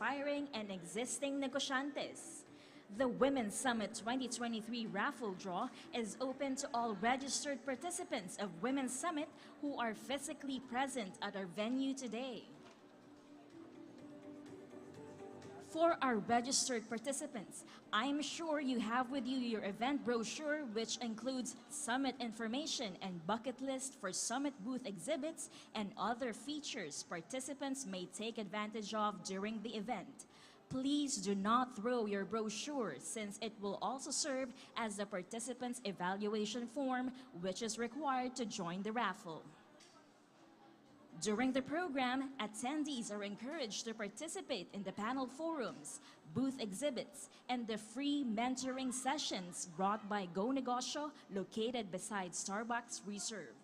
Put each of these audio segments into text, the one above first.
aspiring and existing negosyantes. The Women's Summit 2023 raffle draw is open to all registered participants of Women's Summit who are physically present at our venue today. For our registered participants, I'm sure you have with you your event brochure, which includes summit information and bucket list for summit booth exhibits and other features participants may take advantage of during the event. Please do not throw your brochure since it will also serve as the participant's evaluation form, which is required to join the raffle. During the program, attendees are encouraged to participate in the panel forums, booth exhibits, and the free mentoring sessions brought by Go Negosyo located beside Starbucks Reserve.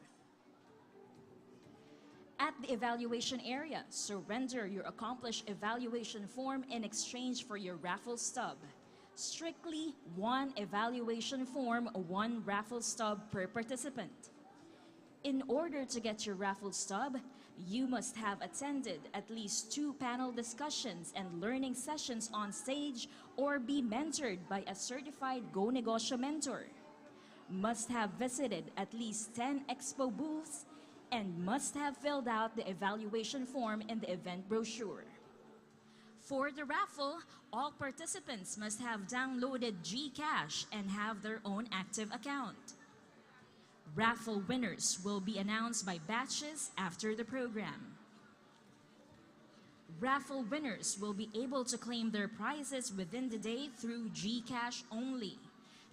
At the evaluation area, surrender your accomplished evaluation form in exchange for your raffle stub. Strictly one evaluation form, one raffle stub per participant. In order to get your raffle stub, you must have attended at least 2 panel discussions and learning sessions on stage or be mentored by a certified Go Negosyo mentor. Must have visited at least 10 expo booths and must have filled out the evaluation form in the event brochure. For the raffle, all participants must have downloaded GCash and have their own active account. Raffle winners will be announced by batches after the program. Raffle winners will be able to claim their prizes within the day through GCash only.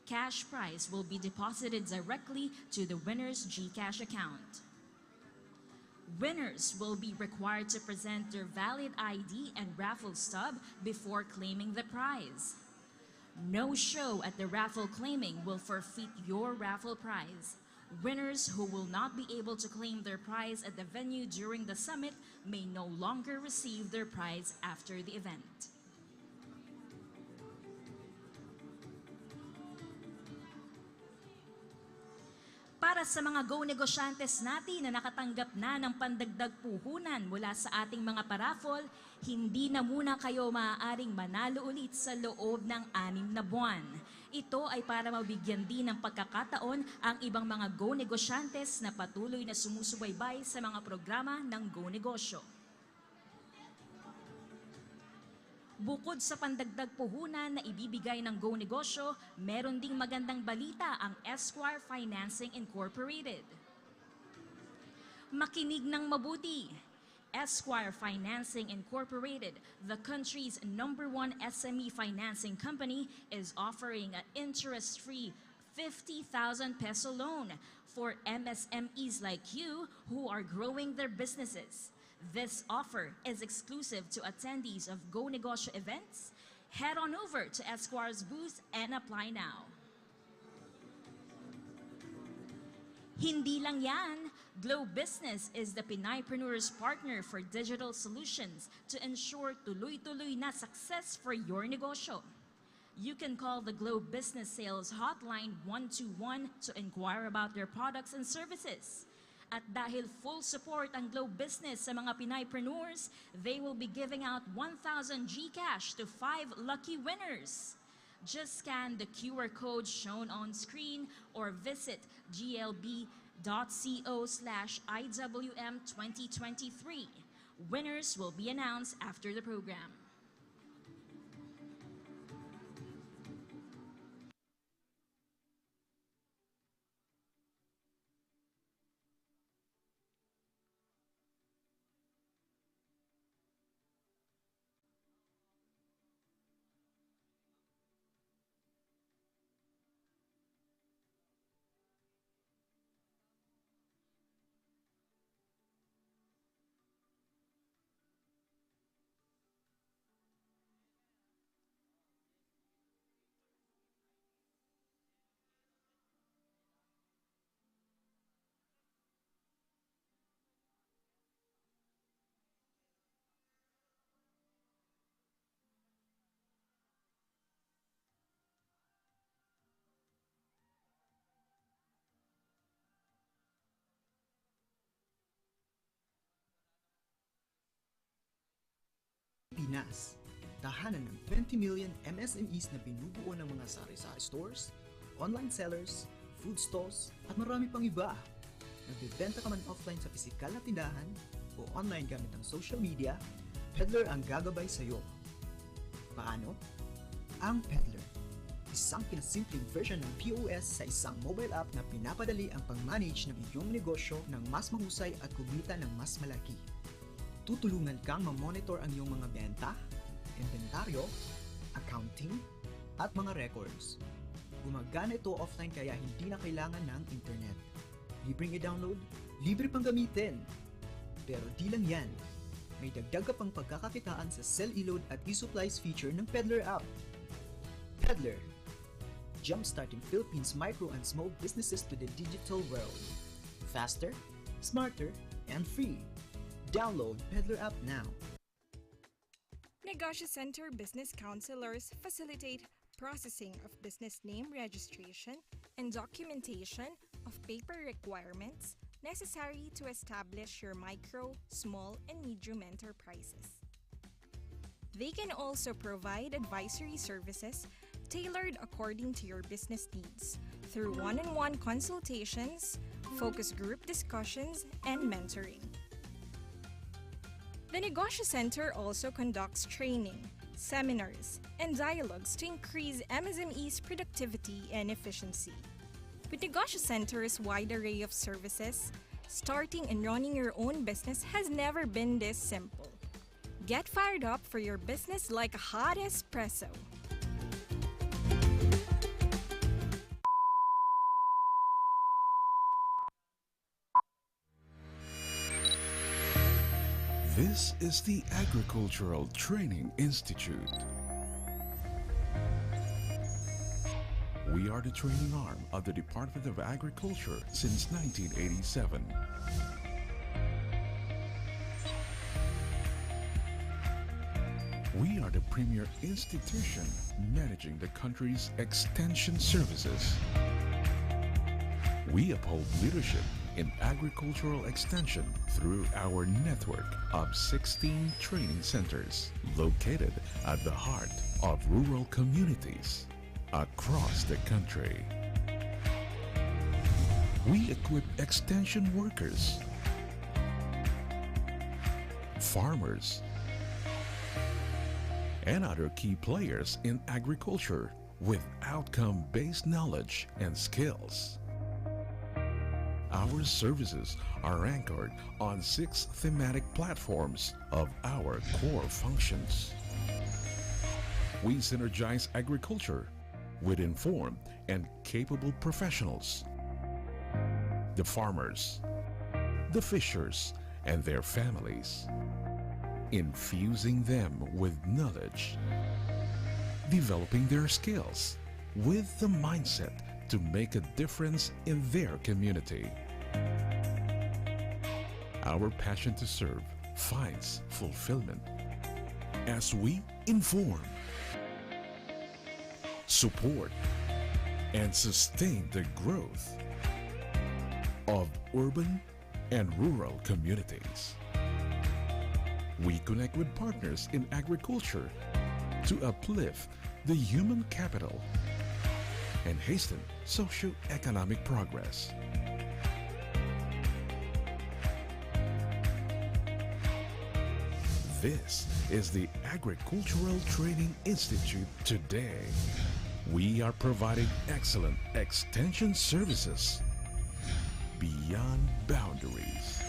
Cash prize will be deposited directly to the winner's GCash account. Winners will be required to present their valid ID and raffle stub before claiming the prize. No show at the raffle claiming will forfeit your raffle prize. Winners who will not be able to claim their prize at the venue during the summit may no longer receive their prize after the event. Para sa mga Go Negosyantes natin na nakatanggap na ng pandagdag puhunan mula sa ating mga paraffle, hindi na muna kayo maaaring manalo ulit sa loob ng 6 na buwan. Ito ay para mabigyan din ng pagkakataon ang ibang mga Go Negosyantes na patuloy na sumusubaybay sa mga programa ng Go Negosyo. Bukod sa pandagdag puhunan na ibibigay ng Go Negosyo, meron ding magandang balita ang Esquire Financing Incorporated. Makinig ng mabuti! Esquire Financing Incorporated, the country's #1 SME financing company, is offering an interest-free 50,000 peso loan for MSMEs like you who are growing their businesses. This offer is exclusive to attendees of Go Negosyo events. Head on over to Esquire's booth and apply now. Hindi lang yan, Glow Business is the Pinaypreneur's partner for digital solutions to ensure tuloy-tuloy na success for your negosyo. You can call the Glow Business Sales Hotline 121 to inquire about their products and services. At dahil full support ang Glow Business sa mga Pinaypreneurs, they will be giving out 1,000 GCash to 5 lucky winners. Just scan the QR code shown on screen or visit glb.co/IWM2023. Winners will be announced after the program. Pinas. tahanan ng 20 million MSMEs na binubuo ng mga sari-sari stores, online sellers, food stalls, at marami pang iba. Nagbebenta ka man offline sa pisikal na tindahan o online gamit ang social media, Peddler ang gagabay sa iyo. Paano? Ang Peddler, isang pinasimpleng version ng POS sa isang mobile app na pinapadali ang pag-manage ng iyong negosyo ng mas mahusay at kumita ng mas malaki. Tutulungan kang ma-monitor ang iyong mga benta, inventaryo, accounting, at mga records. Gumagana ito offline kaya hindi na kailangan ng internet. Libreng i-download, libre pang gamitin. Pero di lang yan. May dagdag ka pang pagkakakitaan sa sell e-load at e-supplies feature ng Peddler app. Peddler, jumpstarting Philippines micro and small businesses to the digital world. Faster, smarter, and free. Download Peddler app now. Negosyo Center business counselors facilitate processing of business name registration and documentation of paper requirements necessary to establish your micro, small, and medium enterprises. They can also provide advisory services tailored according to your business needs through one-on-one consultations, focus group discussions, and mentoring. The Negosyo Center also conducts training, seminars, and dialogues to increase MSMEs' productivity and efficiency. With Negosyo Center's wide array of services, starting and running your own business has never been this simple. Get fired up for your business like a hot espresso. This is the Agricultural Training Institute. We are the training arm of the Department of Agriculture since 1987. We are the premier institution managing the country's extension services. We uphold leadership in agricultural extension through our network of 16 training centers located at the heart of rural communities across the country. We equip extension workers, farmers, and other key players in agriculture with outcome-based knowledge and skills. Our services are anchored on 6 thematic platforms of our core functions. We synergize agriculture with informed and capable professionals, the farmers, the fishers, and their families, infusing them with knowledge, developing their skills with the mindset to make a difference in their community. Our passion to serve finds fulfillment as we inform, support, and sustain the growth of urban and rural communities. We connect with partners in agriculture to uplift the human capital and hasten socio-economic progress. This is the Agricultural Training Institute today. We are providing excellent extension services beyond boundaries.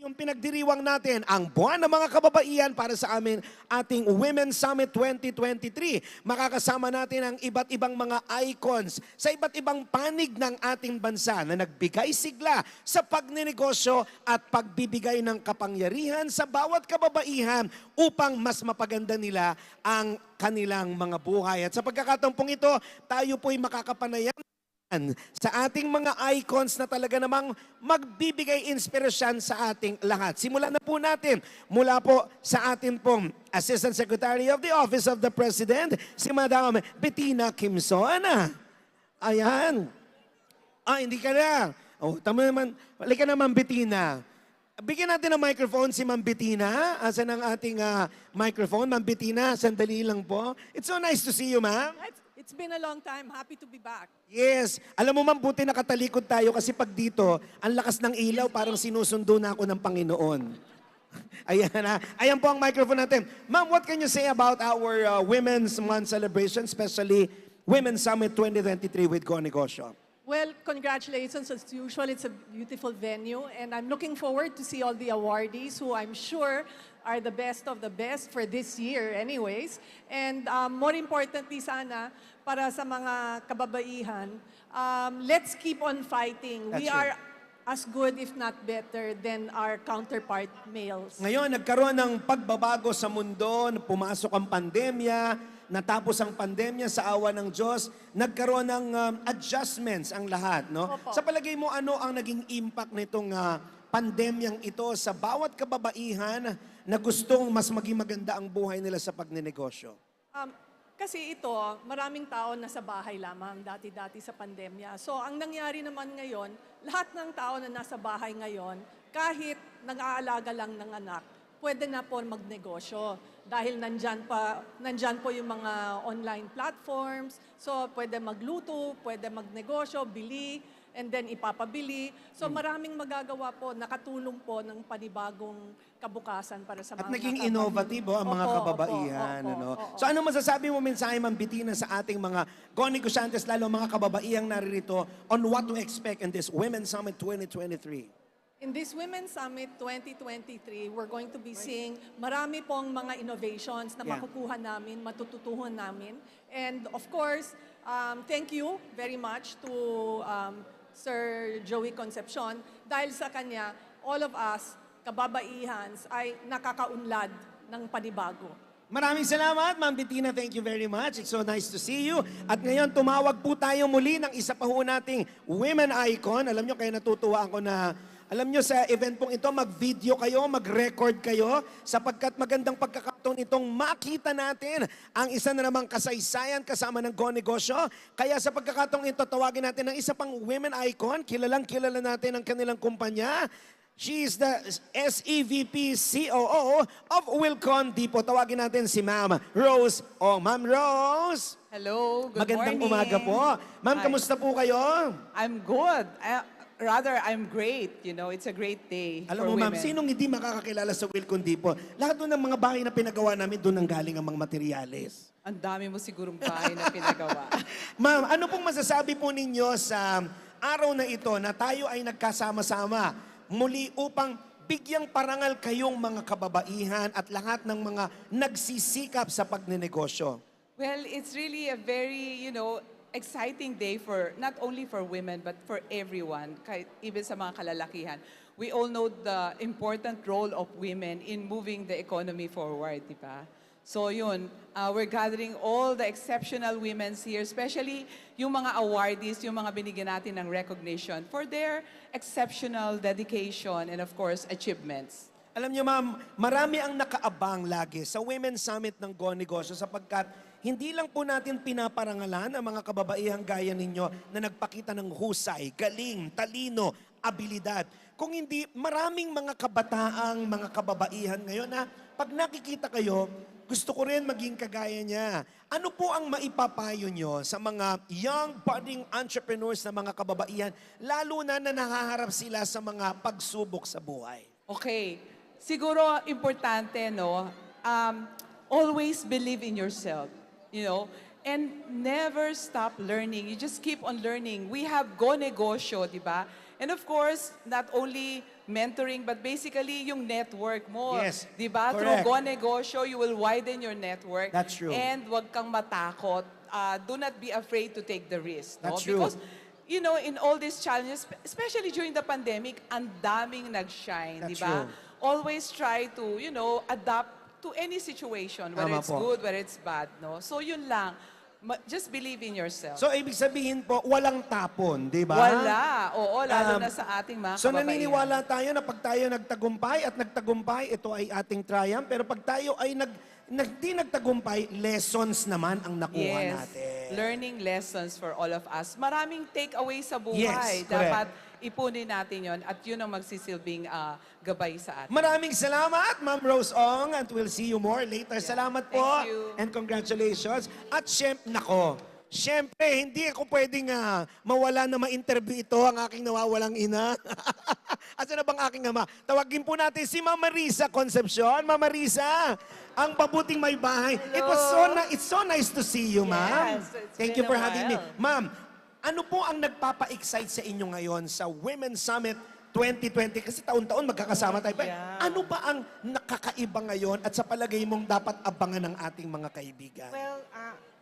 Yung pinagdiriwang natin, ang buwan ng mga kababaihan para sa ating Women's Summit 2023. Makakasama natin ang iba't ibang mga icons sa iba't ibang panig ng ating bansa na nagbigay sigla sa pagninegosyo at pagbibigay ng kapangyarihan sa bawat kababaihan upang mas mapaganda nila ang kanilang mga buhay. At sa pagkakataon pong ito, tayo po'y makakapanayam sa ating mga icons na talaga namang magbibigay inspirasyon sa ating lahat. Simulan na po natin mula po sa ating pong Assistant Secretary of the Office of the President, si Madam Bettina Kimson. Ayan. Hindi ka na. Tama naman. Halika naman, Bettina. Bigyan natin ng microphone si Ma'am Bettina. Asan ang ating microphone? Ma'am Bettina, sandali lang po. It's so nice to see you, ma'am. It's been a long time. Happy to be back. Yes. Alam mo, ma'am, buti nakatalikod tayo kasi pag dito, ang lakas ng ilaw, parang sinusundo na ako ng Panginoon. Ayan na. Ayan po ang microphone natin. Ma'am, what can you say about our Women's Month celebration, especially Women's Summit 2023 with Go Negosyo? Well, congratulations as usual. It's a beautiful venue, and I'm looking forward to see all the awardees who I'm sure are the best of the best for this year anyways. And more importantly sana, para sa mga kababaihan, let's keep on fighting. We are as good, if not better, than our counterpart males. Ngayon, nagkaroon ng pagbabago sa mundo, pumasok ang pandemya, natapos ang pandemya sa awa ng Diyos, nagkaroon ng adjustments ang lahat, no? Opo. Sa palagay mo, ano ang naging impact nitong pandemyang ito sa bawat kababaihan na gustong mas maging maganda ang buhay nila sa pagninegosyo? Kasi ito, maraming tao nasa bahay lamang dati-dati sa pandemya. So ang nangyari naman ngayon, lahat ng tao na nasa bahay ngayon, kahit nag-aalaga lang ng anak, pwede na po magnegosyo. Dahil nandyan po yung mga online platforms. So pwede magluto, pwede magnegosyo, bili, and then ipapabili. So maraming magagawa po, nakatulong po ng panibagong kabukasan para sa mga At naging innovative ang mga kababaihan. So ano masasabi mo, mensahe, Ma'am Bettina, sa ating mga Negosyantes, lalo mga kababaihang naririto, on what to expect in this Women's Summit 2023? In this Women's Summit 2023, we're going to be seeing marami pong mga innovations na makukuha namin, matututuhan namin. And of course, thank you very much to Sir Joey Concepcion. Dahil sa kanya, all of us, kababaihans, ay nakakaunlad ng panibago. Maraming salamat, Ma'am Bettina. Thank you very much. It's so nice to see you. At ngayon, tumawag po tayo muli ng isa pa ho nating women icon. Alam nyo, kaya natutuwa ako na alam nyo, sa event pong ito, mag-video kayo, mag-record kayo, sapagkat magandang pagkakataon itong makita natin ang isa na namang kasaysayan kasama ng Go Negosyo. Kaya sa pagkakataon ito, tawagin natin ang isa pang women icon. Kilalang kilala natin ang kanilang kumpanya. She is the SEVP COO of Wilcon Depot. Tawagin natin si Ma'am Rose. Ma'am Rose. Hello, good Magandang morning. umaga po. Ma'am, Hi. kamusta po kayo? I'm good. Rather, I'm great. You know, it's a great day Alam for mo, ma'am, women. sinong hindi makakakilala sa Wilcon Depot? Lahat doon ng mga bahay na pinagawa namin, doon ang galing ang mga materyales. Ang dami mo sigurong bahay na pinagawa. Ma'am, ano pong masasabi po ninyo sa araw na ito na tayo ay nagkasama-sama muli upang bigyang parangal kayong mga kababaihan at lahat ng mga nagsisikap sa pagninegosyo? Well, it's really a very, exciting day for, not only for women, but for everyone, kahit even sa mga kalalakihan. We all know the important role of women in moving the economy forward, di ba? So yun, we're gathering all the exceptional women here, especially yung mga awardees, yung mga binigyan natin ng recognition for their exceptional dedication and of course, achievements. Alam niyo, ma'am, marami ang nakaabang lagi sa Women's Summit ng Go Negosyo sapagkat hindi lang po natin pinaparangalan ang mga kababaihang gaya ninyo na nagpakita ng husay, galing, talino, abilidad. Kung hindi, maraming mga kabataang, mga kababaihan ngayon na pag nakikita kayo, gusto ko rin maging kagaya niya. Ano po ang maipapayo nyo sa mga young budding entrepreneurs na mga kababaihan, lalo na nahaharap sila sa mga pagsubok sa buhay? Okay. Siguro importante, always believe in yourself, and never stop learning. You just keep on learning. We have Go Negosyo, di ba? And of course, not only mentoring, but basically yung network mo. Yes, Diba? correct. Through Negosyo, you will widen your network. That's true. And wag kang matakot. Do not be afraid to take the risk. No? That's true. Because, you know, in all these challenges, especially during the pandemic, ang daming nag-shine, That's diba? true. Always try to, you know, adapt to any situation, whether Tama it's po. good, whether it's bad, no? So yun lang. Just believe in yourself. So, ibig sabihin po, walang tapon, di ba? Wala. Oo, lalo na sa ating mga So, kababaihan. naniniwala tayo na pag tayo nagtagumpay at nagtagumpay, ito ay ating triumph. Pero pag tayo ay di nagtagumpay, lessons naman ang nakuha natin. Learning lessons for all of us. Maraming takeaway sa Yes, buhay. correct. Dapat ipunin natin yon at yun ang magsisilbing gabay sa atin. Maraming salamat, Ma'am Rose Ong, and we'll see you more later. Salamat po, Thank you. and congratulations. At syempre, hindi ako pwedeng mawala na ma-interview ito, ang aking nawawalang ina. Asa na bang aking ama? Tawagin po natin si Ma'am Marisa Concepcion. Ma'am Marisa, ang pabuting may bahay. It's so nice to see you, ma'am. Yes, it's Thank been you for a having me. while. Ma'am, ano po ang nagpapa-excite sa inyo ngayon sa Women's Summit 2020? Kasi taon-taon magkakasama tayo. Yeah. Ano ba ang nakakaiba ngayon at sa palagay mong dapat abangan ng ating mga kaibigan? Well,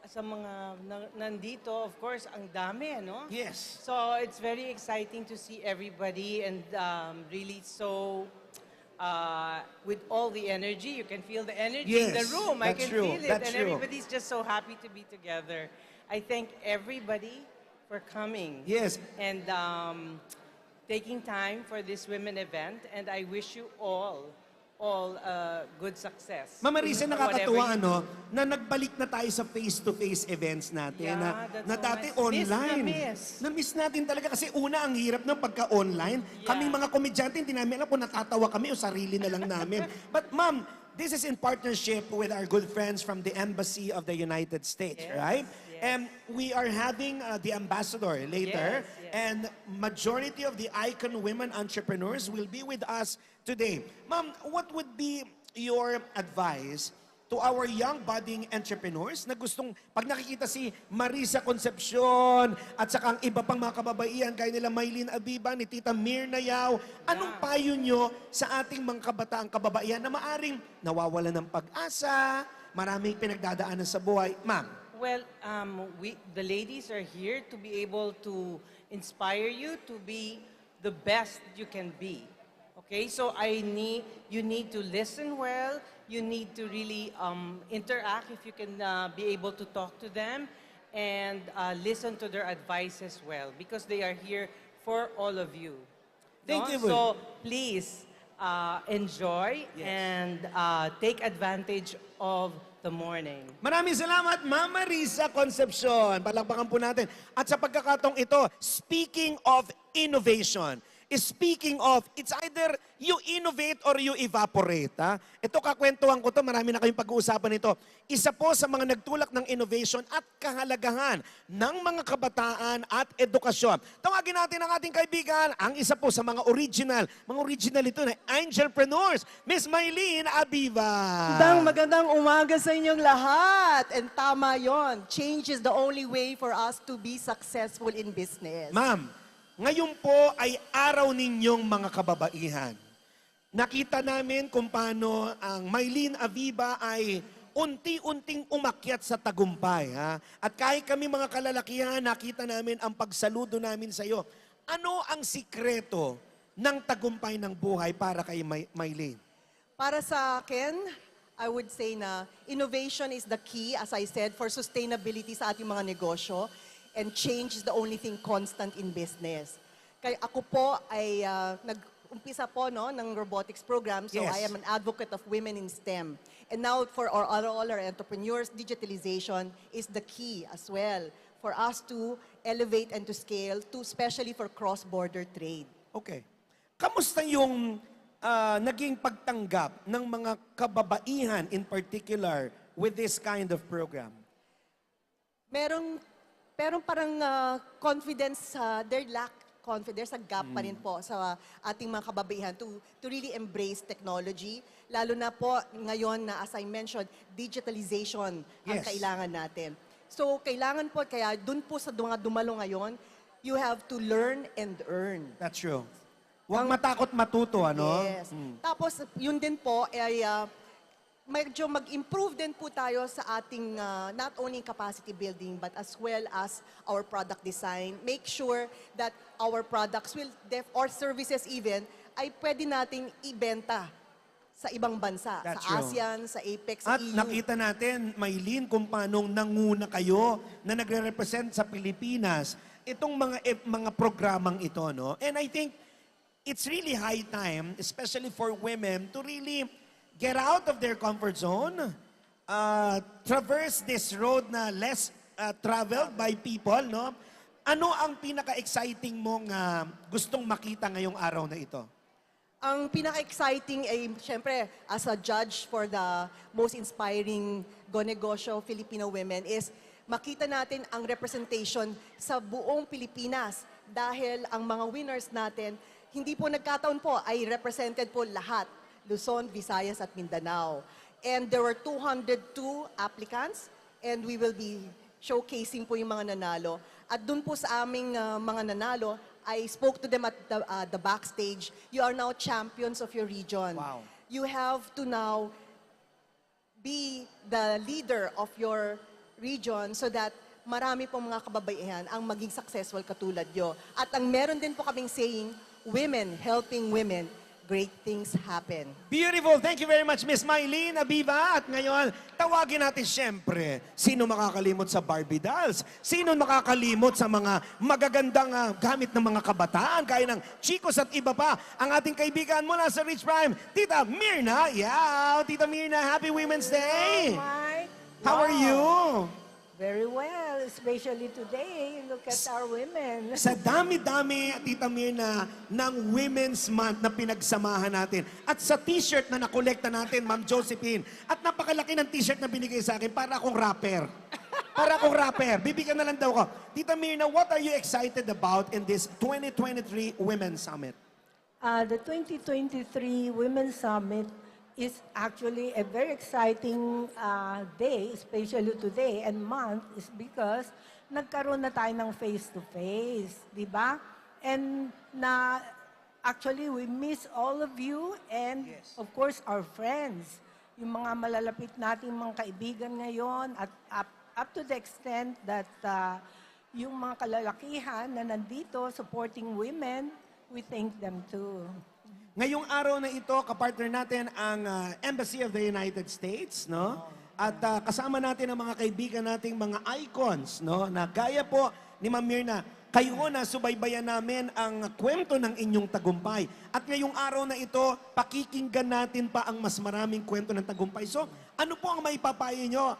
sa mga nandito, of course, ang dami, no? Yes. So, it's very exciting to see everybody and really so with all the energy. You can feel the energy in the Yes, room. I that's can true, feel it. that's And true. everybody's just so happy to be together. I thank everybody for coming. Yes. And taking time for this women event. And I wish you all good success. Ma'am Marisa, For whatever nakakatuwa you ano, na nagbalik na tayo sa face-to-face events natin. Yeah, that's na so dati nice. online. Miss. Na-miss natin talaga kasi una ang hirap ng pagka-online. Yeah. Kaming mga komedyante, hindi namin alam kung natatawa kami o sarili na lang namin. But ma'am, this is in partnership with our good friends from the Embassy of the United States, Yes, right? yes. And we are having the ambassador later. Yes, yes. And majority of the icon women entrepreneurs will be with us today. Ma'am, what would be your advice to our young budding entrepreneurs na gustong, pag nakikita si Marisa Concepcion at saka ang iba pang mga kababaihan, gaya nila Maylene Abiba, ni Tita Mirna Yao, anong payo nyo sa ating mga kabataang kababaihan na maaring nawawala ng pag-asa, maraming pinagdadaanan sa buhay? Ma'am. Well, the ladies are here to be able to inspire you to be the best you can be. Okay, so you need to listen well. You need to really interact if you can be able to talk to them and listen to their advice as well because they are here for all of you. Thank you. So please enjoy and take advantage of the morning. Maraming salamat, Ma'am Marisa Concepcion. Palakpakan po natin. At sa pagkakataong ito, speaking of innovation, speaking of, it's either you innovate or you evaporate. Ha? Ito, kakwentuhan ko to, marami na kayong pag-uusapan ito. Isa po sa mga nagtulak ng innovation at kahalagahan ng mga kabataan at edukasyon. Tawagin natin ang ating kaibigan, ang isa po sa mga original ito na Angelpreneurs, Miss Maylene Abiba. Magandang umaga sa inyong lahat. And tama yon. Change is the only way for us to be successful in business. Ma'am, ngayon po ay araw ninyong mga kababaihan. Nakita namin kung paano ang Maylene Abiba ay unti-unting umakyat sa tagumpay. Ha? At kahit kami mga kalalakihan, nakita namin ang pagsaludo namin sa iyo. Ano ang sikreto ng tagumpay ng buhay para kay Maylene? Para sa akin, I would say na innovation is the key, as I said, for sustainability sa ating mga negosyo. And change is the only thing constant in business. Kaya ako po ay nag-umpisa po ng robotics program, so Yes. I am an advocate of women in STEM. And now for all our entrepreneurs, digitalization is the key as well for us to elevate and to scale, to especially for cross-border trade. Okay. Kamusta yung naging pagtanggap ng mga kababaihan in particular with this kind of program? Merong parang confidence, they lack confidence, a gap pa rin po sa ating mga kababaihan to really embrace technology. Lalo na po ngayon na, as I mentioned, digitalization ang Yes. kailangan natin. So, kailangan po, kaya dun po sa mga dumalo ngayon, you have to learn and earn. That's true. Huwag matakot matuto, ano? Yes. Tapos, yun din po ay medyo mag-improve din po tayo sa ating not only capacity building but as well as our product design. Make sure that our products will, or services even, ay pwede nating ibenta sa ibang bansa. That's sa true. ASEAN, sa APEC, sa At EU. nakita natin, Maylin, kung paanong nanguna kayo na nagre-represent sa Pilipinas itong mga programang ito, no? And I think it's really high time, especially for women, to really get out of their comfort zone, traverse this road na less traveled by people, no? Ano ang pinaka-exciting mong gustong makita ngayong araw na ito? Ang pinaka-exciting ay, syempre, as a judge for the most inspiring Negosyo Filipino women is makita natin ang representation sa buong Pilipinas dahil ang mga winners natin, hindi po nagkataon po, ay represented po lahat. Luzon, Visayas at Mindanao. And there were 202 applicants and we will be showcasing po yung mga nanalo. At dun po sa aming mga nanalo, I spoke to them at the backstage. You are now champions of your region. Wow. You have to now be the leader of your region so that marami pong mga kababaihan ang maging successful katulad nyo. At ang meron din po kaming saying, women helping women, great things happen. Beautiful. Thank you very much, Miss Maylene Abiva. At ngayon, tawagin natin siyempre, sino makakalimot sa Barbie dolls? Sino makakalimot sa mga magagandang gamit ng mga kabataan, gaya ng chicos at iba pa? Ang ating kaibigan mula sa Rich Prime, Tita Mirna. Yeah, Tita Mirna, Happy Women's Day! Mike. How are you? Very well, especially today. Look at our women. Sa dami-dami, Tita Mirna, ng Women's Month na pinagsamahan natin. At sa t-shirt na nakolekta natin, Ma'am Josephine. At napakalaki ng t-shirt na binigay sa akin para akong rapper. Para akong rapper. Bibigyan na lang daw ko. Tita Mirna, what are you excited about in this 2023 Women's Summit? The 2023 Women's Summit is actually a very exciting day, especially today and month, is because nagkaroon na tayo ng face-to-face, di ba? And actually, we miss all of you and, of course, our friends. Yung mga malalapit nating mga kaibigan ngayon at up to the extent that yung mga kalalakihan na nandito supporting women, we thank them too. Ngayong araw na ito, kapartner natin ang Embassy of the United States, no? At kasama natin ang mga kaibigan nating mga icons, no? Na gaya po ni Ma'am Mirna, kayo na subaybayan namin ang kwento ng inyong tagumpay. At ngayong araw na ito, pakikinggan natin pa ang mas maraming kwento ng tagumpay. So, ano po ang maipapayo nyo,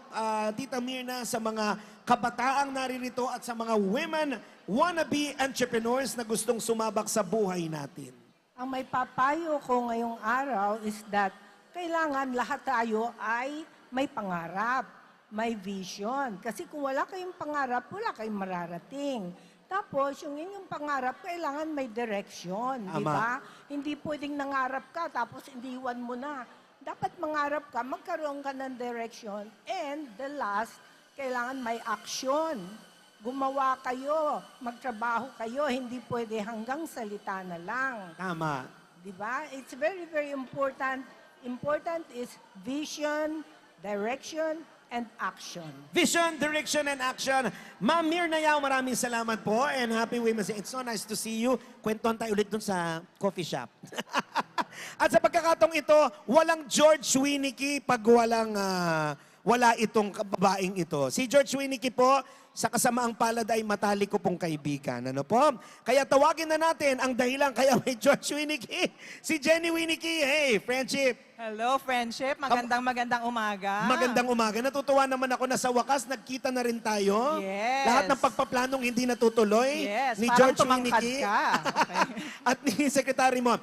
Tita Mirna, sa mga kabataang naririto at sa mga women wannabe entrepreneurs na gustong sumabak sa buhay natin? Ang may papayo ko ngayong araw is that kailangan lahat tayo ay may pangarap, may vision. Kasi kung wala kayong pangarap, wala kayong mararating. Tapos, yung inyong pangarap, kailangan may direction, di ba? Hindi pwedeng nangarap ka, tapos iniwan mo na. Dapat mangarap ka, magkaroon ka ng direction. And the last, kailangan may action. Gumawa kayo, magtrabaho kayo, hindi pwede hanggang salita na lang. Tama. Diba? It's very, very important. Important is vision, direction, and action. Vision, direction, and action. Ma'am Mirna Yao, maraming salamat po and Happy Women's Day. It's so nice to see you. Kwentuhan tayo ulit dun sa coffee shop. At sa pagkakataong ito, walang George Winnicke pag wala itong babaeng ito. Si George Winnicke po, sa kasamaang palad ay matalik ko pong kaibigan. Ano po? Kaya tawagin na natin ang dahilan kaya may George Winnicke. Si Jenny Winnicke. Hey, friendship. Hello, friendship. Magandang umaga. Magandang umaga. Natutuwa naman ako na sa wakas, nagkita na rin tayo. Yes. Lahat ng pagpaplanong hindi natutuloy. Yes, Ni parang George tumangkad Winnicke. ka. Okay. At ni Secretary mo.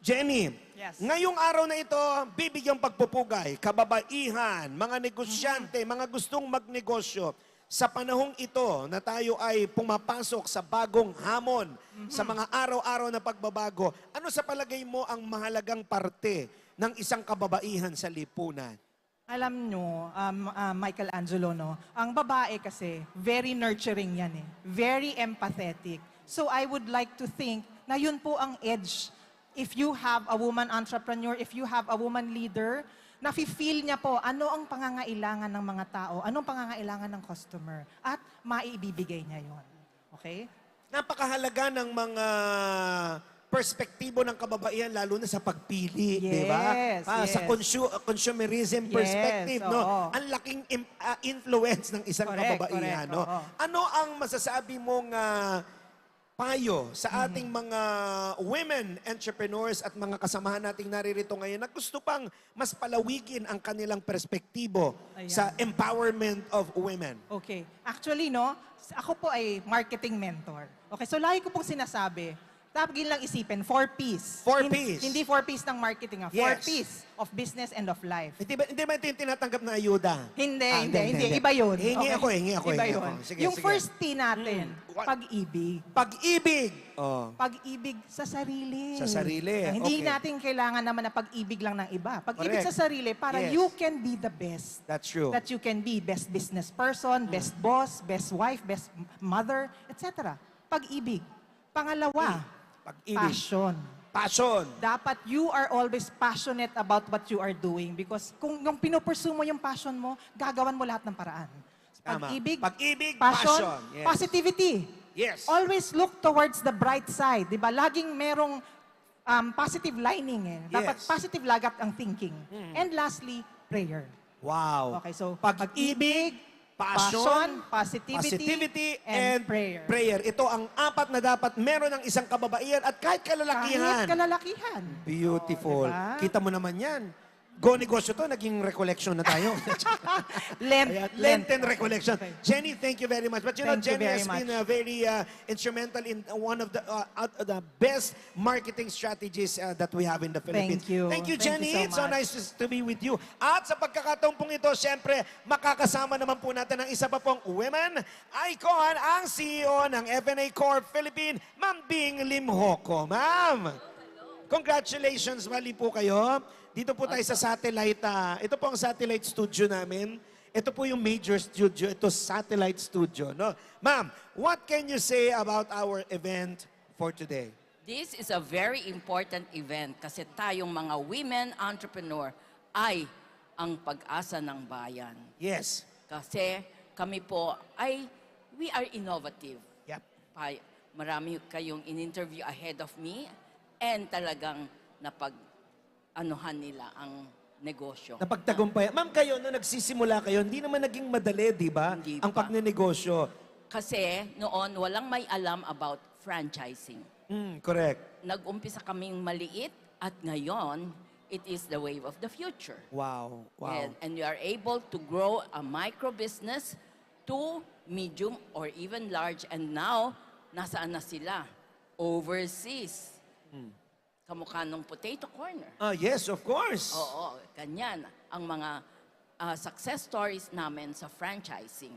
Jenny, Yes. ngayong araw na ito, bibigyang pagpupugay, kababaihan, mga negosyante, mga gustong magnegosyo. Sa panahong ito na tayo ay pumapasok sa bagong hamon, sa mga araw-araw na pagbabago, ano sa palagay mo ang mahalagang parte ng isang kababaihan sa lipunan? Alam nyo, Michelangelo, no? Ang babae kasi, very nurturing yan eh. Very empathetic. So I would like to think na yun po ang edge. If you have a woman entrepreneur, if you have a woman leader, nafe-feel niya po ano ang pangangailangan ng mga tao, anong pangangailangan ng customer, at maibibigay niya yon. Okay? Napakahalaga ng mga perspektibo ng kababaihan, lalo na sa pagpili, di ba? Yes, Sa consumerism perspective, no? oo. Ang laking influence ng isang Correct, kababaihan, correct, no? oo. Ano ang masasabi mong payo sa ating mga women entrepreneurs at mga kasamahan nating naririto ngayon na gusto pang mas palawigin ang kanilang perspektibo Ayan. sa empowerment of women? Okay. Actually, no, ako po ay marketing mentor. Okay, so lagi ko pong sinasabi, dapat lang isipin, 4Ps. 4Ps. Hindi 4Ps ng marketing, Yes. 4Ps of business and of life. Hindi ba ito yung tinatanggap na ayuda? Hindi. Iba yun. Hingi ako. Iba hingi yun. ako. Sige, Yung sige. first P natin, What? pag-ibig. Pag-ibig. Oh. Pag-ibig sa sarili. Sa sarili, Hindi okay. natin kailangan naman na pag-ibig lang ng iba. Pag-ibig Correct. sa sarili para Yes. you can be the best. That's true. That you can be best business person, best boss, best wife, best mother, etc. Pag-ibig. Pangalawa, Pag-ibig. passion. Passion. Dapat you are always passionate about what you are doing because kung yung pinupursue mo yung passion mo, gagawan mo lahat ng paraan. Tama. Pag-ibig, Pag-ibig, passion, passion. Yes. positivity. Yes. Always look towards the bright side, di ba? Laging merong positive lining eh. Dapat Yes. positive lagat ang thinking. And lastly, prayer. Wow. Okay, so Pag-ibig, passion, positivity, and prayer. Ito ang apat na dapat meron ng isang kababaihan at kahit kalalakihan. Kahit kalalakihan. Beautiful. Oh, diba? Kita mo naman yan. Go Negosyo to, naging recollection na tayo. Ayan, Lenten recollection. Okay. Jenny, thank you very much. But you know, Thank you Jenny very has been very instrumental in one of the best marketing strategies that we have in the Philippines. Thank you. Thank you, Thank Jenny. you so It's so much. nice to be with you. At sa pagkakataon pong ito, syempre, makakasama naman po natin ang isa pa pong women icon, ang CEO ng FNA Corp Philippines, Ma'am Bing Limhoco. Ma'am, congratulations, mali po kayo. Dito po tayo sa satellite. Ito po ang satellite studio namin. Ito po yung major studio. Ito satellite studio. No? Ma'am, what can you say about our event for today? This is a very important event kasi tayong mga women entrepreneur ay ang pag-asa ng bayan. Yes. Kasi kami po ay, we are innovative. Yep. Marami kayong in-interview ahead of me and talagang anuhan nila ang negosyo. Napagtagumpay. Ma'am, kayo, nung nagsisimula kayo, hindi naman naging madali, di ba? Hindi Ang pa. pagnenegosyo. Kasi noon, walang may alam about franchising. Correct. Nag-umpisa kaming maliit at ngayon, it is the wave of the future. Wow. Wow. And you are able to grow a micro business to medium or even large. And now, nasaan na sila? Overseas. Kamukha ng potato corner. Yes, of course. Oo, ganyan. Ang mga success stories namin sa franchising.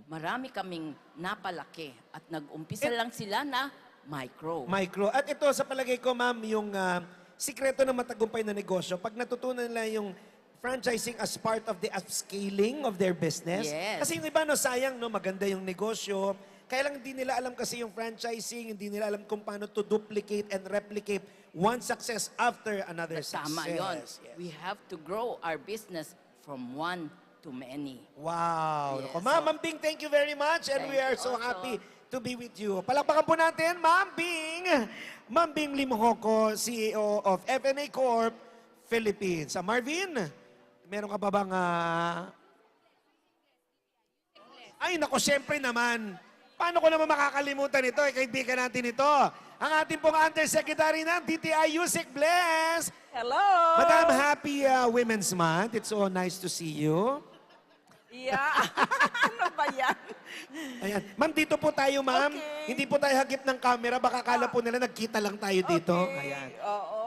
Marami kaming napalaki at nag-umpisa lang sila na micro. Micro. At ito, sa palagay ko, ma'am, yung sikreto ng matagumpay na negosyo, pag natutunan nila yung franchising as part of the upscaling of their business. Yes. Kasi yung iba, no, sayang, no, maganda yung negosyo. Kaya lang hindi nila alam kasi yung franchising, hindi nila alam kung paano to duplicate and replicate one success after another success. Tama yun. Yes. We have to grow our business from one to many. Wow. Yes. Naku, Ma'am Bing, thank you very much and Thank we are you so also. happy to be with you. Palakpakan po natin, Ma'am Bing. Ma'am Bing Limhoco, CEO of FNA Corp Philippines. Marvin, meron ka ba bang... Ay, naku, syempre naman. Paano ko naman makakalimutan ito? Kaibigan natin ito. Ang ating pong Undersecretary ng DTI, Yusek Bless. Hello! Madam, happy Women's Month. It's so nice to see you. Yeah. Ano ba yan? Ayan. Ma'am, dito po tayo, ma'am. Okay. Hindi po tayo hagip ng camera. Baka kala po nila nagkita lang tayo dito. Ayan. Oo.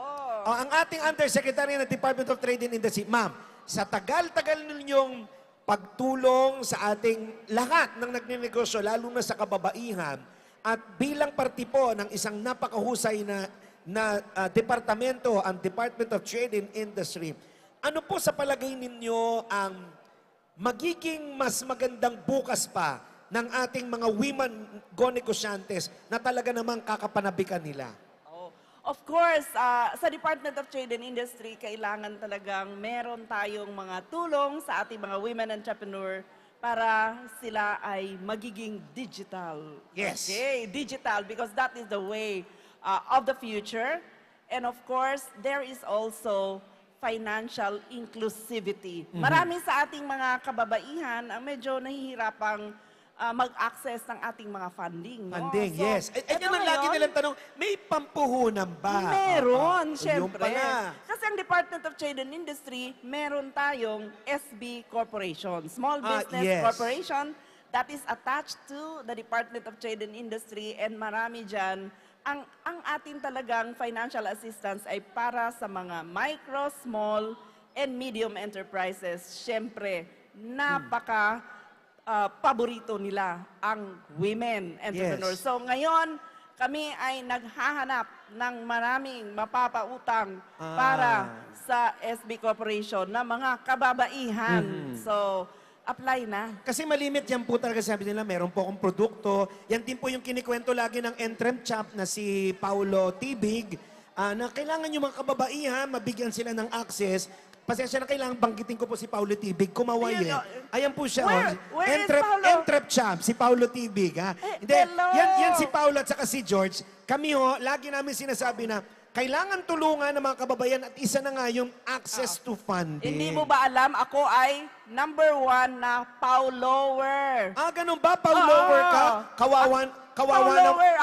Ang ating Undersecretary ng Department of Trade and Industry, ma'am, sa tagal-tagal ninyong pagtulong sa ating lahat ng nagnenegosyo, lalo na sa kababaihan, at bilang parte po ng isang napakahusay na departamento, ang Department of Trade and Industry, ano po sa palagay ninyo ang magiging mas magandang bukas pa ng ating mga women negosyantes na talaga namang kakapanabikan nila? Of course, sa Department of Trade and Industry, kailangan talagang meron tayong mga tulong sa ating mga women entrepreneur para sila ay magiging digital. Yes. Okay, digital because that is the way of the future. And of course, there is also financial inclusivity. Marami sa ating mga kababaihan ang medyo nahihirapang mag-access ng ating mga funding. No? Funding, So, yes. Yan eto ang lagi ngayon, nilang tanong, may pampuhunan ba? Meron, Yung syempre. pala. Kasi ang Department of Trade and Industry, meron tayong SB Corporation, Small Business yes. Corporation, that is attached to the Department of Trade and Industry, and marami dyan. Ang atin talagang financial assistance ay para sa mga micro, small, and medium enterprises. Syempre, paborito nila ang women entrepreneurs. Yes. So ngayon, kami ay naghahanap ng maraming mapapautang para sa SB Corporation na mga kababaihan. So, apply na. Kasi malimit yan po talaga, sabi nila, meron po akong produkto. Yan din po yung kinikwento lagi ng Entrem Chap na si Paulo Tibig, na kailangan yung mga kababaihan, mabigyan sila ng access. Pasensya na, kailangan banggitin ko po si Paulo Tibig. Kumaway Ayan po siya. Where is Paulo? Entrep Champ, si Paulo Tibig. Hindi, hello! yan si Paulo at saka si George. Kami lagi namin sinasabi na kailangan tulungan ng mga kababayan at isa na nga yung access to funding. Hindi mo ba alam, ako ay #1 na Paulower. Ganun ba? Paulower ka?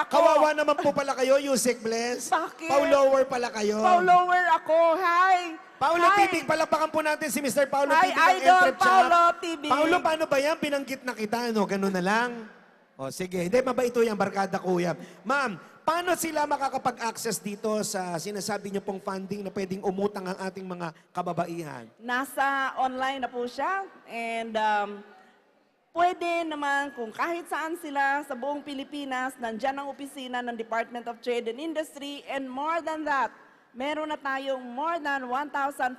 Kawawa naman po pala kayo, Yusek Bless. Bakit? Paulower pala kayo. Paulower ako, hi! Paulo Hi. Tibig, palapakan po natin si Mr. Paulo Hi, Tibig ng Idol Entrep Chat. Paulo Tibig. Paulo, paano ba yan? Binanggit na kita, no? Ganun na lang. O, sige. Hindi, mabait ito yan, barkada kuya. Ma'am, paano sila makakapag-access dito sa sinasabi niyo pong funding na pwedeng umutang ang ating mga kababaihan? Nasa online na po siya and pwede naman kung kahit saan sila sa buong Pilipinas, nandyan ang opisina ng Department of Trade and Industry, and more than that, meron na tayong more than 1,400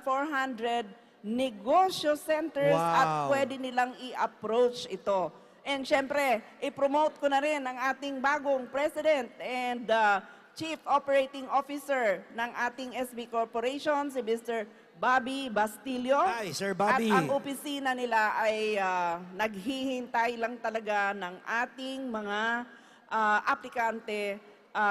negosyo centers at pwede nilang i-approach ito. And syempre, i-promote ko na rin ang ating bagong President and Chief Operating Officer ng ating SB Corporation, si Mr. Bobby Bastillo. Hi, Sir Bobby. At ang opisina nila ay naghihintay lang talaga ng ating mga aplikante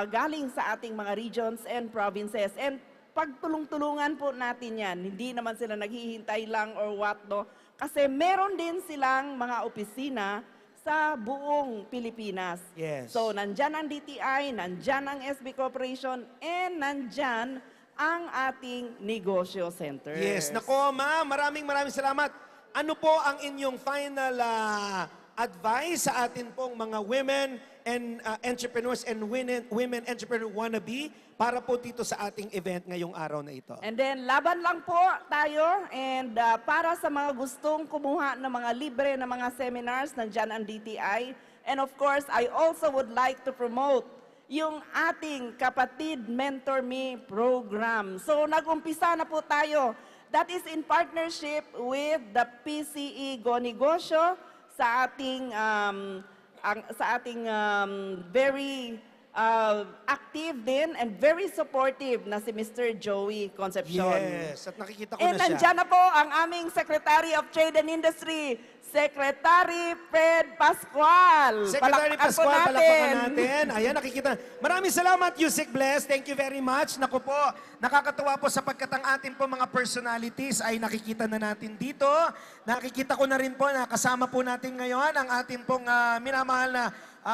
galing sa ating mga regions and provinces. And pagtulong-tulungan po natin yan. Hindi naman sila naghihintay lang or what, no? Kasi meron din silang mga opisina sa buong Pilipinas. Yes. So, nandyan ang DTI, nandyan ang SB Corporation, and nandyan ang ating negosyo centers. Yes. Nako, ma'am, maraming salamat. Ano po ang inyong final advice sa atin pong mga women and entrepreneurs and women entrepreneur wannabe para po dito sa ating event ngayong araw na ito? And then, laban lang po tayo. And para sa mga gustong kumuha ng mga libre na mga seminars, nandyan ang DTI. And of course, I also would like to promote yung ating Kapatid Mentor Me program. So, nag-umpisa na po tayo. That is in partnership with the PCE Go Negosyo sa ating very active din and very supportive na si Mr. Joey Concepcion. Yes, at nakikita ko And na siya. nandyan na po ang aming Secretary of Trade and Industry, Secretary Fred Pascual. Secretary Palakpakan po Pascual, palakpakan natin. Ayan, nakikita. Maraming salamat, Yusek Bless. Thank you very much. Naku po, nakakatuwa po sapagkat ang ating po mga personalities ay nakikita na natin dito. Nakikita ko na rin po na kasama po natin ngayon ang ating pong minamahal na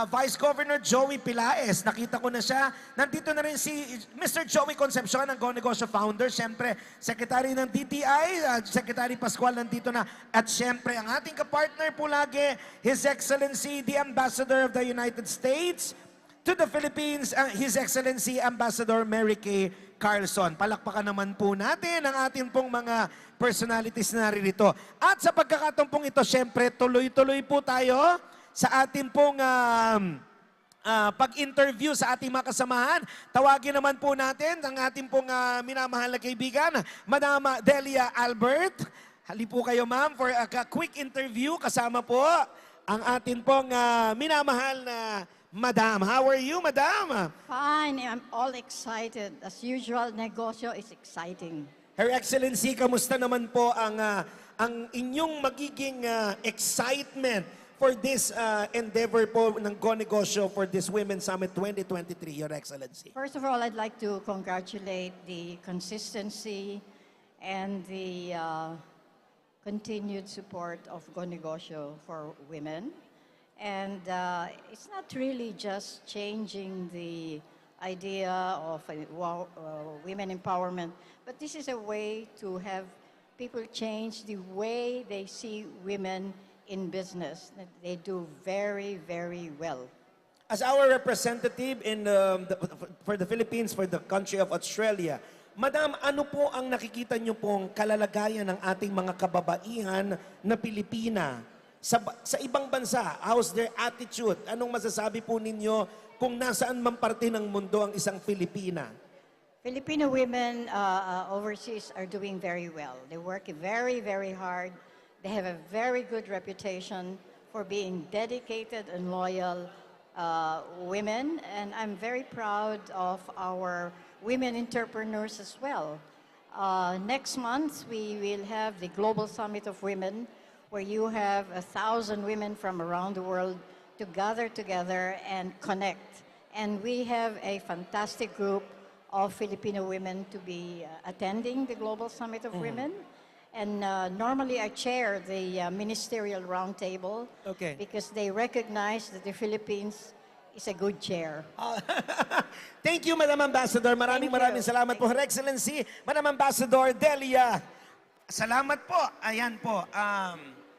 Vice Governor Joey Pilaes. Nakita ko na siya. Nandito na rin si Mr. Joey Concepcion, ang Go Negosyo founder. Siyempre, Secretary ng DTI, Secretary Pascual nandito na. At siyempre, ang ating kapartner po lagi, His Excellency, the Ambassador of the United States to the Philippines, His Excellency Ambassador Mary Kay Carlson. Palakpakan naman po natin ang ating pong mga personalities na naririto. At sa pagkakataon pong ito, siyempre, tuloy-tuloy po tayo sa ating pong pag-interview sa ating mga kasamahan. Tawagin naman po natin ang ating pong minamahal na kaibigan, Madam Delia Albert. Hali po kayo, ma'am, for a quick interview. Kasama po ang ating pong minamahal na Madam. How are you, Madam? Fine, I'm all excited. As usual, negosyo is exciting. Her Excellency, kamusta naman po ang inyong magiging excitement for this endeavor po ng Go Negosyo for this Women's Summit 2023, Your Excellency? First of all, I'd like to congratulate the consistency and the continued support of Go Negosyo for women. And it's not really just changing the idea of women empowerment, but this is a way to have people change the way they see women in business. They do very, very well. As our representative for the Philippines, for the country of Australia, Madam, ano po ang nakikita niyo pong kalalagayan ng ating mga kababaihan na Pilipina sa ibang bansa? How's their attitude? Anong masasabi po ninyo kung nasaan man parte ng mundo ang isang Filipina? Filipino women overseas are doing very well. They work very, very hard. They have a very good reputation for being dedicated and loyal women, and I'm very proud of our women entrepreneurs as well. Next month, we will have the Global Summit of Women, where you have 1,000 women from around the world to gather together and connect. And we have a fantastic group of Filipino women to be attending the Global Summit of Women. And normally I chair the ministerial roundtable because they recognize that the Philippines is a good chair. Thank you, Madam Ambassador. Maraming salamat po, Her Excellency, Madam Ambassador Delia. Salamat po. Ayan po.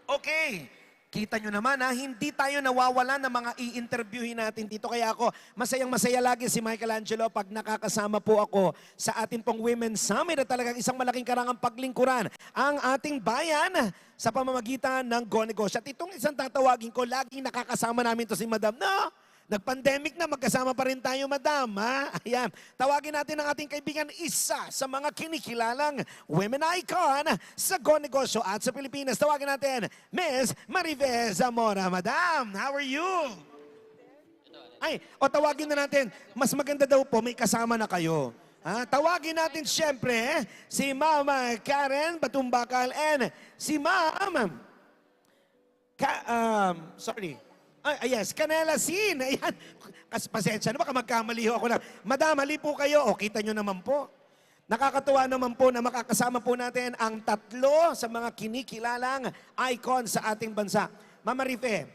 Okay. Kita nyo naman hindi tayo nawawala ng mga i-interviewin natin dito. Kaya ako, masayang-masaya lagi si Michelangelo pag nakakasama po ako sa ating pong Women's Summit na talagang isang malaking karangang paglingkuran ang ating bayan sa pamamagitan ng Go Negosyo. At itong isang tatawagin ko, laging nakakasama namin to si Madam. No? Nag-pandemic na, magkasama pa rin tayo, Madam. Ha? Ayan. Tawagin natin ang ating kaibigan, isa sa mga kinikilalang women icon sa Go Negosyo at sa Pilipinas. Tawagin natin, Miss Marive Zamora. Madam, how are you? Tawagin na natin, mas maganda daw po, may kasama na kayo. Tawagin natin siyempre si Mama Karen Batumbakal and si Ma'am yes, Canela Sin. Ayan. Pasensya na, baka magkamali ako na. Madam, hali po kayo. Kita nyo naman po. Nakakatuwa naman po na makakasama po natin ang tatlo sa mga kinikilalang icon sa ating bansa. Mama Rife,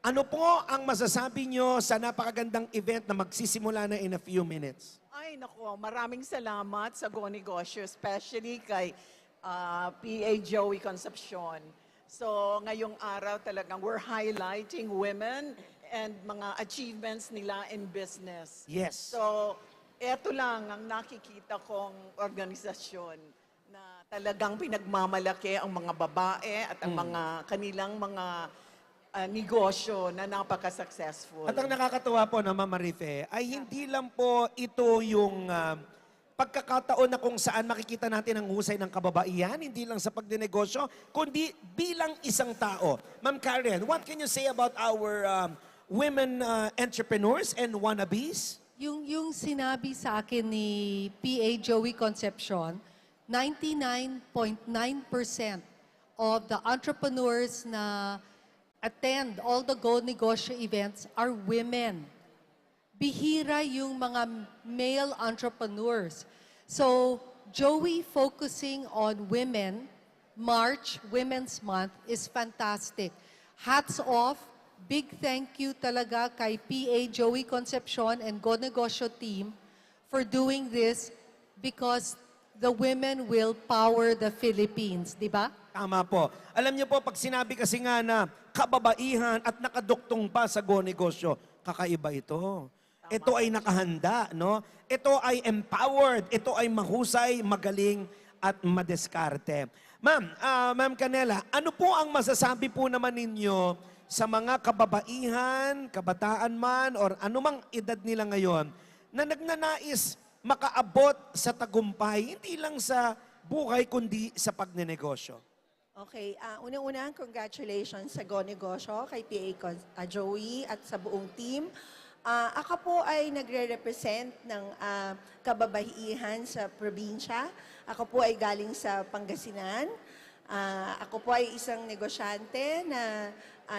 ano po ang masasabi nyo sa napakagandang event na magsisimula na in a few minutes? Ay, naku, maraming salamat sa Go Negosyo, especially kay PA Joey Concepcion. So, ngayong araw talagang we're highlighting women and mga achievements nila in business. Yes. So, eto lang ang nakikita kong organisasyon na talagang pinagmamalaki ang mga babae at ang mga kanilang mga negosyo na napaka-successful. At ang nakakatuwa po na Mama Rife, ay hindi lang po ito yung pagkakataon na kung saan makikita natin ang husay ng kababaihan, hindi lang sa pagdinegosyo, kundi bilang isang tao. Ma'am Karen, what can you say about our women entrepreneurs and wannabes? Yung sinabi sa akin ni PA Joey Concepcion, 99.9% of the entrepreneurs na attend all the Go Negosyo events are women. Bihira yung mga male entrepreneurs. So, Joey focusing on women, March, Women's Month, is fantastic. Hats off, big thank you talaga kay PA Joey Concepcion and Go Negosyo team for doing this because the women will power the Philippines, di ba? Tama po. Alam niyo po, pag sinabi kasi nga na kababaihan at nakaduktong pa sa Go Negosyo, kakaiba ito. Ito ay nakahanda, no? Ito ay empowered, ito ay mahusay, magaling at madeskarte. Ma'am, Ma'am Canela, ano po ang masasabi po naman ninyo sa mga kababaihan, kabataan man, or anumang edad nila ngayon, na nagnanais makaabot sa tagumpay, hindi lang sa buhay, kundi sa pagnenegosyo? Okay, unang-una, congratulations sa Go Negosyo, kay Joey at sa buong team. Ako po ay nagre-represent ng kababaihan sa probinsya. Ako po ay galing sa Pangasinan. Ako po ay isang negosyante na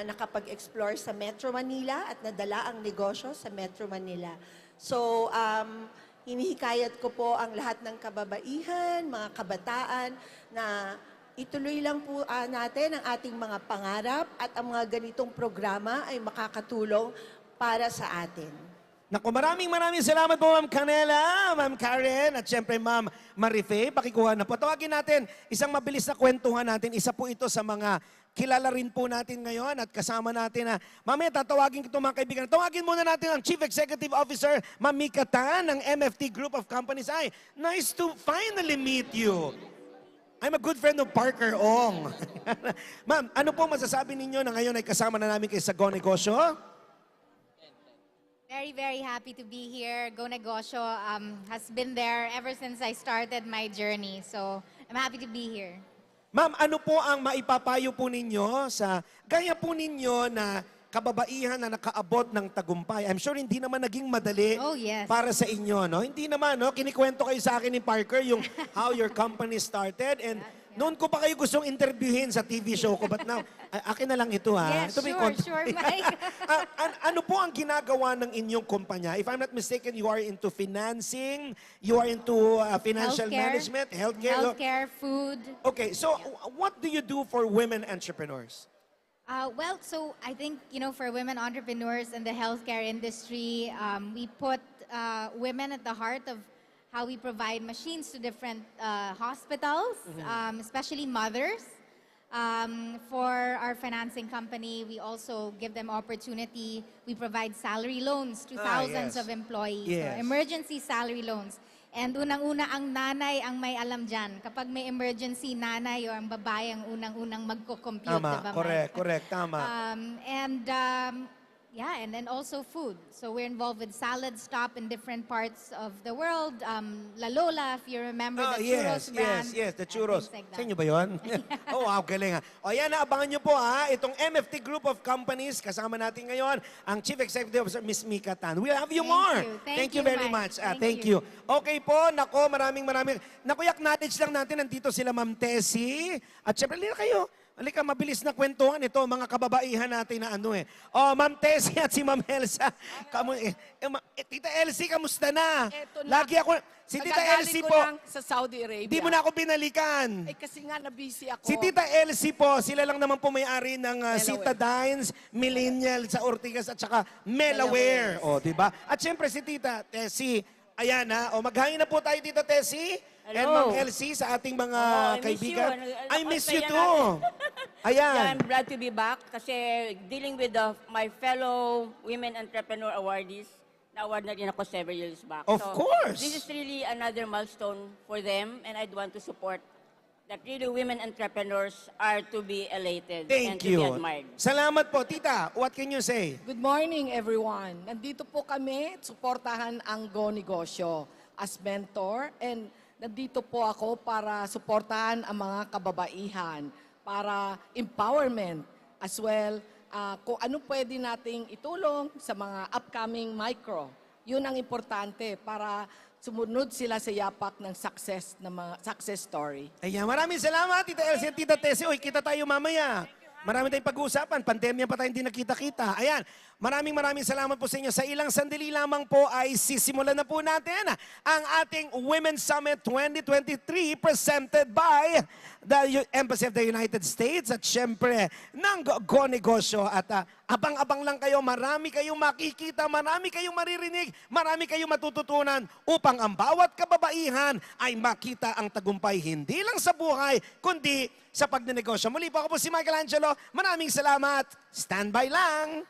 nakapag-explore sa Metro Manila at nadala ang negosyo sa Metro Manila. So, hinihikayat ko po ang lahat ng kababaihan, mga kabataan na ituloy lang po natin ang ating mga pangarap at ang mga ganitong programa ay makakatulong para sa atin. Naku, maraming salamat po, Ma'am Canela, Ma'am Karen, at syempre Ma'am Marife. Pakikuha na po. Tawagin natin, isang mabilis na kwentuhan natin. Isa po ito sa mga kilala rin po natin ngayon at kasama natin na mamaya tatawagin ko ito mga kaibigan. Tawagin muna natin ang Chief Executive Officer, Ma'am Mika Tan ng MFT Group of Companies. Ay, nice to finally meet you. I'm a good friend of Parker Ong. Ma'am, ano po masasabi ninyo na ngayon ay kasama na namin kayo sa Go Negosyo? Very happy to be here. Go Negosyo has been there ever since I started my journey. So, I'm happy to be here. Ma'am, ano po ang maipapayo po ninyo sa gaya po ninyo na kababaihan na nakaabot ng tagumpay? I'm sure hindi naman naging madali para sa inyo, no? Hindi naman, no? Kinikwento kayo sa akin ni Parker yung how your company started and noon ko pa kayo gustong interviewin sa TV show ko, but now, akin na lang ito, ha? Yes, sure, Mike. Ano po ang ginagawa ng inyong kumpanya? If I'm not mistaken, you are into financing, you are into financial management, Healthcare, food. Okay, so what do you do for women entrepreneurs? So I think, for women entrepreneurs in the healthcare industry, we put women at the heart of how we provide machines to different hospitals, especially mothers. For our financing company, we also give them opportunity. We provide salary loans to thousands of employees, so emergency salary loans. And unang-una, ang nanay ang may alam dyan. Kapag may emergency, nanay o ang babae ang unang-unang magko-compute. Tama, diba, correct, tama. And then also food. So we're involved with Salad Stop in different parts of the world. La Lola, if you remember the churros brand. Yes, the churros. Like Sa inyo ba yun? Oh, wow, galing ha. O yan, abangan nyo po ha, itong MFT Group of Companies, kasama natin ngayon, ang Chief Executive Officer, Ms. Mika Tan. We'll have you more. Thank you you, very Mike. much. Thank you. Okay po, nako, maraming. Naku, acknowledge lang natin, nandito sila Ma'am Tessie. At syempre, lila kayo. Halika, mabilis na kwentuhan ito, mga kababaihan natin na ano eh. Oh, Ma'am Tessie at si Ma'am Elsa. Tita Elsie, kamusta na? Eto na. Lagi ako, si Tita Elsie po, lang sa Saudi Arabia. di mo na ako binalikan. Kasi nga na-busy ako. Si Tita Elsie po, sila lang naman po may-ari ng Citadines, Millennial sa Ortigas at saka Melaware. O, di ba? At syempre si Tita Tessie, ayan ha. O, maghangin na po tayo, Tita Tessie. And Ma'am Elsie sa ating mga kaibigan. I miss you too. Ayan. I'm glad to be back kasi dealing with my fellow women entrepreneur awardees, na-award na rin ako several years back. Of course. This is really another milestone for them and I'd want to support that really women entrepreneurs are to be elated and to be admired. Salamat po. Tita, what can you say? Good morning, everyone. Nandito po kami, suportahan ang Go Negosyo as mentor and nandito po ako para suportahan ang mga kababaihan, para empowerment as well, kung ano pwede nating itulong sa mga upcoming micro. Yun ang importante para sumunod sila sa yapak ng success, ng mga success story. Ayan, maraming salamat, Tita Elsie at Tita Tessie. Uy, kita tayo mamaya. Marami tayong pag-uusapan. Pandemya pa tayong hindi nakita-kita. Ayan, maraming salamat po sa inyo. Sa ilang sandali lamang po ay sisimulan na po natin ang ating Women's Summit 2023 presented by the Embassy of the United States at syempre ng Go Negosyo. At abang-abang lang kayo, marami kayong makikita, marami kayong maririnig, marami kayong matututunan upang ang bawat kababaihan ay makita ang tagumpay hindi lang sa buhay, kundi sa pagnenegosyo. Muli po ako po si Michelangelo. Maraming salamat. Standby lang.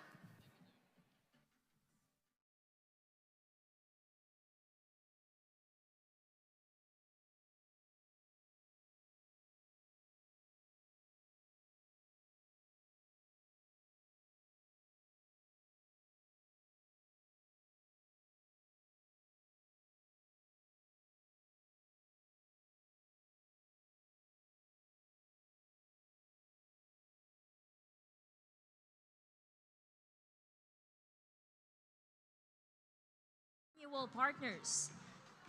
Annual Partners,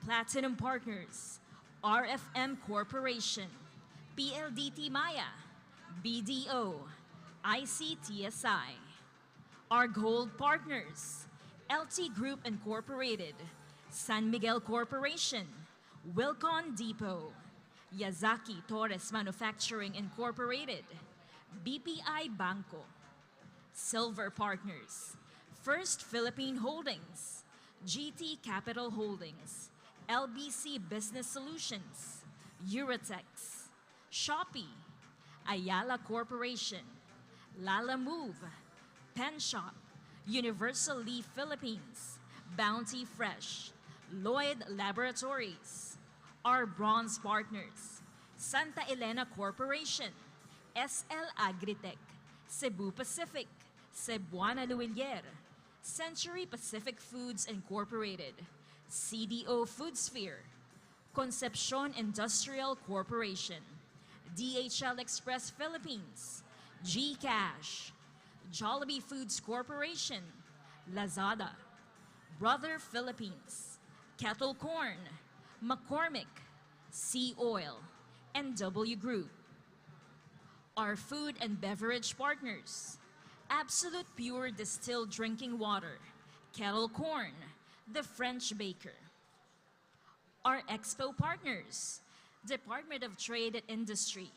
Platinum Partners, RFM Corporation, PLDT Maya, BDO, ICTSI. Our Gold Partners, LT Group Incorporated, San Miguel Corporation, Wilcon Depot, Yazaki Torres Manufacturing Incorporated, BPI Banco. Silver Partners, First Philippine Holdings, GT Capital Holdings, LBC Business Solutions, Eurotex, Shopee, Ayala Corporation, Lala Move, Pen Shop, Universal Leaf Philippines, Bounty Fresh, Lloyd Laboratories. Our bronze partners, Santa Elena Corporation, SL Agritech, Cebu Pacific, Cebuana Luwilier, Century Pacific Foods Incorporated, CDO Foodsphere, Concepcion Industrial Corporation, DHL Express Philippines, GCash, Jollibee Foods Corporation, Lazada, Brother Philippines, Kettle Corn, McCormick, Sea Oil, and W Group. Our food and beverage partners, Absolute Pure Distilled Drinking Water, Kettle Corn, The French Baker. Our expo partners, Department of Trade and Industry,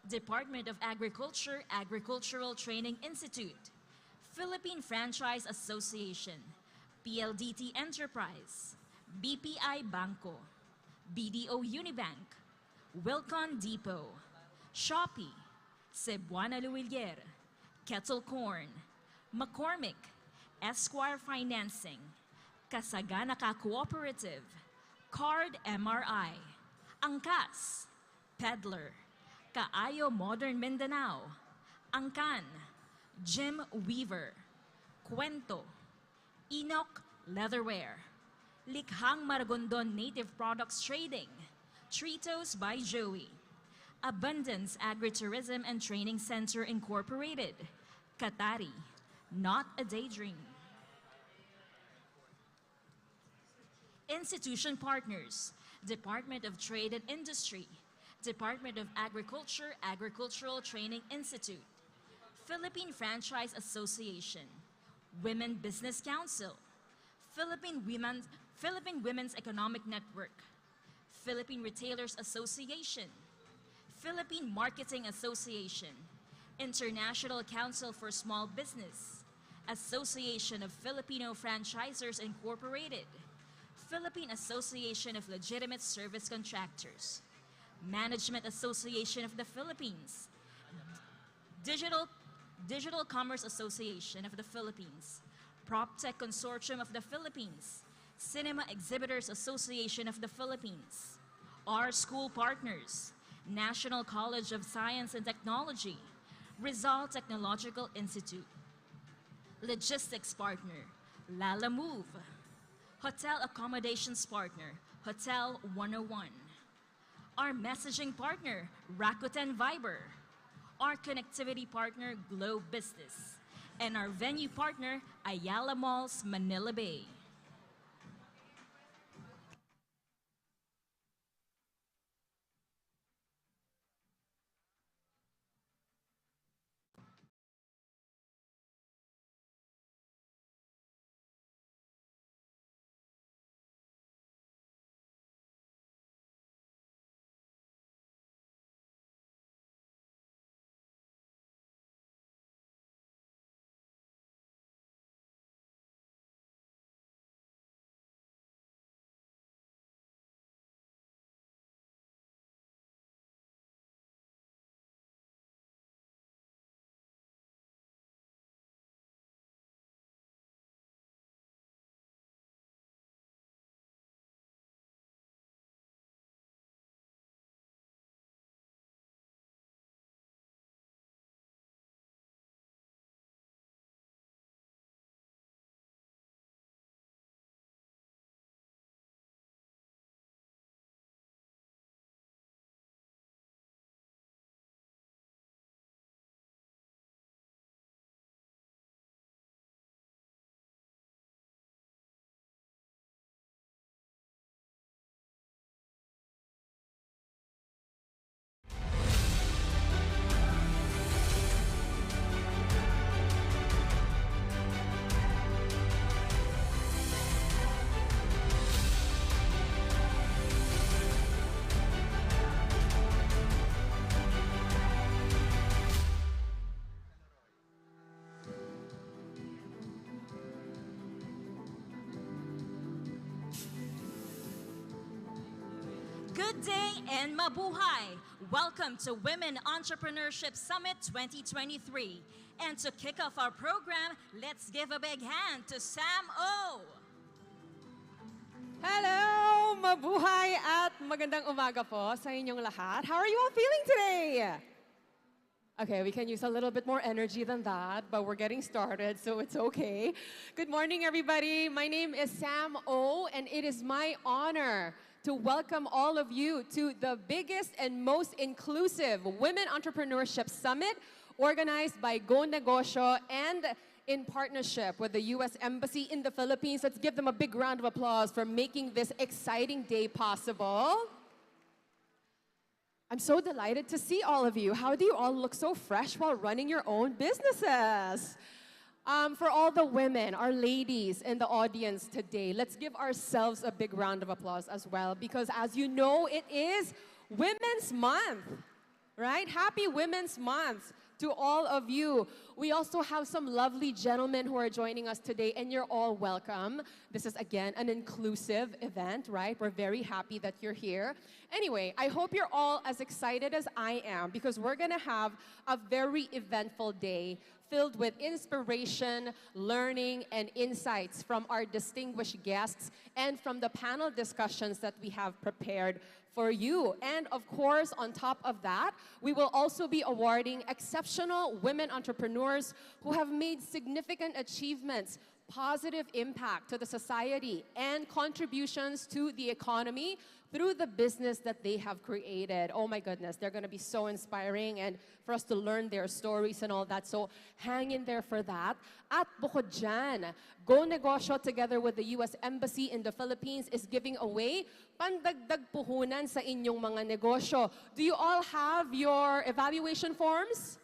Department of Agriculture, Agricultural Training Institute, Philippine Franchise Association, PLDT Enterprise, BPI Banco, BDO Unibank, Wilcon Depot, Shopee, Cebuana Luwilier, Kettle Corn, McCormick, Esquire Financing, Kasaganaka Cooperative, Card MRI, Angkas, Peddler, Kaayo Modern Mindanao, Angkan, Jim Weaver, Cuento, Enoch Leatherware, Likhang Maragondon Native Products Trading, Tritos by Joey, Abundance Agritourism and Training Center Incorporated, Katari, Not a Daydream. Institution partners, Department of Trade and Industry, Department of Agriculture, Agricultural Training Institute, Philippine Franchise Association, Women Business Council, Philippine Women's Economic Network, Philippine Retailers Association, Philippine Marketing Association, International Council for Small Business, Association of Filipino Franchisers Incorporated, Philippine Association of Legitimate Service Contractors, Management Association of the Philippines, Digital Commerce Association of the Philippines, PropTech Consortium of the Philippines, Cinema Exhibitors Association of the Philippines, our school partners, National College of Science and Technology, Rizal Technological Institute, logistics partner, Lala Move, hotel accommodations partner, Hotel 101, our messaging partner, Rakuten Viber, our connectivity partner, Globe Business, and our venue partner, Ayala Malls, Manila Bay. Good day and mabuhay! Welcome to Women Entrepreneurship Summit 2023. And to kick off our program, let's give a big hand to Sam O. Hello! Mabuhay at magandang umaga po sa inyong lahat. How are you all feeling today? Okay, we can use a little bit more energy than that, but we're getting started, so it's okay. Good morning, everybody. My name is Sam O, and it is my honor to welcome all of you to the biggest and most inclusive Women Entrepreneurship Summit organized by Go Negosyo and in partnership with the U.S. Embassy in the Philippines. Let's give them a big round of applause for making this exciting day possible. I'm so delighted to see all of you. How do you all look so fresh while running your own businesses? For all the women, our ladies in the audience today, let's give ourselves a big round of applause as well, because as you know, it is Women's Month, right? Happy Women's Month to all of you. We also have some lovely gentlemen who are joining us today, and you're all welcome. This is, again, an inclusive event, right? We're very happy that you're here. Anyway, I hope you're all as excited as I am, because we're gonna have a very eventful day filled with inspiration, learning, and insights from our distinguished guests and from the panel discussions that we have prepared for you. And of course, on top of that, we will also be awarding exceptional women entrepreneurs who have made significant achievements, positive impact to the society, and contributions to the economy through the business that they have created. Oh my goodness, they're gonna be so inspiring, and for us to learn their stories and all that. So hang in there for that. At bukod dyan, Go Negosyo together with the U.S. Embassy in the Philippines is giving away pandagdag puhunan sa inyong mga negosyo. Do you all have your evaluation forms?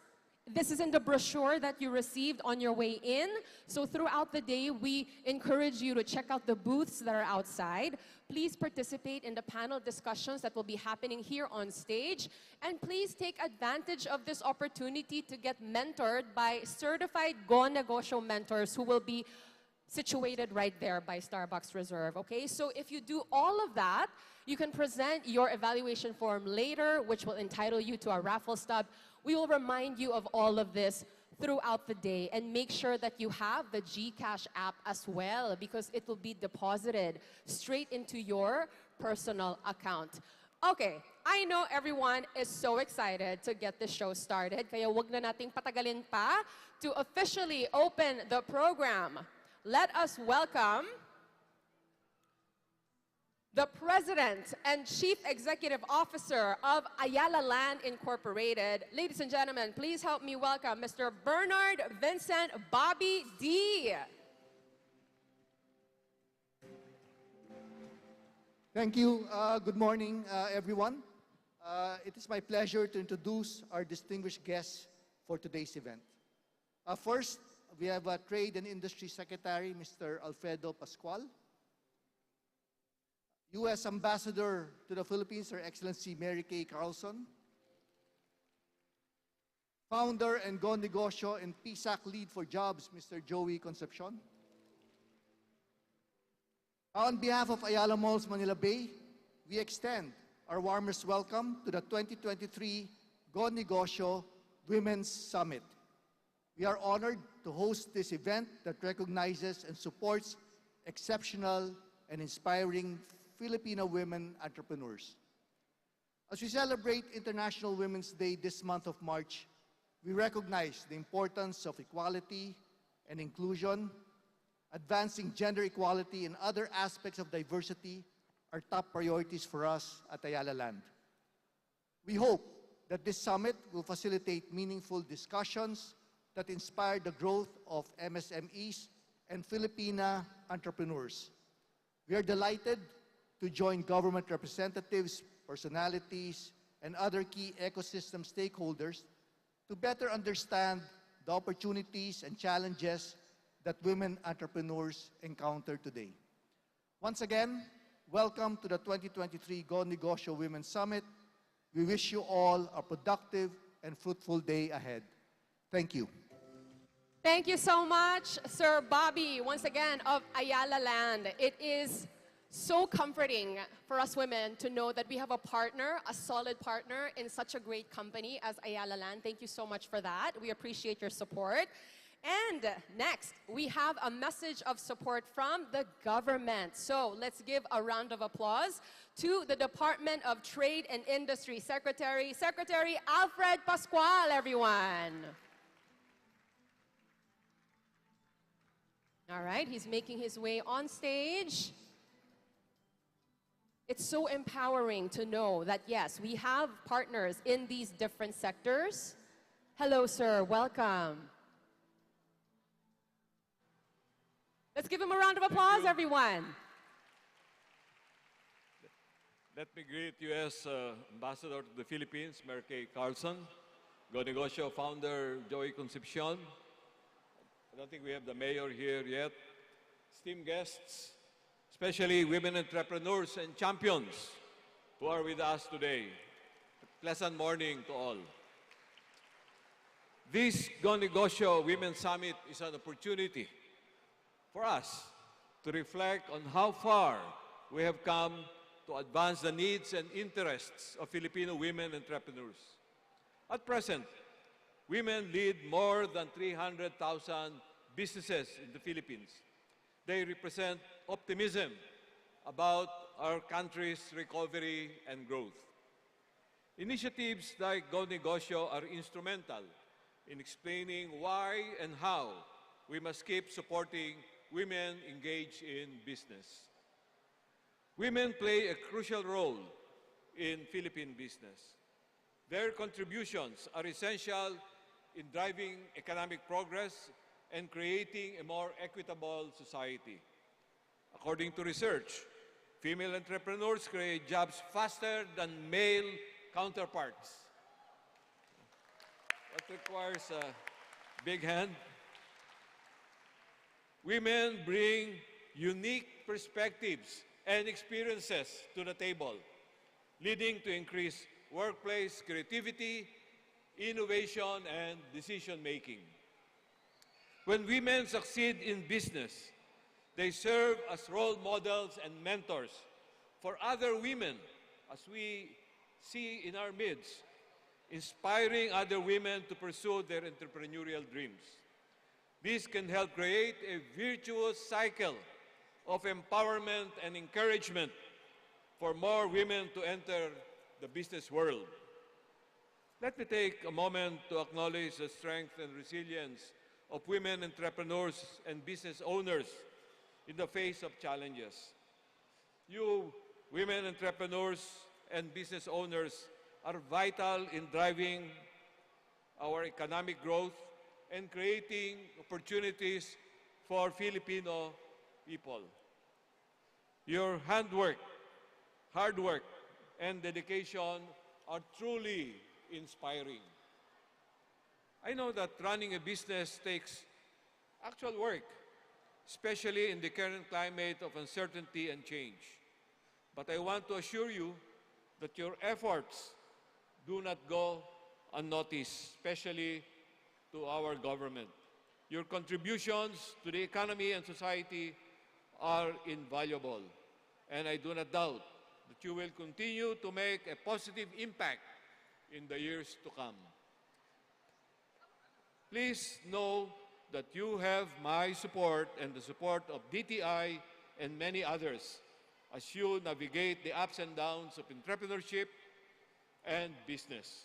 This is in the brochure that you received on your way in. So throughout the day, we encourage you to check out the booths that are outside. Please participate in the panel discussions that will be happening here on stage. And please take advantage of this opportunity to get mentored by certified Go Negosyo mentors who will be situated right there by Starbucks Reserve, okay? So if you do all of that, you can present your evaluation form later, which will entitle you to a raffle stub. We will remind you of all of this throughout the day, and make sure that you have the GCash app as well, because it will be deposited straight into your personal account. Okay, I know everyone is so excited to get the show started, kaya wag na nating patagalin pa to officially open the program. Let us welcome the President and Chief Executive Officer of Ayala Land Incorporated. Ladies and gentlemen, please help me welcome Mr. Bernard Vincent Bobby D. Thank you. Good morning, everyone. It is my pleasure to introduce our distinguished guests for today's event. First, we have Trade and Industry Secretary, Mr. Alfredo Pascual. U.S. Ambassador to the Philippines, Her Excellency Mary Kay Carlson. Founder and Go Negosyo and PSAC Lead for Jobs, Mr. Joey Concepcion. On behalf of Ayala Malls Manila Bay, we extend our warmest welcome to the 2023 Go Negosyo Women's Summit. We are honored to host this event that recognizes and supports exceptional and inspiring Filipino women entrepreneurs. As we celebrate International Women's Day this month of March, we recognize the importance of equality and inclusion. Advancing gender equality and other aspects of diversity are top priorities for us at Ayala Land. We hope that this summit will facilitate meaningful discussions that inspire the growth of MSMEs and Filipina entrepreneurs. We are delighted to join government representatives, personalities, and other key ecosystem stakeholders to better understand the opportunities and challenges that women entrepreneurs encounter today. Once again, welcome to the 2023 Go Negosyo Women's Summit. We wish you all a productive and fruitful day ahead. Thank you. Thank you so much, Sir Bobby, once again of Ayala Land. It is so comforting for us women to know that we have a partner, a solid partner in such a great company as Ayala Land. Thank you so much for that. We appreciate your support. And next, we have a message of support from the government. So let's give a round of applause to the Department of Trade and Industry Secretary Alfred Pascual, everyone. All right, he's making his way on stage. It's so empowering to know that, yes, we have partners in these different sectors. Hello, sir. Welcome. Let's give him a round of applause, everyone. Let me greet U.S. Ambassador to the Philippines, Mary Kay Carlson, Negosyo founder, Joey Concepcion. I don't think we have the mayor here yet. Esteemed guests, especially women entrepreneurs and champions who are with us today. A pleasant morning to all. This Negosyo Women's Summit is an opportunity for us to reflect on how far we have come to advance the needs and interests of Filipino women entrepreneurs. At present, women lead more than 300,000 businesses in the Philippines. They represent optimism about our country's recovery and growth. Initiatives like Negosyo are instrumental in explaining why and how we must keep supporting women engaged in business. Women play a crucial role in Philippine business. Their contributions are essential in driving economic progress and creating a more equitable society. According to research, female entrepreneurs create jobs faster than male counterparts. That requires a big hand. Women bring unique perspectives and experiences to the table, leading to increased workplace creativity, innovation, and decision-making. When women succeed in business, they serve as role models and mentors for other women, as we see in our midst, inspiring other women to pursue their entrepreneurial dreams. This can help create a virtuous cycle of empowerment and encouragement for more women to enter the business world. Let me take a moment to acknowledge the strength and resilience of women entrepreneurs and business owners in the face of challenges. You, women entrepreneurs and business owners, are vital in driving our economic growth and creating opportunities for Filipino people. Your hard work, and dedication are truly inspiring. I know that running a business takes actual work, especially in the current climate of uncertainty and change. But I want to assure you that your efforts do not go unnoticed, especially to our government. Your contributions to the economy and society are invaluable, and I do not doubt that you will continue to make a positive impact in the years to come. Please know that you have my support and the support of DTI and many others as you navigate the ups and downs of entrepreneurship and business.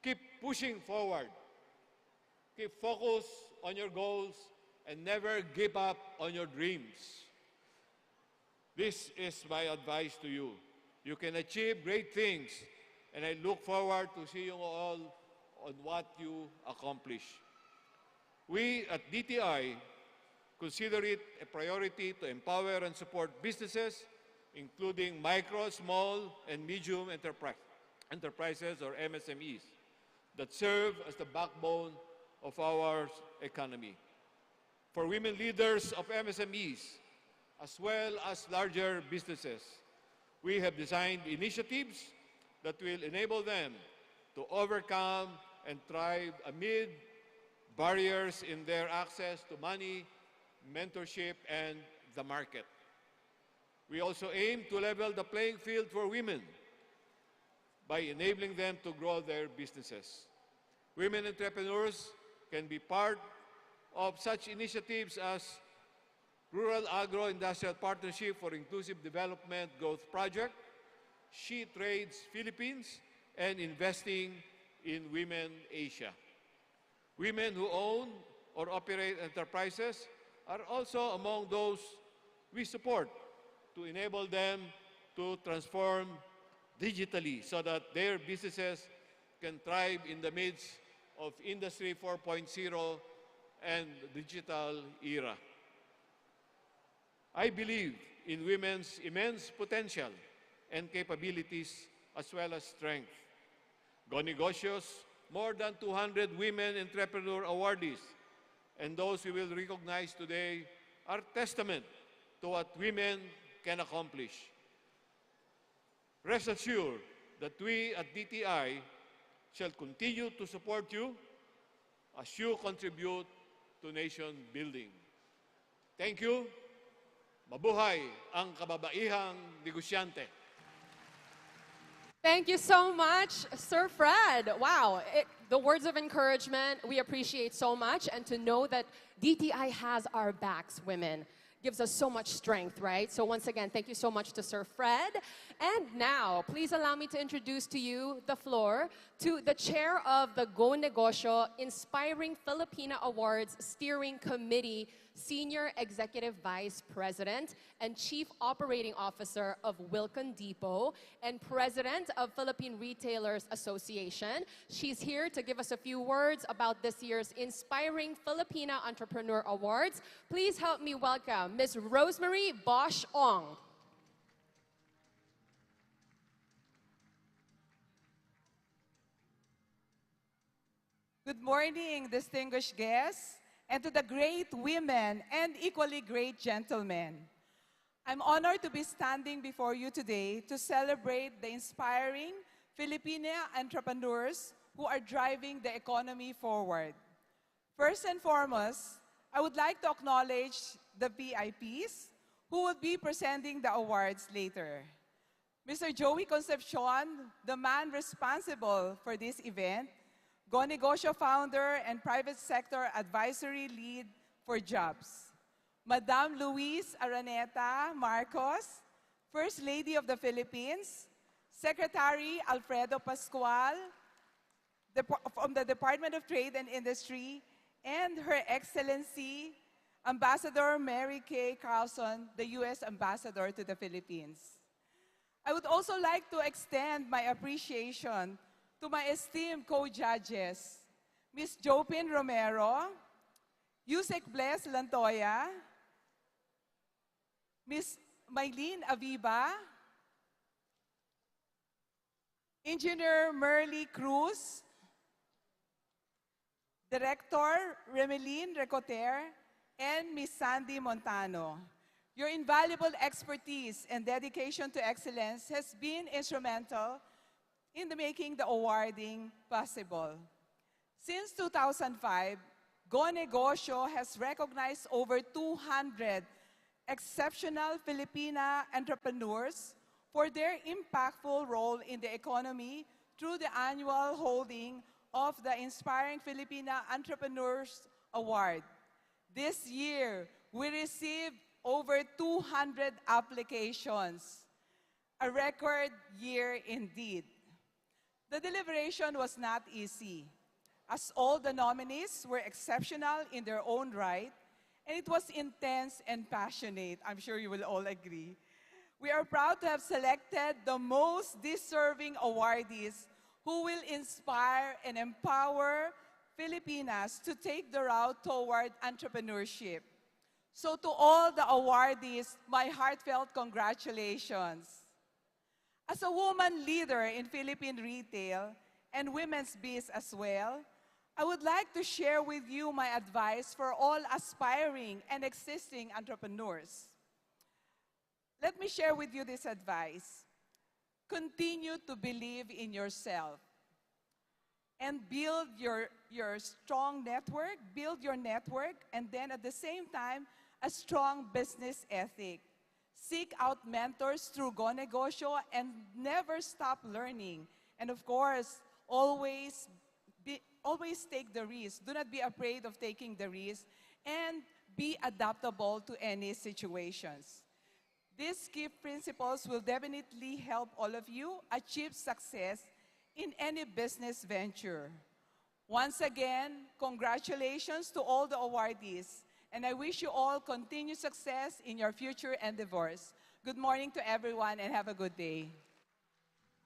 Keep pushing forward. Keep focused on your goals and never give up on your dreams. This is my advice to you. You can achieve great things, and I look forward to seeing you all on what you accomplish. We at DTI consider it a priority to empower and support businesses, including micro, small, and medium enterprises, or MSMEs, that serve as the backbone of our economy. For women leaders of MSMEs, as well as larger businesses, we have designed initiatives that will enable them to overcome and thrive amid barriers in their access to money, mentorship, and the market. We also aim to level the playing field for women by enabling them to grow their businesses. Women entrepreneurs can be part of such initiatives as Rural Agro-Industrial Partnership for Inclusive Development Growth Project, She Trades Philippines, and Investing in Women Asia. Women who own or operate enterprises are also among those we support to enable them to transform digitally so that their businesses can thrive in the midst of Industry 4.0 and digital era. I believe in women's immense potential and capabilities as well as strength. Negosyo's more than 200 women entrepreneur awardees and those we will recognize today are testament to what women can accomplish. Rest assured that we at DTI shall continue to support you as you contribute to nation building. Thank you. Mabuhay ang kababaihang negosyante. Thank you so much, Sir Fred. Wow, the words of encouragement we appreciate so much, and to know that DTI has our backs, women, gives us so much strength, right? So once again, thank you so much to Sir Fred. And now, please allow me to introduce to you the floor to the chair of the Go Negosyo Inspiring Filipina Awards Steering Committee, Senior Executive Vice President and Chief Operating Officer of Wilcon Depot and President of Philippine Retailers Association. She's here to give us a few words about this year's Inspiring Filipina Entrepreneur Awards. Please help me welcome Ms. Rosemary Bosch Ong. Good morning, distinguished guests, and to the great women and equally great gentlemen. I'm honored to be standing before you today to celebrate the inspiring Filipina entrepreneurs who are driving the economy forward. First and foremost, I would like to acknowledge the VIPs who will be presenting the awards later. Mr. Joey Concepcion, the man responsible for this event, Go Negosyo founder and private sector advisory lead for jobs. Madam Luis Araneta Marcos, First Lady of the Philippines, Secretary Alfredo Pascual from the Department of Trade and Industry, and Her Excellency Ambassador Mary Kay Carlson, the U.S. Ambassador to the Philippines. I would also like to extend my appreciation to my esteemed co-judges, Ms. Jopin Romero, Yusek Bless Lantoya, Ms. Maylene Aviva, Engineer Merly Cruz, Director Remeline Recoter, and Ms. Sandy Montano. Your invaluable expertise and dedication to excellence has been instrumental in making the awarding possible. Since 2005, Go Negosyo has recognized over 200 exceptional Filipina entrepreneurs for their impactful role in the economy through the annual holding of the Inspiring Filipina Entrepreneurs Award. This year, we received over 200 applications, a record year indeed. The deliberation was not easy, as all the nominees were exceptional in their own right, and it was intense and passionate. I'm sure you will all agree. We are proud to have selected the most deserving awardees who will inspire and empower Filipinas to take the route toward entrepreneurship. So to all the awardees, my heartfelt congratulations. As a woman leader in Philippine retail and women's biz as well, I would like to share with you my advice for all aspiring and existing entrepreneurs. Let me share with you this advice. Continue to believe in yourself and build your strong network, build your network, and then at the same time, a strong business ethic. Seek out mentors through Go Negosyo and never stop learning. And of course, always take the risk. Do not be afraid of taking the risk and be adaptable to any situations. These key principles will definitely help all of you achieve success in any business venture. Once again, congratulations to all the awardees, and I wish you all continued success in your future endeavors. Good morning to everyone and have a good day.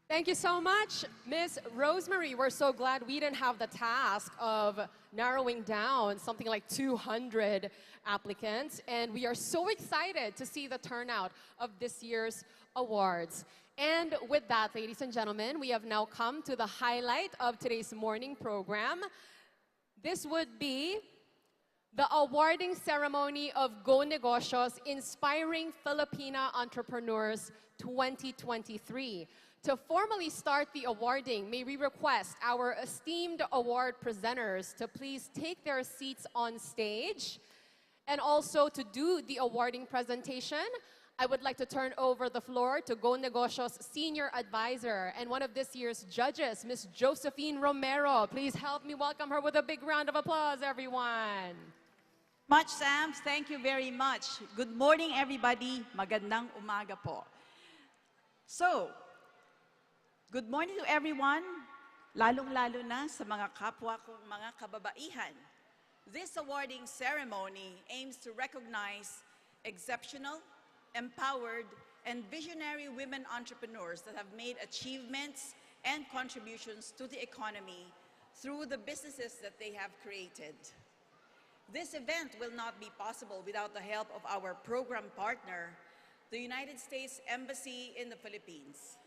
Thank you so much, Ms. Rosemary. We're so glad we didn't have the task of narrowing down something like 200 applicants, and we are so excited to see the turnout of this year's awards. And with that, ladies and gentlemen, we have now come to the highlight of today's morning program. This would be the awarding ceremony of Go Negosyo's Inspiring Filipina Entrepreneurs 2023. To formally start the awarding, may we request our esteemed award presenters to please take their seats on stage. And also to do the awarding presentation, I would like to turn over the floor to Go Negosyo's Senior Advisor and one of this year's judges, Ms. Josephine Romero. Please help me welcome her with a big round of applause, everyone. Much, Sam. Thank you very much. Good morning, everybody. Magandang umaga po. So, good morning to everyone, lalong-lalo na sa mga kapwa kong mga kababaihan. This awarding ceremony aims to recognize exceptional, empowered, and visionary women entrepreneurs that have made achievements and contributions to the economy through the businesses that they have created. This event will not be possible without the help of our program partner, the United States Embassy in the Philippines.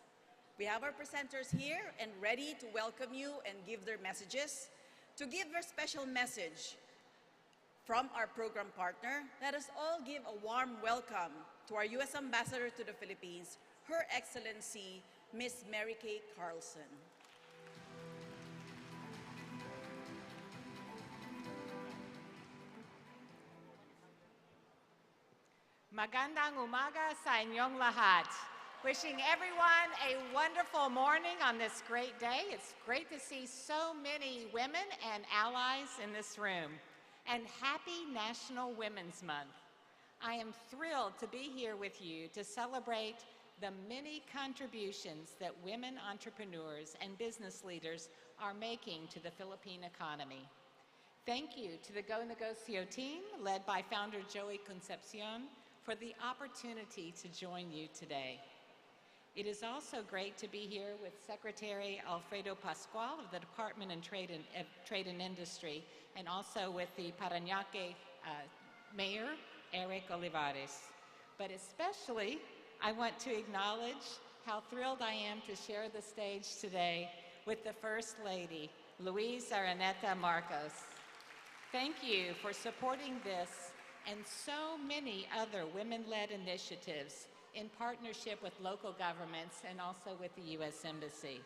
We have our presenters here and ready to welcome you and give their messages. To give a special message from our program partner, let us all give a warm welcome to our U.S. Ambassador to the Philippines, Her Excellency, Ms. Mary Kay Carlson. Magandang umaga sa inyong lahat. Wishing everyone a wonderful morning on this great day. It's great to see so many women and allies in this room. And happy National Women's Month. I am thrilled to be here with you to celebrate the many contributions that women entrepreneurs and business leaders are making to the Philippine economy. Thank you to the Go Negosyo team, led by founder Joey Concepcion, for the opportunity to join you today. It is also great to be here with Secretary Alfredo Pascual of the Department of Trade and Industry, and also with the Parañaque Mayor, Eric Olivares. But especially, I want to acknowledge how thrilled I am to share the stage today with the First Lady, Luis Araneta Marcos. Thank you for supporting this and so many other women-led initiatives in partnership with local governments and also with the U.S. Embassy.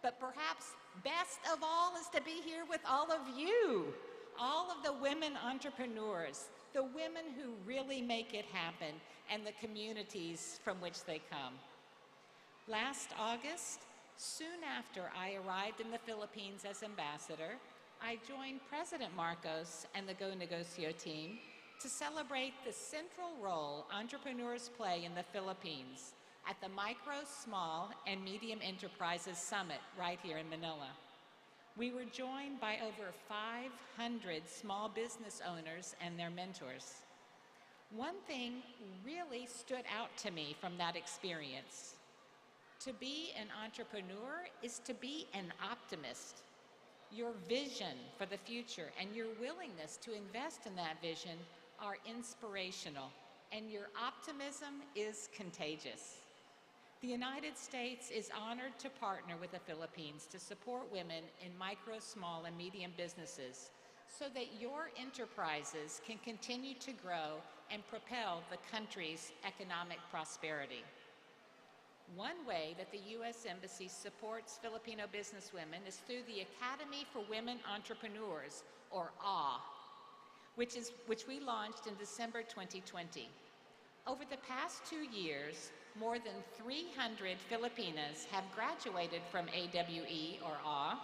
But perhaps best of all is to be here with all of you, all of the women entrepreneurs, the women who really make it happen, and the communities from which they come. Last August, soon after I arrived in the Philippines as ambassador, I joined President Marcos and the Go Negosyo team to celebrate the central role entrepreneurs play in the Philippines at the Micro, Small, and Medium Enterprises Summit right here in Manila. We were joined by over 500 small business owners and their mentors. One thing really stood out to me from that experience. To be an entrepreneur is to be an optimist. Your vision for the future and your willingness to invest in that vision are inspirational, and your optimism is contagious. The United States is honored to partner with the Philippines to support women in micro, small, and medium businesses so that your enterprises can continue to grow and propel the country's economic prosperity. One way that the U.S. Embassy supports Filipino businesswomen is through the Academy for Women Entrepreneurs, or AWE, which we launched in December 2020. Over the past 2 years, more than 300 Filipinas have graduated from AWE or AW,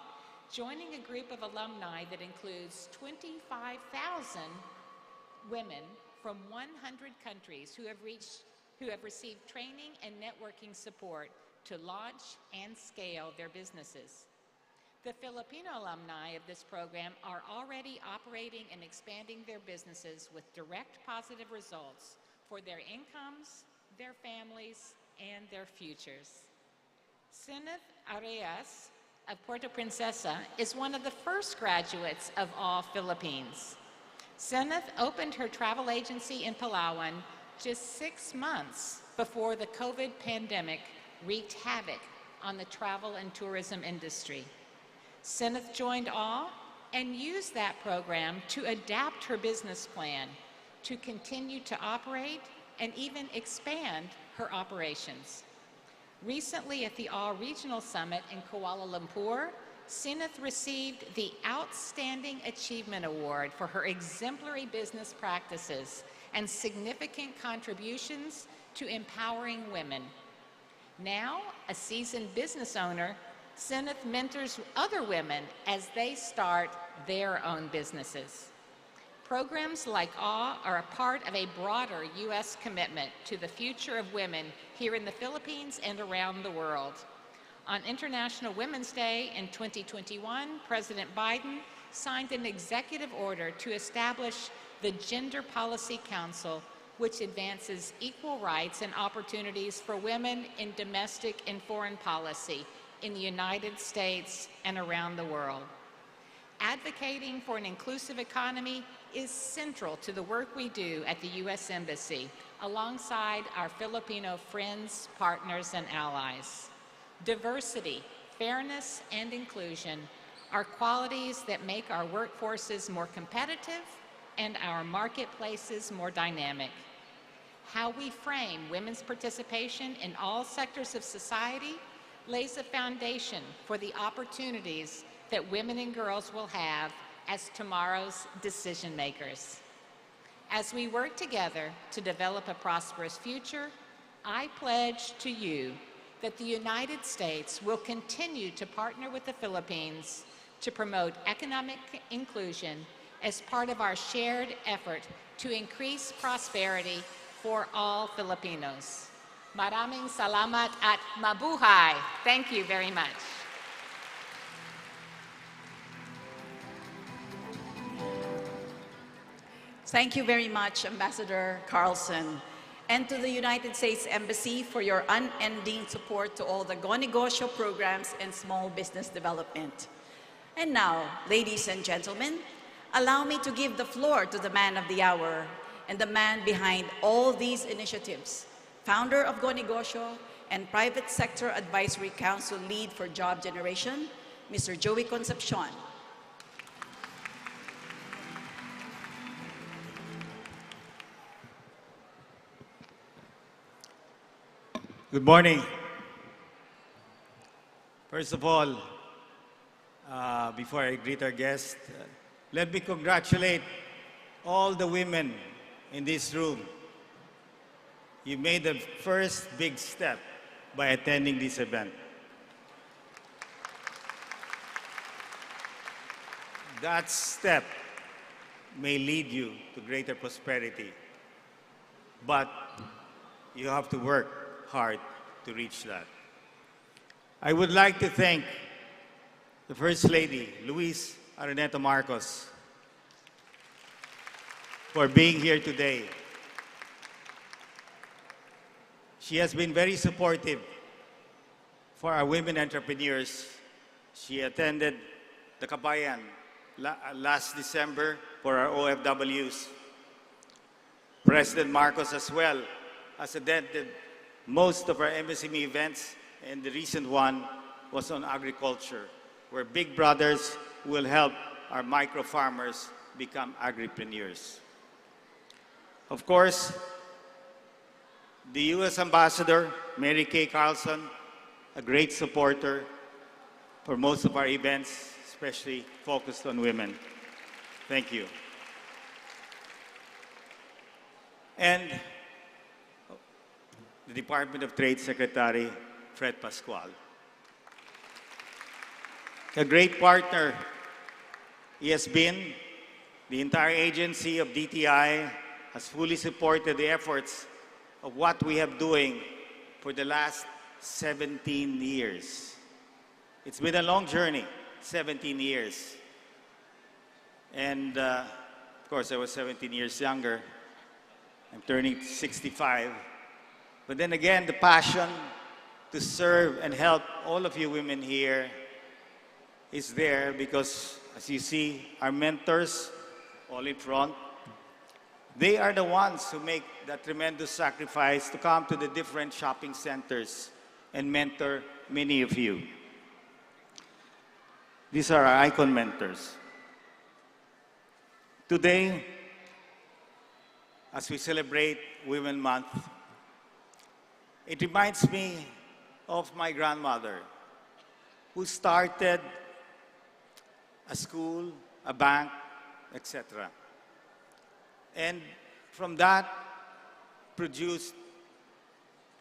joining a group of alumni that includes 25,000 women from 100 countries who have received training and networking support to launch and scale their businesses. The Filipino alumni of this program are already operating and expanding their businesses with direct positive results for their incomes, their families, and their futures. Sineth Arias of Puerto Princesa is one of the first graduates of all Philippines. Seneth opened her travel agency in Palawan just 6 months before the COVID pandemic wreaked havoc on the travel and tourism industry. Seneth joined AW and used that program to adapt her business plan to continue to operate and even expand her operations. Recently at the AW Regional Summit in Kuala Lumpur, Seneth received the Outstanding Achievement Award for her exemplary business practices and significant contributions to empowering women. Now, a seasoned business owner, Seneth mentors other women as they start their own businesses. Programs like AW are a part of a broader U.S. commitment to the future of women here in the Philippines and around the world. On International Women's Day in 2021, President Biden signed an executive order to establish the Gender Policy Council, which advances equal rights and opportunities for women in domestic and foreign policy in the United States and around the world. Advocating for an inclusive economy is central to the work we do at the U.S. Embassy, alongside our Filipino friends, partners, and allies. Diversity, fairness, and inclusion are qualities that make our workforces more competitive and our marketplaces more dynamic. How we frame women's participation in all sectors of society lays a foundation for the opportunities that women and girls will have as tomorrow's decision makers. As we work together to develop a prosperous future, I pledge to you that the United States will continue to partner with the Philippines to promote economic inclusion as part of our shared effort to increase prosperity for all Filipinos. Maraming salamat at mabuhay. Thank you very much. Thank you very much, Ambassador Carlson, and to the United States Embassy for your unending support to all the Go Negosyo programs and small business development. And now, ladies and gentlemen, allow me to give the floor to the man of the hour and the man behind all these initiatives, founder of Go Negosyo and Private Sector Advisory Council Lead for Job Generation, Mr. Joey Concepcion. Good morning. First of all, before I greet our guest, let me congratulate all the women in this room. You made the first big step by attending this event. That step may lead you to greater prosperity, but you have to work hard to reach that. I would like to thank the First Lady, Luis Araneta Marcos, for being here today. She has been very supportive for our women entrepreneurs. She attended the Kabayan last December for our OFWs. President Marcos as well has attended most of our MSME events, and the recent one was on agriculture, where big brothers will help our micro farmers become agripreneurs. Of course, the U.S. Ambassador, Mary Kay Carlson, a great supporter for most of our events, especially focused on women. Thank you. And the Department of Trade Secretary, Fred Pascual. A great partner he has been. The entire agency of DTI has fully supported the efforts of what we have doing for the last 17 years. It's been a long journey, 17 years. And of course, I was 17 years younger. I'm turning 65. But then again, the passion to serve and help all of you women here is there because, as you see, our mentors, all in front, they are the ones who make that tremendous sacrifice to come to the different shopping centers and mentor many of you. These are our icon mentors. Today, as we celebrate Women's Month, it reminds me of my grandmother, who started a school, a bank, etc. And from that, produced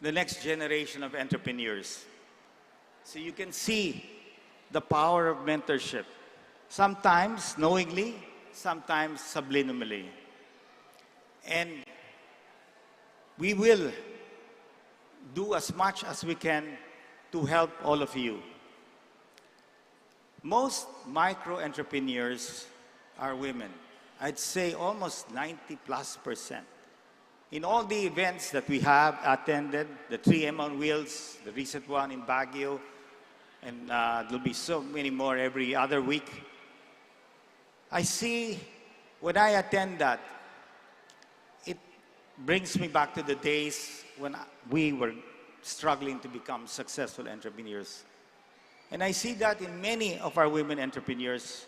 the next generation of entrepreneurs. So you can see the power of mentorship, sometimes knowingly, sometimes subliminally. And we will do as much as we can to help all of you. Most micro entrepreneurs are women. I'd say almost 90+%. In all the events that we have attended, the 3M on Wheels, the recent one in Baguio, and there'll be so many more every other week, I see when I attend that, it brings me back to the days when we were struggling to become successful entrepreneurs. And I see that in many of our women entrepreneurs.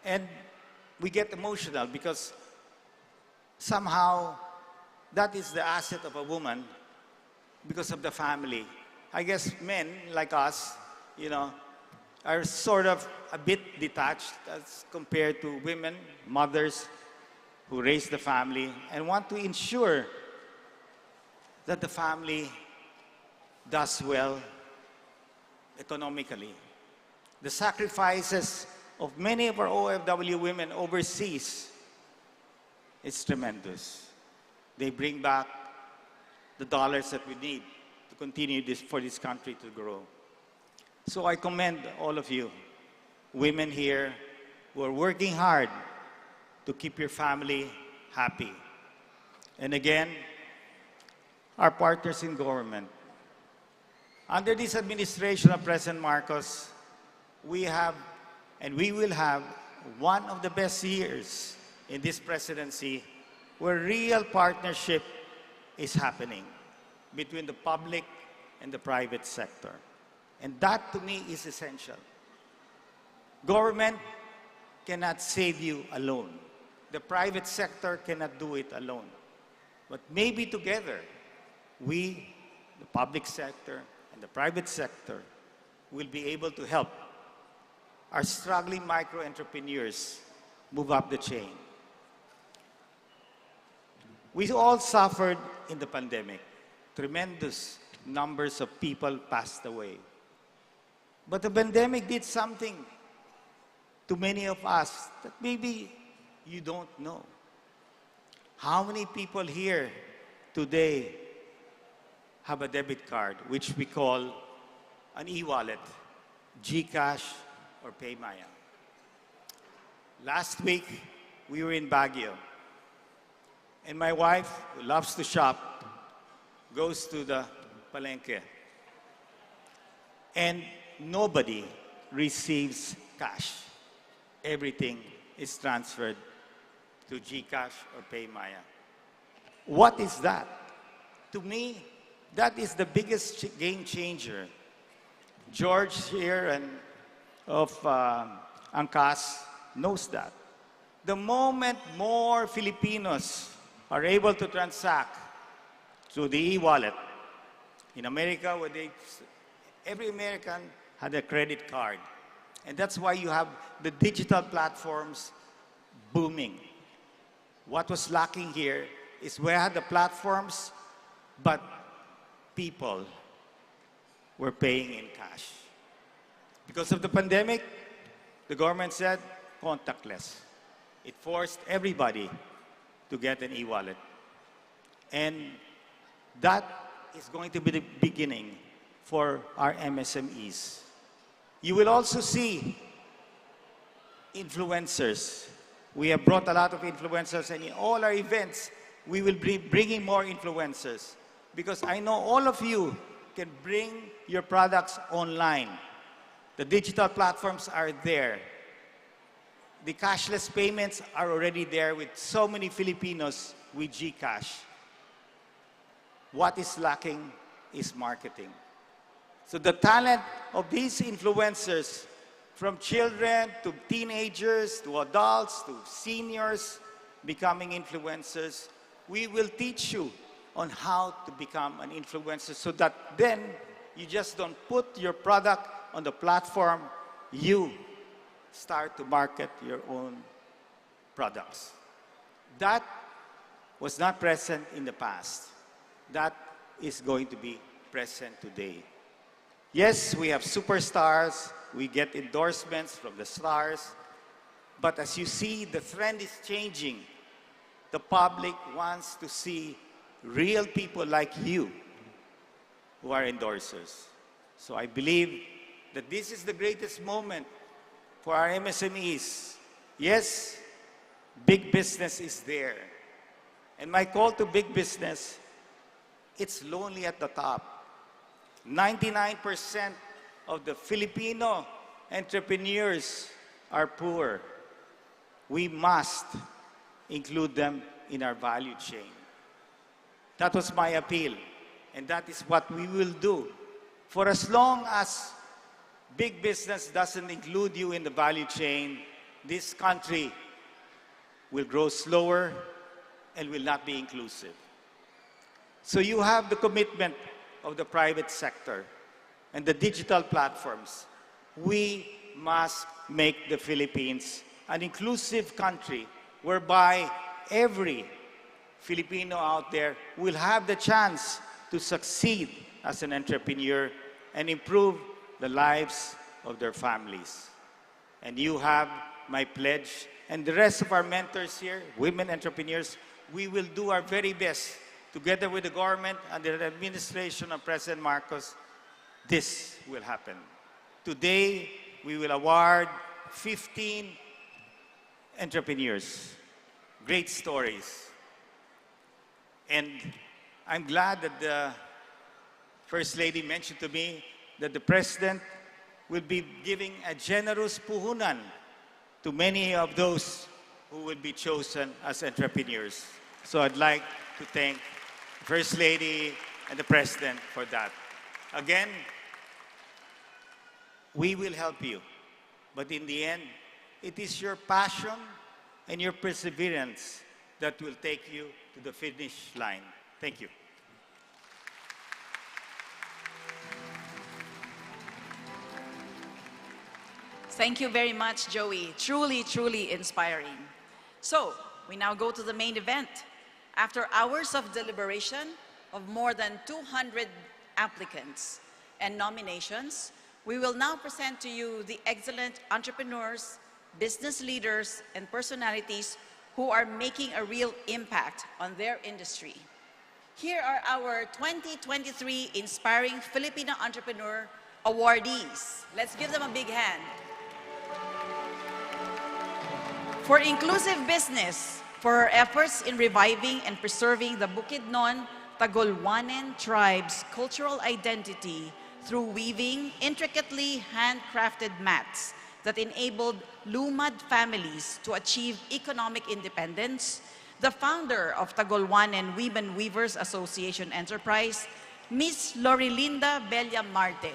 And we get emotional because somehow that is the asset of a woman because of the family. I guess men like us, you know, are sort of a bit detached as compared to women, mothers who raise the family and want to ensure that the family does well economically. The sacrifices of many of our OFW women overseas is tremendous. They bring back the dollars that we need to continue for this country to grow. So I commend all of you, women here, who are working hard to keep your family happy. And again, our partners in government. Under this administration of President Marcos, we have and we will have one of the best years in this presidency where real partnership is happening between the public and the private sector. And that, to me, is essential. Government cannot save you alone. The private sector cannot do it alone. But maybe together, we, the public sector and the private sector, will be able to help our struggling micro-entrepreneurs move up the chain. We all suffered in the pandemic. Tremendous numbers of people passed away. But the pandemic did something to many of us that maybe you don't know. How many people here today have a debit card, which we call an e-wallet, GCash or PayMaya? Last week, we were in Baguio. And my wife, who loves to shop, goes to the palengke. And nobody receives cash. Everything is transferred to GCash or PayMaya. What is that? To me, that is the biggest game changer. George here and of Angkas knows that. The moment more Filipinos are able to transact through the e-wallet, in America, where every American had a credit card. And that's why you have the digital platforms booming. What was lacking here is we had the platforms, but people were paying in cash. Because of the pandemic, the government said contactless. It forced everybody to get an e-wallet. And that is going to be the beginning for our MSMEs. You will also see influencers. We have brought a lot of influencers, and in all our events, we will be bringing more influencers. Because I know all of you can bring your products online. The digital platforms are there. The cashless payments are already there with so many Filipinos with GCash. What is lacking is marketing. So the talent of these influencers, from children to teenagers to adults to seniors becoming influencers, we will teach you on how to become an influencer so that then you just don't put your product on the platform, you start to market your own products. That was not present in the past. That is going to be present today. Yes, we have superstars, we get endorsements from the stars, but as you see, the trend is changing. The public wants to see real people like you who are endorsers. So I believe that this is the greatest moment for our MSMEs. Yes, big business is there. And my call to big business, it's lonely at the top. 99% of the Filipino entrepreneurs are poor. We must include them in our value chain. That was my appeal, and that is what we will do. For as long as big business doesn't include you in the value chain, this country will grow slower and will not be inclusive. So you have the commitment of the private sector and the digital platforms. We must make the Philippines an inclusive country whereby every Filipino out there will have the chance to succeed as an entrepreneur and improve the lives of their families. And you have my pledge, and the rest of our mentors here, women entrepreneurs, we will do our very best together with the government and the administration of President Marcos. This will happen. Today, we will award 15 entrepreneurs. Great stories. And I'm glad that the First Lady mentioned to me that the President will be giving a generous puhunan to many of those who will be chosen as entrepreneurs. So I'd like to thank the First Lady and the President for that. Again, we will help you. But in the end, it is your passion and your perseverance that will take you to the finish line. Thank you. Thank you very much, Joey. Truly, truly inspiring. So, we now go to the main event. After hours of deliberation of more than 200 applicants and nominations, we will now present to you the excellent entrepreneurs, business leaders, and personalities who are making a real impact on their industry. Here are our 2023 Inspiring Filipino Entrepreneur awardees. Let's give them a big hand. For inclusive business, for her efforts in reviving and preserving the Bukidnon Tagolwanen tribe's cultural identity through weaving intricately handcrafted mats that enabled lumad families to achieve economic independence, the founder of Tagolwanen Women Weavers Association Enterprise, Miss Lorilinda Bella Marte.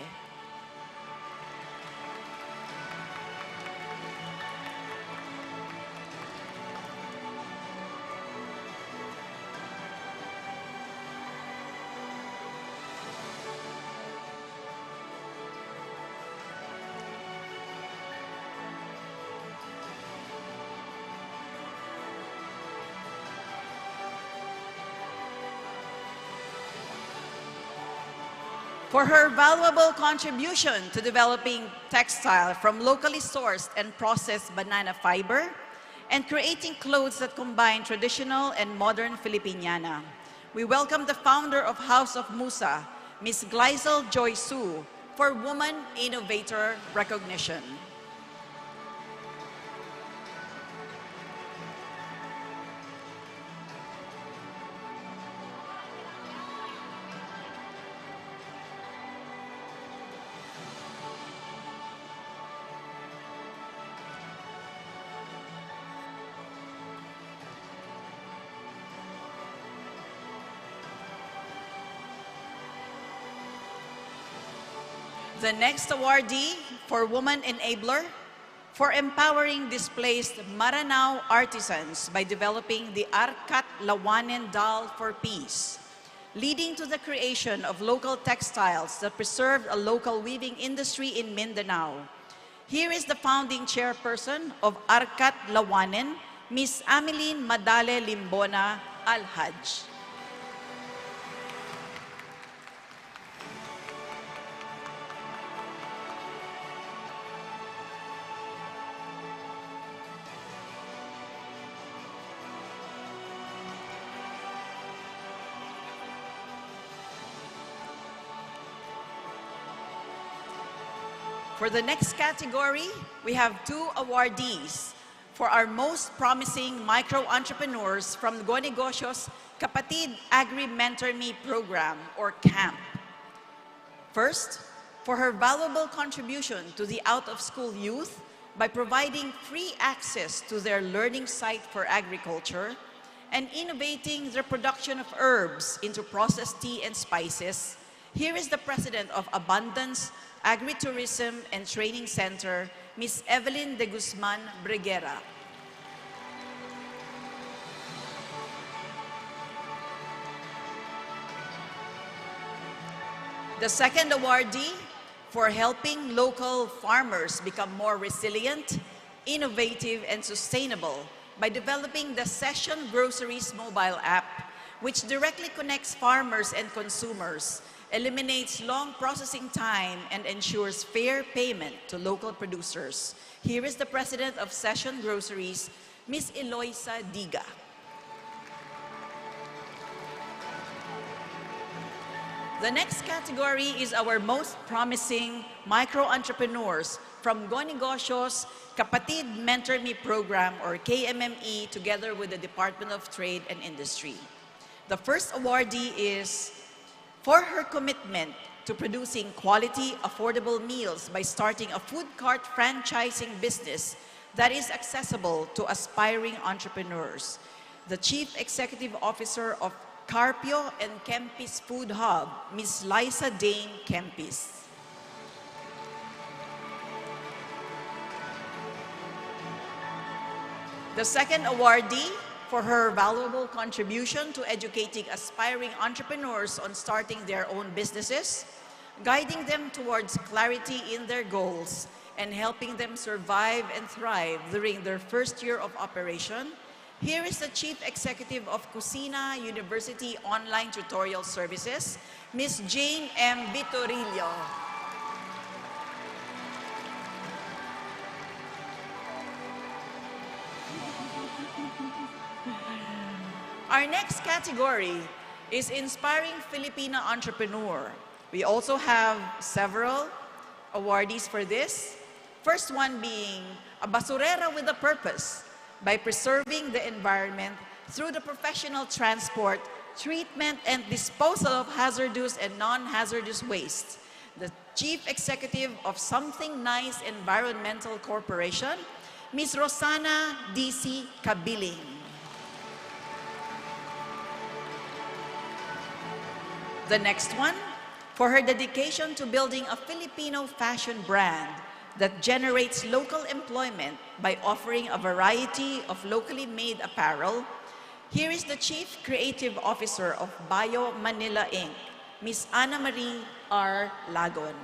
For her valuable contribution to developing textile from locally sourced and processed banana fiber and creating clothes that combine traditional and modern Filipiniana. We welcome the founder of House of Musa, Ms. Gleisel Joy Su, for Woman Innovator Recognition. The next awardee for Woman Enabler for empowering displaced Maranao artisans by developing the Arkat Lawanen Doll for Peace, leading to the creation of local textiles that preserved a local weaving industry in Mindanao. Here is the founding chairperson of Arkat Lawanen, Ms. Ameline Madale Limbona Al-Haj. For the next category, we have 2 awardees for our most promising micro-entrepreneurs from Negosyo's Kapatid Agri-Mentor Me program, or CAMP. First, for her valuable contribution to the out-of-school youth by providing free access to their learning site for agriculture and innovating the production of herbs into processed tea and spices, here is the president of Abundance Agritourism and Training Center, Ms. Evelyn de Guzman Breguera. The second awardee for helping local farmers become more resilient, innovative, and sustainable by developing the Session Groceries mobile app, which directly connects farmers and consumers, eliminates long processing time, and ensures fair payment to local producers. Here is the president of Session Groceries, Ms. Eloisa Diga. The next category is our most promising micro-entrepreneurs from Negosyo's Kapatid Mentor Me program, or KMME, together with the Department of Trade and Industry. The first awardee is for her commitment to producing quality, affordable meals by starting a food cart franchising business that is accessible to aspiring entrepreneurs. The Chief Executive Officer of Carpio and Kempis Food Hub, Ms. Liza Dane Kempis. The second awardee for her valuable contribution to educating aspiring entrepreneurs on starting their own businesses, guiding them towards clarity in their goals, and helping them survive and thrive during their first year of operation, here is the Chief Executive of Kusina University Online Tutorial Services, Ms. Jane M. Vitorillo. Our next category is Inspiring Filipina Entrepreneur. We also have several awardees for this. First one being a basurera with a purpose by preserving the environment through the professional transport, treatment, and disposal of hazardous and non-hazardous waste. The Chief Executive of Something Nice Environmental Corporation, Ms. Rosana D.C. Kabiling. The next one, for her dedication to building a Filipino fashion brand that generates local employment by offering a variety of locally made apparel, here is the Chief Creative Officer of Bio Manila Inc., Ms. Ana Marie R. Lagon.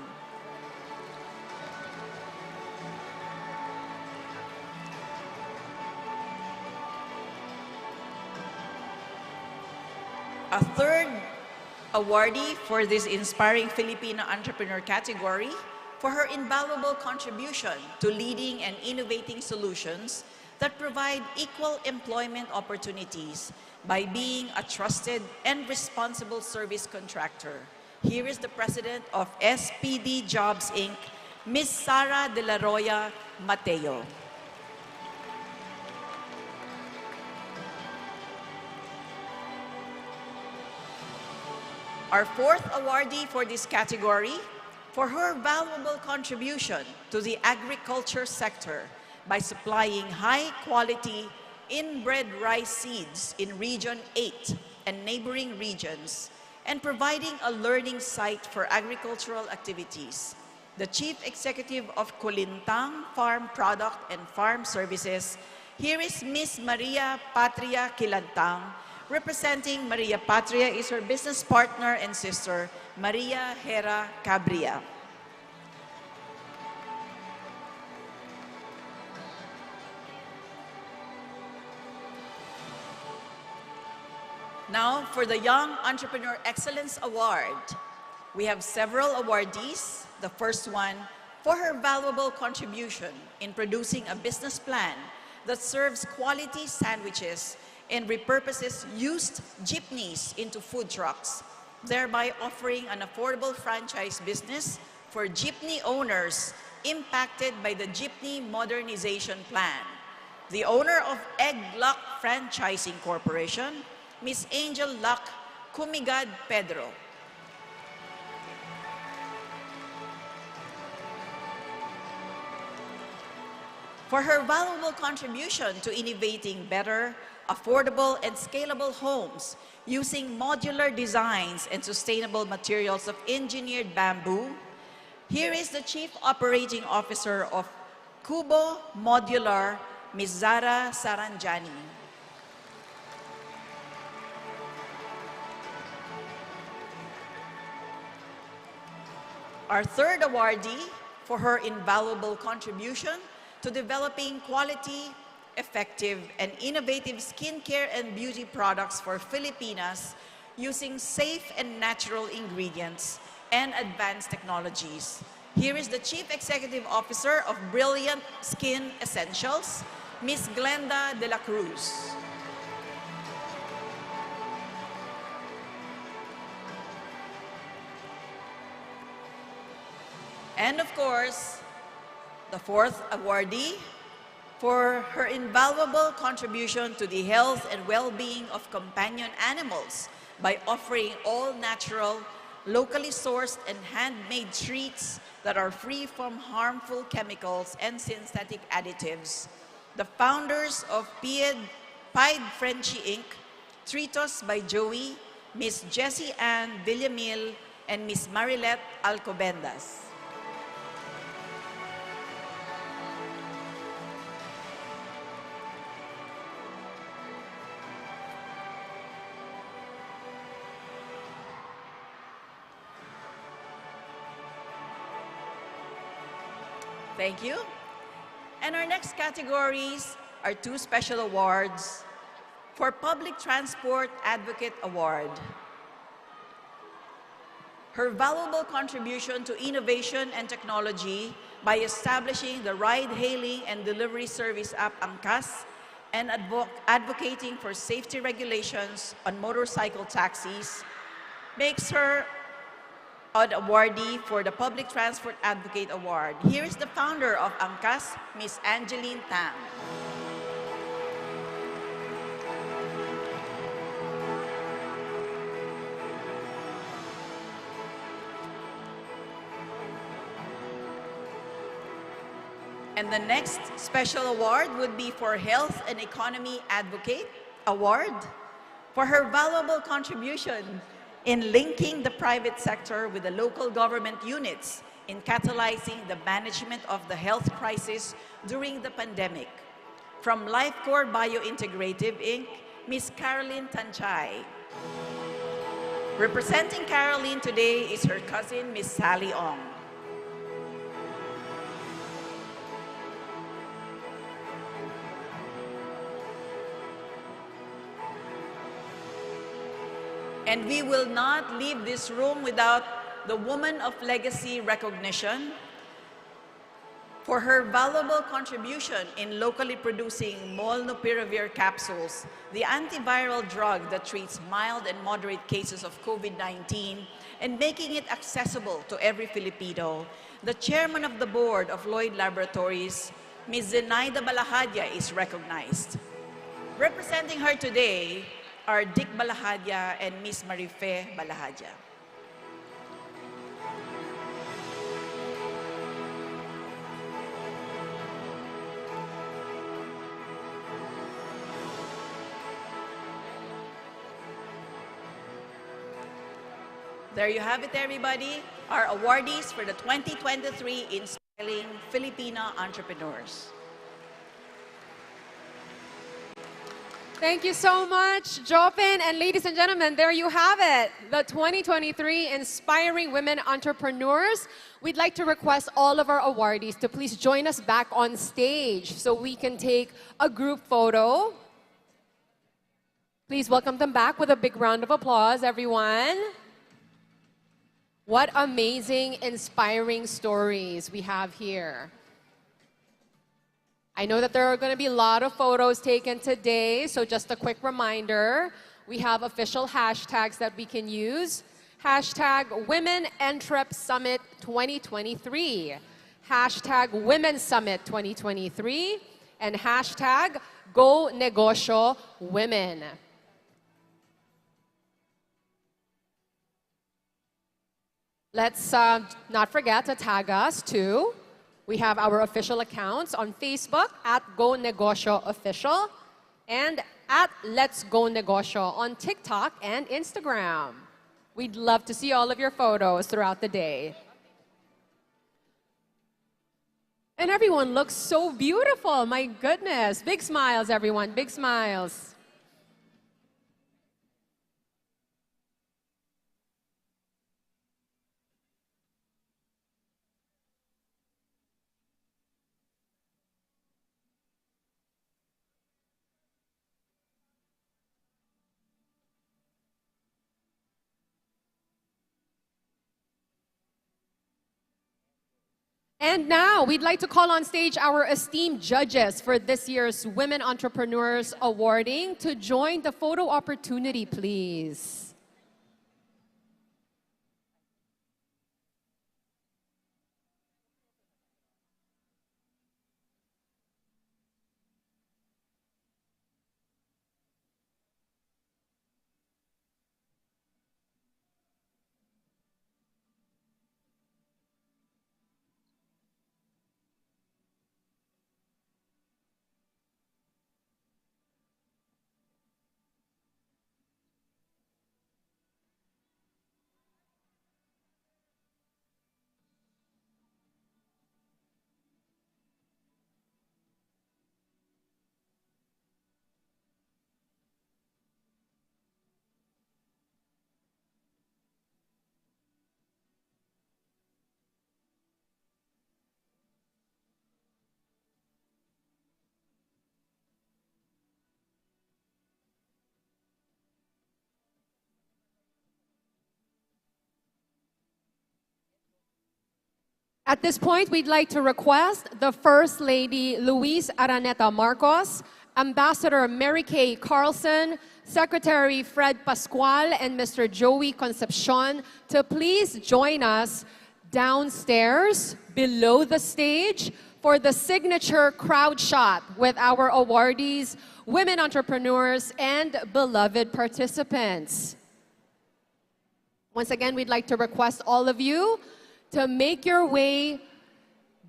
A third Awardee for this Inspiring Filipina Entrepreneur category for her invaluable contribution to leading and innovating solutions that provide equal employment opportunities by being a trusted and responsible service contractor. Here is the President of SPD Jobs, Inc., Ms. Sara De La Roya Mateo. Our fourth awardee for this category for her valuable contribution to the agriculture sector by supplying high-quality inbred rice seeds in Region 8 and neighboring regions, and providing a learning site for agricultural activities. The Chief Executive of Kulintang Farm Product and Farm Services, here is Ms. Maria Patria Kilantang. Representing Maria Patria is her business partner and sister, Maria Hera Cabria. Now, for the Young Entrepreneur Excellence Award, we have several awardees. The first one, for her valuable contribution in producing a business plan that serves quality sandwiches and repurposes used jeepneys into food trucks, thereby offering an affordable franchise business for jeepney owners impacted by the Jeepney Modernization Plan. The owner of Egg Luck Franchising Corporation, Ms. Angel Luck Kumigad Pedro. For her valuable contribution to innovating better, affordable, and scalable homes using modular designs and sustainable materials of engineered bamboo, here is the Chief Operating Officer of Kubo Modular, Ms. Zara Saranjani. Our third awardee for her invaluable contribution to developing quality, effective, and innovative skincare and beauty products for Filipinas using safe and natural ingredients and advanced technologies. Here is the Chief Executive Officer of Brilliant Skin Essentials, Ms. Glenda de la Cruz. And of course, the fourth awardee for her invaluable contribution to the health and well-being of companion animals by offering all-natural, locally sourced and handmade treats that are free from harmful chemicals and synthetic additives. The founders of Pied Frenchie Inc., Tritos by Joey, Miss Jessie Ann Villamil, and Miss Marilette Alcobendas. Thank you. And our next categories are two special awards for Public Transport Advocate Award. Her valuable contribution to innovation and technology by establishing the ride-hailing and delivery service app Angkas and advocating for safety regulations on motorcycle taxis makes her an awardee for the Public Transport Advocate Award. Here is the founder of Angkas, Ms. Angeline Tam. And the next special award would be for Health and Economy Advocate Award for her valuable contribution in linking the private sector with the local government units in catalyzing the management of the health crisis during the pandemic. From Lifecore Biointegrative Inc., Ms. Caroline Tanchay. Representing Caroline today is her cousin, Ms. Sally Ong. And we will not leave this room without the Woman of Legacy recognition for her valuable contribution in locally producing molnupiravir capsules, the antiviral drug that treats mild and moderate cases of COVID-19, and making it accessible to every Filipino. The chairman of the board of Lloyd Laboratories, Ms. Zenaida Balahadia, is recognized. Representing her today are Dick Balahadia and Ms. Marife Balahadia. There you have it, everybody. Our awardees for the 2023 Inspiring Filipina Entrepreneurs. Thank you so much, Jopin. And ladies and gentlemen, there you have it. The 2023 Inspiring Women Entrepreneurs. We'd like to request all of our awardees to please join us back on stage so we can take a group photo. Please welcome them back with a big round of applause, everyone. What amazing, inspiring stories we have here. I know that there are going to be a lot of photos taken today, so just a quick reminder, we have official hashtags that we can use. Hashtag Women Entrep Summit 2023, hashtag Women's Summit 2023, and hashtag Go Negosyo Women. Let's not forget to tag us too. We have our official accounts on Facebook at Go Negosyo Official and at Let's Go Negosyo on TikTok and Instagram. We'd love to see all of your photos throughout the day. And everyone looks so beautiful, my goodness. Big smiles, everyone, big smiles. And now, we'd like to call on stage our esteemed judges for this year's Women Entrepreneurs Awarding to join the photo opportunity, please. At this point, we'd like to request the First Lady Luis Araneta Marcos, Ambassador Mary Kay Carlson, Secretary Fred Pascual, and Mr. Joey Concepcion to please join us downstairs below the stage for the signature crowd shot with our awardees, women entrepreneurs, and beloved participants. Once again, we'd like to request all of you to make your way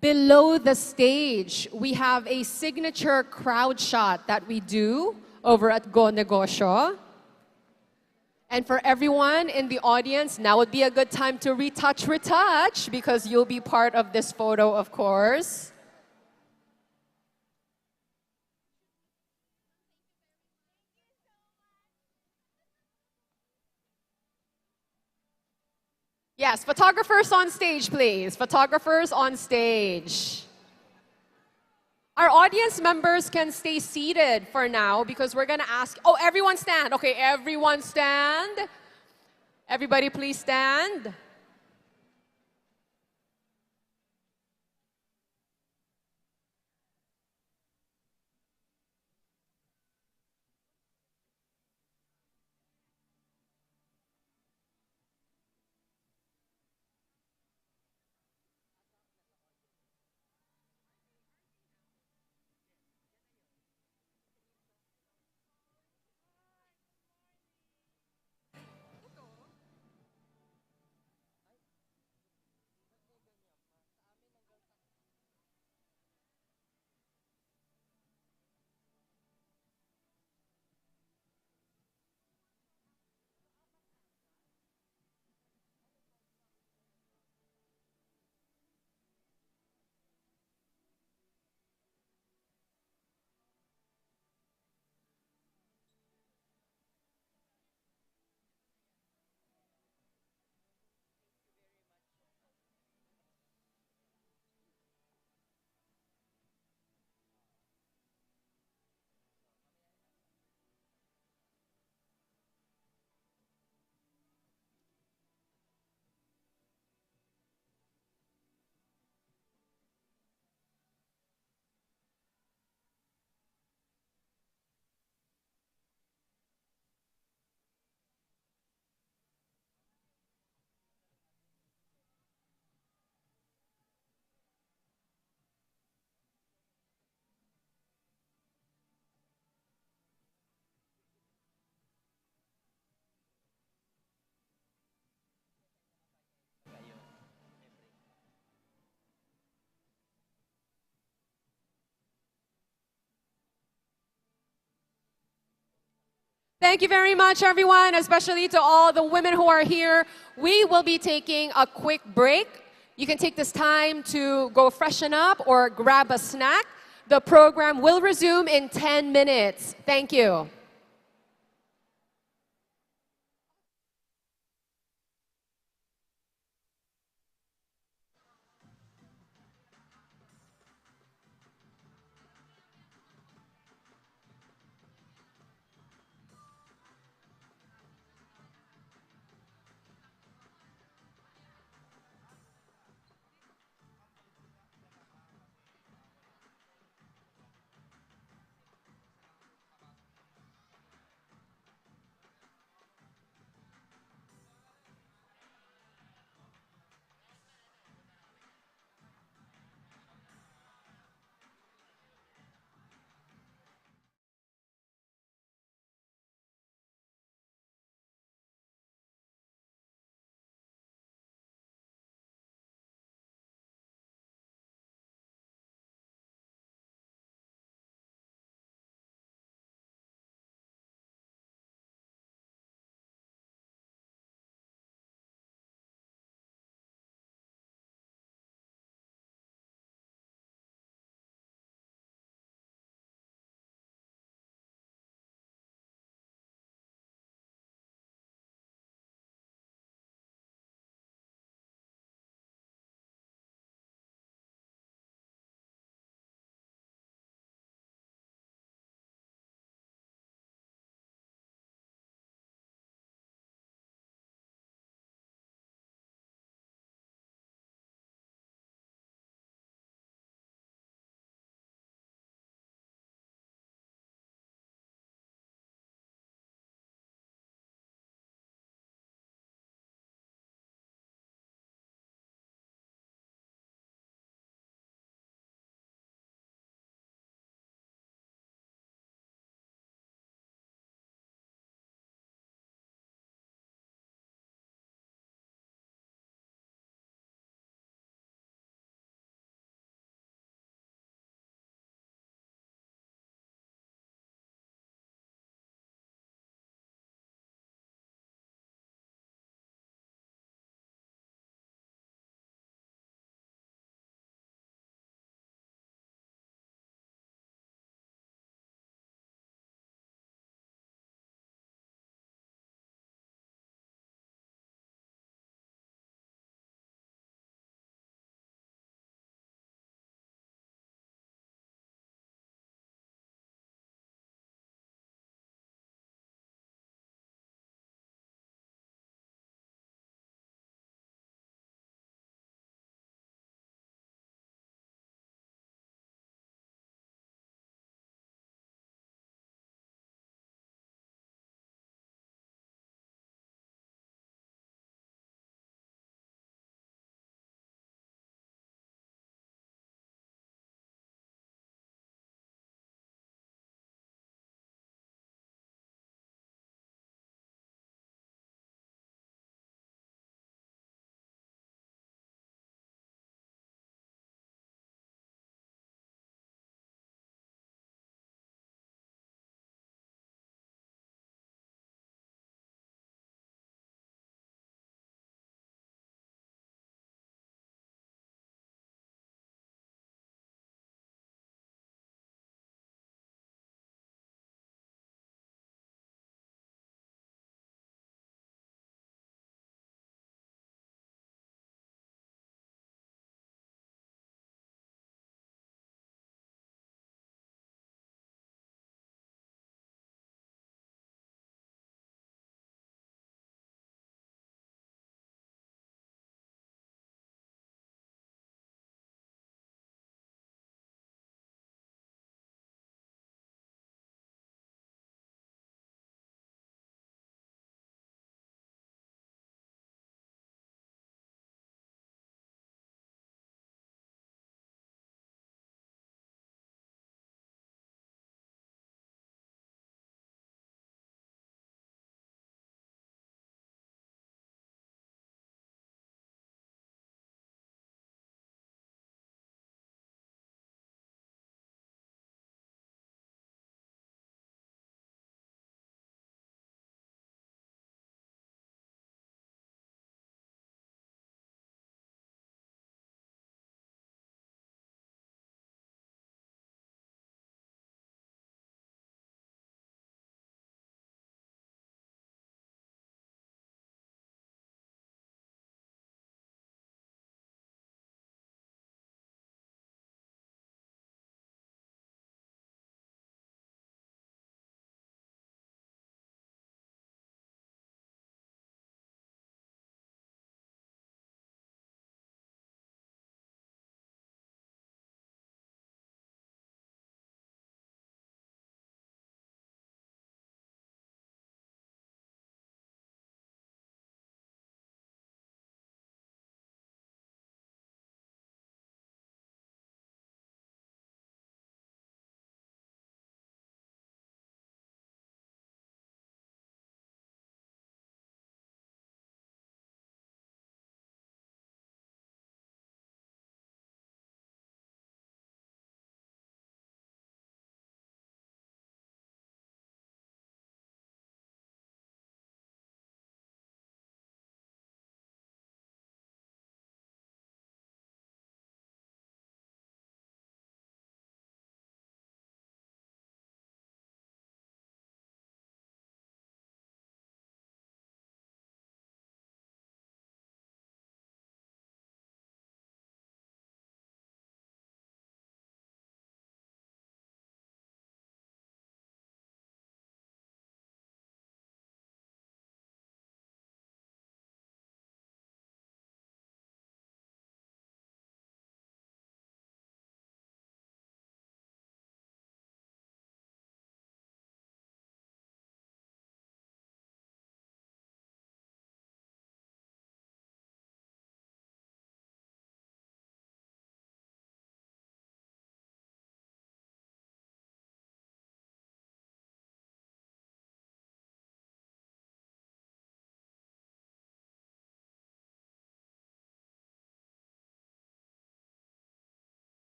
below the stage. We have a signature crowd shot that we do over at Go Negosyo. And for everyone in the audience, now would be a good time to retouch because you'll be part of this photo, of course. Yes, photographers on stage, please. Photographers on stage. Our audience members can stay seated for now because we're going to ask... Oh, everyone stand. Okay, everyone stand. Everybody please stand. Thank you very much, everyone, especially to all the women who are here. We will be taking a quick break. You can take this time to go freshen up or grab a snack. The program will resume in 10 minutes. Thank you.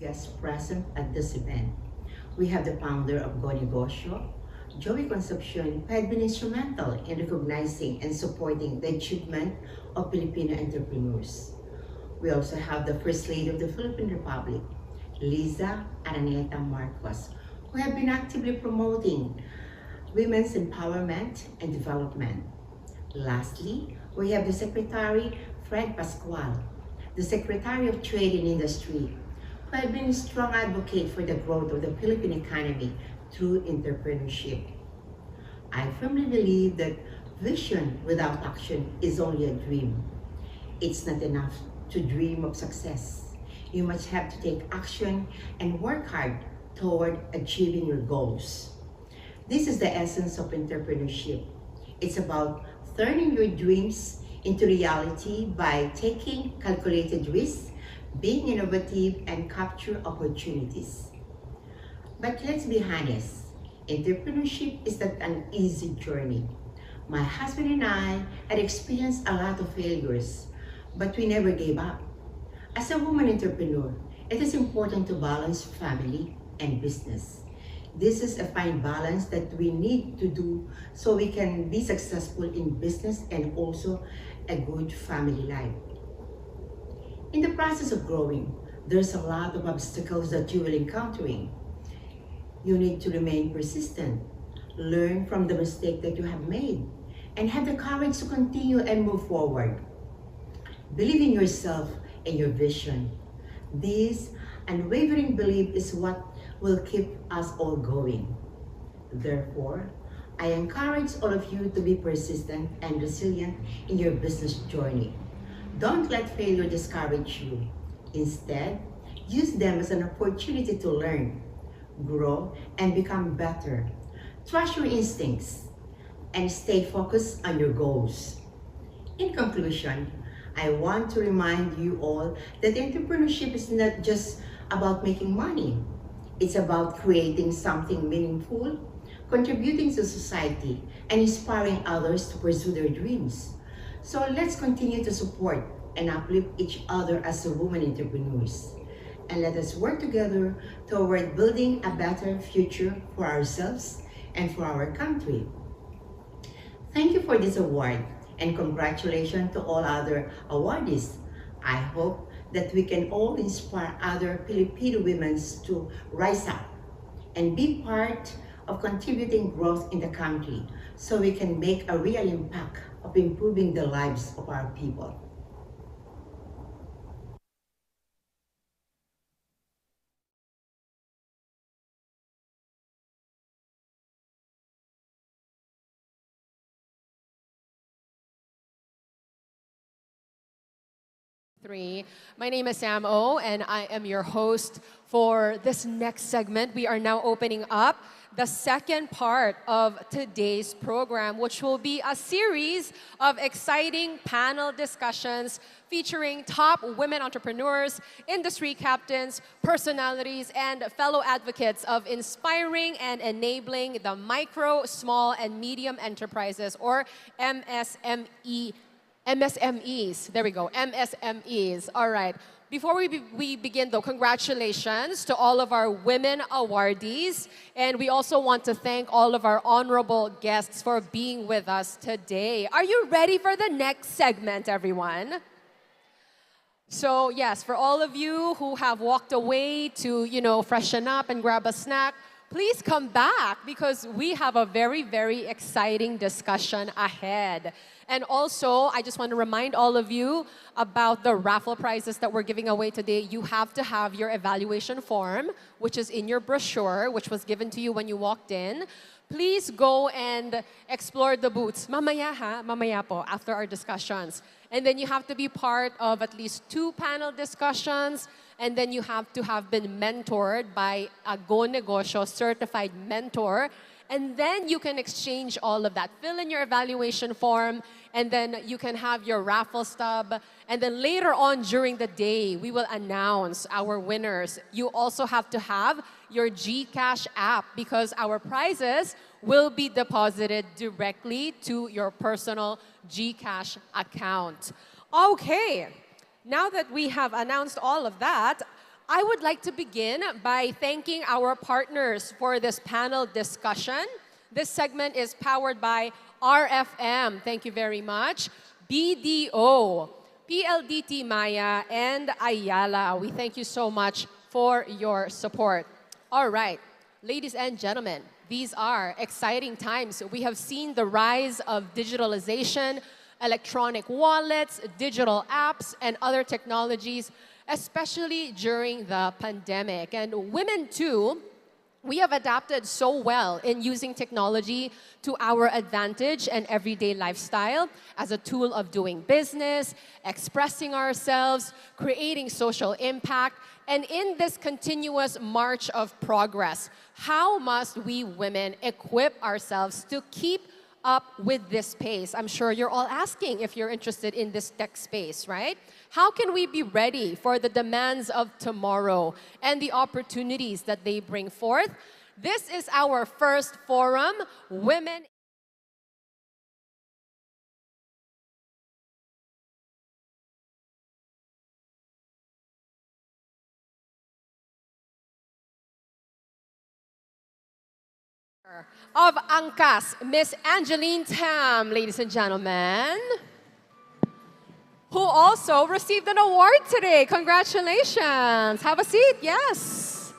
guests present at this event. We have the founder of Negosyo, Joey Concepcion, who had been instrumental in recognizing and supporting the achievement of Filipino entrepreneurs. We also have the First Lady of the Philippine Republic, Liza Araneta Marcos, who have been actively promoting women's empowerment and development. Lastly, we have the Secretary, Fred Pascual, the Secretary of Trade and Industry, who have been a strong advocate for the growth of the Philippine economy through entrepreneurship. I firmly believe that vision without action is only a dream. It's not enough to dream of success. You must have to take action and work hard toward achieving your goals. This is the essence of entrepreneurship. It's about turning your dreams into reality by taking calculated risks, being innovative, and capture opportunities. But let's be honest, entrepreneurship is not an easy journey. My husband and I had experienced a lot of failures, but we never gave up. As a woman entrepreneur, it is important to balance family and business. This is a fine balance that we need to do so we can be successful in business and also a good family life. In the process of growing, there's a lot of obstacles that you will encountering. You need to remain persistent, learn from the mistake that you have made, and have the courage to continue and move forward. Believe in yourself and your vision. This unwavering belief is what will keep us all going. Therefore, I encourage all of you to be persistent and resilient in your business journey. Don't let failure discourage you. Instead, use them as an opportunity to learn, grow, and become better. Trust your instincts and stay focused on your goals. In conclusion, I want to remind you all that entrepreneurship is not just about making money. It's about creating something meaningful, contributing to society, and inspiring others to pursue their dreams. So let's continue to support and uplift each other as women entrepreneurs. And let us work together toward building a better future for ourselves and for our country. Thank you for this award, and congratulations to all other awardees. I hope that we can all inspire other Filipino women to rise up and be part of contributing growth in the country so we can make a real impact of improving the lives of our people. My name is Sam O, and I am your host for this next segment. We are now opening up the second part of today's program, which will be a series of exciting panel discussions featuring top women entrepreneurs, industry captains, personalities, and fellow advocates of inspiring and enabling the micro, small, and medium enterprises, or MSMEs. There we go, MSMEs. All right. Before we begin, though, congratulations to all of our women awardees. And we also want to thank all of our honorable guests for being with us today. Are you ready for the next segment, everyone? So, yes, for all of you who have walked away to, freshen up and grab a snack, please come back because we have a very, very exciting discussion ahead. And also, I just want to remind all of you about the raffle prizes that we're giving away today. You have to have your evaluation form, which is in your brochure, which was given to you when you walked in. Please go and explore the booths. Mamaya ha, mamaya po, after our discussions. And then you have to be part of at least 2 panel discussions. And then you have to have been mentored by a Negosyo certified mentor. And then you can exchange all of that. Fill in your evaluation form, and then you can have your raffle stub. And then later on during the day, we will announce our winners. You also have to have your GCash app because our prizes will be deposited directly to your personal GCash account. Okay, now that we have announced all of that, I would like to begin by thanking our partners for this panel discussion. This segment is powered by RFM, thank you very much, BDO, PLDT Maya, and Ayala. We thank you so much for your support. All right, ladies and gentlemen, these are exciting times. We have seen the rise of digitalization, electronic wallets, digital apps, and other technologies, especially during the pandemic. And women too, we have adapted so well in using technology to our advantage and everyday lifestyle as a tool of doing business, expressing ourselves, creating social impact, and in this continuous march of progress, how must we women equip ourselves to keep up with this pace? I'm sure you're all asking if you're interested in this tech space, right? How can we be ready for the demands of tomorrow and the opportunities that they bring forth? This is our first forum, Women of Angkas, Miss Angeline Tam, ladies and gentlemen, who also received an award today. Congratulations. Have a seat, yes.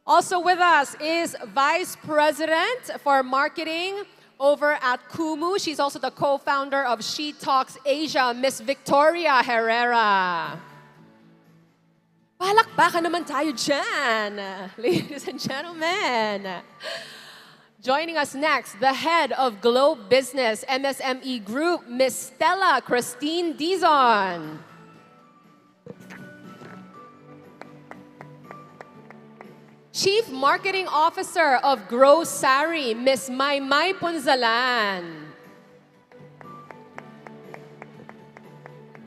Also with us is Vice President for Marketing over at Kumu. She's also the co-founder of She Talks Asia, Miss Victoria Herrera. Palakpakan naman tayo dyan, ladies and gentlemen. Joining us next, the head of Globe Business MSME Group, Miss Stella Christine Dizon. Chief Marketing Officer of Grow Sari, Miss Maymay Punzalan.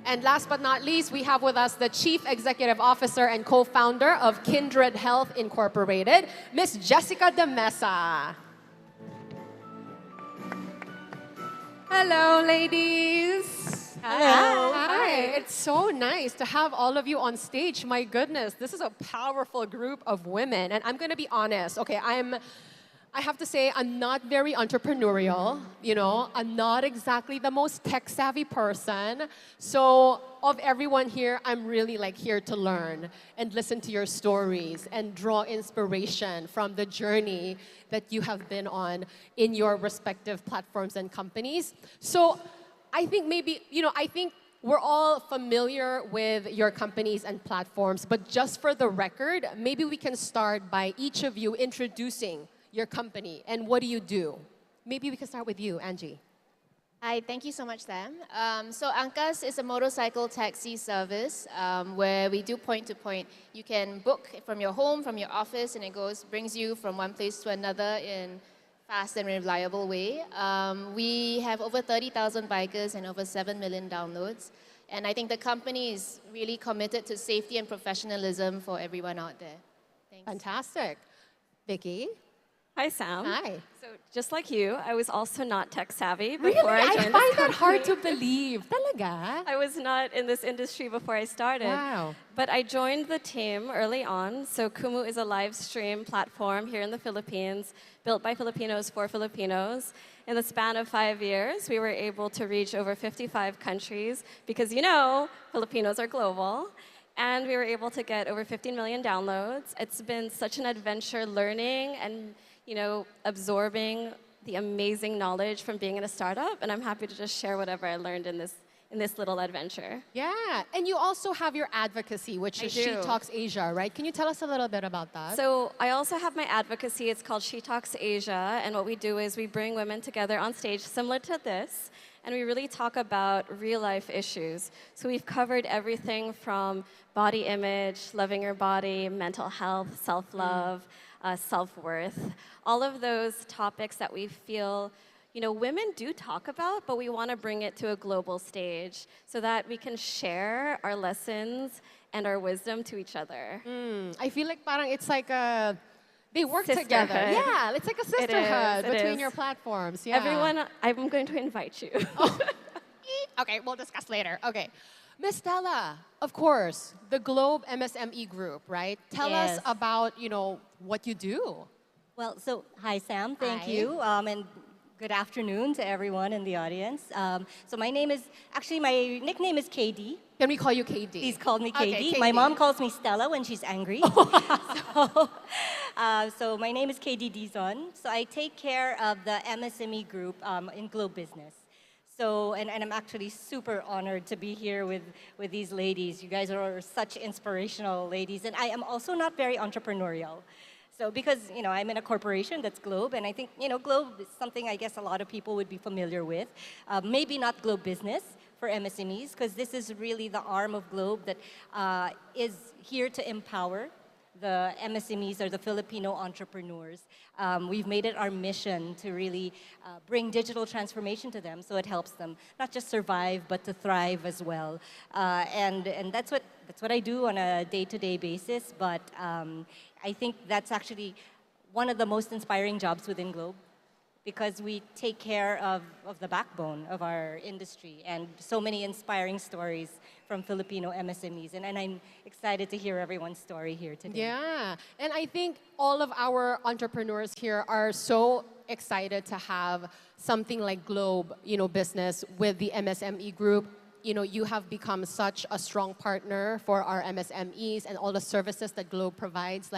And last but not least, we have with us the Chief Executive Officer and co-founder of Kindred Health Incorporated, Miss Jessica De Mesa. Hello, ladies. Hello. Hi. It's so nice to have all of you on stage. My goodness, this is a powerful group of women. And I'm going to be honest. Okay, I have to say, I'm not very entrepreneurial, you know. I'm not exactly the most tech-savvy person. So of everyone here, I'm really here to learn and listen to your stories and draw inspiration from the journey that you have been on in your respective platforms and companies. So I think maybe, I think we're all familiar with your companies and platforms, but just for the record, maybe we can start by each of you introducing your company and what do you do? Maybe we can start with you, Angie. Hi, thank you so much, Sam. So Angkas is a motorcycle taxi service where we do point-to-point. You can book from your home, from your office, and it brings you from one place to another in fast and reliable way. We have over 30,000 bikers and over 7 million downloads. And I think the company is really committed to safety and professionalism for everyone out there. Thanks. Fantastic. Vicky? Hi, Sam. Hi. So just like you, I was also not tech savvy before I joined I find that hard to believe. Talaga? I was not in this industry before I started. Wow. But I joined the team early on. So Kumu is a live stream platform here in the Philippines, built by Filipinos for Filipinos. In the span of 5 years, we were able to reach over 55 countries because, Filipinos are global. And we were able to get over 15 million downloads. It's been such an adventure learning and absorbing the amazing knowledge from being in a startup, and I'm happy to just share whatever I learned in this little adventure. Yeah, and you also have your advocacy, which is She Talks Asia, right? Can you tell us a little bit about that? So I also have my advocacy. It's called She Talks Asia, and what we do is we bring women together on stage similar to this, and we really talk about real-life issues. So we've covered everything from body image, loving your body, mental health, self-love, self-worth, all of those topics that we feel, women do talk about, but we want to bring it to a global stage so that we can share our lessons and our wisdom to each other. I feel like parang it's like they work Sisterhood. together. Yeah, it's like a sisterhood It between is. your platforms. Yeah. Everyone, I'm going to invite you. Okay, we'll discuss later. Okay. Miss Stella, of course, the Globe MSME Group, right? Tell us Yes. about, what you do. Well, so hi, Sam. Thank Hi. you. And good afternoon to everyone in the audience. So my nickname is KD. Can we call you KD? Please call me KD. Okay, My KD. mom calls me Stella when she's angry. So my name is KD Dizon. So I take care of the MSME group in Globe Business. So, and I'm actually super honored to be here with these ladies. You guys are such inspirational ladies. And I am also not very entrepreneurial. So because, I'm in a corporation that's Globe, and I think, Globe is something I guess a lot of people would be familiar with. Maybe not Globe Business for MSMEs, because this is really the arm of Globe that is here to empower the MSMEs or the Filipino entrepreneurs. We've made it our mission to really bring digital transformation to them so it helps them not just survive, but to thrive as well. And that's what I do on a day-to-day basis, but I think that's actually one of the most inspiring jobs within Globe, because we take care of the backbone of our industry and so many inspiring stories from Filipino MSMEs. And I'm excited to hear everyone's story here today. Yeah, and I think all of our entrepreneurs here are so excited to have something like Globe, business with the MSME group. You have become such a strong partner for our MSMEs and all the services that Globe provides.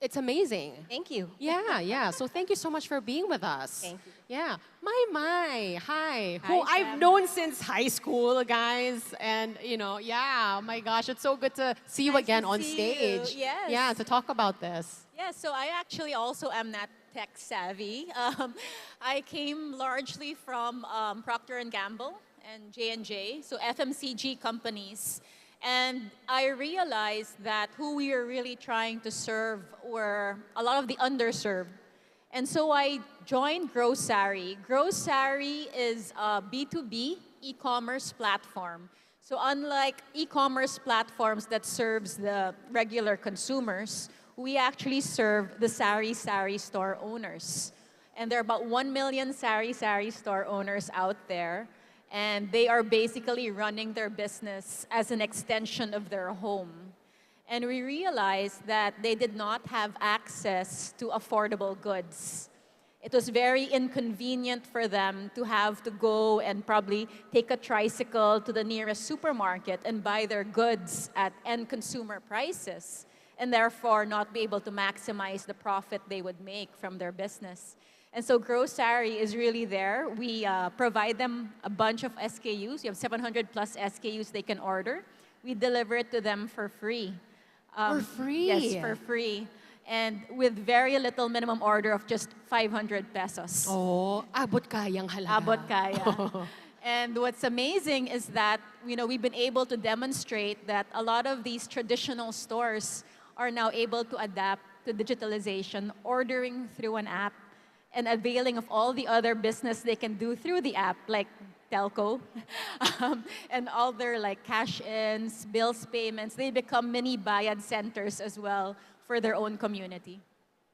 It's amazing. Thank you. Yeah. So thank you so much for being with us. Thank you. Yeah. Hi. Hi, Who I've Sam. known since high school, guys. And, oh my gosh, it's so good to see you again on see stage. you. Yes. Yeah, to talk about this. Yeah, so I actually also am not tech savvy. I came largely from Procter & Gamble and J&J, so FMCG companies. And I realized that who we are really trying to serve were a lot of the underserved. And so I joined Grocery. Grocery is a B2B e-commerce platform. So unlike e-commerce platforms that serves the regular consumers, we actually serve the sari store owners. And there are about 1 million sari store owners out there. And they are basically running their business as an extension of their home. And we realized that they did not have access to affordable goods. It was very inconvenient for them to have to go and probably take a tricycle to the nearest supermarket and buy their goods at end consumer prices, and therefore not be able to maximize the profit they would make from their business. And so Grocery is really there. We provide them a bunch of SKUs. We have 700 plus SKUs they can order. We deliver it to them for free. For free? Yes, for free. And with very little minimum order of just 500 pesos. Oh, abot kayang halaga. Abot kaya. And what's amazing is that, we've been able to demonstrate that a lot of these traditional stores are now able to adapt to digitalization, ordering through an app, and availing of all the other business they can do through the app, like telco, and all their cash-ins, bills payments. They become mini bayad centers as well for their own community.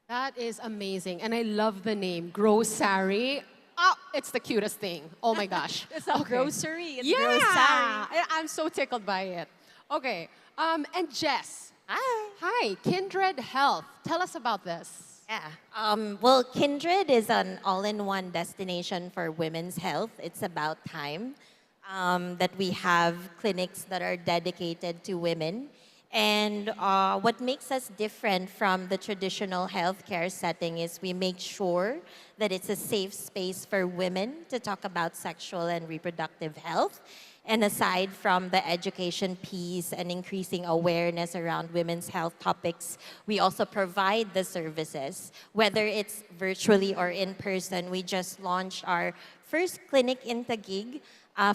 That is amazing. And I love the name, Grocery. Oh, it's the cutest thing. Oh my gosh. It's a grocery. It's yeah, Grocery. I'm so tickled by it. Okay, and Jess. Hi. Kindred Health. Tell us about this. Yeah. Well, Kindred is an all-in-one destination for women's health. It's about time that we have clinics that are dedicated to women. And what makes us different from the traditional healthcare setting is we make sure that it's a safe space for women to talk about sexual and reproductive health. And aside from the education piece and increasing awareness around women's health topics, we also provide the services, whether it's virtually or in person. We just launched our first clinic in Taguig,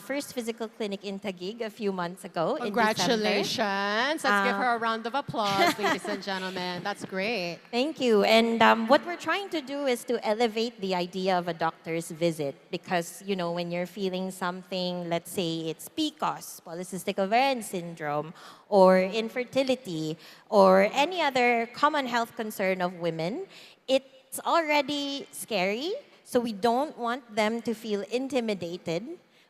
first physical clinic in Taguig a few months ago. Congratulations. Let's give her a round of applause, ladies and gentlemen. That's great. Thank you. And what we're trying to do is to elevate the idea of a doctor's visit because, when you're feeling something, let's say it's PCOS, polycystic ovarian syndrome, or infertility, or any other common health concern of women, it's already scary. So we don't want them to feel intimidated.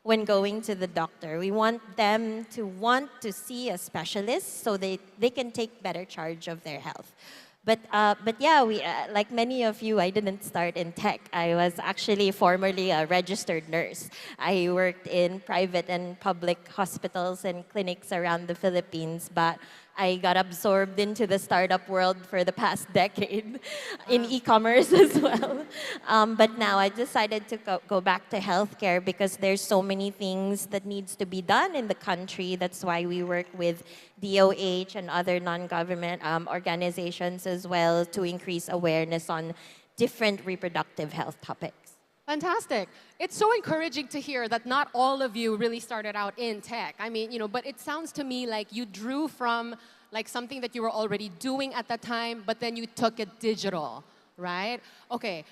when going to the doctor. We want them to want to see a specialist so they can take better charge of their health. But yeah, we like many of you, I didn't start in tech. I was actually formerly a registered nurse. I worked in private and public hospitals and clinics around the Philippines, but I got absorbed into the startup world for the past decade in e-commerce as well. But now I decided to go back to healthcare because there's so many things that needs to be done in the country. That's why we work with DOH and other non-government organizations as well to increase awareness on different reproductive health topics. Fantastic. It's so encouraging to hear that not all of you really started out in tech. I mean, but it sounds to me like you drew from like something that you were already doing at that time, but then you took it digital, right? Okay.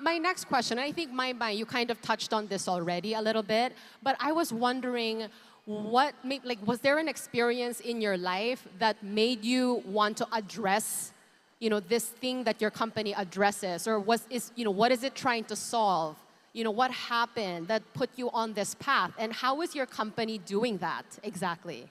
My next question, I think you kind of touched on this already a little bit, but I was wondering was there an experience in your life that made you want to address this thing that your company addresses, or what is it trying to solve? What happened that put you on this path, and how is your company doing that exactly?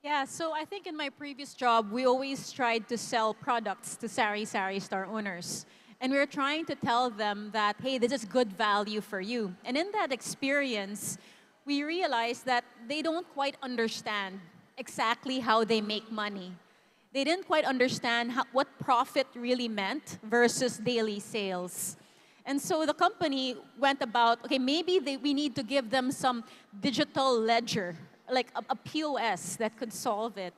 Yeah, so I think in my previous job, we always tried to sell products to sari store owners. And we were trying to tell them that, hey, this is good value for you. And in that experience, we realized that they don't quite understand exactly how they make money. They didn't quite understand what profit really meant versus daily sales. And so the company went about, okay, maybe we need to give them some digital ledger, like a POS that could solve it.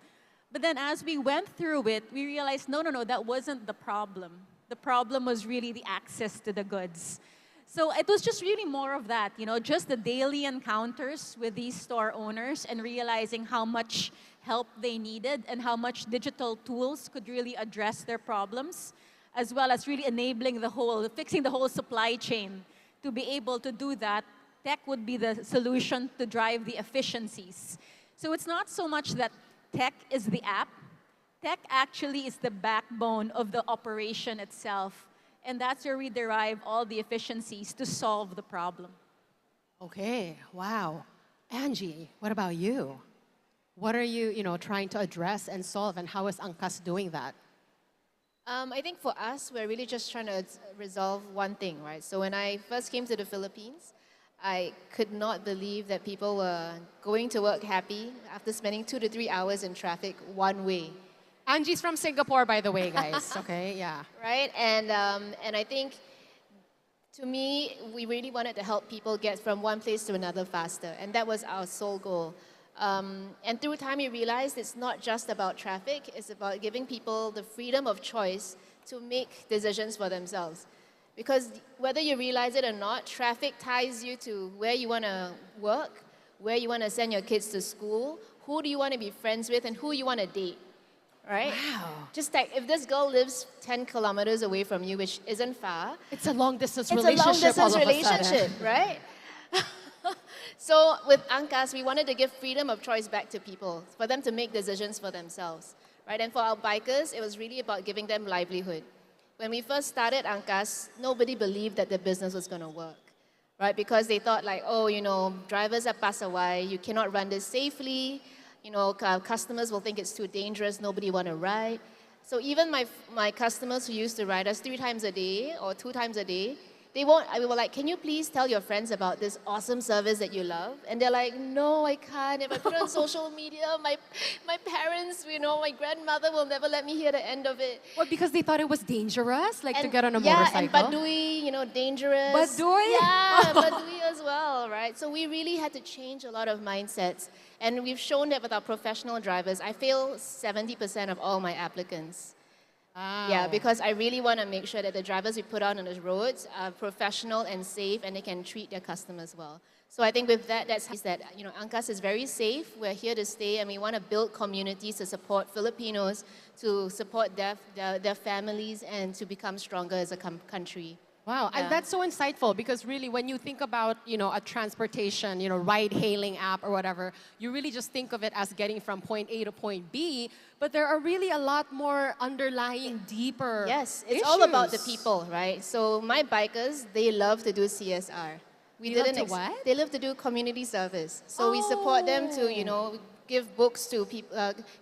But then as we went through it, we realized, no, that wasn't the problem. The problem was really the access to the goods. So it was just really more of that, just the daily encounters with these store owners and realizing how much help they needed and how much digital tools could really address their problems, as well as really enabling fixing the whole supply chain. To be able to do that, tech would be the solution to drive the efficiencies. So it's not so much that tech is the app. Tech actually is the backbone of the operation itself. And that's where we derive all the efficiencies to solve the problem. Okay, wow. Angie, what about you? What are you, trying to address and solve, and how is Angkas doing that? I think for us, we're really just trying to resolve one thing, right? So when I first came to the Philippines, I could not believe that people were going to work happy after spending 2 to 3 hours in traffic one way. Angie's from Singapore, by the way, guys. Okay, yeah. Right, and I think, to me, we really wanted to help people get from one place to another faster, and that was our sole goal. And through time, we realized it's not just about traffic, it's about giving people the freedom of choice to make decisions for themselves. Because whether you realize it or not, traffic ties you to where you want to work, where you want to send your kids to school, who do you want to be friends with, and who you want to date. Right? Wow. Just like if this girl lives 10 kilometers away from you, which isn't far. It's a long-distance relationship. It's a long-distance relationship, right? So with Angkas, we wanted to give freedom of choice back to people, for them to make decisions for themselves, right? And for our bikers, it was really about giving them livelihood. When we first started Angkas, nobody believed that the business was going to work, right? Because they thought like, oh, drivers are pasaway, you cannot run this safely. Customers will think it's too dangerous, nobody want to ride. So even my customers who used to ride us 3 times a day or 2 times a day, we were like, can you please tell your friends about this awesome service that you love? And they're like, no, I can't. If I put it on social media, my parents, my grandmother will never let me hear the end of it. What, because they thought it was dangerous, to get on a motorcycle? motorcycle? Yeah, and badui, dangerous. Badui? Yeah, badui as well, right? So we really had to change a lot of mindsets. And we've shown that with our professional drivers. I fail 70% of all my applicants. Wow. Yeah, because I really want to make sure that the drivers we put on the roads are professional and safe, and they can treat their customers well. So I think with that, Angkas is very safe. We're here to stay, and we want to build communities to support Filipinos, to support their families, and to become stronger as a country. Wow, Yeah. and that's so insightful, because really when you think about, a transportation, ride-hailing app or whatever, you really just think of it as getting from point A to point B, but there are really a lot more underlying, deeper Yes, it's issues. all about the people, right? So my bikers, they love to do CSR. We They love didn't to what? They live to do community service. So we support them to, give books to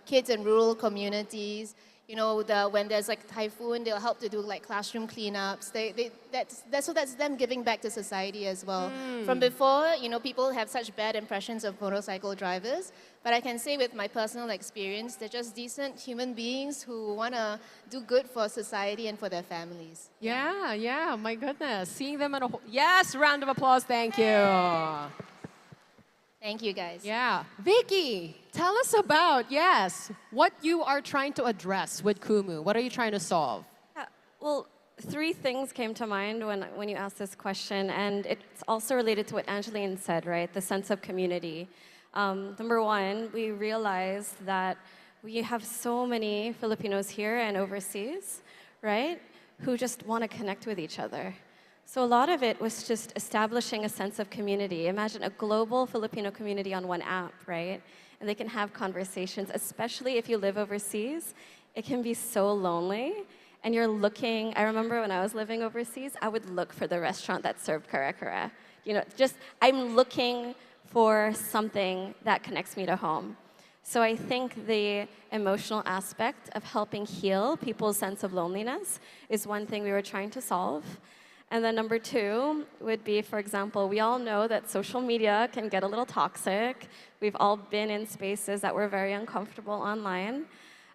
kids in rural communities. When there's like typhoon, they'll help to do like classroom cleanups. That's them giving back to society as well. From before, people have such bad impressions of motorcycle drivers, but I can say with my personal experience, they're just decent human beings who want to do good for society and for their families. Yeah, my goodness. Seeing them yes, round of applause, thank you. Thank you, guys. Yeah. Vicky, tell us about, what you are trying to address with Kumu. What are you trying to solve? Well, three things came to mind when you asked this question, and it's also related to what Angeline said, right? The sense of community. Number one, we realized that we have so many Filipinos here and overseas, right, who just want to connect with each other. So a lot of it was just establishing a sense of community. Imagine a global Filipino community on one app, right? And they can have conversations, especially if you live overseas. It can be so lonely. And you're looking, I remember when I was living overseas, I would look for the restaurant that served kare-kare. I'm looking for something that connects me to home. So I think the emotional aspect of helping heal people's sense of loneliness is one thing we were trying to solve. And then number two would be, for example, we all know that social media can get a little toxic. We've all been in spaces that were very uncomfortable online.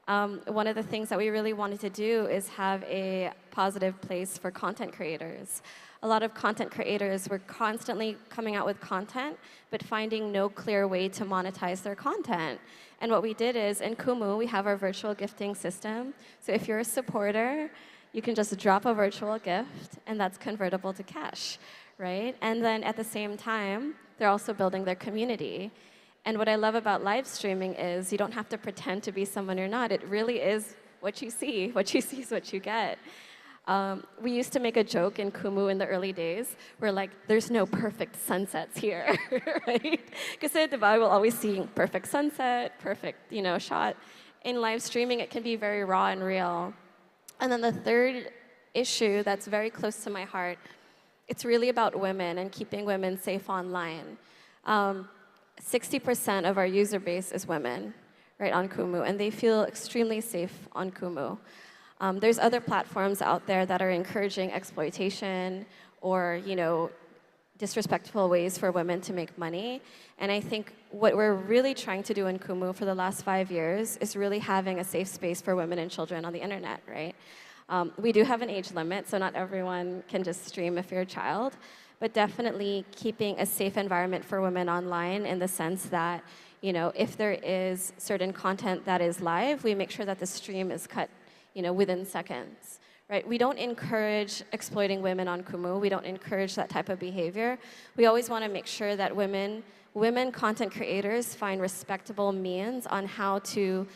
One of the things that we really wanted to do is have a positive place for content creators. A lot of content creators were constantly coming out with content, but finding no clear way to monetize their content. And what we did is, in Kumu, we have our virtual gifting system. So if you're a supporter, you can just drop a virtual gift, and that's convertible to cash, right? And then at the same time, they're also building their community. And what I love about live streaming is you don't have to pretend to be someone you're not. It really is what you see. What you see is what you get. We used to make a joke in Kumu in the early days. We're like, there's no perfect sunsets here, right? Because I will always see perfect sunset, perfect, shot. In live streaming, it can be very raw and real. And then the third issue that's very close to my heart, it's really about women and keeping women safe online. 60% of our user base is women, right, on Kumu, and they feel extremely safe on Kumu. There's other platforms out there that are encouraging exploitation or, disrespectful ways for women to make money. And I think what we're really trying to do in Kumu for the last 5 years is really having a safe space for women and children on the internet, right? We do have an age limit, so not everyone can just stream if you're a child, but definitely keeping a safe environment for women online in the sense that, if there is certain content that is live, we make sure that the stream is cut, within seconds. Right? We don't encourage exploiting women on Kumu. We don't encourage that type of behavior. We always want to make sure that women content creators find respectable means on how to,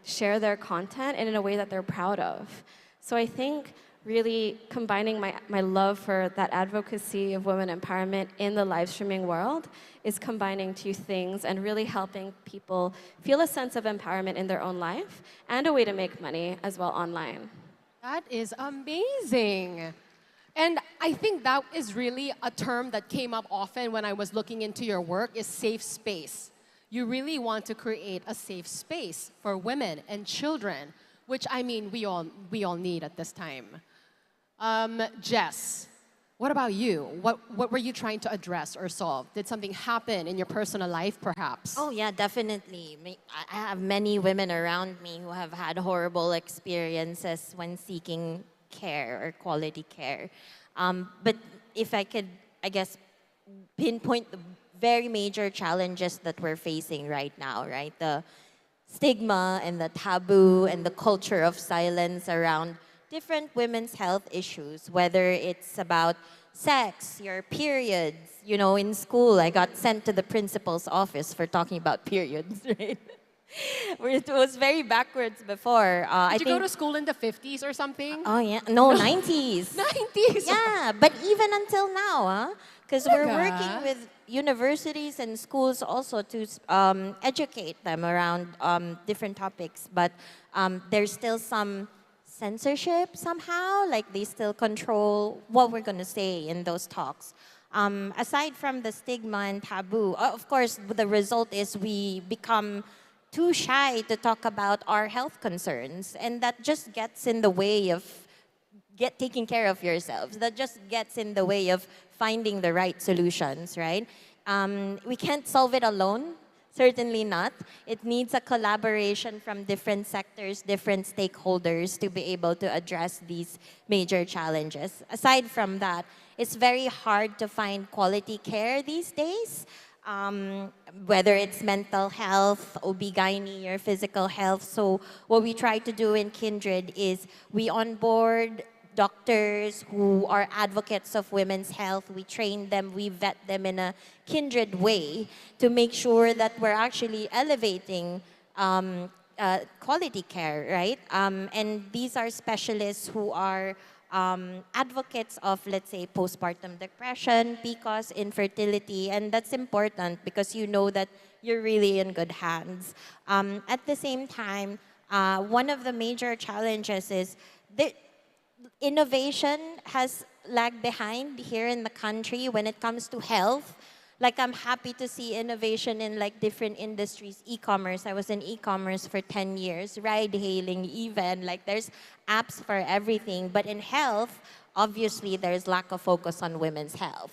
share their content and in a way that they're proud of. So I think really combining my love for that advocacy of women empowerment in the live streaming world is combining two things and really helping people feel a sense of empowerment in their own life and a way to make money as well online. That is amazing. And I think that is really a term that came up often when I was looking into your work is safe space. You really want to create a safe space for women and children, which we all need at this time. Jess, what about you? What were you trying to address or solve? Did something happen in your personal life, perhaps? Oh, yeah, definitely. I have many women around me who have had horrible experiences when seeking care or quality care. But if I could, pinpoint the very major challenges that we're facing right now, right? The stigma and the taboo and the culture of silence around different women's health issues, whether it's about sex, your periods. In school, I got sent to the principal's office for talking about periods, right? It was very backwards before. Did you go to school in the 50s or something? Oh, yeah. No, 90s. 90s? Yeah, but even until now, because we're working with universities and schools also to educate them around different topics. But there's still some censorship somehow, like they still control what we're going to say in those talks. Aside from the stigma and taboo, of course, the result is we become too shy to talk about our health concerns, and that just gets in the way of taking care of yourselves. That just gets in the way of finding the right solutions, right? We can't solve it alone. Certainly not. It needs a collaboration from different sectors, different stakeholders to be able to address these major challenges. Aside from that, it's very hard to find quality care these days, whether it's mental health, OB-GYN, or physical health. So what we try to do in Kindred is we onboard doctors who are advocates of women's health. We train them, we vet them in a kindred way to make sure that we're actually elevating quality care, right? And these are specialists who are advocates of, let's say, postpartum depression, PCOS, infertility, and that's important because you know that you're really in good hands. At the same time, one of the major challenges is that innovation has lagged behind here in the country when it comes to health. Like, I'm happy to see innovation in like different industries. E-commerce, I was in e-commerce for 10 years, ride hailing even, like there's apps for everything. But in health, obviously there's lack of focus on women's health.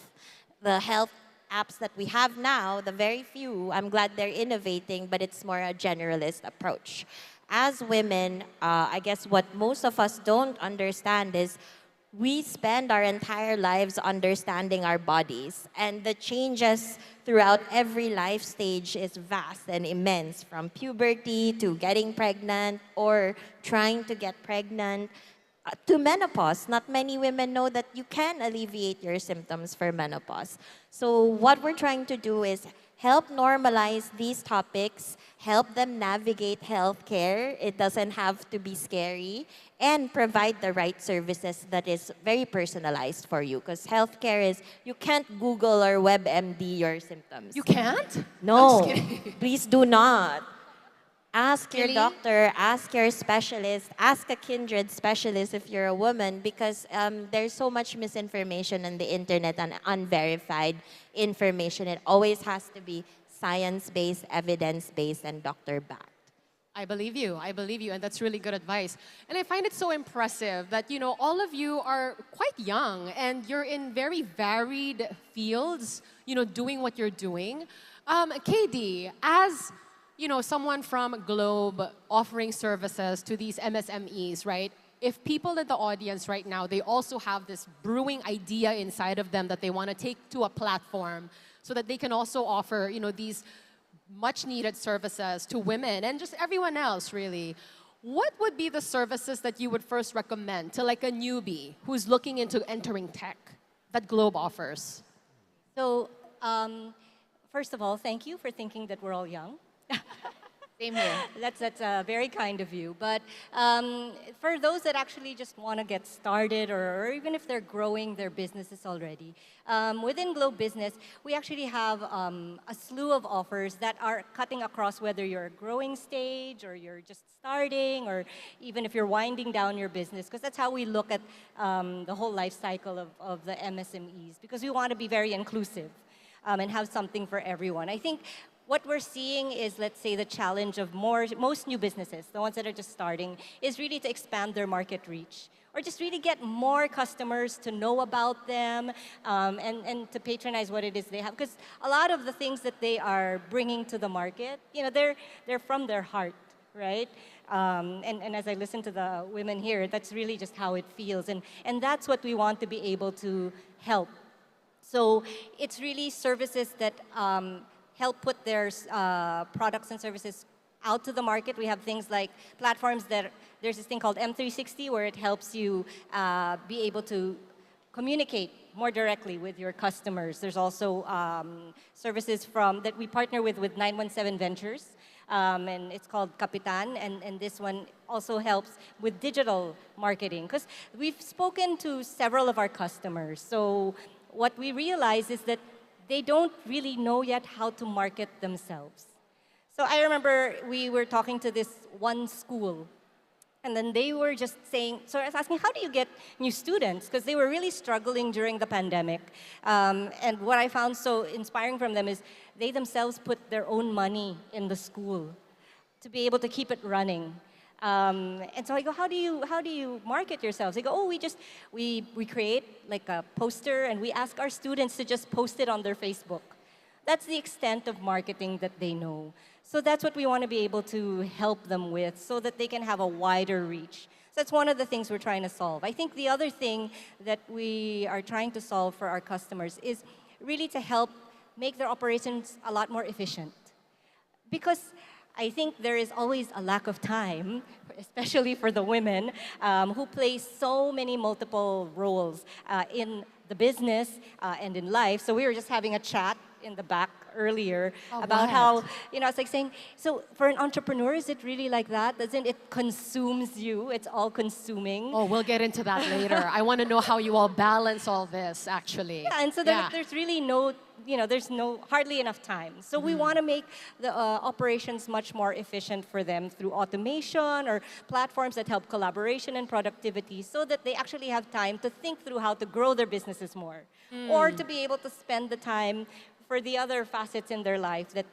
The health apps that we have now, the very few, I'm glad they're innovating, but it's more a generalist approach. As women, I guess what most of us don't understand is we spend our entire lives understanding our bodies, and the changes throughout every life stage is vast and immense, from puberty to getting pregnant or trying to get pregnant to menopause. Not many women know that you can alleviate your symptoms for menopause. So what we're trying to do is help normalize these topics, help them navigate healthcare. It doesn't have to be scary, and provide the right services that is very personalized for you. Because healthcare is, you can't Google or WebMD your symptoms. You can't? No, I'm just kidding. please do not. Ask your Really? doctor, ask your specialist, ask a kindred specialist if you're a woman, because there's so much misinformation on the internet and unverified information. It always has to be science-based, evidence-based, and doctor-backed. I believe you, and that's really good advice. And I find it so impressive that, you know, all of you are quite young and you're in very varied fields, you know, doing what you're doing. KD, as you know, someone from Globe offering services to these MSMEs, right? If people in the audience right now, they also have this brewing idea inside of them that they want to take to a platform so that they can also offer, you know, these much needed services to women and just everyone else, really. What would be the services that you would first recommend to like a newbie who's looking into entering tech that Globe offers? So, first of all, thank you for thinking that we're all young. Same here. That's very kind of you. But for those that actually just want to get started, or even if they're growing their businesses already, within Globe Business, we actually have a slew of offers that are cutting across whether you're a growing stage, or you're just starting, or even if you're winding down your business, because that's how we look at the whole life cycle of the MSMEs, because we want to be very inclusive and have something for everyone. I think what we're seeing is, let's say, the challenge of most new businesses, the ones that are just starting, is really to expand their market reach, or just really get more customers to know about them, and to patronize what it is they have. Because a lot of the things that they are bringing to the market, you know, they're from their heart, right? And as I listen to the women here, that's really just how it feels. And that's what we want to be able to help. So it's really services that help put their products and services out to the market. We have things like platforms that, there's this thing called M360 where it helps you be able to communicate more directly with your customers. There's also services that we partner with 917 Ventures, and it's called Kapitan, and this one also helps with digital marketing, because we've spoken to several of our customers. So what we realize is that they don't really know yet how to market themselves. So I remember we were talking to this one school, And then they were just saying, so I was asking, how do you get new students? Because they were really struggling during the pandemic. And what I found so inspiring from them is they themselves put their own money in the school to be able to keep it running. And so I go, how do you market yourselves? They go, oh, we create like a poster and we ask our students to just post it on their Facebook. That's the extent of marketing that they know. So that's what we want to be able to help them with so that they can have a wider reach. So that's one of the things we're trying to solve. I think the other thing that we are trying to solve for our customers is really to help make their operations a lot more efficient. Because I think there is always a lack of time, especially for the women who play so many multiple roles in the business and in life. So we were just having a chat in the back earlier about how, it's like saying, so for an entrepreneur, is it really like that? Doesn't it consumes you? It's all consuming. Oh, we'll get into that later. I want to know how you all balance all this, actually. Yeah, and so there's really no, there's hardly enough time. So we want to make the operations much more efficient for them through automation or platforms that help collaboration and productivity so that they actually have time to think through how to grow their businesses more or to be able to spend the time for the other facets in their life that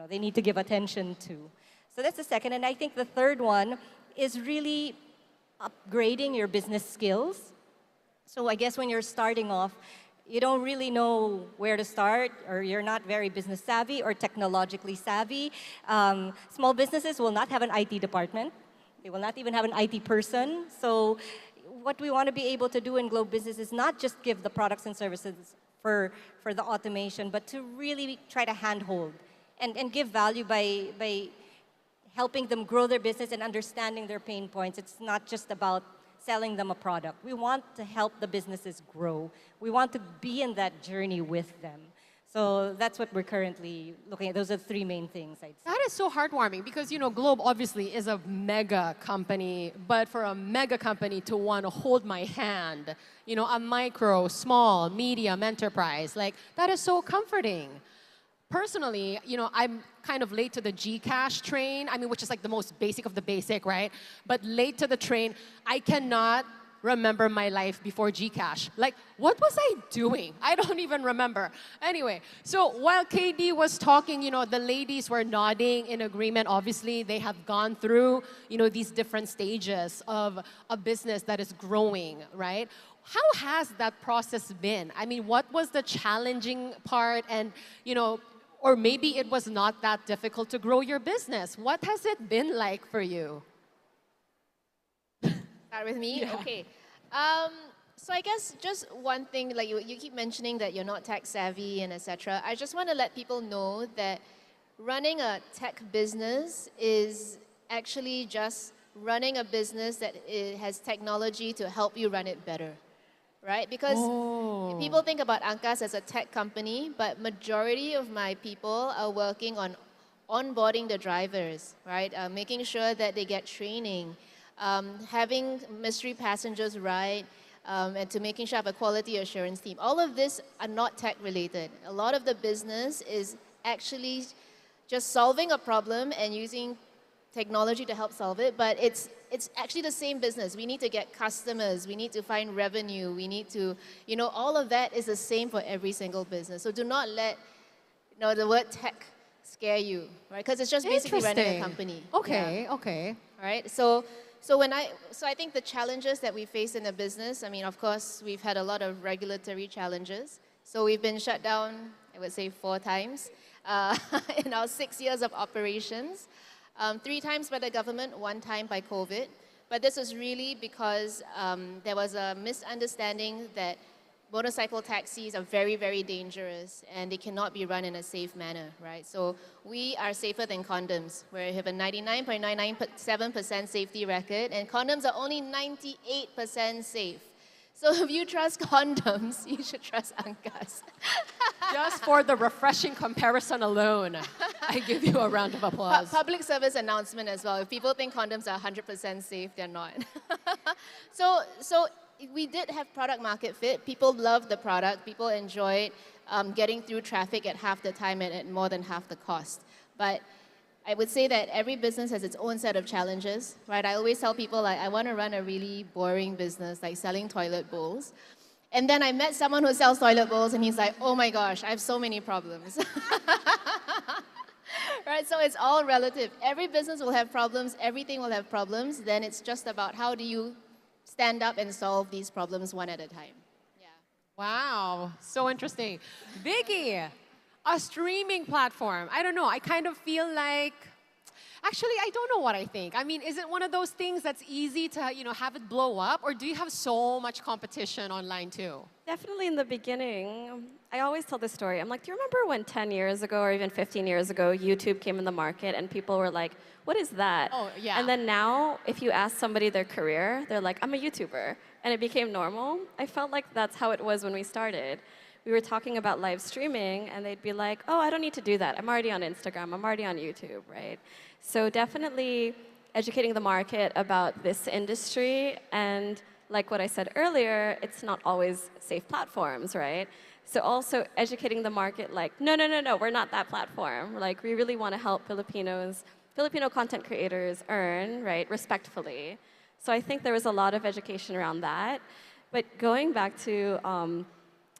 they need to give attention to. So that's the second. And I think the third one is really upgrading your business skills. So I guess when you're starting off, you don't really know where to start, or you're not very business savvy or technologically savvy. Small businesses will not have an IT department. They will not even have an IT person. So what we want to be able to do in Globe Business is not just give the products and services for the automation, but to really try to handhold and give value by helping them grow their business and understanding their pain points. It's not just about selling them a product. We want to help the businesses grow. We want to be in that journey with them. So that's what we're currently looking at. Those are the three main things, I'd say. That is so heartwarming because, Globe obviously is a mega company, but for a mega company to want to hold my hand, a micro, small, medium enterprise, like that is so comforting. Personally, I'm kind of late to the Gcash train, which is like the most basic of the basic, right? But late to the train, I cannot remember my life before Gcash. Like, what was I doing? I don't even remember. Anyway, so while KD was talking, the ladies were nodding in agreement. Obviously, they have gone through, these different stages of a business that is growing, right? How has that process been? What was the challenging part? And, or maybe it was not that difficult to grow your business. What has it been like for you? Start with me? Yeah. Okay. So I guess just one thing, like you keep mentioning that you're not tech savvy and etc. I just want to let people know that running a tech business is actually just running a business that has technology to help you run it better, right? Because people think about Angkas as a tech company, but majority of my people are working on onboarding the drivers, right? Making sure that they get training, having mystery passengers ride, and to making sure I have a quality assurance team. All of this are not tech related. A lot of the business is actually just solving a problem and using technology to help solve it, but it's actually the same business. We need to get customers, we need to find revenue, we need to, all of that is the same for every single business. So do not let, the word tech scare you, right? Because it's just basically running a company. Okay, okay. Right? So I think the challenges that we face in the business, of course, we've had a lot of regulatory challenges. So we've been shut down, I would say 4 times in our 6 years of operations. 3 times by the government, 1 time by COVID. But this is really because there was a misunderstanding that motorcycle taxis are very, very dangerous and they cannot be run in a safe manner, right? So we are safer than condoms. We have a 99.997% safety record and condoms are only 98% safe. So if you trust condoms, you should trust Angkas. Just for the refreshing comparison alone, I give you a round of applause. Public service announcement as well. If people think condoms are 100% safe, they're not. So we did have product market fit. People loved the product. People enjoyed getting through traffic at half the time and at more than half the cost. But I would say that every business has its own set of challenges, right? I always tell people, like, I want to run a really boring business, like selling toilet bowls. And then I met someone who sells toilet bowls, and he's like, oh my gosh, I have so many problems. Right, so it's all relative. Every business will have problems, everything will have problems. Then it's just about how do you stand up and solve these problems one at a time. Wow, so interesting. Vicky, a streaming platform. I don't know, I kind of feel like, actually, I don't know what I think. I mean, is it one of those things that's easy to, have it blow up? Or do you have so much competition online too? Definitely in the beginning. I always tell this story. I'm like, do you remember when 10 years ago or even 15 years ago, YouTube came in the market and people were like, what is that? Oh, yeah. And then now, if you ask somebody their career, they're like, I'm a YouTuber. And it became normal. I felt like that's how it was when we started. We were talking about live streaming, and they'd be like, oh, I don't need to do that. I'm already on Instagram. I'm already on YouTube, right? So definitely educating the market about this industry, and like what I said earlier, it's not always safe platforms, right? So also educating the market like, no, we're not that platform. Like, we really want to help Filipino content creators earn, right, respectfully. So I think there was a lot of education around that. But going back to,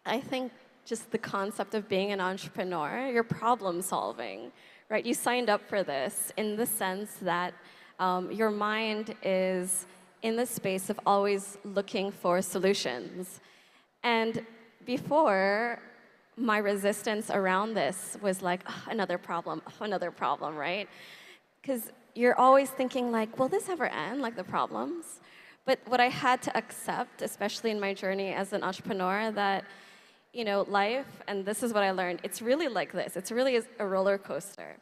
I think just the concept of being an entrepreneur, you're problem solving, right? You signed up for this in the sense that your mind is in the space of always looking for solutions. And before, my resistance around this was like, oh, another problem, right? Because you're always thinking like, will this ever end, like the problems? But what I had to accept, especially in my journey as an entrepreneur, that life, and this is what I learned, it's really like this. It's really a roller coaster.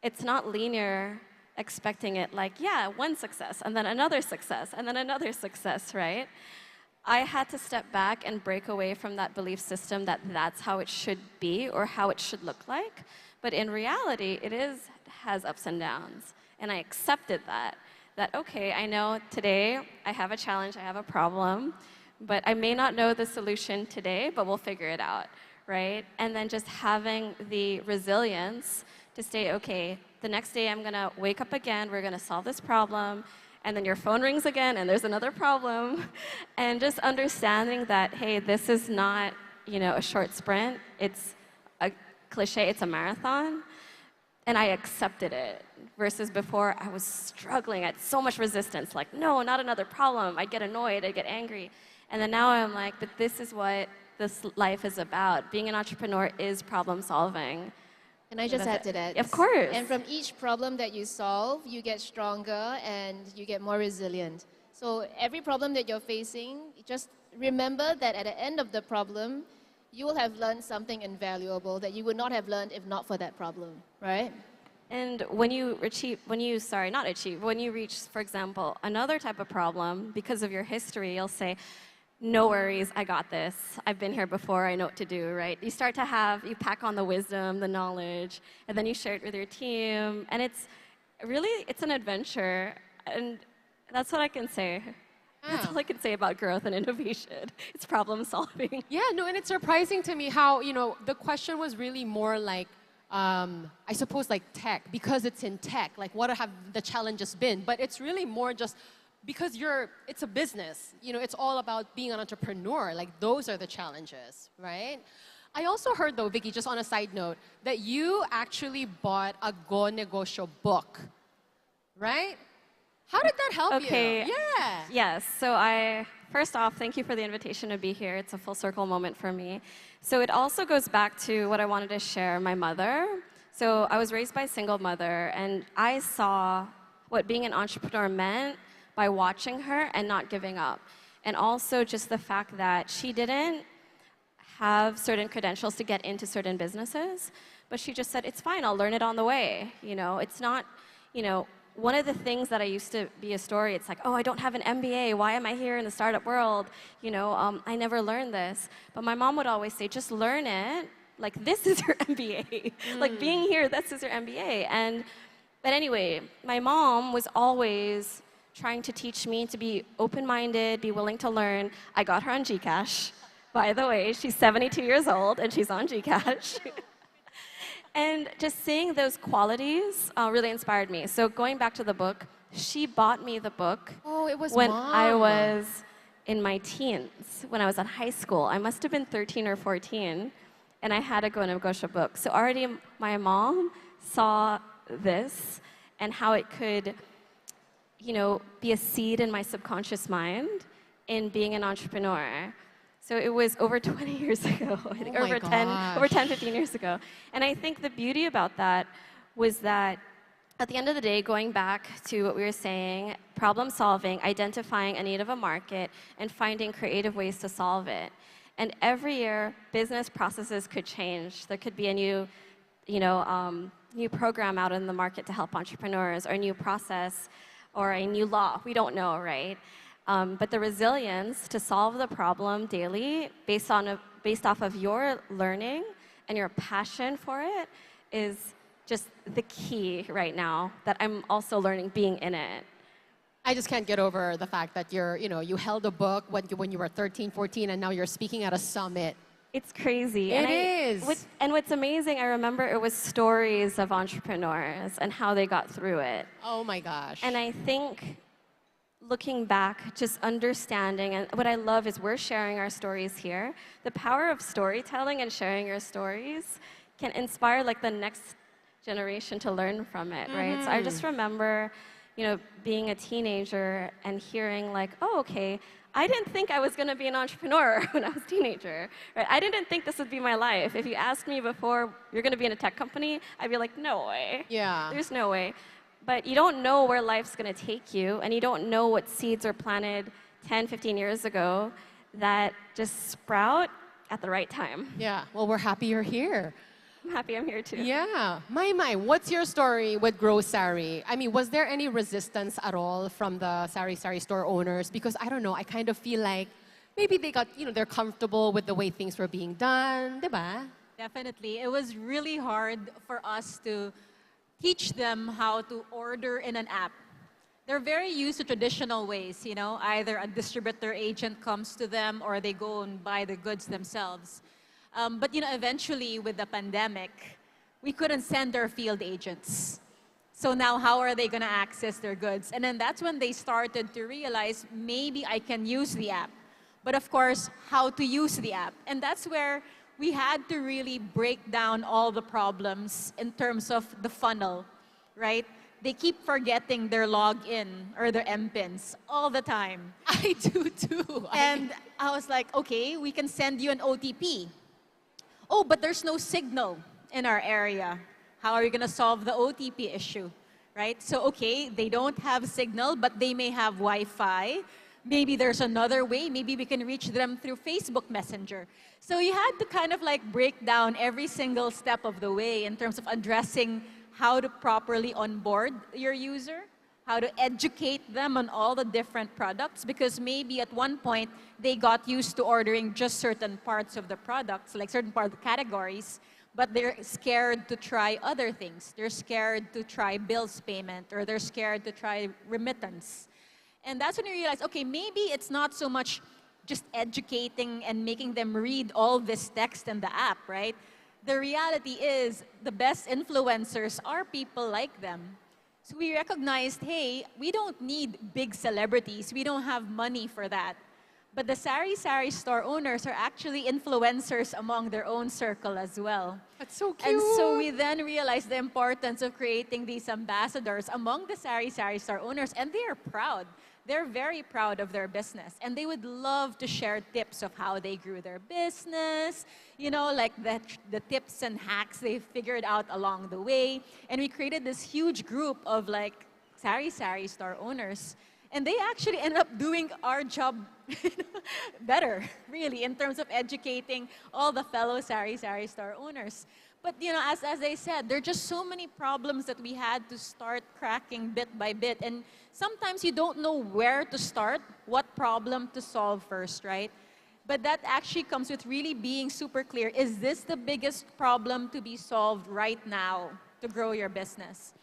It's not linear, expecting it like, yeah, one success, and then another success, and then another success, right? I had to step back and break away from that belief system that that's how it should be or how it should look like. But in reality, has ups and downs. And I accepted that, okay, I know today I have a challenge, I have a problem, but I may not know the solution today, but we'll figure it out, right? And then just having the resilience to say, okay, the next day I'm gonna wake up again, we're gonna solve this problem, and then your phone rings again and there's another problem. And just understanding that, hey, this is not, a short sprint, it's a cliche, it's a marathon. And I accepted it, versus before I was struggling, I had so much resistance, like, no, not another problem. I'd get annoyed, I'd get angry. And then now I'm like, but this is what this life is about. Being an entrepreneur is problem solving. Can I just add to that? Of course. And from each problem that you solve, you get stronger and you get more resilient. So every problem that you're facing, just remember that at the end of the problem, you will have learned something invaluable that you would not have learned if not for that problem, right? And when you reach, for example, another type of problem, because of your history, you'll say, no worries, I got this. I've been here before, I know what to do, right? You pack on the wisdom, the knowledge, and then you share it with your team. And it's an adventure. And that's what I can say. That's all I can say about growth and innovation. It's problem solving. Yeah, no, and it's surprising to me how, the question was really more like, I suppose like tech, because it's in tech, like what have the challenges been? But it's really more just because it's a business, it's all about being an entrepreneur, like those are the challenges, right? I also heard though, Vicky, just on a side note, that you actually bought a Go Negosyo book, right? How did that help you? Yeah. Yes, so first off, thank you for the invitation to be here. It's a full circle moment for me. So it also goes back to what I wanted to share, my mother. So I was raised by a single mother, and I saw what being an entrepreneur meant by watching her and not giving up. And also just the fact that she didn't have certain credentials to get into certain businesses, but she just said, it's fine, I'll learn it on the way. It's not, one of the things that I used to be a story, it's like, oh, I don't have an MBA, why am I here in the startup world? I never learned this. But my mom would always say, just learn it, like this is your MBA. Like being here, this is your MBA. But anyway, my mom was always trying to teach me to be open-minded, be willing to learn. I got her on GCash, by the way. She's 72 years old, and she's on GCash. And just seeing those qualities really inspired me. So going back to the book, she bought me the book Oh, it was when Mom. I was in my teens, when I was in high school. I must have been 13 or 14, and I had a Go Negosyo book. So already my mom saw this and how it could, you know, be a seed in my subconscious mind in being an entrepreneur. So it was over 20 years ago, I think, Oh my over gosh. 10, 15 years ago. And I think the beauty about that was that at the end of the day, going back to what we were saying, problem solving, identifying a need of a market, and finding creative ways to solve it. And every year, business processes could change. There could be a new, new program out in the market to help entrepreneurs, or a new process, or a new law. We don't know, right? But the resilience to solve the problem daily based off of your learning and your passion for it is just the key right now that I'm also learning being in it. I just can't get over the fact that you held a book when you were 13, 14, and now you're speaking at a summit. It's crazy. It is. And what's amazing, I remember it was stories of entrepreneurs and how they got through it. Oh my gosh. And I think looking back, just understanding, and what I love is we're sharing our stories here. The power of storytelling and sharing your stories can inspire like the next generation to learn from it, right? So I just remember, being a teenager and hearing like, oh, okay, I didn't think I was going to be an entrepreneur when I was a teenager, right? I didn't think this would be my life. If you asked me before, you're going to be in a tech company, I'd be like, no way. Yeah. There's no way. But you don't know where life's going to take you, and you don't know what seeds are planted 10, 15 years ago that just sprout at the right time. Yeah, well, we're happy you're here. I'm happy I'm here too. Yeah. Mai, what's your story with Grow Sari? I mean, was there any resistance at all from the Sari store owners? Because I don't know, I kind of feel like maybe they got, they're comfortable with the way things were being done, diba? Definitely. It was really hard for us to teach them how to order in an app. They're very used to traditional ways, either a distributor agent comes to them or they go and buy the goods themselves. But eventually with the pandemic, we couldn't send our field agents. So now how are they going to access their goods? And then that's when they started to realize maybe I can use the app. But of course, how to use the app. And that's where we had to really break down all the problems in terms of the funnel, right? They keep forgetting their login or their MPINs all the time. I do too. And I was like, okay, we can send you an OTP. Oh, but there's no signal in our area. How are you going to solve the OTP issue, right? So, okay, they don't have signal, but they may have Wi-Fi. Maybe there's another way. Maybe we can reach them through Facebook Messenger. So you had to kind of like break down every single step of the way in terms of addressing how to properly onboard your user, how to educate them on all the different products, because maybe at one point they got used to ordering just certain parts of the products, like certain part of the categories, but they're scared to try other things. They're scared to try bills payment, or they're scared to try remittance. And that's when you realize, okay, maybe it's not so much just educating and making them read all this text in the app, right? The reality is the best influencers are people like them. So we recognized, hey, we don't need big celebrities. We don't have money for that. But the Sari store owners are actually influencers among their own circle as well. That's so cute. And so we then realized the importance of creating these ambassadors among the Sari store owners, and they are proud. They're very proud of their business, and they would love to share tips of how they grew their business, like the tips and hacks they figured out along the way. And we created this huge group of like Sari store owners, and they actually ended up doing our job better, really, in terms of educating all the fellow Sari store owners. But as I said, there are just so many problems that we had to start cracking bit by bit. And sometimes you don't know where to start, what problem to solve first, right? But that actually comes with really being super clear. Is this the biggest problem to be solved right now to grow your business?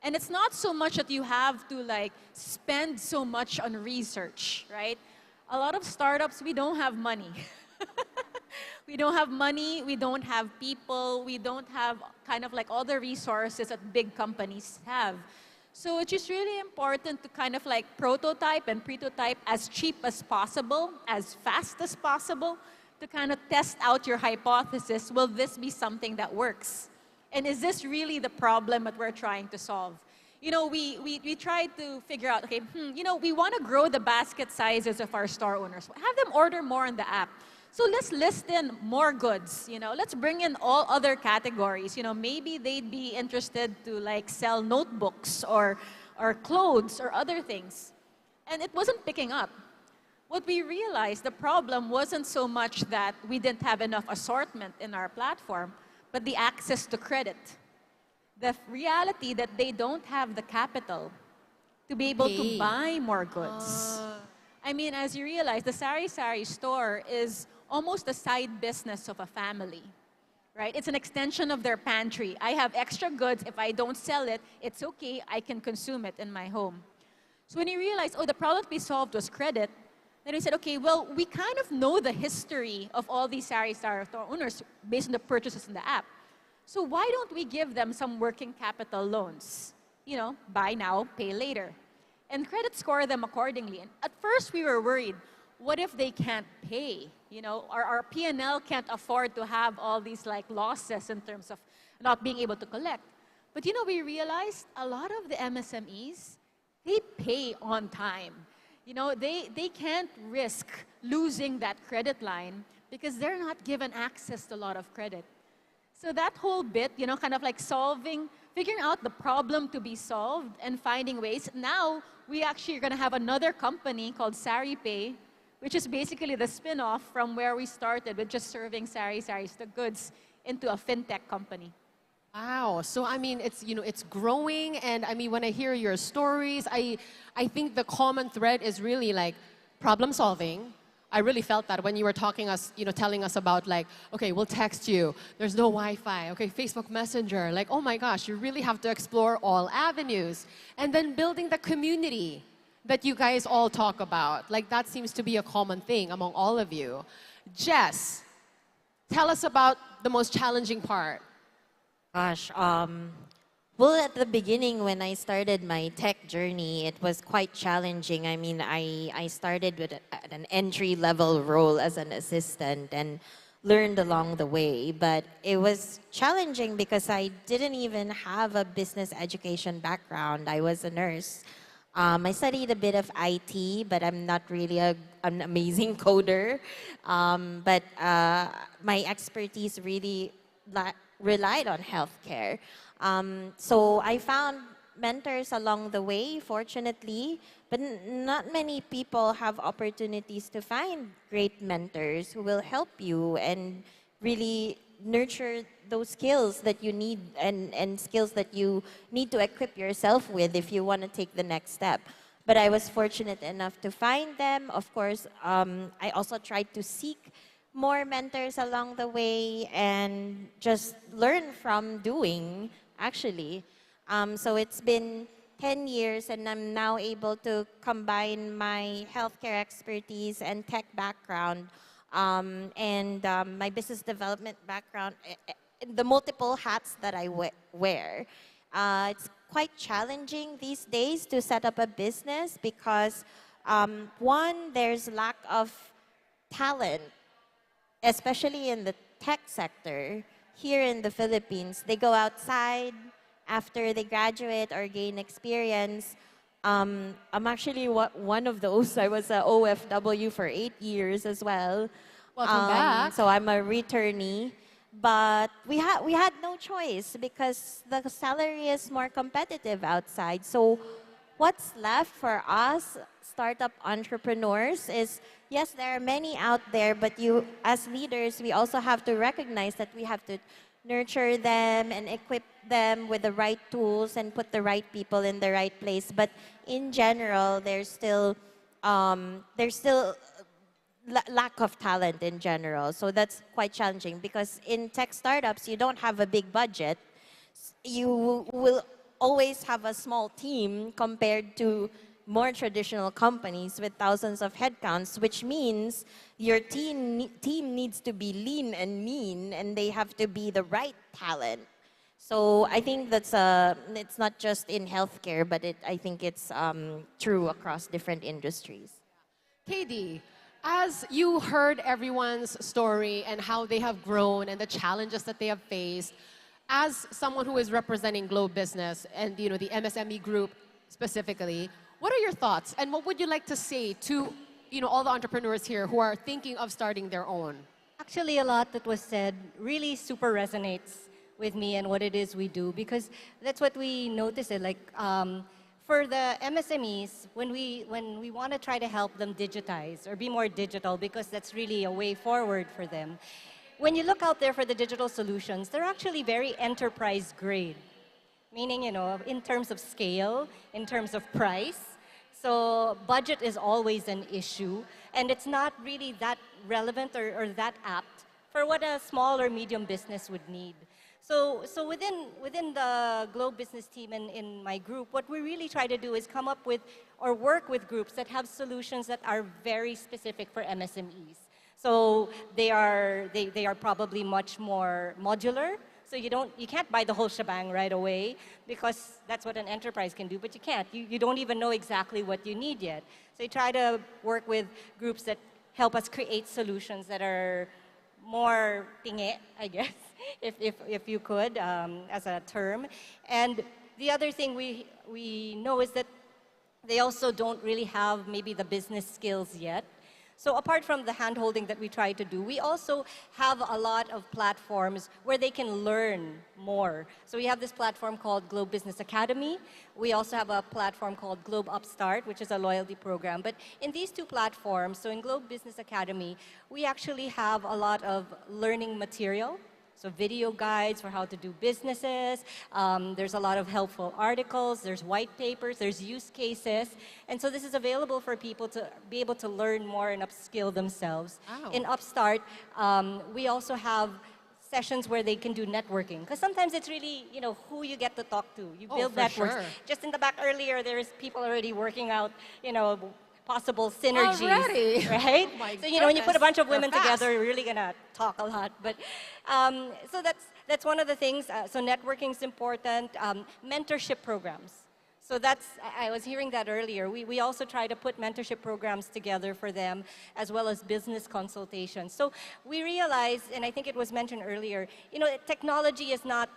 And it's not so much that you have to like spend so much on research, right? A lot of startups, we don't have money. We don't have money, we don't have people, we don't have kind of like all the resources that big companies have. So it's just really important to kind of like prototype and prototype as cheap as possible, as fast as possible, to kind of test out your hypothesis. Will this be something that works? And is this really the problem that we're trying to solve? You know, we tried to figure out, okay, you know, we want to grow the basket sizes of our store owners. Have them order more on the app. So let's list in more goods, you know, let's bring in all other categories. You know, maybe they'd be interested to like sell notebooks or clothes or other things. And it wasn't picking up. What we realized, the problem wasn't so much that we didn't have enough assortment in our platform, but the access to credit. The reality that they don't have the capital to be able to buy more goods. I mean, as you realize, the sari-sari store is almost a side business of a family, right? It's an extension of their pantry. I have extra goods. If I don't sell it, it's okay. I can consume it in my home. So when you realize, oh, the problem we solved was credit, then we said, okay, well, we kind of know the history of all these sari-sari store owners based on the purchases in the app. So why don't we give them some working capital loans? You know, buy now, pay later. And credit score them accordingly. And at first we were worried, what if they can't pay? You know, our P&L can't afford to have all these like losses in terms of not being able to collect. But you know, we realized a lot of the MSMEs, they pay on time. You know, they can't risk losing that credit line because they're not given access to a lot of credit. So that whole bit, you know, kind of like figuring out the problem to be solved and finding ways. Now, we actually are going to have another company called SariPay, which is basically the spin-off from where we started with just serving sari-saris, the goods, into a fintech company. Wow. So, I mean, it's, you know, it's growing. And I mean, when I hear your stories, I think the common thread is really like problem solving. I really felt that when you were telling us about like, okay, we'll text you. There's no Wi-Fi. Okay, Facebook Messenger. Like, oh my gosh, you really have to explore all avenues. And then building the community that you guys all talk about. Like, that seems to be a common thing among all of you. Jess, tell us about the most challenging part. Gosh, well, at the beginning when I started my tech journey, it was quite challenging. I mean, I started with an entry-level role as an assistant and learned along the way. But it was challenging because I didn't even have a business education background. I was a nurse. I studied a bit of IT, but I'm not really an amazing coder. But my expertise really relied on healthcare. So I found mentors along the way, fortunately, but not many people have opportunities to find great mentors who will help you and really nurture those skills that you need and skills that you need to equip yourself with if you want to take the next step. But I was fortunate enough to find them. Of course, I also tried to seek more mentors along the way and just learn from doing, actually. So it's been 10 years and I'm now able to combine my healthcare expertise and tech background and my business development background, the multiple hats that I wear. It's quite challenging these days to set up a business because one, there's lack of talent, especially in the tech sector. Here in the Philippines, they go outside after they graduate or gain experience. I'm actually one of those. I was a OFW for 8 years as well. Welcome back. So I'm a returnee. But we had no choice because the salary is more competitive outside. So what's left for us startup entrepreneurs is, yes, there are many out there, but you, as leaders, we also have to recognize that we have to nurture them and equip them with the right tools and put the right people in the right place. But in general, there's still lack of talent in general. So that's quite challenging because in tech startups, you don't have a big budget. You will always have a small team compared to more traditional companies with thousands of headcounts, which means your team needs to be lean and mean, and they have to be the right talent. So I think that's it's not just in healthcare, but I think it's true across different industries. KD, as you heard everyone's story and how they have grown and the challenges that they have faced, as someone who is representing Globe Business and the MSME group specifically, what are your thoughts and what would you like to say to all the entrepreneurs here who are thinking of starting their own? Actually, a lot that was said really super resonates with me and what it is we do, because that's what we notice. For the MSMEs, when we want to try to help them digitize or be more digital, because that's really a way forward for them. When you look out there for the digital solutions, they're actually very enterprise grade, meaning, in terms of scale, in terms of price. So budget is always an issue, and it's not really that relevant or that apt for what a small or medium business would need. So within the Globe Business team and in my group, what we really try to do is come up with or work with groups that have solutions that are very specific for MSMEs. So they are probably much more modular. So you can't buy the whole shebang right away, because that's what an enterprise can do, but you can't. You don't even know exactly what you need yet. So you try to work with groups that help us create solutions that are more pinge, I guess, if you could, as a term. And the other thing we know is that they also don't really have maybe the business skills yet. So apart from the hand-holding that we try to do, we also have a lot of platforms where they can learn more. So we have this platform called Globe Business Academy. We also have a platform called Globe Upstart, which is a loyalty program. But in these two platforms, so in Globe Business Academy, we actually have a lot of learning material. So video guides for how to do businesses. There's a lot of helpful articles. There's white papers. There's use cases. And so this is available for people to be able to learn more and upskill themselves. Wow. In Upstart, we also have sessions where they can do networking. Because sometimes it's really, who you get to talk to. You build networks. Sure. Just in the back earlier, there's people already working out, possible synergies, already. right? Oh my So when you put a bunch of goodness, women they're fast. together, you're really gonna talk a lot. But so that's one of the things. So networking is important. Mentorship programs. So I was hearing that earlier. We also try to put mentorship programs together for them, as well as business consultations. So we realize, and I think it was mentioned earlier, technology is not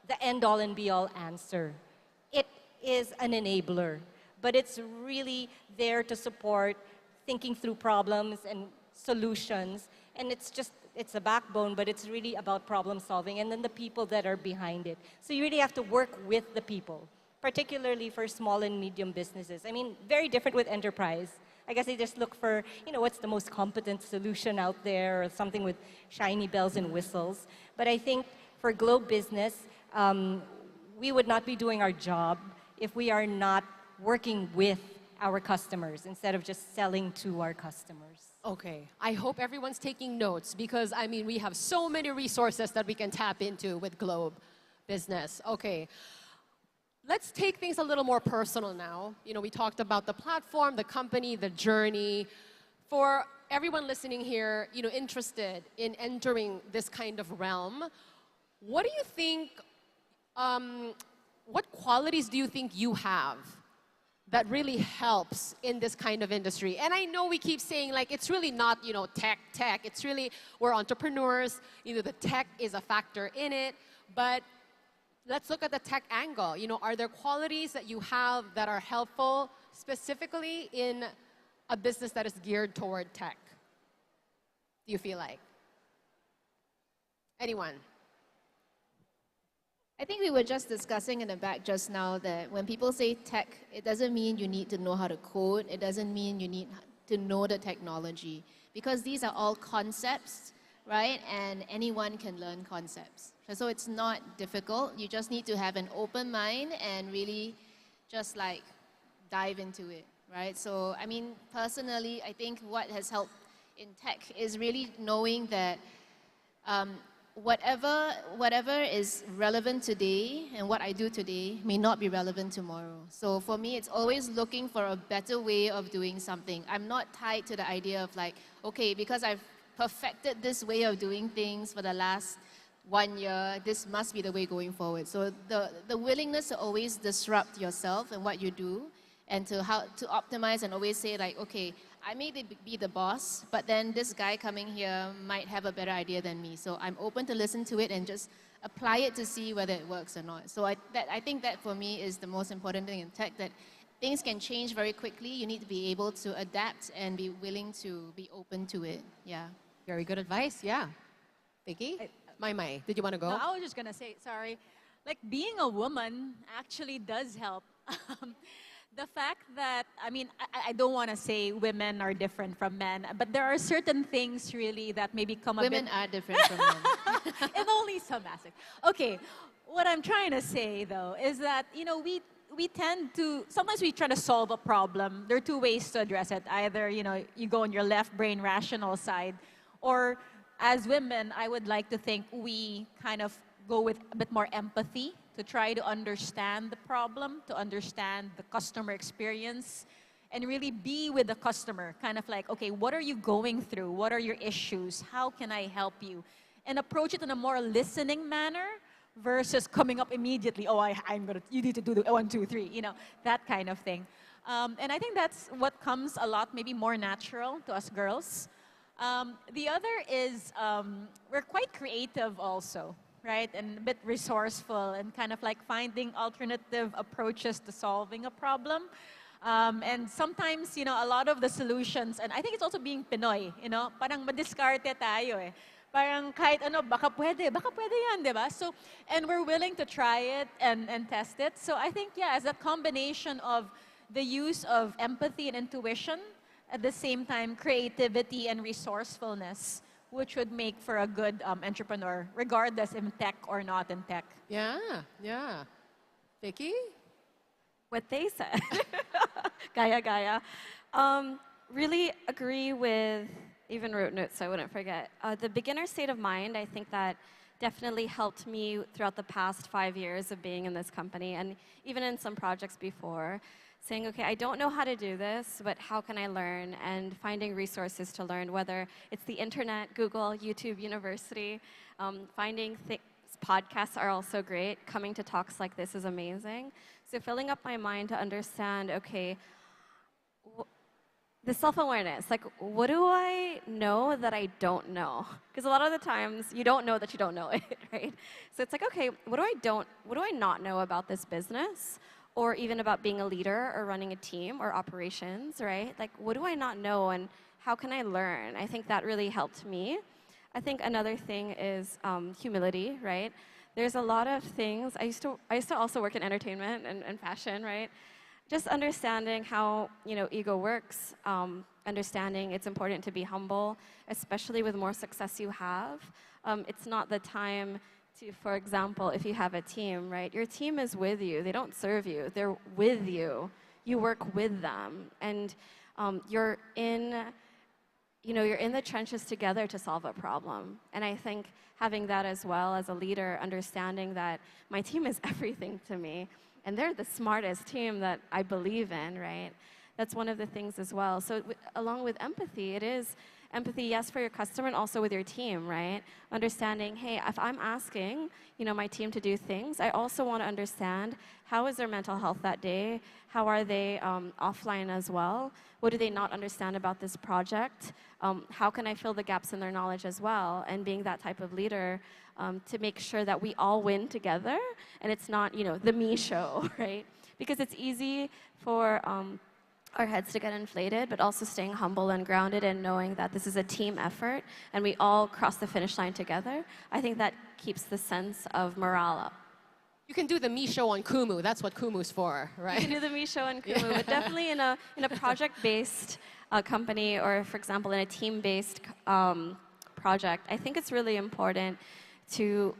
the end-all and be-all answer. It is an enabler. But it's really there to support thinking through problems and solutions. And it's a backbone, but it's really about problem solving and then the people that are behind it. So you really have to work with the people, particularly for small and medium businesses. I mean, very different with enterprise. I guess they just look for, what's the most competent solution out there, or something with shiny bells and whistles. But I think for Globe Business, we would not be doing our job if we are not working with our customers instead of just selling to our customers. Okay, I hope everyone's taking notes, because we have so many resources that we can tap into with Globe Business. Okay, let's take things a little more personal now. We talked about the platform, the company, the journey. For everyone listening here, interested in entering this kind of realm, what do you think, what qualities do you think you have that really helps in this kind of industry? And I know we keep saying, it's really not, tech. It's really, we're entrepreneurs. The tech is a factor in it. But let's look at the tech angle. Are there qualities that you have that are helpful specifically in a business that is geared toward tech? Do you feel like? Anyone? I think we were just discussing in the back just now that when people say tech, it doesn't mean you need to know how to code. It doesn't mean you need to know the technology, because these are all concepts, right? And anyone can learn concepts. So it's not difficult. You just need to have an open mind and really just dive into it, right? So, personally, I think what has helped in tech is really knowing that whatever is relevant today and what I do today may not be relevant tomorrow. So for me, it's always looking for a better way of doing something. I'm not tied to the idea of like, okay, because I've perfected this way of doing things for the last 1 year, this must be the way going forward. So the willingness to always disrupt yourself and what you do, and to optimize and always say like, okay, I may be the boss, but then this guy coming here might have a better idea than me. So I'm open to listen to it and just apply it to see whether it works or not. So I think that for me is the most important thing in tech, that things can change very quickly. You need to be able to adapt and be willing to be open to it. Yeah. Very good advice, yeah. Vicky? Mai, did you want to go? No, I was just going to say, sorry, like being a woman actually does help. The fact that, I mean, I don't want to say women are different from men, but there are certain things really that maybe come Women are different from men. in only some aspects. Okay, what I'm trying to say though is that, you know, we tend to, sometimes we try to solve a problem. There are two ways to address it. Either, you know, you go on your left brain rational side, or as women, I would like to think we kind of go with a bit more empathy to try to understand the problem, to understand the customer experience, and really be with the customer. Kind of like, okay, what are you going through? What are your issues? How can I help you? And approach it in a more listening manner versus coming up immediately, oh, you need to do the 1, 2, 3, you know, that kind of thing. And I think that's what comes a lot maybe more natural to us girls. The other is we're quite creative also, right? And a bit resourceful and kind of like finding alternative approaches to solving a problem. And sometimes, you know, a lot of the solutions, and I think it's also being Pinoy, you know, parang madiskarte tayo eh. Parang kahit ano, baka pwede yan, di ba? So, and we're willing to try it and test it. So I think, yeah, as a combination of the use of empathy and intuition, at the same time, creativity and resourcefulness, which would make for a good entrepreneur, regardless in tech or not in tech. Yeah, yeah. Vicky? What they said. Gaya. Really agree with, even wrote notes so I wouldn't forget. The beginner state of mind, I think that definitely helped me throughout the past 5 years of being in this company, and even in some projects before. Saying, okay, I don't know how to do this, but how can I learn? And finding resources to learn, whether it's the internet, Google, YouTube, university. Finding podcasts are also great. Coming to talks like this is amazing. So filling up my mind to understand, okay, the self-awareness, like what do I know that I don't know? Because a lot of the times you don't know that you don't know it, right? So it's like, okay, what do I not know about this business? Or even about being a leader or running a team or operations, right? Like, what do I not know and how can I learn? I think that really helped me. I think another thing is humility, right? There's a lot of things. I used to also work in entertainment and fashion, right? Just understanding how, you know, ego works, understanding it's important to be humble, especially with more success you have. It's not the time to, for example, if you have a team, right? Your team is with you. They don't serve you. They're with you. You work with them. And you're in the trenches together to solve a problem. And I think having that as well as a leader, understanding that my team is everything to me. And they're the smartest team that I believe in, right? That's one of the things as well. So along with empathy, it is empathy, yes, for your customer and also with your team, right? Understanding, hey, if I'm asking, you know, my team to do things, I also want to understand how is their mental health that day? How are they offline as well? What do they not understand about this project? How can I fill the gaps in their knowledge as well? And being that type of leader to make sure that we all win together and it's not, you know, the me show, right? Because it's easy for our heads to get inflated, but also staying humble and grounded and knowing that this is a team effort and we all cross the finish line together. I think that keeps the sense of morale up. You can do the me show on Kumu. That's what Kumu's for, right? You can do the me show on Kumu, but definitely in a project-based company or, for example, in a team-based project, I think it's really important to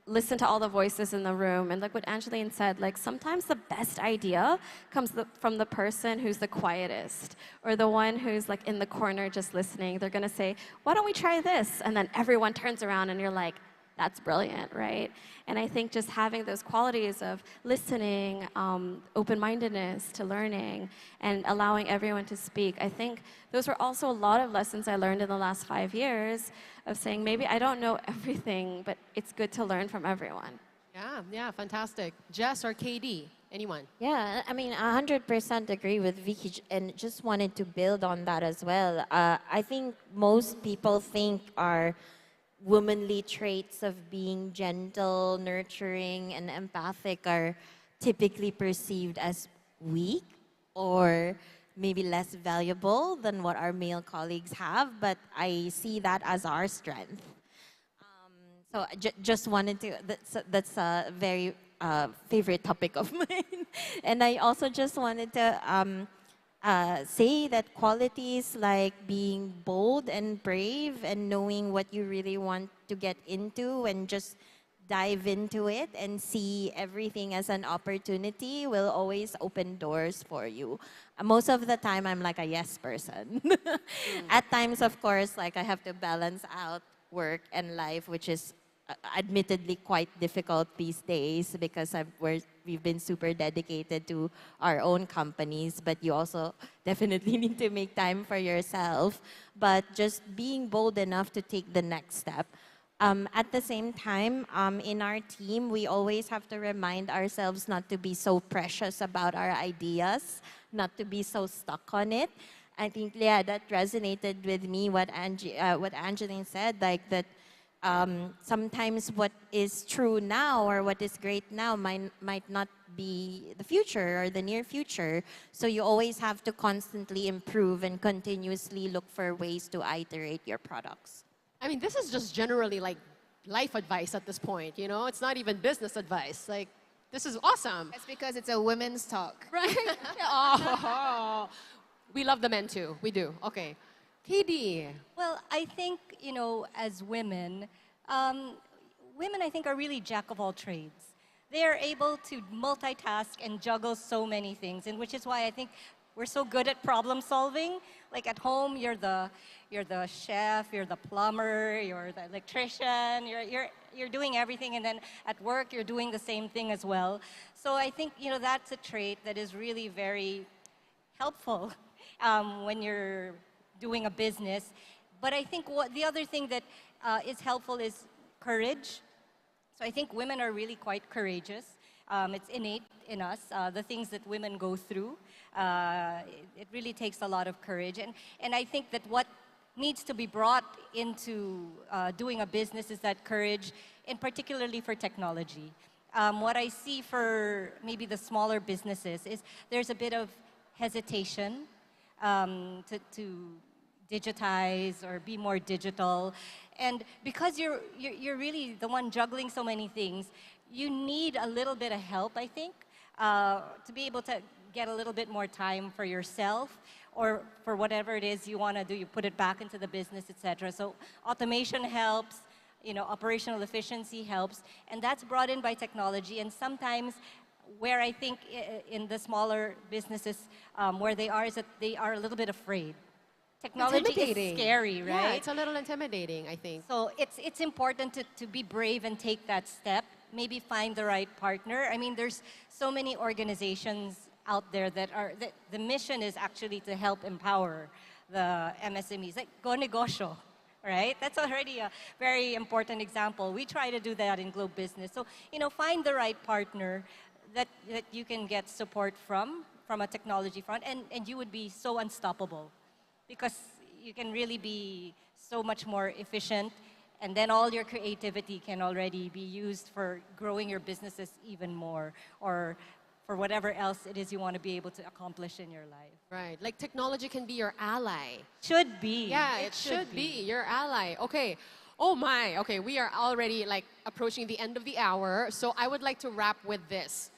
listen to all the voices in the room. And like what Angeline said, like sometimes the best idea comes from the person who's the quietest or the one who's like in the corner just listening. They're going to say, why don't we try this? And then everyone turns around and you're like, that's brilliant, right? And I think just having those qualities of listening, open-mindedness to learning, and allowing everyone to speak, I think those were also a lot of lessons I learned in the last 5 years of saying, maybe I don't know everything, but it's good to learn from everyone. Yeah, fantastic. Jess or KD, anyone? Yeah, I mean, 100% agree with Vicky, and just wanted to build on that as well. I think most people think our womanly traits of being gentle, nurturing, and empathic are typically perceived as weak or maybe less valuable than what our male colleagues have, but I see that as our strength. So I just wanted to, that's a very favorite topic of mine. And I also just wanted to say that qualities like being bold and brave and knowing what you really want to get into and just dive into it and see everything as an opportunity will always open doors for you. Most of the time, I'm like a yes person. At times, of course, like I have to balance out work and life, which is admittedly quite difficult these days because we've been super dedicated to our own companies, but you also definitely need to make time for yourself. But just being bold enough to take the next step. At the same time, in our team, we always have to remind ourselves not to be so precious about our ideas, not to be so stuck on it. I think, yeah, that resonated with me, what Angeline said, like that sometimes what is true now or what is great now might not be the future or the near future. So you always have to constantly improve and continuously look for ways to iterate your products. I mean, this is just generally like life advice at this point, you know? It's not even business advice. Like, this is awesome. That's because it's a women's talk. Right? Oh, we love the men too. We do. Okay. KD. Well, I think, you know, as women, women I think are really jack of all trades. They are able to multitask and juggle so many things, and which is why I think we're so good at problem solving. Like at home, you're the chef, you're the plumber, you're the electrician, you're doing everything, and then at work you're doing the same thing as well. So I think, you know, that's a trait that is really very helpful when you're doing a business. But I think the other thing that is helpful is courage. So I think women are really quite courageous. It's innate in us, the things that women go through. It really takes a lot of courage. And I think that what needs to be brought into doing a business is that courage, and particularly for technology. What I see for maybe the smaller businesses is there's a bit of hesitation to digitize or be more digital. And because you're really the one juggling so many things, you need a little bit of help, I think, to be able to get a little bit more time for yourself or for whatever it is you want to do. You put it back into the business, etc. So automation helps, you know, operational efficiency helps, and that's brought in by technology. And sometimes where I think in the smaller businesses where they are is that they are a little bit afraid. Technology is scary, right? Yeah, it's a little intimidating, I think. So it's important to be brave and take that step. Maybe find the right partner. I mean, there's so many organizations out there that are, the mission is actually to help empower the MSMEs, like Go Negosyo, right? That's already a very important example. We try to do that in Globe Business. So, you know, find the right partner that you can get support from a technology front, and you would be so unstoppable because you can really be so much more efficient, and then all your creativity can already be used for growing your businesses even more, or for whatever else it is you want to be able to accomplish in your life. Right, like technology can be your ally. Should be. Yeah, it should be your ally. Okay. Oh my, okay, we are already like approaching the end of the hour, so I would like to wrap with this.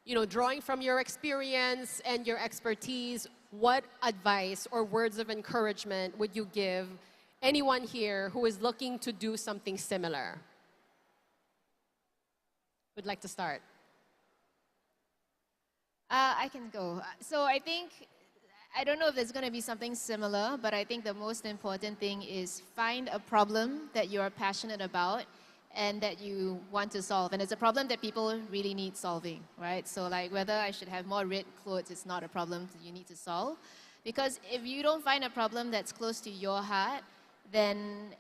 You know, drawing from your experience and your expertise, what advice or words of encouragement would you give anyone here who is looking to do something similar? Would like to start? I can go. So I think, I don't know if there's going to be something similar, but I think the most important thing is find a problem that you are passionate about and that you want to solve. And it's a problem that people really need solving, right? So like whether I should have more red clothes is not a problem that you need to solve. Because if you don't find a problem that's close to your heart, then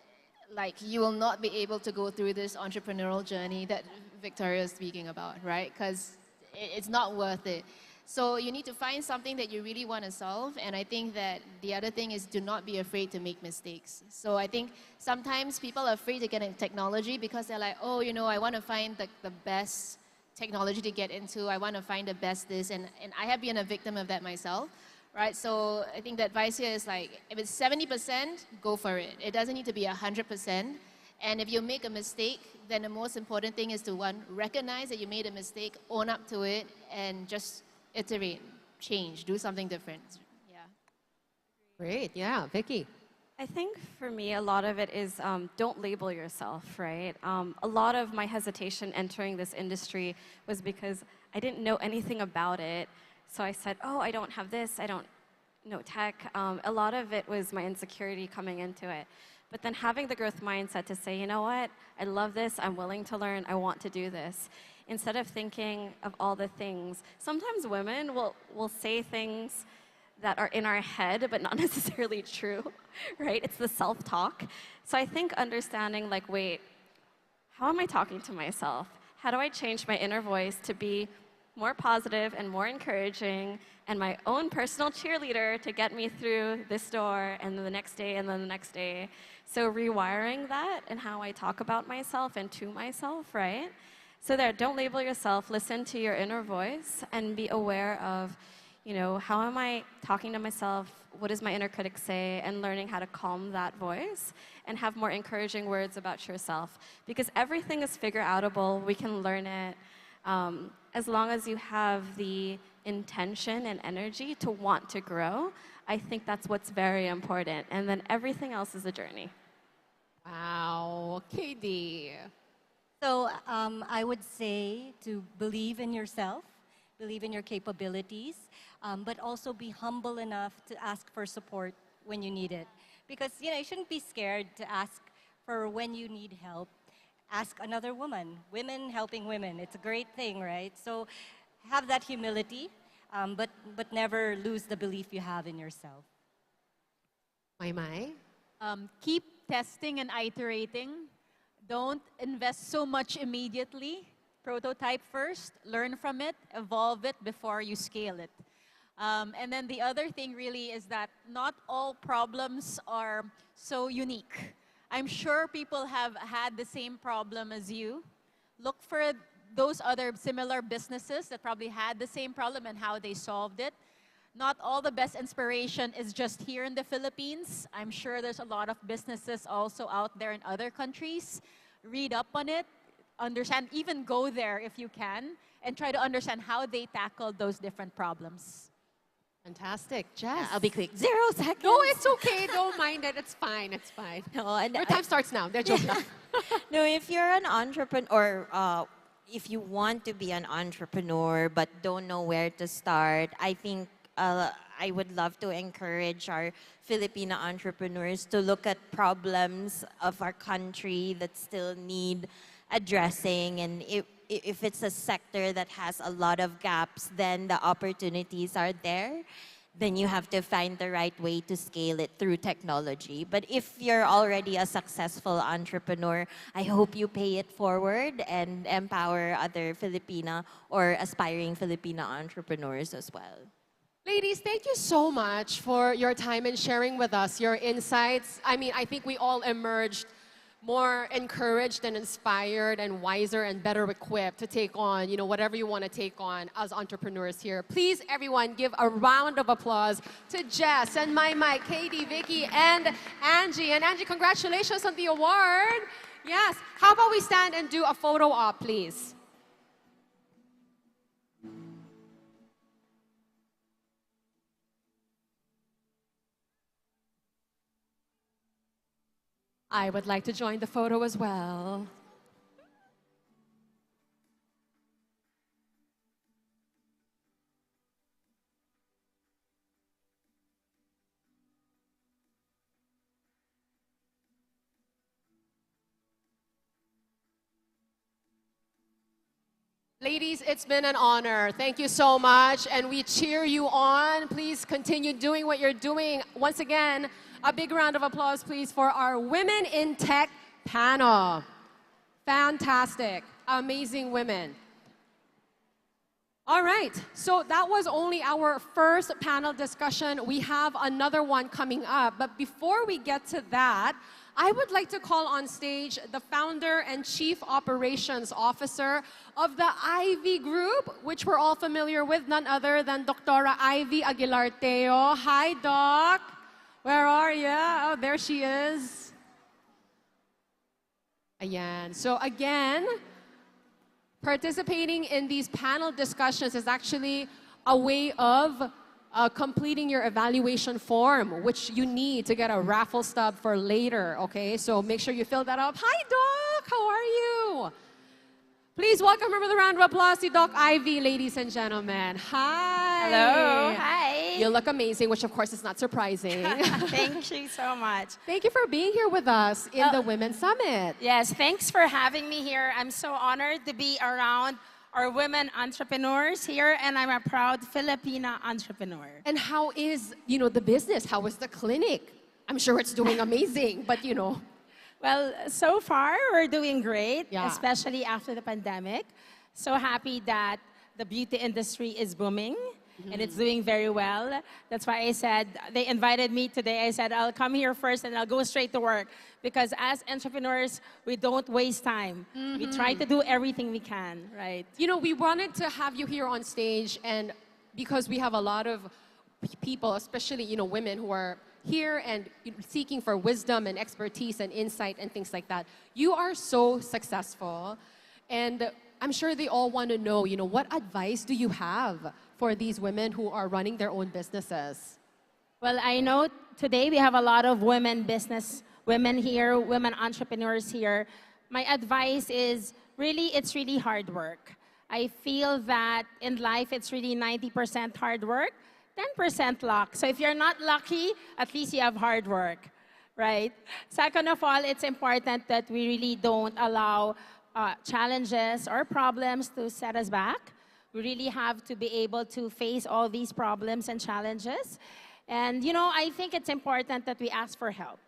like you will not be able to go through this entrepreneurial journey that Victoria is speaking about, right? Because it's not worth it. So you need to find something that you really want to solve. And I think that the other thing is do not be afraid to make mistakes. So I think sometimes people are afraid to get into technology because they're like, oh, you know, I want to find the best technology to get into. I want to find the best this. And I have been a victim of that myself, right? So I think the advice here is like, if it's 70%, go for it. It doesn't need to be 100%. And if you make a mistake, then the most important thing is to, one, recognize that you made a mistake, own up to it, and just iterate, change, do something different. Yeah. Great. Yeah. Vicky. I think for me, a lot of it is don't label yourself, right? A lot of my hesitation entering this industry was because I didn't know anything about it. So I said, oh, I don't have this, I don't know tech. A lot of it was my insecurity coming into it. But then having the growth mindset to say, you know what, I love this, I'm willing to learn, I want to do this. Instead of thinking of all the things, sometimes women will say things that are in our head, but not necessarily true, right? It's the self-talk. So I think understanding, like, wait, how am I talking to myself? How do I change my inner voice to be more positive and more encouraging and my own personal cheerleader to get me through this door and then the next day and then the next day. So rewiring that and how I talk about myself and to myself, right? So there, don't label yourself, listen to your inner voice and be aware of, you know, how am I talking to myself? What does my inner critic say? And learning how to calm that voice and have more encouraging words about yourself. Because everything is figure outable. We can learn it as long as you have the intention and energy to want to grow. I think that's what's very important. And then everything else is a journey. Wow. KD. So I would say to believe in yourself, believe in your capabilities, but also be humble enough to ask for support when you need it. Because you know, you shouldn't be scared to ask for when you need help. Ask another woman. Women helping women. It's a great thing, right? So have that humility, but never lose the belief you have in yourself. Mai. Keep testing and iterating. Don't invest so much immediately. Prototype first, learn from it, evolve it before you scale it. And then the other thing really is that not all problems are so unique. I'm sure people have had the same problem as you. Look for those other similar businesses that probably had the same problem and how they solved it. Not all the best inspiration is just here in the Philippines. I'm sure there's a lot of businesses also out there in other countries. Read up on it, understand, even go there if you can, and try to understand how they tackled those different problems. Fantastic. Jess. Yeah, I'll be quick. 0 seconds. No, it's okay. Don't mind it. It's fine. It's fine. No, and Your time starts now. They're joking. No, if you're an entrepreneur, if you want to be an entrepreneur but don't know where to start, I think I would love to encourage our Filipino entrepreneurs to look at problems of our country that still need addressing. And if it's a sector that has a lot of gaps, then the opportunities are there. Then you have to find the right way to scale it through technology. But if you're already a successful entrepreneur, I hope you pay it forward and empower other Filipina or aspiring Filipina entrepreneurs as well. Ladies, thank you so much for your time and sharing with us your insights. I mean, I think we all emerged more encouraged and inspired and wiser and better equipped to take on, you know, whatever you want to take on as entrepreneurs here. Please, everyone, give a round of applause to Jess and Mai, Katie, Vicky, and Angie. And Angie, congratulations on the award. Yes. How about we stand and do a photo op, please? I would like to join the photo as well. Ladies, it's been an honor. Thank you so much, and we cheer you on. Please continue doing what you're doing. Once again, a big round of applause, please, for our Women in Tech panel. Fantastic, amazing women. All right, so that was only our first panel discussion. We have another one coming up, but before we get to that, I would like to call on stage the founder and chief operations officer of the Ivy Group, which we're all familiar with, none other than Dr. Ivy Aguilar-Teo. Hi, Doc. Where are you? Oh, there she is. Ayan. So again, participating in these panel discussions is actually a way of completing your evaluation form, which you need to get a raffle stub for later, okay? So make sure you fill that up. Hi, Doc, how are you? Please welcome her with a round of applause to Doc Ivy, ladies and gentlemen. Hi. Hello, hi. You look amazing, which of course is not surprising. Thank you so much. Thank you for being here with us in the Women's Summit. Yes, thanks for having me here. I'm so honored to be around our women entrepreneurs here, and I'm a proud Filipina entrepreneur. And how is, the business? How is the clinic? I'm sure it's doing amazing, but Well, so far, we're doing great, Yeah. especially after the pandemic. So happy that the beauty industry is booming, and it's doing very well. That's why I said, they invited me today. I said, I'll come here first, and I'll go straight to work. Because as entrepreneurs, we don't waste time. We try to do everything we can, right? We wanted to have you here on stage, and because we have a lot of people, especially women who are here and seeking for wisdom and expertise and insight and things like that. You are so successful, and I'm sure they all want to know, what advice do you have for these women who are running their own businesses? Well, I know today we have a lot of women here, women entrepreneurs here. My advice is it's really hard work. I feel that in life it's really 90% hard work, 10% luck. So if you're not lucky, at least you have hard work, right? Second of all, it's important that we really don't allow challenges or problems to set us back. We really have to be able to face all these problems and challenges. And, I think it's important that we ask for help.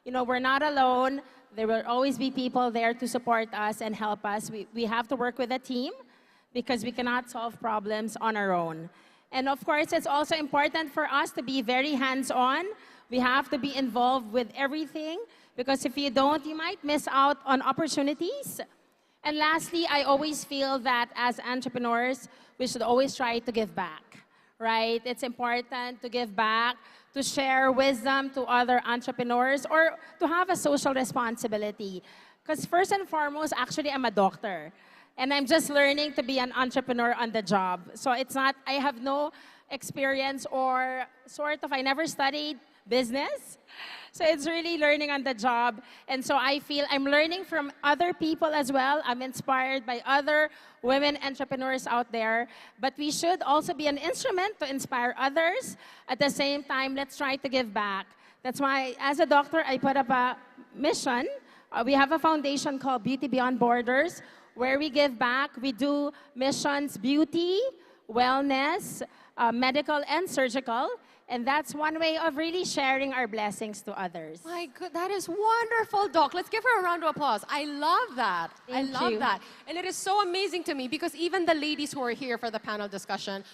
We're not alone. There will always be people there to support us and help us. We have to work with a team because we cannot solve problems on our own. And of course, it's also important for us to be very hands-on. We have to be involved with everything because if you don't, you might miss out on opportunities. And lastly, I always feel that as entrepreneurs, we should always try to give back, right? It's important to give back, to share wisdom to other entrepreneurs, or to have a social responsibility. Because first and foremost, actually, I'm a doctor. And I'm just learning to be an entrepreneur on the job. So it's not, I have no experience or I never studied business. So it's really learning on the job. And so I feel I'm learning from other people as well. I'm inspired by other women entrepreneurs out there. But we should also be an instrument to inspire others. At the same time, let's try to give back. That's why, as a doctor, I put up a mission. We have a foundation called Beauty Beyond Borders, where we give back. We do missions, beauty, wellness, medical, and surgical. And that's one way of really sharing our blessings to others. My God, that is wonderful, Doc. Let's give her a round of applause. I love that. I love that. And it is so amazing to me because even the ladies who are here for the panel discussion,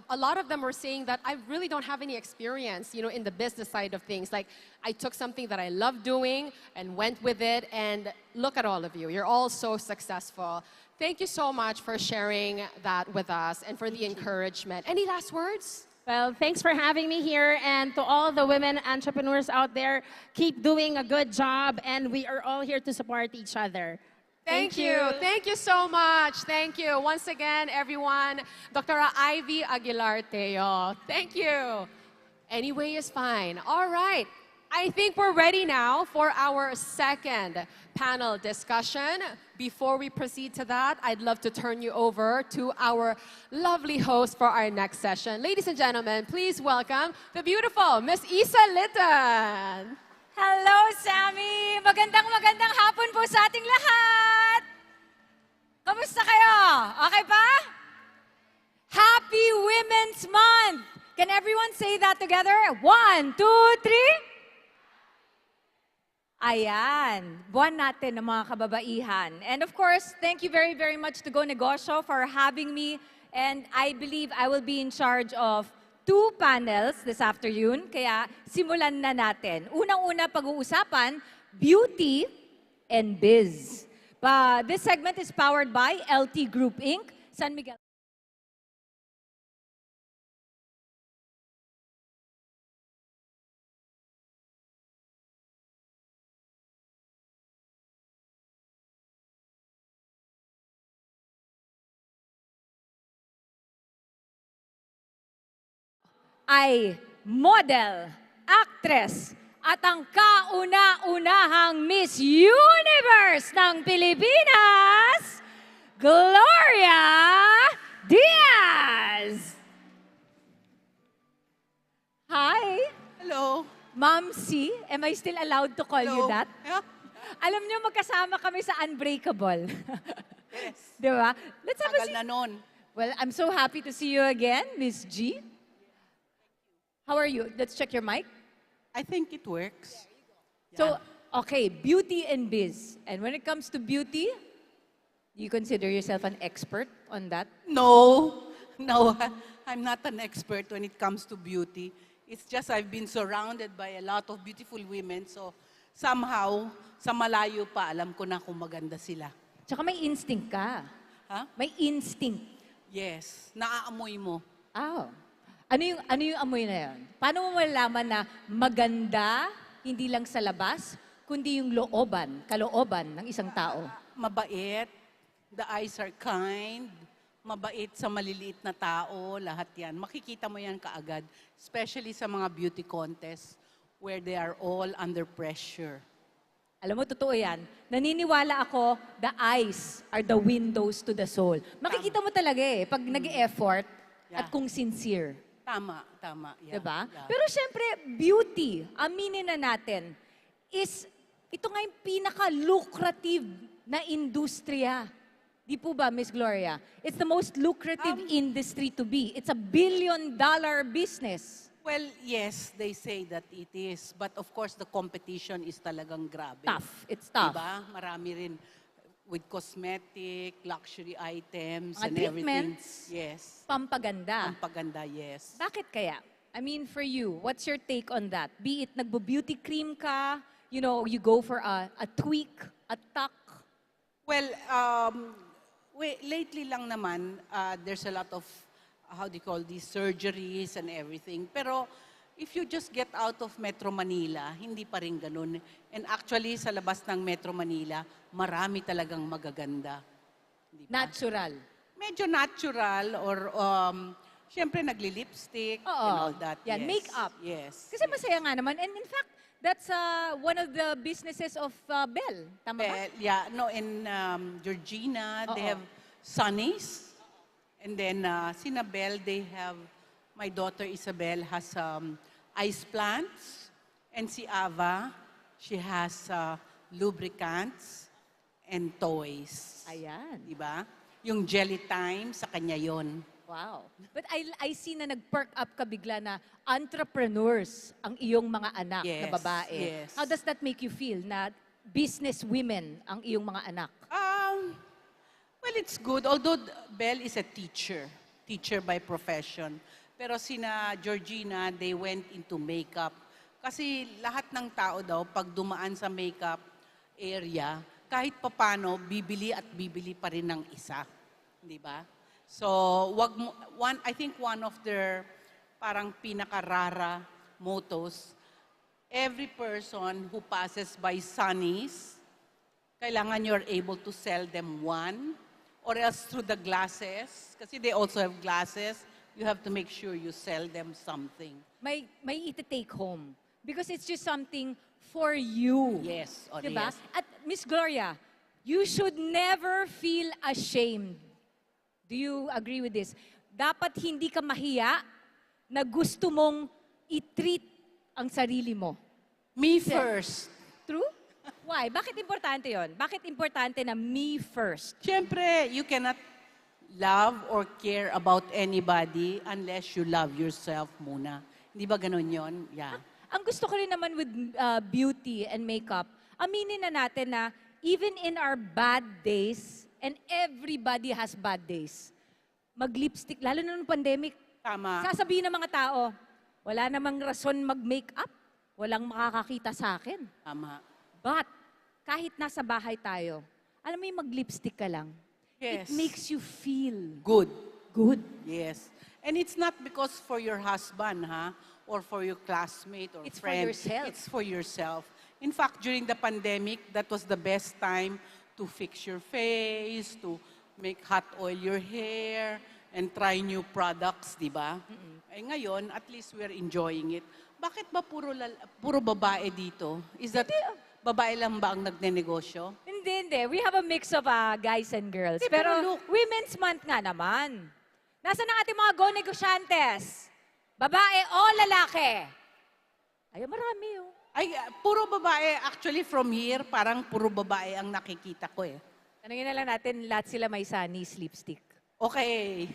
a lot of them were saying that I really don't have any experience, in the business side of things. Like, I took something that I love doing and went with it, and look at all of you. You're all so successful. Thank you so much for sharing that with us and for the encouragement. Any last words? Well, thanks for having me here, and to all the women entrepreneurs out there, keep doing a good job, and we are all here to support each other. Thank you. Thank you so much. Thank you. Once again, everyone, Dr. Ivy Aguilar-Teo. Thank you. Anyway is fine. All right. I think we're ready now for our second panel discussion. Before we proceed to that, I'd love to turn you over to our lovely host for our next session. Ladies and gentlemen, please welcome the beautiful Miss Isa Litton. Hello, Sammy! Magandang hapon po sa ating lahat! Kamusta kayo? Okay pa? Happy Women's Month! Can everyone say that together? 1, 2, 3. Ayan, buwan natin ng mga kababaihan. And of course, thank you very, very much to Go Negosyo for having me. And I believe I will be in charge of 2 panels this afternoon. Kaya simulan na natin. Unang-una pag-uusapan, beauty and biz. This segment is powered by LT Group Inc., San Miguel. Ay model, actress, at ang kauna-unahang Miss Universe ng Pilipinas, Gloria Diaz! Hi! Hello! Ma'am C, am I still allowed to call you Hello. that? Yeah. Alam niyo, magkasama kami sa Unbreakable. Yes. Di ba? Let's have a Tagal na nun. Well, I'm so happy to see you again, Miss G. How are you? Let's check your mic. I think it works. So, okay, beauty and biz. And when it comes to beauty, you consider yourself an expert on that? No, I'm not an expert when it comes to beauty. It's just I've been surrounded by a lot of beautiful women, so somehow, sa malayo pa, alam ko na kung maganda sila. Tsaka may instinct ka. Ha? May instinct. Yes, naaamoy mo. Oh. Ano yung amoy na yun? Paano mo malalaman na maganda, hindi lang sa labas, kundi yung kalooban ng isang tao? Mabait, the eyes are kind, mabait sa maliliit na tao, lahat yan. Makikita mo yan kaagad, especially sa mga beauty contests where they are all under pressure. Alam mo, totoo yan. Naniniwala ako, the eyes are the windows to the soul. Makikita mo talaga pag nag-e-effort at kung sincere. Tama. Yeah. Diba? Yeah. Pero syempre, beauty, aminin na natin, ito nga yung pinaka-lucrative na industriya. Di po ba, Miss Gloria? It's the most lucrative industry to be. It's $1 billion business. Well, yes, they say that it is. But of course, the competition is talagang grabe. Tough. It's tough. Diba? Marami rin with cosmetic, luxury items, Mga and treatments. everything. Yes. Pampaganda. Pampaganda, yes. Bakit kaya? I mean, for you, what's your take on that? Be it nagbo-beauty cream ka, you go for a tweak, a tuck. Well, lately lang naman, there's a lot of, how do you call these, surgeries and everything. Pero if you just get out of Metro Manila, hindi pa rin ganun. And actually, sa labas ng Metro Manila, marami talagang magaganda. Natural. Medyo natural or, syempre, nagli-lipstick and all that. Yan, yes. make-up. Yes. Kasi masaya nga naman. And in fact, that's one of the businesses of Belle. Tama ba? Yeah, no, in Georgina, they have Sunnies. And then, Sinabel, they have, my daughter Isabel has ice plants. And si Ava, she has lubricants and toys. Ayan. Diba? Yung jelly time, sa kanya yon. Wow. But I see na nag-perk up ka bigla na entrepreneurs ang iyong mga anak na babae. Yes. How does that make you feel na business women ang iyong mga anak? Well, it's good. Although Belle is a teacher by profession. Pero sina Georgina, they went into makeup. Kasi lahat ng tao daw, pag dumaan sa makeup area, kahit papano, bibili at bibili pa rin ng isa. Di ba? So, I think one of their parang pinakarara mottos, every person who passes by Sunnies, kailangan you're able to sell them one, or else through the glasses, kasi they also have glasses, you have to make sure you sell them something. May iti-take home. Because it's just something for you. Yes. Diba? Yes. At Miss Gloria, you should never feel ashamed. Do you agree with this? Dapat hindi ka mahiya na gusto mong i-treat ang sarili mo. Me first. True? Why? Bakit importante yon? Bakit importante na me first? Siyempre, you cannot love or care about anybody unless you love yourself muna. Hindi ba ganun yon? Yeah. Ang gusto ko rin naman with beauty and makeup, aminin na natin na even in our bad days, and everybody has bad days, mag-lipstick, lalo na nung pandemic, sasabihin ng mga tao, wala namang rason mag-makeup, walang makakakita sa akin. Tama. But, kahit nasa bahay tayo, alam mo yung mag-lipstick ka lang, Yes. it makes you feel Good. good. Yes. And it's not because for your husband, or for your classmate or It's for friend. yourself. It's for yourself. In fact, during the pandemic, that was the best time to fix your face, to make hot oil your hair, and try new products, di ba? Eh ngayon, at least we're enjoying it. Bakit ba puro babae dito? Is that babae lang ba ang nagnenegosyo? Hindi. We have a mix of guys and girls. Hindi, pero Pero look. Women's Month nga naman. Nasaan ang ating mga Go Negosyantes? Babae o lalaki? Ay, marami oh. Ay, puro babae. Actually, from here, parang puro babae ang nakikita ko eh. Tanungin na lang natin, lahat sila may sunny lipstick. Okay.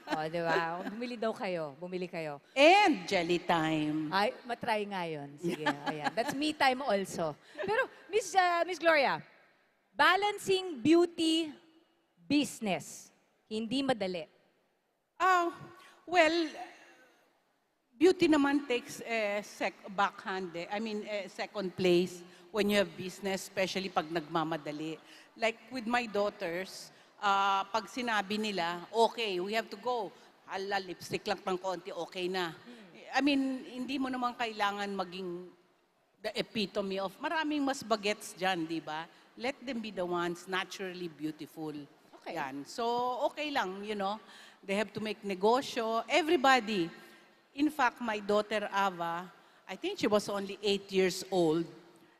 O, di ba? Bumili daw kayo. Bumili kayo. And jelly time. Ay, matry nga yun. Sige, ayan. That's me time also. Pero, Miss Gloria, balancing beauty, business, hindi madali. Well, beauty naman takes second place when you have business, especially pag nagmamadali. Like with my daughters, pag sinabi nila, okay, we have to go. Hala, lipstick lang pang konti, okay na. I mean, hindi mo naman kailangan maging the epitome of, maraming mas bagets dyan, di ba? Let them be the ones naturally beautiful. Okay. Yan. So, okay lang, you know. They have to make negosyo. Everybody. In fact, my daughter Ava, I think she was only 8 years old.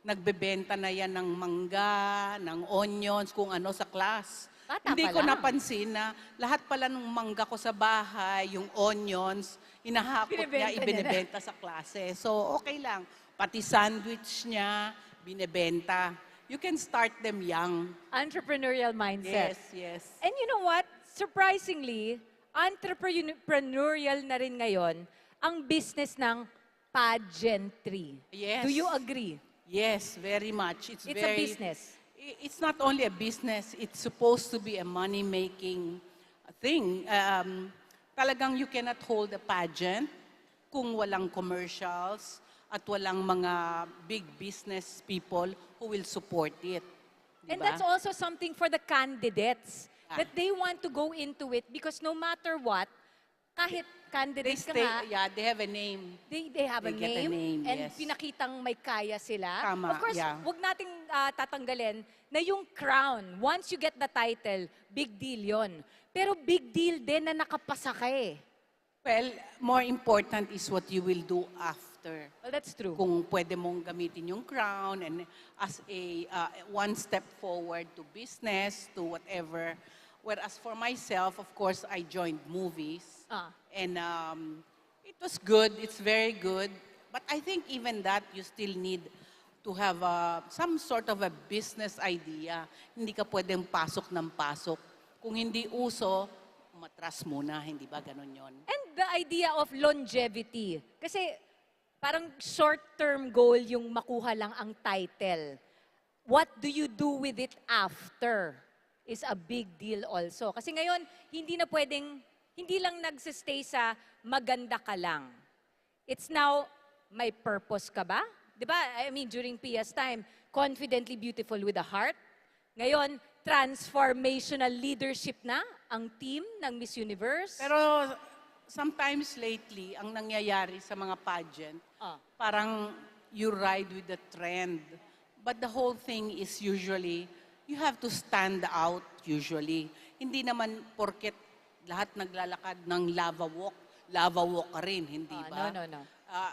Nagbebenta na yan ng mangga, ng onions, kung ano sa class. Hindi ko napansin na lahat pala ng mangga ko sa bahay, yung onions, hinahakot niya, ibinebenta sa klase. So, okay lang. Pati sandwich niya, binebenta. You can start them young. Entrepreneurial mindset. Yes. And you know what? Surprisingly, entrepreneurial na rin ngayon ang business ng pageantry. Yes. Do you agree? Yes, very much. It's a very, business. It's not only a business, it's supposed to be a money-making thing. Talagang you cannot hold a pageant kung walang commercials at walang mga big business people who will support it. And Diba? that's also something for the candidates that they want to go into it because no matter what, kahit candidates ka nga, they have a name. They have a They get a name, name, and yes. pinakitang may kaya sila. Tama, Of course, yeah. wag nating tatanggalin na yung crown, once you get the title, big deal yon. Pero big deal din na nakapasa ka eh. Well, more important is what you will do after. Well, that's true. Kung pwede mong gamitin yung crown and as a one step forward to business, to whatever. Whereas for myself, of course, I joined movies. And it was good. It's very good. But I think even that, you still need to have some sort of a business idea. Hindi ka pwedeng pasok ng pasok. Kung hindi uso, matras muna. Hindi ba ganun yon? And the idea of longevity. Kasi parang short-term goal yung makuha lang ang title. What do you do with it after is a big deal also. Kasi ngayon, hindi lang nagsistay sa maganda ka lang. It's now, may purpose ka ba? Di ba? I mean, during Pia's time, confidently beautiful with a heart. Ngayon, transformational leadership na ang team ng Miss Universe. Pero sometimes lately, ang nangyayari sa mga pageant, parang you ride with the trend. But the whole thing is usually, you have to stand out usually. Hindi naman porket lahat naglalakad ng lava walk ka rin, hindi ba? No.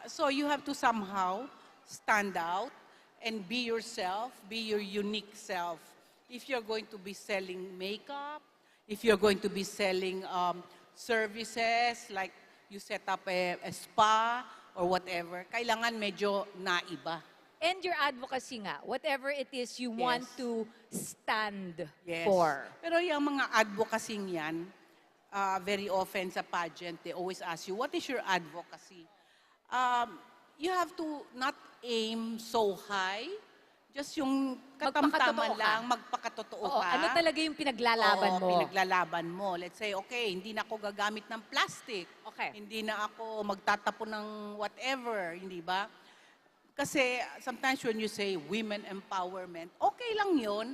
So you have to somehow stand out and be yourself, be your unique self. If you're going to be selling makeup, if you're going to be selling services, like you set up a spa or whatever, kailangan medyo naiba. And your advocacy nga, whatever it is you want to stand Yes. for. Pero yung mga advocacy yan, very often sa pageant, they always ask you, what is your advocacy? You have to not aim so high, just yung katamtaman lang, magpakatotoo Oo, ka. ano talaga yung pinaglalaban mo? Pinaglalaban mo. Let's say, okay, hindi na ako gagamit ng plastic. Okay. Hindi na ako magtatapon ng whatever, hindi ba? Kasi sometimes when you say women empowerment, okay lang yun,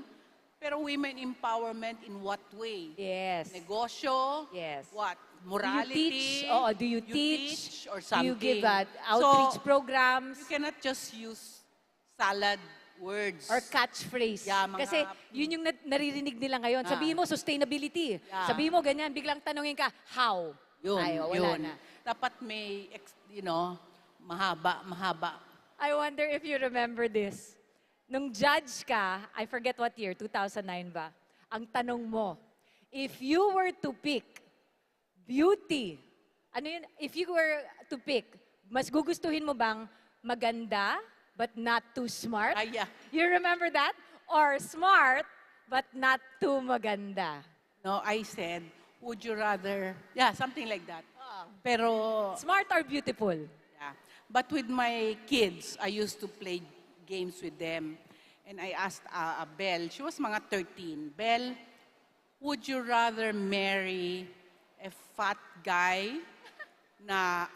pero women empowerment in what way? Yes. Negosyo? Yes. What? Do you Morality? teach? Oo, do you teach? Or Do something? you give outreach So, programs? you cannot just use salad words. Or catchphrase. Yeah, mga- Kasi yun yung naririnig nila ngayon. Sabihin mo sustainability. Yeah. Sabihin mo ganyan, biglang tanungin ka, how? Yun, Ay, wala yun. na. Dapat may, mahaba. I wonder if you remember this. Nung judge ka, I forget what year, 2009 ba? Ang tanong mo, if you were to pick beauty, ano yun? If you were to pick, mas gugustuhin mo bang maganda but not too smart? Yeah. You remember that? Or smart but not too maganda? No, I said, would you rather, something like that. Pero, smart or beautiful? yeah. But with my kids, I used to play games with them. And I asked Belle, she was mga 13, Belle, would you rather marry a fat guy na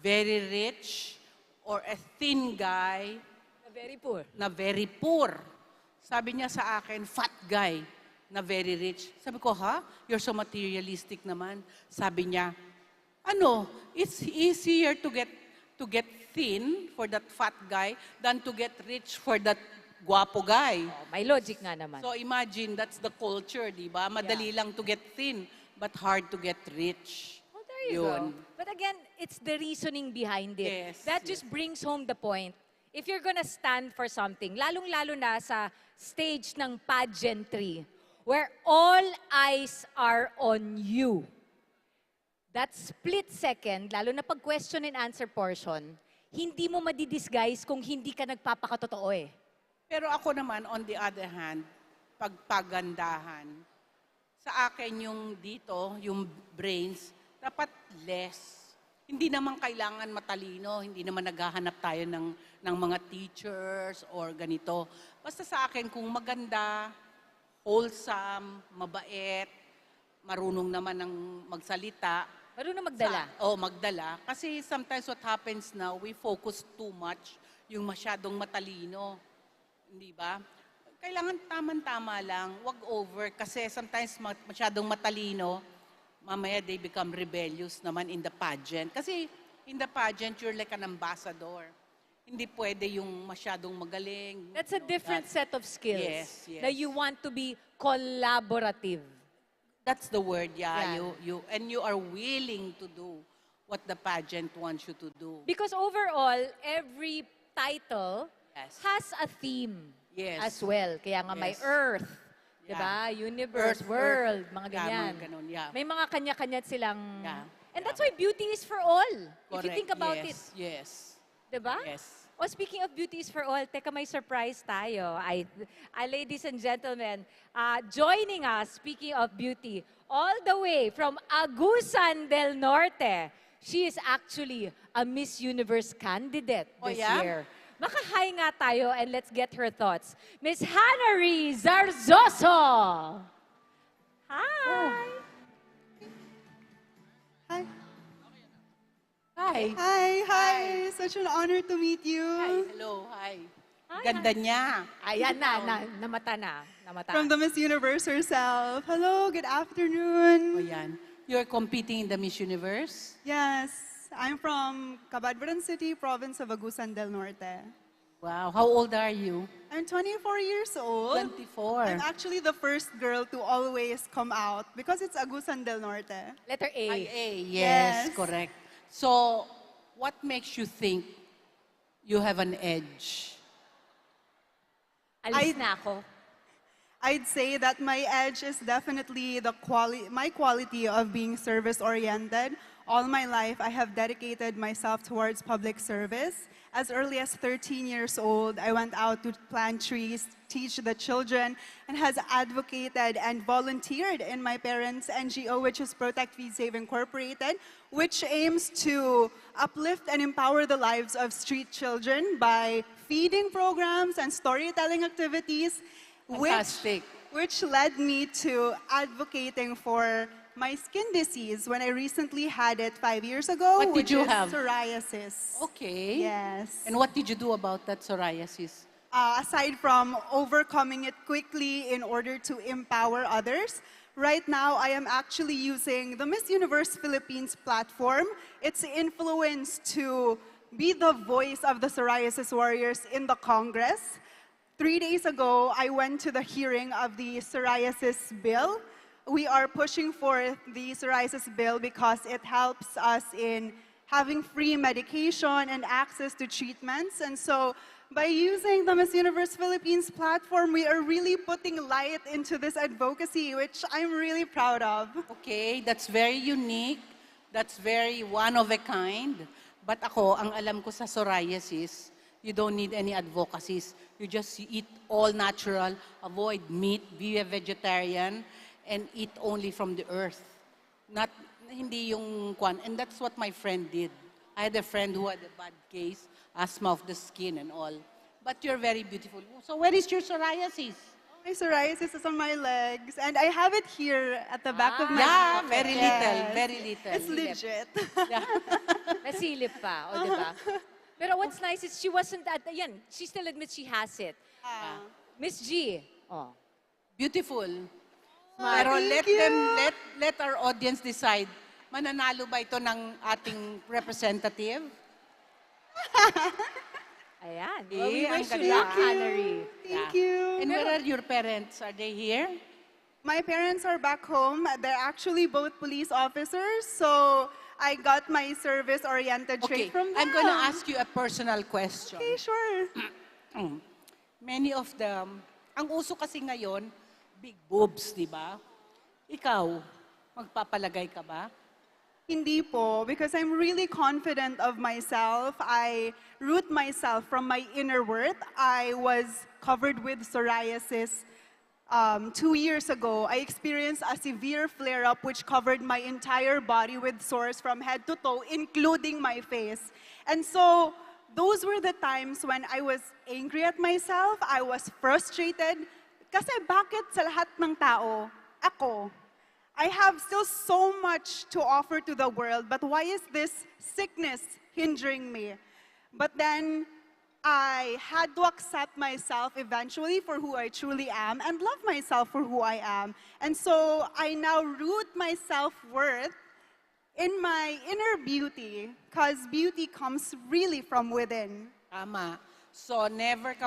very rich or a thin guy na very poor? Sabi niya sa akin, fat guy na very rich. Sabi ko, you're so materialistic naman. Sabi niya, it's easier to get thin for that fat guy than to get rich for that guwapo guy. May logic nga naman. So imagine, that's the culture, di ba? Madali lang to get thin, but hard to get rich. There you go. But again, it's the reasoning behind it. Yes, That just brings home the point. If you're gonna stand for something, lalong-lalo na sa stage ng pageantry, where all eyes are on you, that split second, lalo na pag question and answer portion, hindi mo madidisguise kung hindi ka nagpapakatotoo eh. Pero ako naman, on the other hand, pagpagandahan, sa akin yung dito, yung brains, dapat less. Hindi naman kailangan matalino, hindi naman naghahanap tayo ng mga teachers or ganito. Basta sa akin, kung maganda, wholesome, mabait, marunong naman ng magsalita. Marunong magdala. Magdala. Kasi sometimes what happens now, we focus too much, yung masyadong matalino. Hindi ba? Kailangan taman-tama lang, wag over. Kasi sometimes masyadong matalino, mamaya they become rebellious naman in the pageant. Kasi in the pageant, you're like an ambassador. Hindi pwede yung masyadong magaling. That's a different set of skills. Yes. Na you want to be collaborative. That's the word, and you are willing to do what the pageant wants you to do. Because overall, every title has a theme as well. Kaya nga may Earth, diba? Universe, World, mga ganyan. May mga kanya-kanya silang... And that's why beauty is for all. If you think about it. Yes. Diba? Yes. Speaking of beauty is for all, teka, may surprise tayo. Ladies and gentlemen, joining us, speaking of beauty, all the way from Agusan del Norte, she is actually a Miss Universe candidate this year. Maka-hi nga tayo and let's get her thoughts. Miss Hannah Zarzoso! Hi! Hi. Hi. Hi. Such an honor to meet you. Hi. Hello. Hi. Ganda niya. Ayan namata na. From the Miss Universe herself. Hello, good afternoon. Yan. You're competing in the Miss Universe? Yes. I'm from Cabadbaran City, province of Agusan del Norte. Wow. How old are you? I'm 24 years old. 24. I'm actually the first girl to always come out because it's Agusan del Norte. Letter A. Yes, correct. So, what makes you think you have an edge? Alis na ako. I'd say that my edge is definitely my quality of being service-oriented. All my life, I have dedicated myself towards public service. As early as 13 years old, I went out to plant trees, teach the children, and has advocated and volunteered in my parents' NGO, which is Protect, Feed, Save Incorporated, which aims to uplift and empower the lives of street children by feeding programs and storytelling activities, which led me to advocating for my skin disease when I recently had it 5 years ago. What did you have? Psoriasis. Okay. Yes. And what did you do about that psoriasis? Aside from overcoming it quickly in order to empower others, right now I am actually using the Miss Universe Philippines platform, its influence to be the voice of the psoriasis warriors in the Congress. 3 days ago, I went to the hearing of the psoriasis bill. We are pushing for the psoriasis bill because it helps us in having free medication and access to treatments. And so by using the Miss Universe Philippines platform, we are really putting light into this advocacy, which I'm really proud of. Okay, that's very unique. That's very one of a kind. But ako, ang alam ko sa psoriasis, you don't need any advocacies. You just eat all natural, avoid meat, be a vegetarian, and eat only from the earth. Not, hindi yung kwan. And that's what my friend did. I had a friend who had a bad case, asthma of the skin and all. But you're very beautiful. So where is your psoriasis? My psoriasis is on my legs, and I have it here at the back of my Yeah, neck. very little, very little. It's legit. Nasilip pa, o diba? Pero what's nice is she wasn't at, yan, she still admits she has it. Miss G, oh. Beautiful. Smart. Pero Thank let our audience decide, mananalo ba ito ng ating representative? Ayan. Well, we ang wish you ganda, luck. Annery. Thank you. And where are your parents? Are they here? My parents are back home. They're actually both police officers, so I got my service-oriented trait from them. I'm going to ask you a personal question. Okay, sure. Many of them, ang uso kasi ngayon, big boobs, di ba? Ikaw, magpapalagay ka ba? Hindi po, because I'm really confident of myself. I root myself from my inner worth. I was covered with psoriasis 2 years ago. I experienced a severe flare-up which covered my entire body with sores from head to toe, including my face. And so, those were the times when I was angry at myself, I was frustrated, kasi bakit sa lahat ng tao, ako? I have still so much to offer to the world, but why is this sickness hindering me? But then I had to accept myself eventually for who I truly am and love myself for who I am. And so I now root my self-worth in my inner beauty, because beauty comes really from within. Tama. So never ka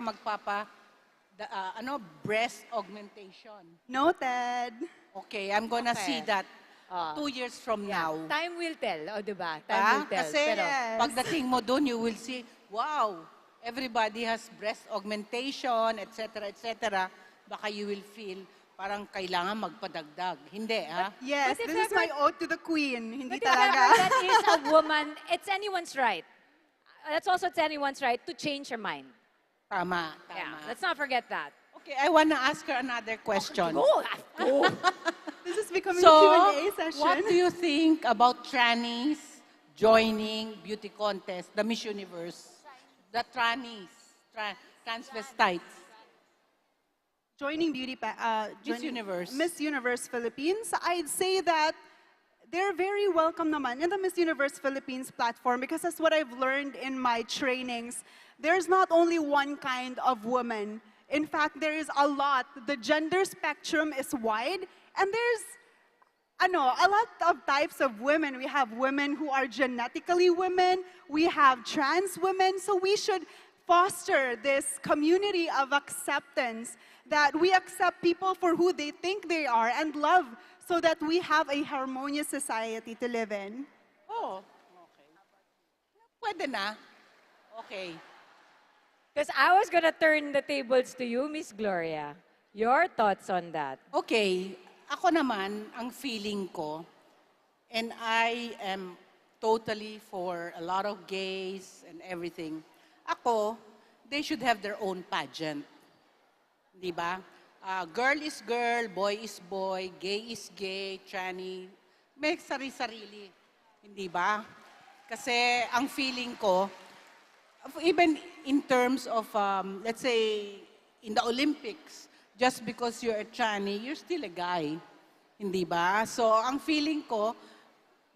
breast augmentation. Noted. Okay, I'm gonna see that 2 years from now. Time will tell, o diba? Time Ah, will tell. kasi pagdating mo doon, you will see, wow, everybody has breast augmentation, etc., etc. Baka you will feel parang kailangan magpadagdag. Hindi, ha? Yes, But if this is ever- my ode to the queen. Hindi But if talaga. ever that is a woman, it's anyone's right. That's also it's anyone's right to change her mind. Tama, tama. Yeah, let's not forget that. Okay, I wanna ask her another question. Go. This is becoming So, a Q&A session. what do you think about trannies joining beauty contest, the Miss Universe? The trannies, transvestites. Joining Miss Universe. Miss Universe Philippines, I'd say that they're very welcome naman in the Miss Universe Philippines platform, because that's what I've learned in my trainings. There's not only one kind of woman. In fact, there is a lot. The gender spectrum is wide, and there's a lot of types of women. We have women who are genetically women. We have trans women. So we should foster this community of acceptance, that we accept people for who they think they are and love, so that we have a harmonious society to live in. Oh, okay. Pwede na. Okay. Because I was gonna turn the tables to you, Miss Gloria. Your thoughts on that? Okay, ako naman, ang feeling ko, and I am totally for a lot of gays and everything. Ako, they should have their own pageant. Di ba? Girl is girl, boy is boy, gay is gay, tranny. May sarili-sarili. Hindi ba? Kasi ang feeling ko, even in terms of, let's say, in the Olympics, just because you're a tranny, you're still a guy. Hindi ba? So, ang feeling ko,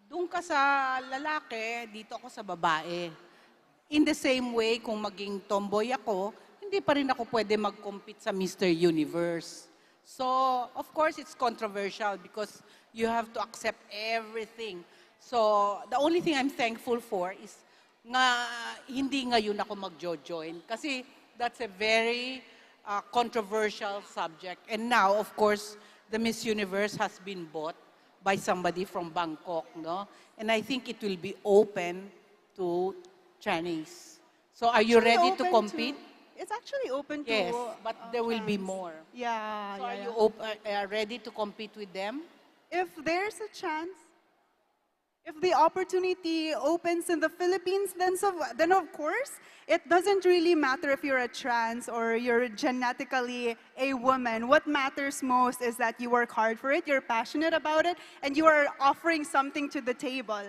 doon ka sa lalaki, dito ako sa babae. In the same way, kung maging tomboy ako, hindi pa rin ako pwede mag-compete sa Mr. Universe. So, of course, it's controversial because you have to accept everything. So, the only thing I'm thankful for is nga hindi ngayon ako mag-join. Kasi that's a very controversial subject. And now, of course, the Miss Universe has been bought by somebody from Bangkok, no? And I think it will be open to Chinese. So are you Actually ready to open compete? It's actually open to... Yes, but there will be trans. more. Yeah, So yeah, are you ready to compete with them? If there's a chance, if the opportunity opens in the Philippines, then of course, it doesn't really matter if you're a trans or you're genetically a woman. What matters most is that you work hard for it, you're passionate about it, and you are offering something to the table.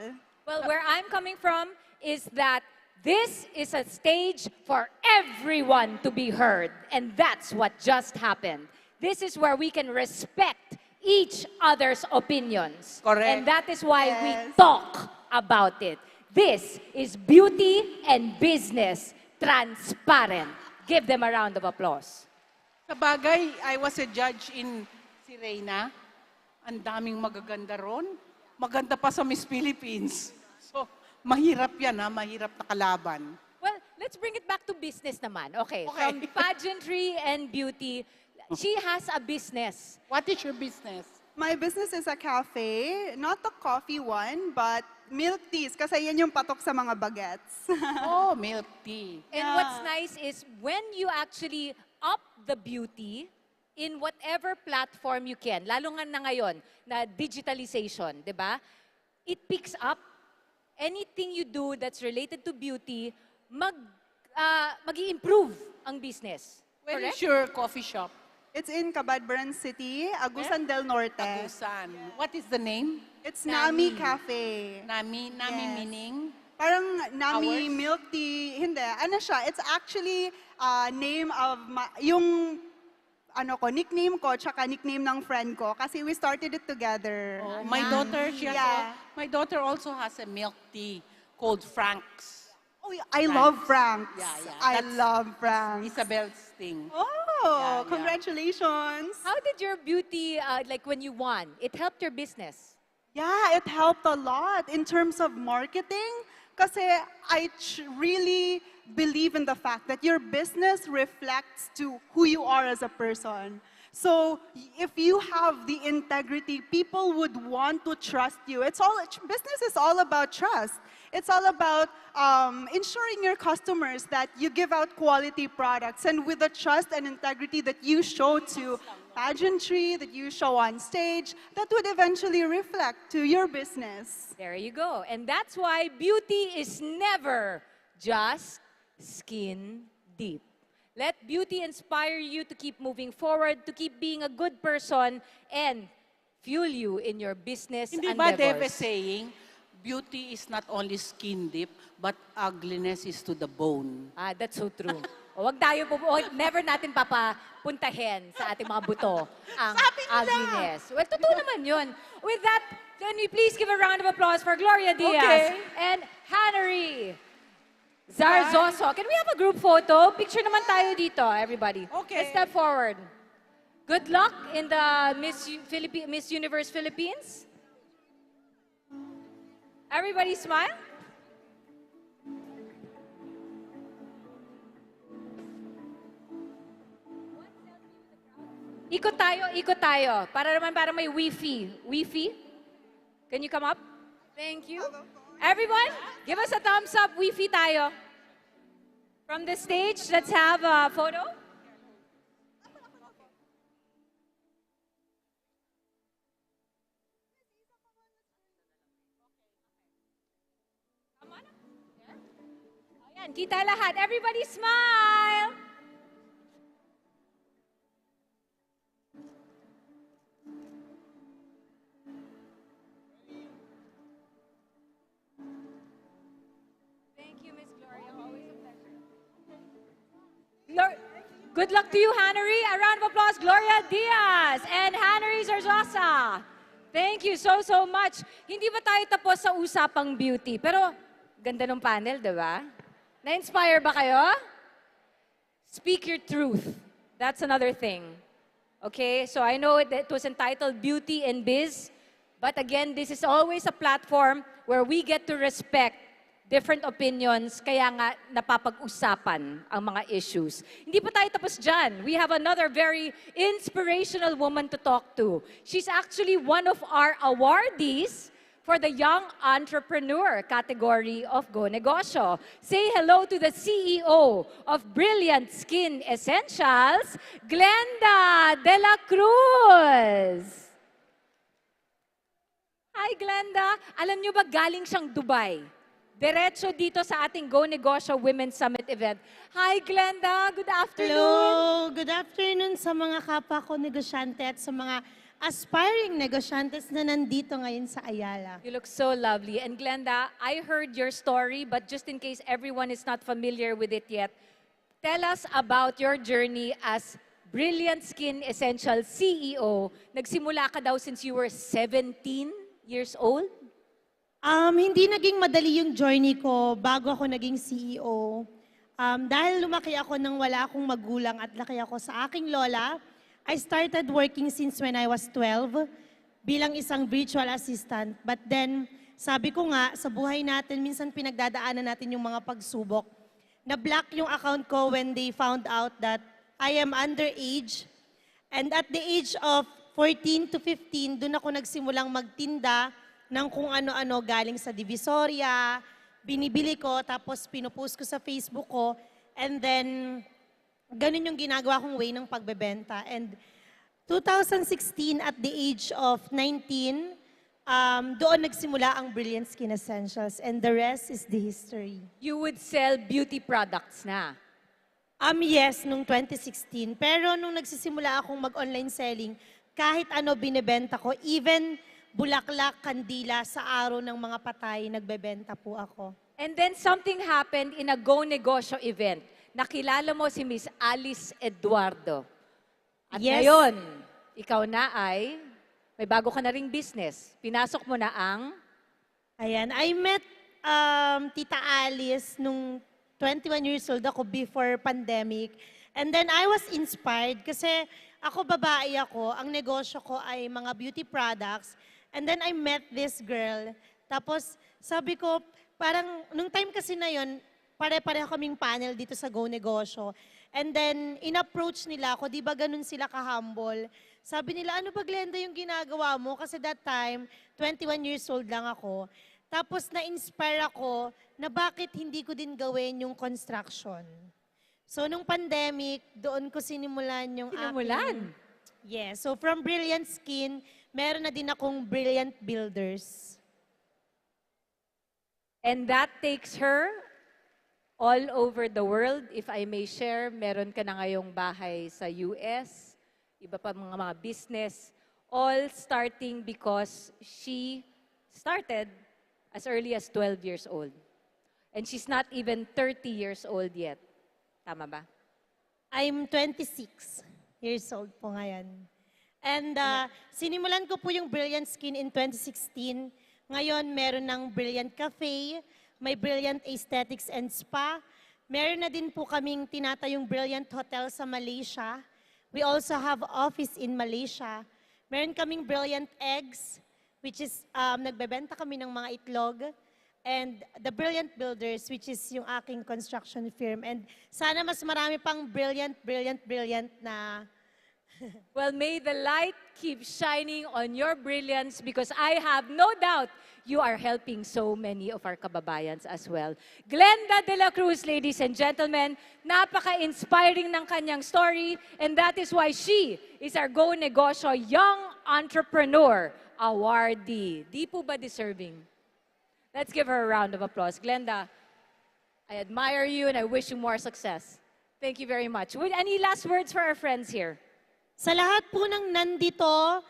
Well, where I'm coming from is that this is a stage for everyone to be heard. And that's what just happened. This is where we can respect each other's opinions. Correct. And that is why we talk about it. This is beauty and business transparent. Give them a round of applause. Sa bagay, I was a judge in si Reyna. Ang daming magaganda ron. Maganda pa sa Miss Philippines. So, mahirap yan ha, mahirap na kalaban. Well, let's bring it back to business naman. Okay, from pageantry and beauty, she has a business. What is your business? My business is a cafe, not the coffee one, but milk teas, kasi yan yung patok sa mga bagets. Oh, milk tea. And what's nice is when you actually up the beauty in whatever platform you can, lalo nga na ngayon, na digitalization, di ba? It picks up anything you do that's related to beauty, mag-i-improve ang business. Where Correct? is your coffee shop? It's in Cabadbaran City, Agusan del Norte. Agusan. What is the name? It's Nami Cafe. Nami Yes. meaning? Parang Nami Hours? milk tea, hindi. Ano siya, it's actually name of, yung nickname ko, tsaka nickname ng friend ko. Kasi we started it together. Oh, my daughter also has a milk tea called Frank's. Oh, I love Frank's. Yeah. I That's love Frank's. Isabel's thing. Oh, congratulations. How did your beauty, like when you won, it helped your business? Yeah, it helped a lot in terms of marketing. Kasi I really believe in the fact that your business reflects to who you are as a person. So if you have the integrity, people would want to trust you. Business is all about trust. It's all about ensuring your customers that you give out quality products, and with the trust and integrity that you show to pageantry, that you show on stage, that would eventually reflect to your business. There you go. And that's why beauty is never just skin deep. Let beauty inspire you to keep moving forward, to keep being a good person, and fuel you in your business Hindi ba Dave endeavors. is saying, beauty is not only skin deep, but ugliness is to the bone. Ah, that's so true. Huwag never natin papapuntahin sa ating mga buto ang ugliness. Well, totoo naman yun. With that, can we please give a round of applause for Gloria Diaz and Hannery Zarzoso. Can we have a group photo? Picture naman tayo dito, everybody. Okay. Let's step forward. Good luck in the Miss Universe Philippines. Everybody smile. Ikot tayo. Para may Wi-Fi. Wi-Fi? Can you come up? Thank you. Everyone, give us a thumbs up. Wi-Fi tayo. From the stage, let's have a photo. Yan, kita lahat. Everybody smile! Thank you, Miss Gloria. Always a pleasure. Good luck to you, Hannery. A round of applause, Gloria Diaz and Hannery Zarzosa. Thank you so much. Hindi ba tayo tapos sa usapang beauty? Pero ganda ng panel, di ba? Na-inspire ba kayo? Speak your truth. That's another thing. Okay, so I know it was entitled Beauty and Biz, but again, this is always a platform where we get to respect different opinions, kaya nga napapag-usapan ang mga issues. Hindi pa tayo tapos dyan. We have another very inspirational woman to talk to. She's actually one of our awardees for the Young Entrepreneur category of Go Negosyo. Say hello to the CEO of Brilliant Skin Essentials, Glenda De La Cruz. Hi, Glenda. Alam niyo ba, galing siyang Dubai. Diretso dito sa ating Go Negosyo Women's Summit event. Hi, Glenda. Good afternoon. Hello. Good afternoon sa mga kapwa ko negosyante at sa mga aspiring negosyantes na nandito ngayon sa Ayala. You look so lovely. And Glenda, I heard your story, but just in case everyone is not familiar with it yet, tell us about your journey as Brilliant Skin Essentials CEO. Nagsimula ka daw since you were 17 years old? Hindi naging madali yung journey ko bago ako naging CEO. Dahil lumaki ako nang wala akong magulang at laki ako sa aking lola, I started working since when I was 12 bilang isang virtual assistant. But then, sabi ko nga, sa buhay natin, minsan pinagdadaanan natin yung mga pagsubok. Na-block yung account ko when they found out that I am underage. And at the age of 14 to 15, doon ako nagsimulang magtinda ng kung ano-ano galing sa Divisoria, binibili ko, tapos pinupost ko sa Facebook ko, and then, ganun yung ginagawa kong way ng pagbebenta. And 2016, at the age of 19, doon nagsimula ang Brilliant Skin Essentials, and the rest is the history. You would sell beauty products na? Yes, nung 2016. Pero nung nagsisimula akong mag-online selling, kahit ano binibenta ko, even bulaklak, kandila, sa araw ng mga patay, nagbebenta po ako. And then something happened in a Go Negosyo event. Nakilala mo si Miss Alice Eduardo. At Yes. ngayon, ikaw na ay, may bago ka na ring business. Pinasok mo na ang? Ayan, I met Tita Alice nung 21 years old ako before pandemic. And then I was inspired kasi ako, babae ako, ang negosyo ko ay mga beauty products. And then I met this girl. Tapos sabi ko, parang nung time kasi na yon, pare-pareho kaming panel dito sa Go Negosyo. And then in-approach nila ako, di ba ganun sila ka-humble. Sabi nila, ano ba Glenda yung ginagawa mo? Kasi that time, 21 years old lang ako. Tapos na-inspire ako na bakit hindi ko din gawin yung construction. So nung pandemic, doon ko sinimulan yung Sinimulan? Yes. So from Brilliant Skin, meron na din akong Brilliant Builders. And that takes her all over the world. If I may share, meron ka na ngayong bahay sa US, iba pa mga business, all starting because she started as early as 12 years old. And she's not even 30 years old yet. Tama ba? I'm 26 years old po ngayon. And sinimulan ko po yung Brilliant Skin in 2016. Ngayon, meron ng Brilliant Cafe, may Brilliant Aesthetics and Spa. Meron na din po kaming tinatayong Brilliant Hotel sa Malaysia. We also have office in Malaysia. Meron kaming Brilliant Eggs, which is nagbebenta kami ng mga itlog. And the Brilliant Builders, which is yung aking construction firm. And sana mas marami pang brilliant na... Well, may the light keep shining on your brilliance because I have no doubt you are helping so many of our kababayans as well. Glenda De La Cruz, ladies and gentlemen, napaka-inspiring ng kanyang story, and that is why she is our Go Negosyo Young Entrepreneur Awardee. Di po ba deserving? Let's give her a round of applause. Glenda, I admire you and I wish you more success. Thank you very much. Any last words for our friends here? Sa lahat po ng nandito,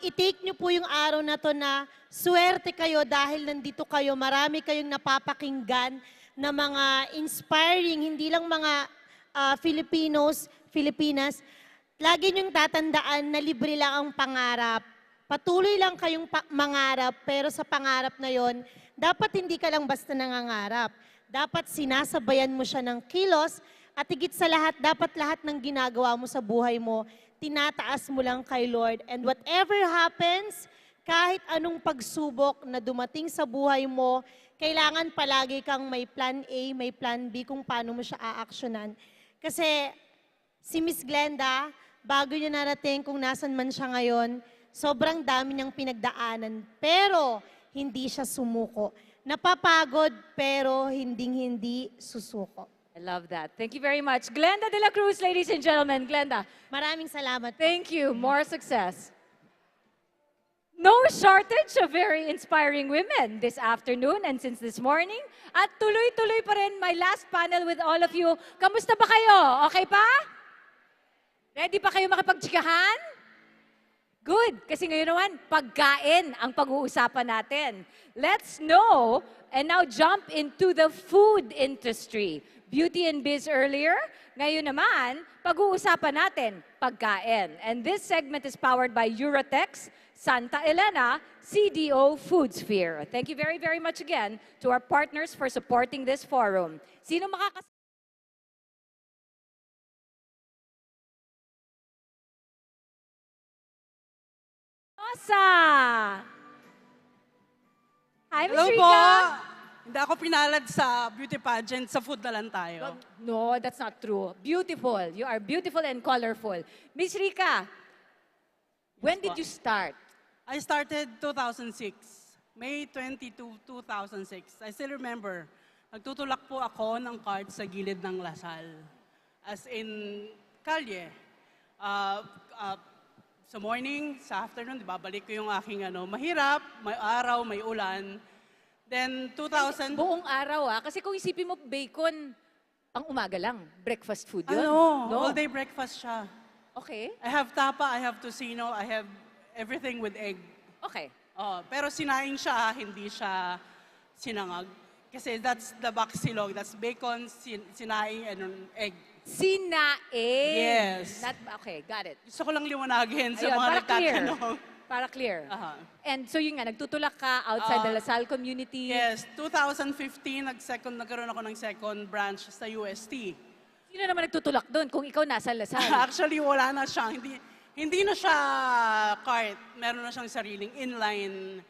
i-take nyo po yung araw na to na swerte kayo dahil nandito kayo. Marami kayong napapakinggan na mga inspiring, hindi lang mga Filipinas. Lagi nyong tatandaan na libre lang ang pangarap. Patuloy lang kayong mangarap, pero sa pangarap na yon, dapat hindi ka lang basta nangangarap. Dapat sinasabayan mo siya ng kilos at higit sa lahat, dapat lahat ng ginagawa mo sa buhay mo, tinataas mo lang kay Lord. And whatever happens, kahit anong pagsubok na dumating sa buhay mo, kailangan palagi kang may plan A, may plan B kung paano mo siya aaksyonan. Kasi si Miss Glenda, bago niya narating kung nasan man siya ngayon, sobrang dami niyang pinagdaanan, pero hindi siya sumuko. Napapagod, pero hinding-hindi susuko. I love that. Thank you very much. Glenda de la Cruz, ladies and gentlemen. Glenda. Maraming salamat. Thank you. More success. No shortage of very inspiring women this afternoon and since this morning. At tuloy-tuloy pa rin my last panel with all of you. Kamusta ba kayo? Okay pa? Ready pa kayo makipagtsikahan? Good, kasi ngayon naman, pagkain ang pag-uusapan natin. Let's know and now jump into the food industry. Beauty and Biz earlier. Ngayon naman, pag-uusapan natin, pagkain. And this segment is powered by Eurotex, Santa Elena, CDO Foodsphere. Thank you very, very much again to our partners for supporting this forum. Sino makakasama? Hi, Ms. Hello Rika. po. Hindi ako pinalad sa beauty pageant. Sa food na lang tayo. No, that's not true. Beautiful. You are beautiful and colorful. Ms. Rika, when did you start? I started 2006. May 22, 2006. I still remember. Nagtutulak po ako ng card sa gilid ng Lasal. As in, kalye. Sa morning, sa afternoon, babalik ko yung aking mahirap, may araw, may ulan. Then 2000... Buong araw kasi kung isipin mo, bacon, pang umaga lang. Breakfast food yun. No, all day breakfast siya. Okay. I have tapa, I have tocino, I have everything with egg. Okay. Pero sinaing siya, hindi siya sinangag. Kasi that's the baksilog, that's bacon, sinaing, and egg. Sinaing? Yes. Okay, got it. Gusto ko lang liwanagin sa Ayun, mga para nagtatanong. Para clear. And so yun nga, nagtutulak ka outside the Lasal community. Yes, 2015, nagkaroon ako ng second branch sa UST. Sino naman nagtutulak doon kung ikaw nasa Lasal? Actually, wala na siya. Hindi na siya cart. Meron na siyang sariling inline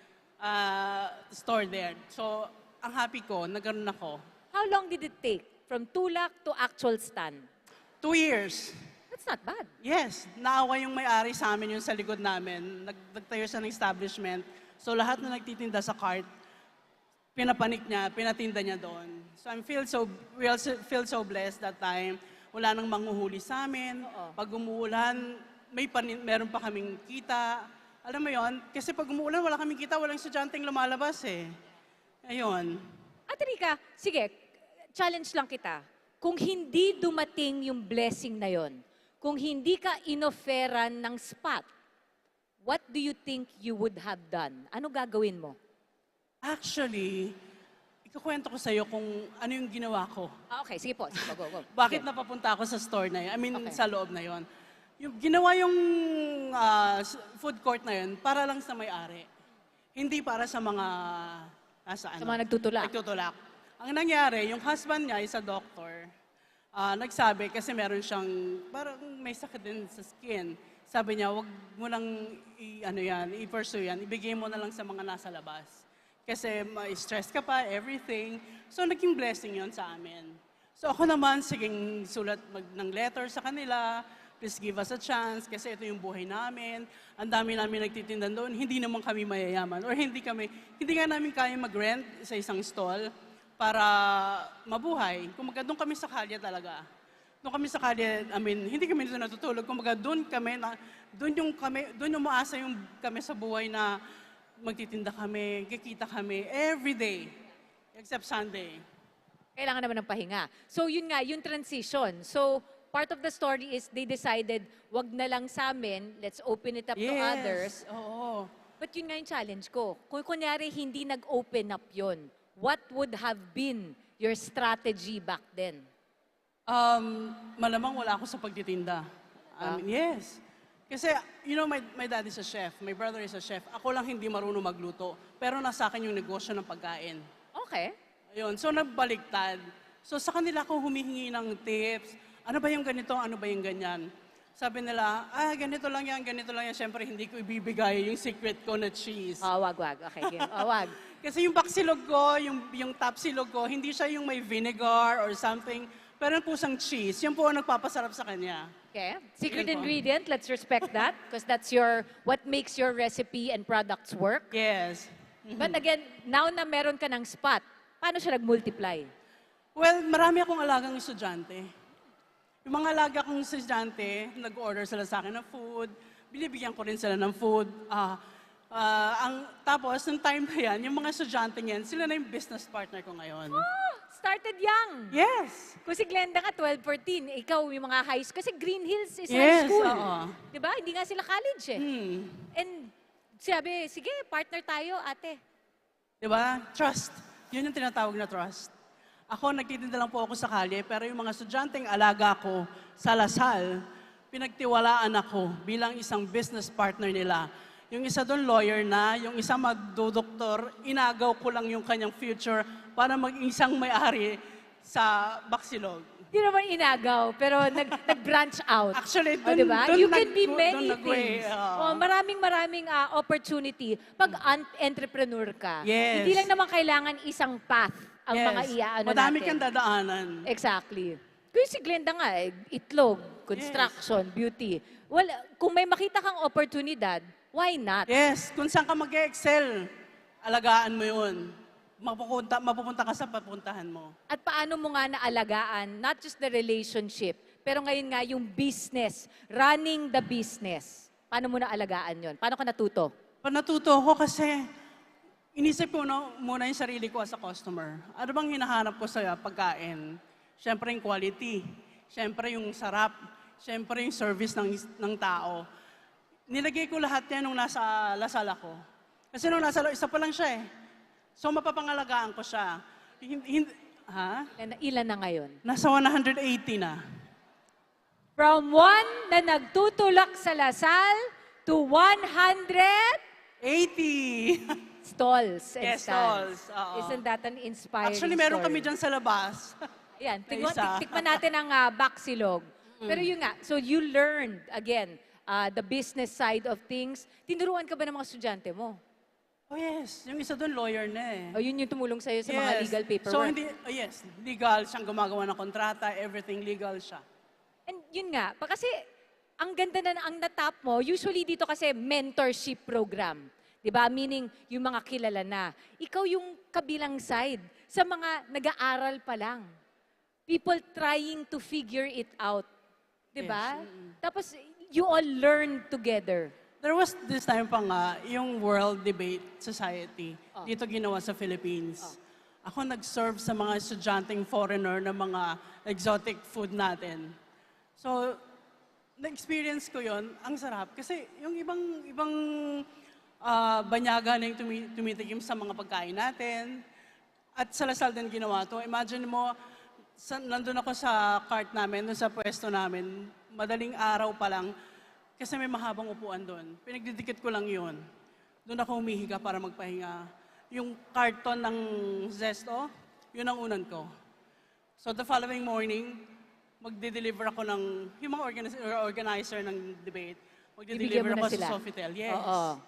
store there. So, ang happy ko, nagkaroon ako. How long did it take from tulak to actual stand? 2 years. That's not bad. Yes, naawa yung may-ari sa amin yung sa likod namin. Nagtayo siya ng establishment. So lahat na nagtitinda sa cart, pinapanik niya, pinatinda niya doon. So we also feel so blessed that time. Wala nang manghuhuli sa amin. Pag umuulan, meron pa kaming kita. Alam mo yon? Kasi pag umuulan, wala kaming kita, walang estudyanteng lumalabas eh. Ayun. Ate Rika, sige, challenge lang kita. Kung hindi dumating yung blessing na yon, kung hindi ka inoferan ng spot, what do you think you would have done? Ano gagawin mo? Actually, ikukwento ko sa'yo kung ano yung ginawa ko. Okay, sige po. Sige po, go. Bakit napapunta ako sa store na yun? I mean, sa loob na yun. Ginawa yung food court na yun para lang sa may-ari. Hindi para sa mga... Sa mga nagtutulak. Nagtutulak. Ang nangyari, yung husband niya is a doctor. Nagsabi, kasi meron siyang, parang may sakit din sa skin. Sabi niya, wag mo lang i-pursue yan, ibigay mo na lang sa mga nasa labas. Kasi stress ka pa, everything. So, naging blessing yon sa amin. So, ako naman, siging sulat ng letter sa kanila, please give us a chance, kasi ito yung buhay namin. Ang dami namin nagtitindan doon, hindi naman kami mayayaman. Or hindi nga namin kaya mag-rent sa isang stall para mabuhay. Kumaga, doon kami sa kalye talaga. Doon kami sa kalye, hindi kami doon natutulog. Kumaga, doon yung maasa yung kami sa buhay na magtitinda kami, kikita kami, every day, except Sunday. Kailangan naman ng pahinga. So yun nga, yung transition. So part of the story is they decided, wag na lang sa amin, let's open it up to others. Oo. But yun nga yung challenge ko. Kung kunyari hindi nag-open up yun, what would have been your strategy back then? Malamang wala ako sa pagtitinda. Yes. Kasi, you know, my dad is a chef. My brother is a chef. Ako lang hindi marunong magluto. Pero nasa akin yung negosyo ng pagkain. Okay. Ayun. So, nagbaliktad. So, sa kanila ako humihingi ng tips. Ano ba yung ganito? Ano ba yung ganyan? Sabi nila, ganito lang yan, ganito lang yan. Siyempre, hindi ko ibibigay yung secret ko na cheese. Wag. Okay, game. Wag. Kasi yung baksilog ko, yung top silog ko, hindi siya yung may vinegar or something. Pero yung pusang cheese, yun po ang nagpapasarap sa kanya. Okay. Secret ingredient, let's respect that. Because that's what makes your recipe and products work. Yes. But again, now na meron ka ng spot, paano siya nag-multiply? Well, marami akong alagang estudyante. Yung mga alaga kong estudyante, nag-order sila sa akin ng food, binibigyan ko rin sila ng food. Tapos, nung time na yan, yung mga estudyante yan, sila na yung business partner ko ngayon. Started young. Yes. Kung si Glenda ka, 12, 14, ikaw yung mga high school. Kasi Green Hills is Yes, high school. oo. Diba? Hindi nga sila college eh. And sabi, sige, partner tayo, ate. Diba? Trust. Yun yung tinatawag na trust. Ako, nagtitinda lang po ako sa kalye, pero yung mga estudyanteng alaga ko sa Lasal, pinagtiwalaan ako bilang isang business partner nila. Yung isa doon, lawyer na. Yung isa magdodoktor, inagaw ko lang yung kanyang future para maging isang may-ari sa Baksilog. Hindi naman inagaw, pero nag-branch out. Actually, O, diba? You can be many nag-way, things. Maraming opportunity pag entrepreneur ka. Yes. Hindi lang naman kailangan isang path ang mga iaano natin. Madami kang dadaanan. Exactly. Kung si Glenda nga, itlog, construction, beauty. Well, kung may makita kang oportunidad, why not? Yes, kung saan ka mag-excel, alagaan mo yun. Mapupunta ka sa papuntahan mo. At paano mo nga naalagaan, not just the relationship, pero ngayon nga yung business, running the business. Paano mo naalagaan yon? Paano ka natuto? Natuto ako kasi inisip ko muna yung sarili ko as a customer. Ano bang hinahanap ko sa pagkain? Siyempre yung quality. Siyempre yung sarap. Siyempre yung service ng tao. Nilagay ko lahat yan nung nasa Lasal ako. Kasi nung nasa isa pa lang siya eh. So mapapangalagaan ko siya. Ilan na ngayon? Nasa 180 na. From one na nagtutulak sa Lasal to 180 stalls and yes, stands. stalls. Oo. Isn't that an inspiring Actually, meron story? kami dyan sa labas. Ayan, Isa. tikman natin ang baksilog. Pero yun nga, so you learned, again, the business side of things. Tinuruan ka ba ng mga estudyante mo? Oh yes, yung isa doon lawyer na eh. O yun yung tumulong sa'yo sa mga legal paperwork? So yes, legal siyang gumagawa ng kontrata, everything legal siya. And yun nga, kasi ang ganda na ang natap mo, usually dito kasi mentorship program. Diba? Meaning, yung mga kilala na. Ikaw yung kabilang side sa mga nag-aaral pa lang. People trying to figure it out. Diba? Yes. Tapos, you all learn together. There was this time pa nga, yung World Debate Society, dito ginawa sa Philippines. Ako nag-serve sa mga estudyanteng foreigner ng mga exotic food natin. So, na-experience ko yon, ang sarap. Kasi yung ibang banyaga na yung tumitikim sa mga pagkain natin. At sa Lasal din ginawa to. Imagine mo, nandun ako sa cart namin, dun sa pwesto namin, madaling araw pa lang, kasi may mahabang upuan doon. Pinagdidikit ko lang yun. Doon ako humihiga para magpahinga. Yung karton ng Zesto, yun ang unan ko. So the following morning, magde-deliver ako ng, yung mga organizer ng debate, magde-deliver ako sa Sofitel. Yes. Oo.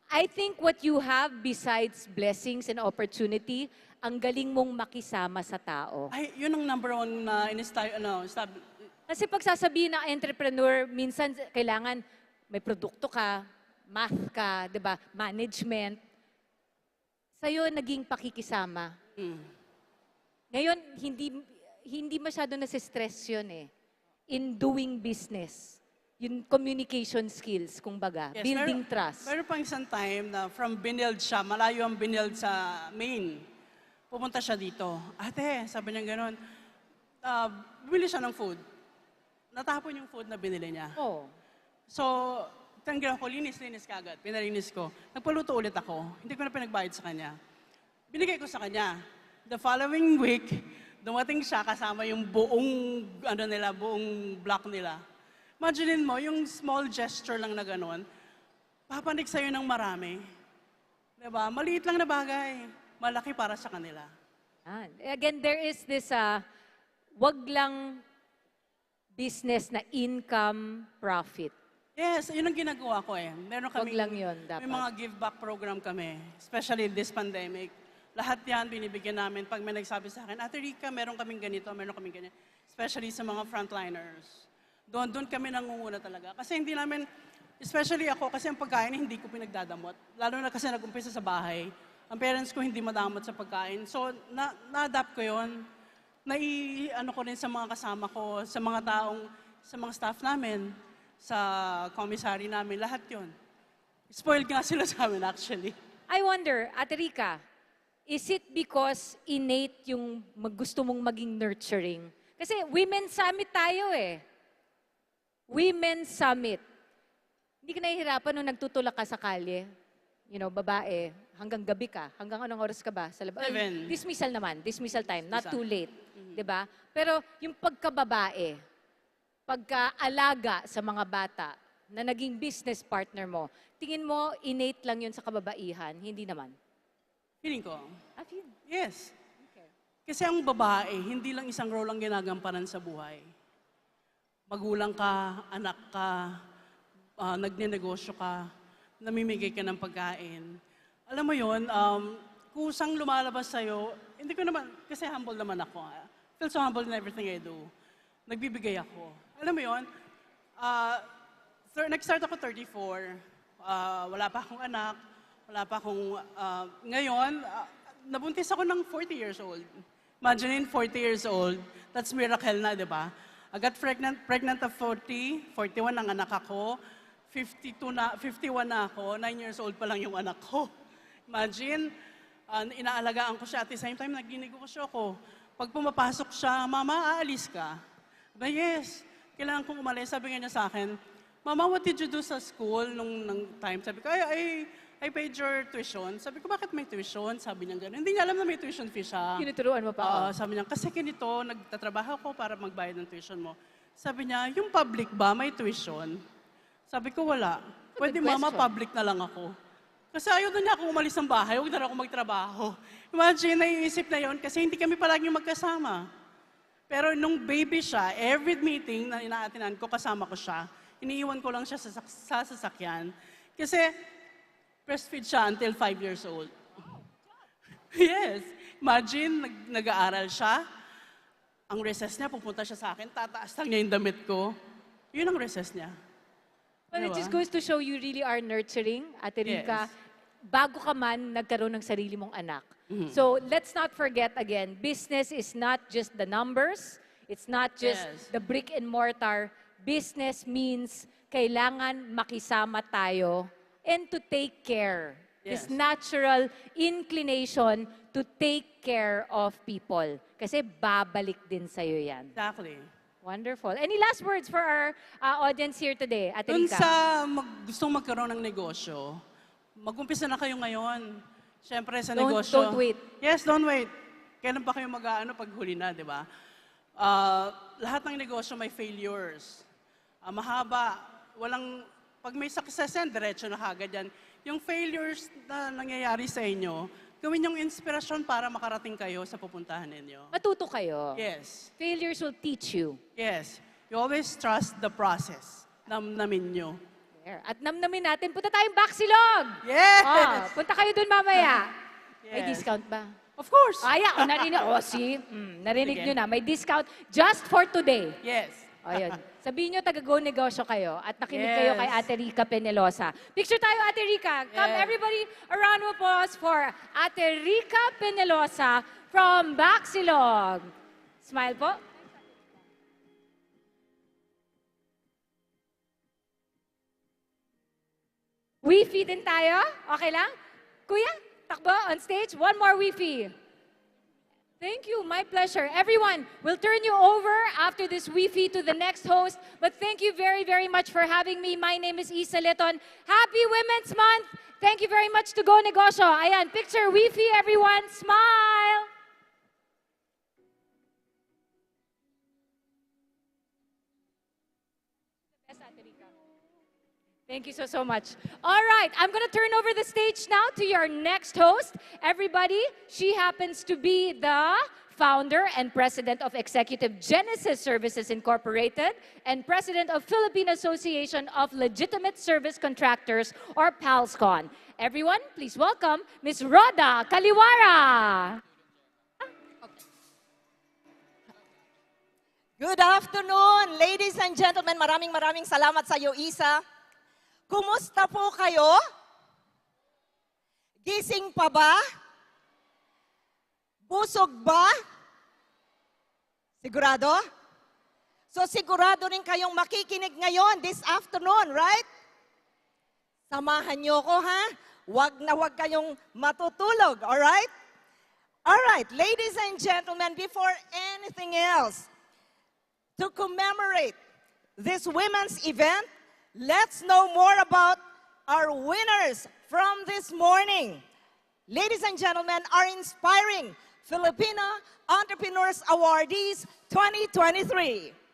I think what you have besides blessings and opportunity, ang galing mong makisama sa tao. Ay, yun ang number one na Kasi pag sasabihin ng entrepreneur, minsan kailangan may produkto ka, math ka, 'di ba? Management. Sa'yo naging pakikisama. Ngayon hindi masyado nasi-stress 'yun eh. In doing business. Yung communication skills, kumbaga, yes, building trust. Meron pang isang time na from Binild siya, malayo ang Binild sa Maine. Pumunta siya dito. Ate, sabi niya gano'n, bumili siya ng food. Natapon yung food na binili niya. Oh. So, tanggal ko, linis kagad. Pinalinis ko. Nagpaluto ulit ako. Hindi ko na pinagbayad sa kanya. Binigay ko sa kanya. The following week, dumating siya kasama yung buong, buong block nila. Imagine mo, yung small gesture lang na gano'n, papanik sa'yo ng marami. Diba? Maliit lang na bagay. Malaki para sa kanila. Again, there is this, wag lang business na income, profit. Yes, yun ang ginagawa ko eh. Meron kami, Wag lang yun, dapat. May mga give back program kami, especially this pandemic. Lahat yan binibigyan namin. Pag may nagsabi sa akin, Ate Rica, meron kaming ganito, meron kaming ganyan. Especially sa mga frontliners. Doon kami nangunguna talaga. Kasi hindi namin, especially ako, kasi ang pagkain hindi ko pinagdadamot. Lalo na kasi nag-umpisa sa bahay. Ang parents ko hindi madamot sa pagkain. So, na-adapt ko yun. Ano ko rin sa mga kasama ko, sa mga staff namin, sa commissary namin, lahat yun. Spoiled nga sila sa amin actually. I wonder, Ate Rica, is it because innate yung gusto mong maging nurturing? Kasi Women's Summit tayo eh. Women's Summit. Hindi ka nahihirapan nung nagtutulak ka sa kalye? You know, babae, hanggang gabi ka. Hanggang anong oras ka ba? Sa labas? 7. Dismissal naman. Dismissal time. Not too late. Mm-hmm. 'Di ba? Pero yung pagkababae, pagkaalaga sa mga bata na naging business partner mo, tingin mo innate lang yun sa kababaihan? Hindi naman? Feeling ko. Feel? Yes. Okay. Kasi ang babae, hindi lang isang role ang ginagampanan sa buhay. Magulang ka, anak ka, nagnenegosyo ka, namimigay ka ng pagkain. Alam mo yun, kusang lumalabas sa'yo, hindi ko naman, kasi humble naman ako. I feel so humble in everything I do. Nagbibigay ako. Alam mo yun, nag-start ako 34, wala pa akong anak, wala pa akong, ngayon, nabuntis ako ng 40 years old. Imagine 40 years old, that's miracle na, di ba? I got pregnant at 40, 41 ang anak ako, 51 na ako, 9 years old pa lang yung anak ko. Imagine, inaalagaan ko siya at the same time, nagninegosyo ako. Pag pumapasok siya, Mama, aalis ka? But yes, kailangan kong umalis. Sabi nga niya sa akin, Mama, what did you do sa school nung time? Sabi ko, I paid your tuition. Sabi ko, bakit may tuition? Sabi niya gano'n. Hindi niya alam na may tuition fee siya. Tinuturuan mo pa? Sabi niya, kasi ganito, nagtatrabaho ko para magbayad ng tuition mo. Sabi niya, yung public ba may tuition? Sabi ko, wala. Pwede Mama, public na lang ako. Kasi ayaw na niya akong umalis ng bahay, huwag na ako magtrabaho. Imagine, naiisip na yon kasi hindi kami palagi magkasama. Pero nung baby siya, every meeting na inaatinan ko, kasama ko siya, iniiwan ko lang siya sa sasakyan. Kasi breastfeed siya until 5 years old. Yes. Imagine, nag-aaral siya. Ang recess niya, pupunta siya sa akin, tataas lang niya yung damit ko. Yun ang recess niya. Well, it just goes to show you really are nurturing, Ate Rica. Yes. Bago ka man nagkaroon ng sarili mong anak. Mhm. So let's not forget again, business is not just the numbers, it's not just the brick and mortar. Business means kailangan makisama tayo and to take care. This Yes. natural inclination to take care of people. Kasi babalik din sa'yo yan. Exactly. Wonderful. Any last words for our audience here today, Ate Dun Rica? sa gustong magkaroon ng negosyo, mag-umpisa na kayo ngayon. Siyempre sa negosyo. Don't wait. Yes, don't wait. Kailan pa kayo pag huli na, di ba? Lahat ng negosyo may failures. Mahaba. Pag may success yan, diretso na kagad yan. Yung failures na nangyayari sa inyo, gawin yung inspirasyon para makarating kayo sa pupuntahan ninyo. Matuto kayo. Yes. Failures will teach you. Yes. You always trust the process. Namnamin nyo. At namnamin natin, punta tayong Baksilog! Yes! Punta kayo dun mamaya. May Yes. discount ba? Of course! Narinig. Narinig nyo na. May discount just for today. Yes. Ayun. Sabihin nyo, taga-Go Negosyo kayo at nakinig kayo Yes. kay Ate Rica Penelosa. Picture tayo, Ate Rica. Come Yes. everybody, a round of applause for Ate Rica Penelosa from Baksilog. Smile po. Wi-Fi din tayo? Okay lang? Kuya, takbo on stage. One more Wi-Fi. Thank you. My pleasure. Everyone, we'll turn you over after this Wi-Fi to the next host. But thank you very, very mumuch for having me. My name is Isa Leton. Happy Women's Month. Thank you very much to Go Negosyo. Ayan, picture Wi-Fi, everyone. Smile. Thank you so much. All right, I'm going to turn over the stage now to your next host. Everybody, she happens to be the founder and president of Executive Genesis Services Incorporated and president of Philippine Association of Legitimate Service Contractors, or PALSCON. Everyone, please welcome Ms. Rhoda Kaliwara. Good afternoon, ladies and gentlemen. Maraming salamat sa iyo, Isa. Kumusta po kayo? Gising pa ba? Busog ba? Sigurado? So sigurado rin kayong makikinig ngayon this afternoon, right? Samahan niyo ko, ha? Wag na wag kayong matutulog, all right? All right, ladies and gentlemen, before anything else, to commemorate this women's event, let's know more about our winners from this morning. Ladies and gentlemen, our inspiring Filipina Entrepreneurs Awardees 2023.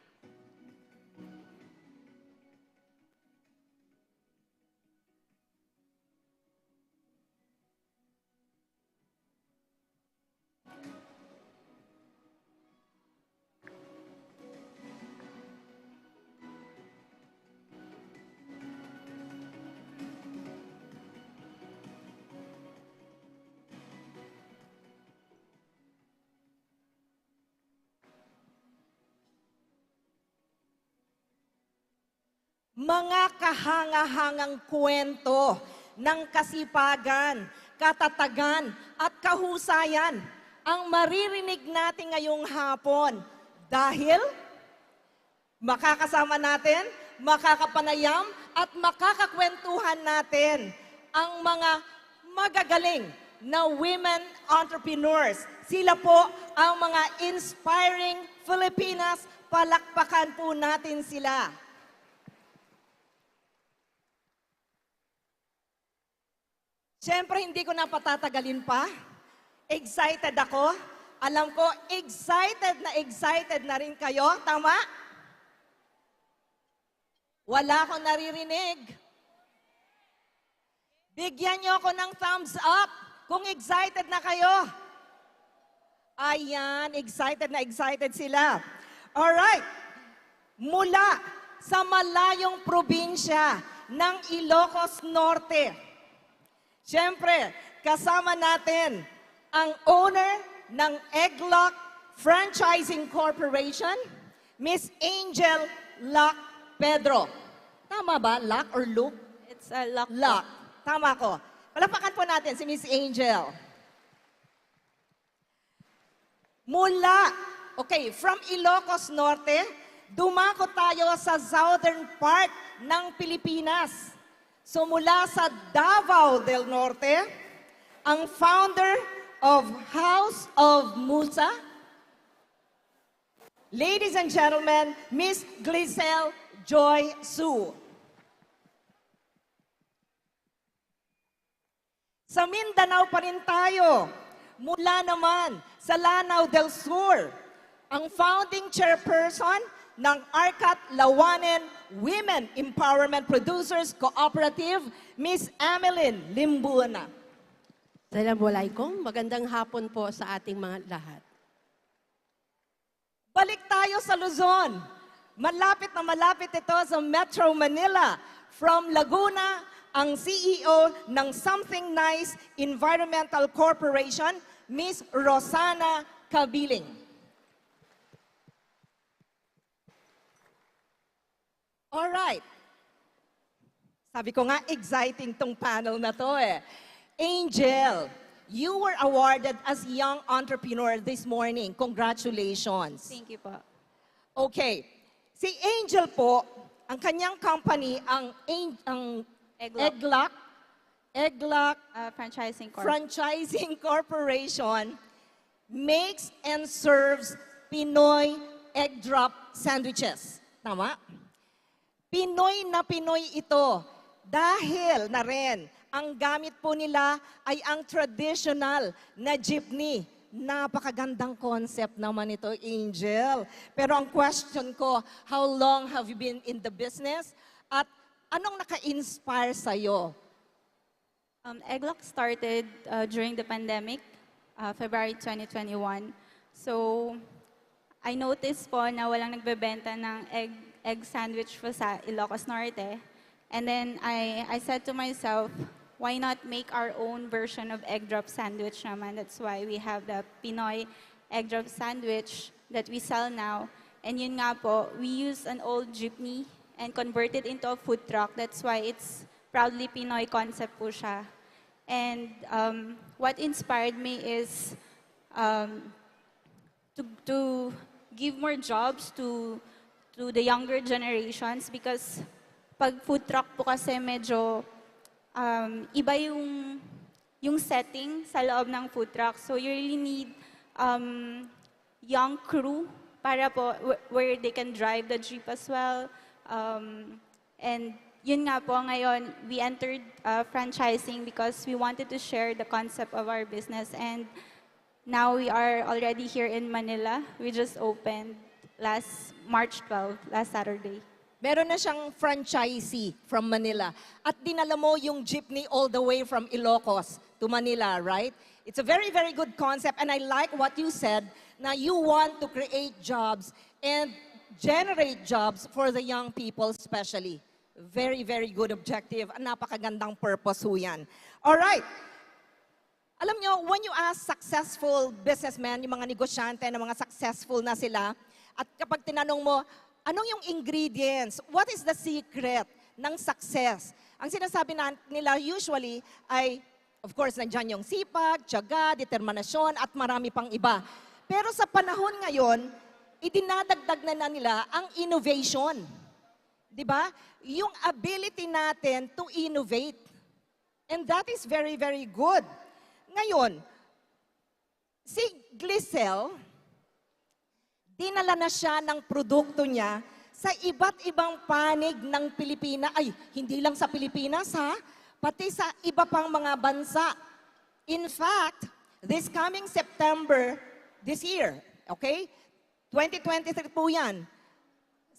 Mga kahanga-hangang kwento ng kasipagan, katatagan at kahusayan ang maririnig natin ngayong hapon dahil makakasama natin, makakapanayam at makakakwentuhan natin ang mga magagaling na women entrepreneurs. Sila po ang mga inspiring Filipinas. Palakpakan po natin sila. Siyempre, hindi ko na patatagalin pa. Excited ako. Alam ko, excited na rin kayo. Tama? Wala akong naririnig. Bigyan niyo ako ng thumbs up kung excited na kayo. Ayan, excited sila. Alright. Mula sa malayong probinsya ng Ilocos Norte, siyempre, kasama natin ang owner ng Egglock Franchising Corporation, Miss Angel Lock Pedro. Tama ba? Lock or Luke? It's a lock. Lock. Tama ko. Palapakan po natin si Miss Angel. From Ilocos Norte, dumako tayo sa southern part ng Pilipinas. So mula sa Davao del Norte, ang founder of House of Musa, ladies and gentlemen, Miss Glisel Joy Su. Sa Mindanao pa rin tayo, mula naman sa Lanao del Sur, ang founding chairperson ng Arcat Lawanen Women Empowerment Producers Cooperative, Miss Amelin Limbuna. Assalamualaikum. Magandang hapon po sa ating mga lahat. Balik tayo sa Luzon. Malapit na malapit ito sa Metro Manila. From Laguna, ang CEO ng Something Nice Environmental Corporation, Miss Rosana Kabiling. Alright. Sabi ko nga, exciting tong panel na to eh. Angel, you were awarded as Young Entrepreneur this morning. Congratulations. Thank you po. Okay. Si Angel po, ang kanyang company, ang Egglock Franchising Corporation, makes and serves Pinoy egg drop sandwiches. Tama? Pinoy na Pinoy ito dahil na rin ang gamit po nila ay ang traditional na jeepney. Napakagandang concept naman ito, Angel. Pero ang question ko, how long have you been in the business? At anong naka-inspire sa'yo? Egglock started during the pandemic, February 2021. So, I noticed po na walang nagbebenta ng egg sandwich po sa Ilocos Norte. And then I said to myself, why not make our own version of egg drop sandwich naman? That's why we have the Pinoy egg drop sandwich that we sell now. And yun nga po, we use an old jeepney and convert it into a food truck. That's why it's proudly Pinoy concept po siya. And what inspired me is to give more jobs to the younger generations because pag food truck po kasi medyo iba yung setting sa loob ng food truck. So you really need young crew para po where they can drive the jeep as well. And yun nga po ngayon, we entered franchising because we wanted to share the concept of our business. And now we are already here in Manila. We just opened last March 12, last Saturday. Meron na siyang franchisee from Manila. At dinala mo yung jeepney all the way from Ilocos to Manila, right? It's a very, very good concept. And I like what you said, na you want to create jobs and generate jobs for the young people especially. Very, very good objective. Napakagandang purpose ho yan. All right. Alam nyo, when you ask successful businessmen, yung mga negosyante na mga successful na sila, at kapag tinanong mo, anong yung ingredients? What is the secret ng success? Ang sinasabi nila usually ay, of course, nandyan yung sipag, tiyaga, determinasyon, at marami pang iba. Pero sa panahon ngayon, idinadagdag na nila ang innovation. Di ba? Yung ability natin to innovate. And that is very, very good. Ngayon, si Glycel, dinala na siya ng produkto niya sa iba't ibang panig ng Pilipina. Ay, hindi lang sa Pilipinas ha, pati sa iba pang mga bansa. In fact, this coming September, this year, okay? 2023 po yan.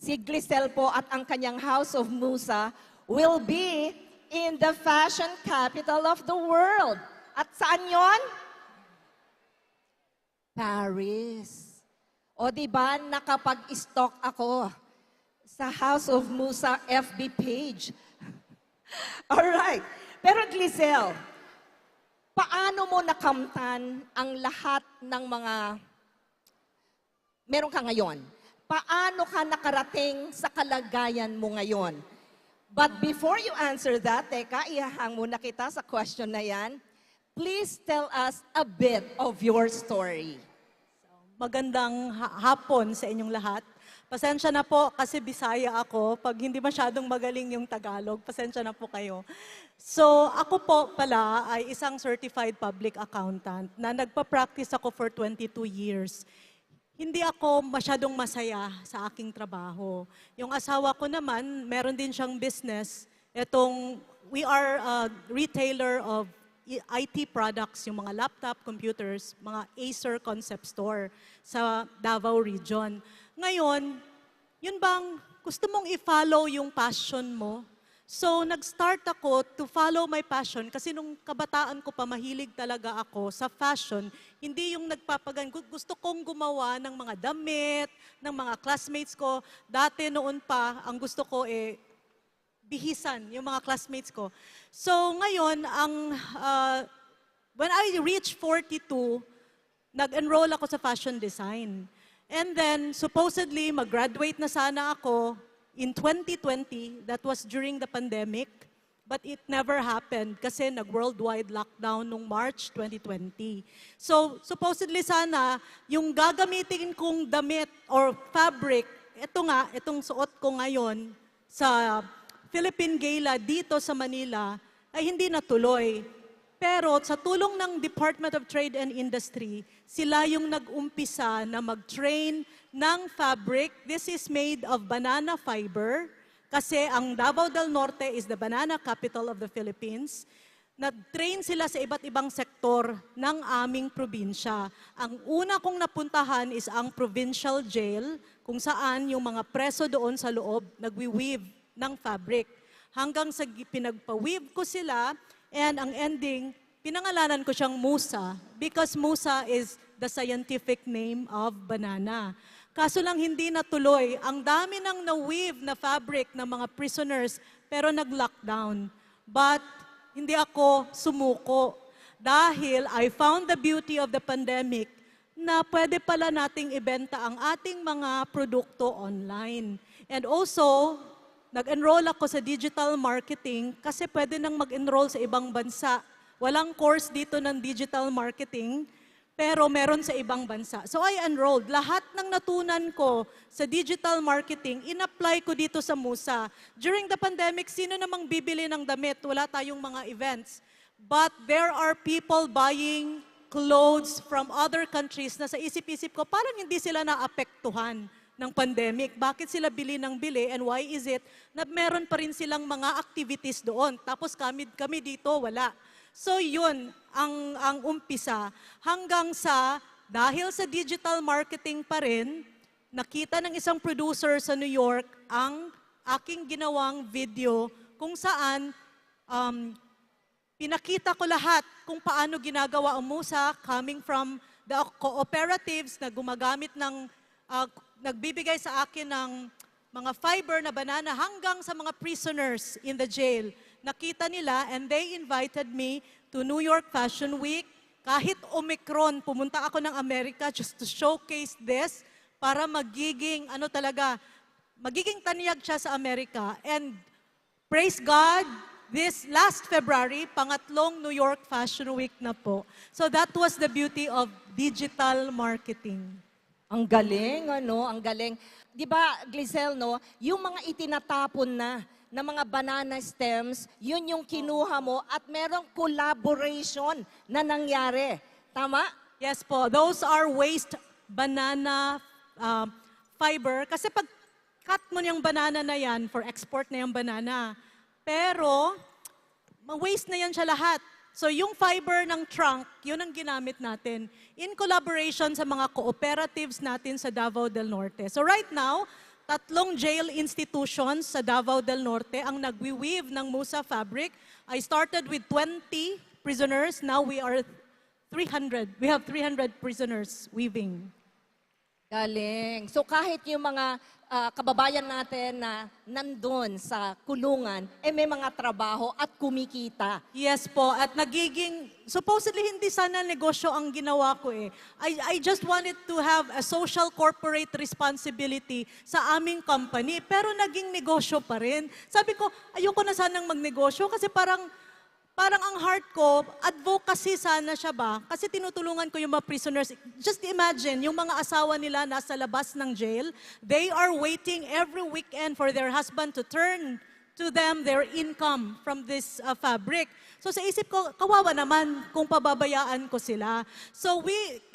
Si Glycel po at ang kanyang House of Musa will be in the fashion capital of the world. At saan yon? Paris. O diba, nakapag-stock ako sa House of Musa FB page. Alright. Pero Glycel, paano mo nakamtan ang lahat ng mga meron ka ngayon? Paano ka nakarating sa kalagayan mo ngayon? But before you answer that, teka, ihahang muna kita sa question na yan. Please tell us a bit of your story. Magandang hapon sa inyong lahat. Pasensya na po kasi Bisaya ako. Pag hindi masyadong magaling yung Tagalog, pasensya na po kayo. So, ako po pala ay isang certified public accountant na nagpa-practice ako for 22 years. Hindi ako masyadong masaya sa aking trabaho. Yung asawa ko naman, meron din siyang business. We are a retailer of IT products, yung mga laptop, computers, mga Acer concept store sa Davao region. Ngayon, yun bang gusto mong i-follow yung passion mo? So, nag-start ako to follow my passion kasi nung kabataan ko pa, mahilig talaga ako sa fashion. Hindi yung nagpapagan. Gusto kong gumawa ng mga damit, ng mga classmates ko. Dati noon pa, ang gusto ko bihisan, yung mga classmates ko. So ngayon, when I reached 42, nag-enroll ako sa fashion design. And then, supposedly, mag-graduate na sana ako in 2020. That was during the pandemic. But it never happened kasi nag-worldwide lockdown nung March 2020. So, supposedly sana, yung gagamitin kong damit or fabric, itong suot ko ngayon sa Philippine Gala dito sa Manila, ay hindi natuloy. Pero sa tulong ng Department of Trade and Industry, sila yung nag-umpisa na mag-train ng fabric. This is made of banana fiber kasi ang Davao del Norte is the banana capital of the Philippines. Nag-train sila sa iba't ibang sektor ng aming probinsya. Ang una kong napuntahan is ang provincial jail kung saan yung mga preso doon sa loob nagwi-weave ng fabric. Hanggang sa pinagpa-weave ko sila. And ang ending, pinangalanan ko siyang Musa because Musa is the scientific name of banana. Kaso lang hindi natuloy. Ang dami nang na-weave na fabric ng mga prisoners pero nag-lockdown. But hindi ako sumuko dahil I found the beauty of the pandemic na pwede pala nating ibenta ang ating mga produkto online. And also, nag-enroll ako sa digital marketing kasi pwede nang mag-enroll sa ibang bansa. Walang course dito ng digital marketing, pero meron sa ibang bansa. So I enrolled. Lahat ng natunan ko sa digital marketing, in-apply ko dito sa Musa. During the pandemic, sino namang bibili ng damit? Wala tayong mga events. But there are people buying clothes from other countries na sa isip-isip ko, parang hindi sila naapektuhan ng pandemic. Bakit sila bili ng bili and why is it na meron pa rin silang mga activities doon? Tapos kami dito, wala. So yun, ang umpisa. Hanggang sa, dahil sa digital marketing pa rin, nakita ng isang producer sa New York ang aking ginawang video kung saan pinakita ko lahat kung paano ginagawa ang Musa coming from the cooperatives na gumagamit ng nagbibigay sa akin ng mga fiber na banana hanggang sa mga prisoners in the jail. Nakita nila and they invited me to New York Fashion Week. Kahit Omicron, pumunta ako ng Amerika just to showcase this para magiging taniyag siya sa Amerika. And praise God, this last February, pangatlong New York Fashion Week na po. So that was the beauty of digital marketing. Ang galing, ano? Ang galing. Di ba, Glisel, no? Yung mga itinatapon na mga banana stems, yun yung kinuha mo at merong collaboration na nangyari. Tama? Yes po. Those are waste banana fiber. Kasi pag cut mo yung banana na yan, for export na yung banana. Pero, waste na yan siya lahat. So yung fiber ng trunk, yun ang ginamit natin in collaboration sa mga cooperatives natin sa Davao del Norte. So right now, 3 jail institutions sa Davao del Norte ang nagwi-weave ng Musa fabric. I started with 20 prisoners. Now we are 300. We have 300 prisoners weaving. Galing. So kahit yung mga kababayan natin na nandun sa kulungan, may mga trabaho at kumikita. Yes po, at supposedly hindi sana negosyo ang ginawa ko eh. I just wanted to have a social corporate responsibility sa aming company, pero naging negosyo pa rin. Sabi ko, ayoko na sanang magnegosyo kasi parang ang heart ko, advocacy sana siya ba? Kasi tinutulungan ko yung mga prisoners. Just imagine, yung mga asawa nila nasa labas ng jail, they are waiting every weekend for their husband to turn to them their income from this fabric. So sa isip ko, kawawa naman kung pababayaan ko sila. So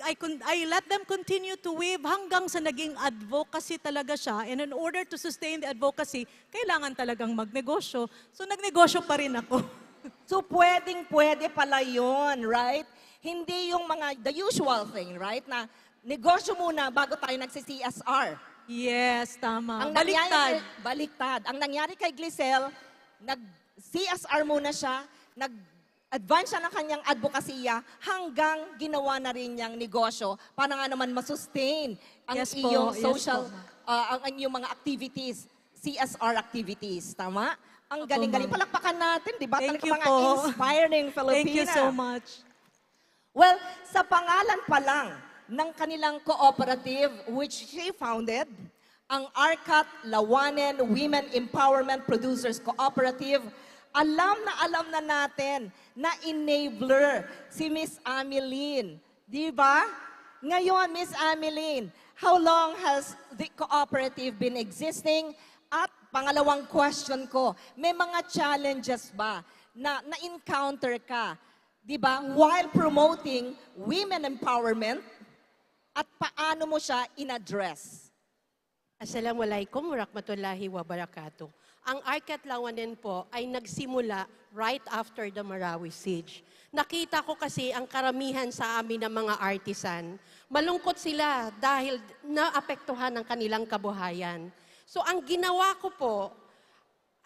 I let them continue to weave hanggang sa naging advocacy talaga siya. And in order to sustain the advocacy, kailangan talagang magnegosyo. So nagnegosyo pa rin ako. So pwede pala yun, right? Hindi yung the usual thing, right? Na negosyo muna bago tayo nagsi-CSR. Yes, tama. Baliktad. Ang nangyari kay Glisel, nag-CSR muna siya, nag-advance siya ng kanyang advokasya hanggang ginawa na rin niyang negosyo para nga naman masustain ang iyong social, ang inyong mga activities, CSR activities. Tama? Ang galing-galing. Palakpakan natin, di ba? Thank you mga po. inspiring Filipina. Thank you so much. Well, sa pangalan pa lang ng kanilang cooperative, which she founded, ang Arcat Lawanen Women Empowerment Producers Cooperative, alam na natin na enabler si Miss Ameline. Di ba? Ngayon, Miss Ameline, how long has the cooperative been existing? At pangalawang question ko, may mga challenges ba na na-encounter ka di ba? While promoting women empowerment, at paano mo siya in-address? Assalamualaikum warahmatullahi wabarakatuh. Ang Arkat Lawanen po ay nagsimula right after the Marawi Siege. Nakita ko kasi ang karamihan sa amin ng mga artisan, malungkot sila dahil naapektuhan ang kanilang kabuhayan. So ang ginawa ko po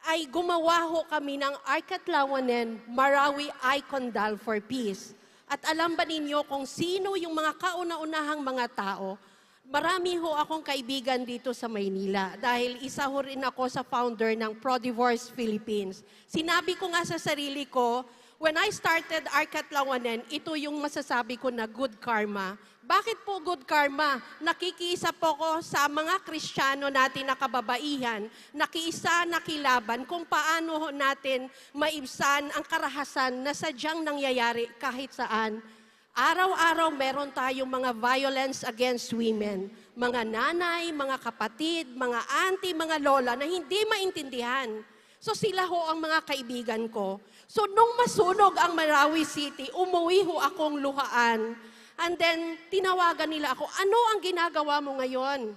ay gumawa ho kami ng Arkat Lawanen Marawi Icon Doll for Peace. At alam ba ninyo kung sino yung mga kauna-unahang mga tao? Marami ho akong kaibigan dito sa Maynila dahil isa ho rin ako sa founder ng Pro-Divorce Philippines. Sinabi ko nga sa sarili ko, when I started Arkat Lawanen, ito yung masasabi ko na good karma. Bakit po good karma? Nakikiisa po ko sa mga Kristiyano natin na kababaihan, nakiisa, nakilaban kung paano ho natin maibsan ang karahasan na sadyang nangyayari kahit saan. Araw-araw meron tayong mga violence against women, mga nanay, mga kapatid, mga auntie, mga lola na hindi maintindihan. So sila ho ang mga kaibigan ko. So nung masunog ang Marawi City, umuwi ho akong luhaan. And then tinawagan nila ako, ano ang ginagawa mo ngayon?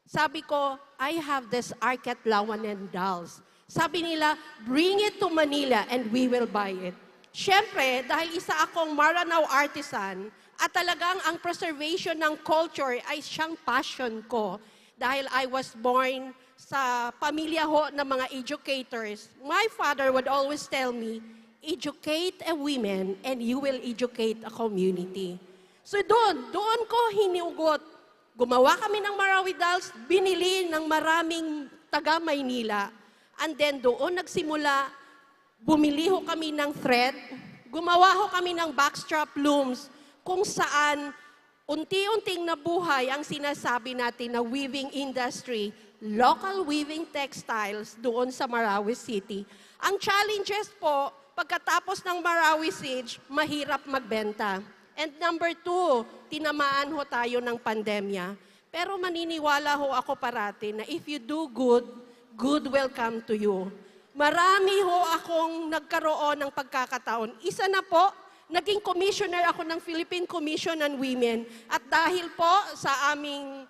Sabi ko, I have this Arkat Lawanen dolls. Sabi nila, bring it to Manila and we will buy it. Siyempre, dahil isa akong Maranao artisan at talagang ang preservation ng culture ay siyang passion ko. Dahil I was born sa pamilya ho ng mga educators, my father would always tell me, educate a woman and you will educate a community. So doon ko hiniugot. Gumawa kami ng Marawi dolls, binili ng maraming taga Maynila. And then doon nagsimula, bumili ho kami ng thread, gumawa ho kami ng backstrap looms kung saan unti-unting nabuhay ang sinasabi natin na weaving industry, local weaving textiles doon sa Marawi City. Ang challenges po, pagkatapos ng Marawi Siege, mahirap magbenta. And number 2, tinamaan ho tayo ng pandemya. Pero maniniwala ho ako parati na if you do good, good will come to you. Marami ho akong nagkaroon ng pagkakataon. Isa na po, naging commissioner ako ng Philippine Commission on Women. At dahil po sa aming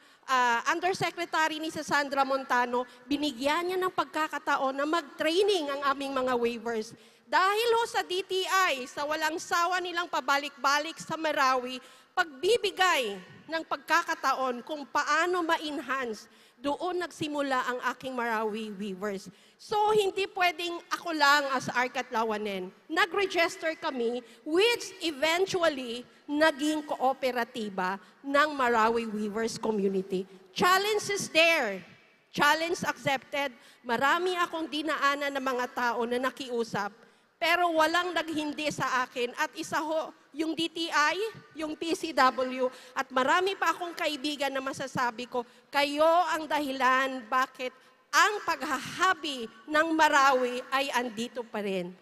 undersecretary ni Sandra Montano, binigyan niya ng pagkakataon na mag-training ang aming mga waivers. Dahil ho sa DTI, sa walang sawa nilang pabalik-balik sa Marawi, pagbibigay ng pagkakataon kung paano ma-enhance, doon nagsimula ang aking Marawi weavers. So, hindi pwedeng ako lang as Arkat Lawanen. Nag-register kami, which eventually naging kooperatiba ng Marawi Weavers Community. Challenge is there. Challenge accepted. Marami akong dinaanan ng mga tao na nakiusap, pero walang naghindi sa akin. At isa ho, yung DTI, yung PCW, at marami pa akong kaibigan na masasabi ko, kayo ang dahilan bakit ang paghahabi ng Marawi ay andito pa rin.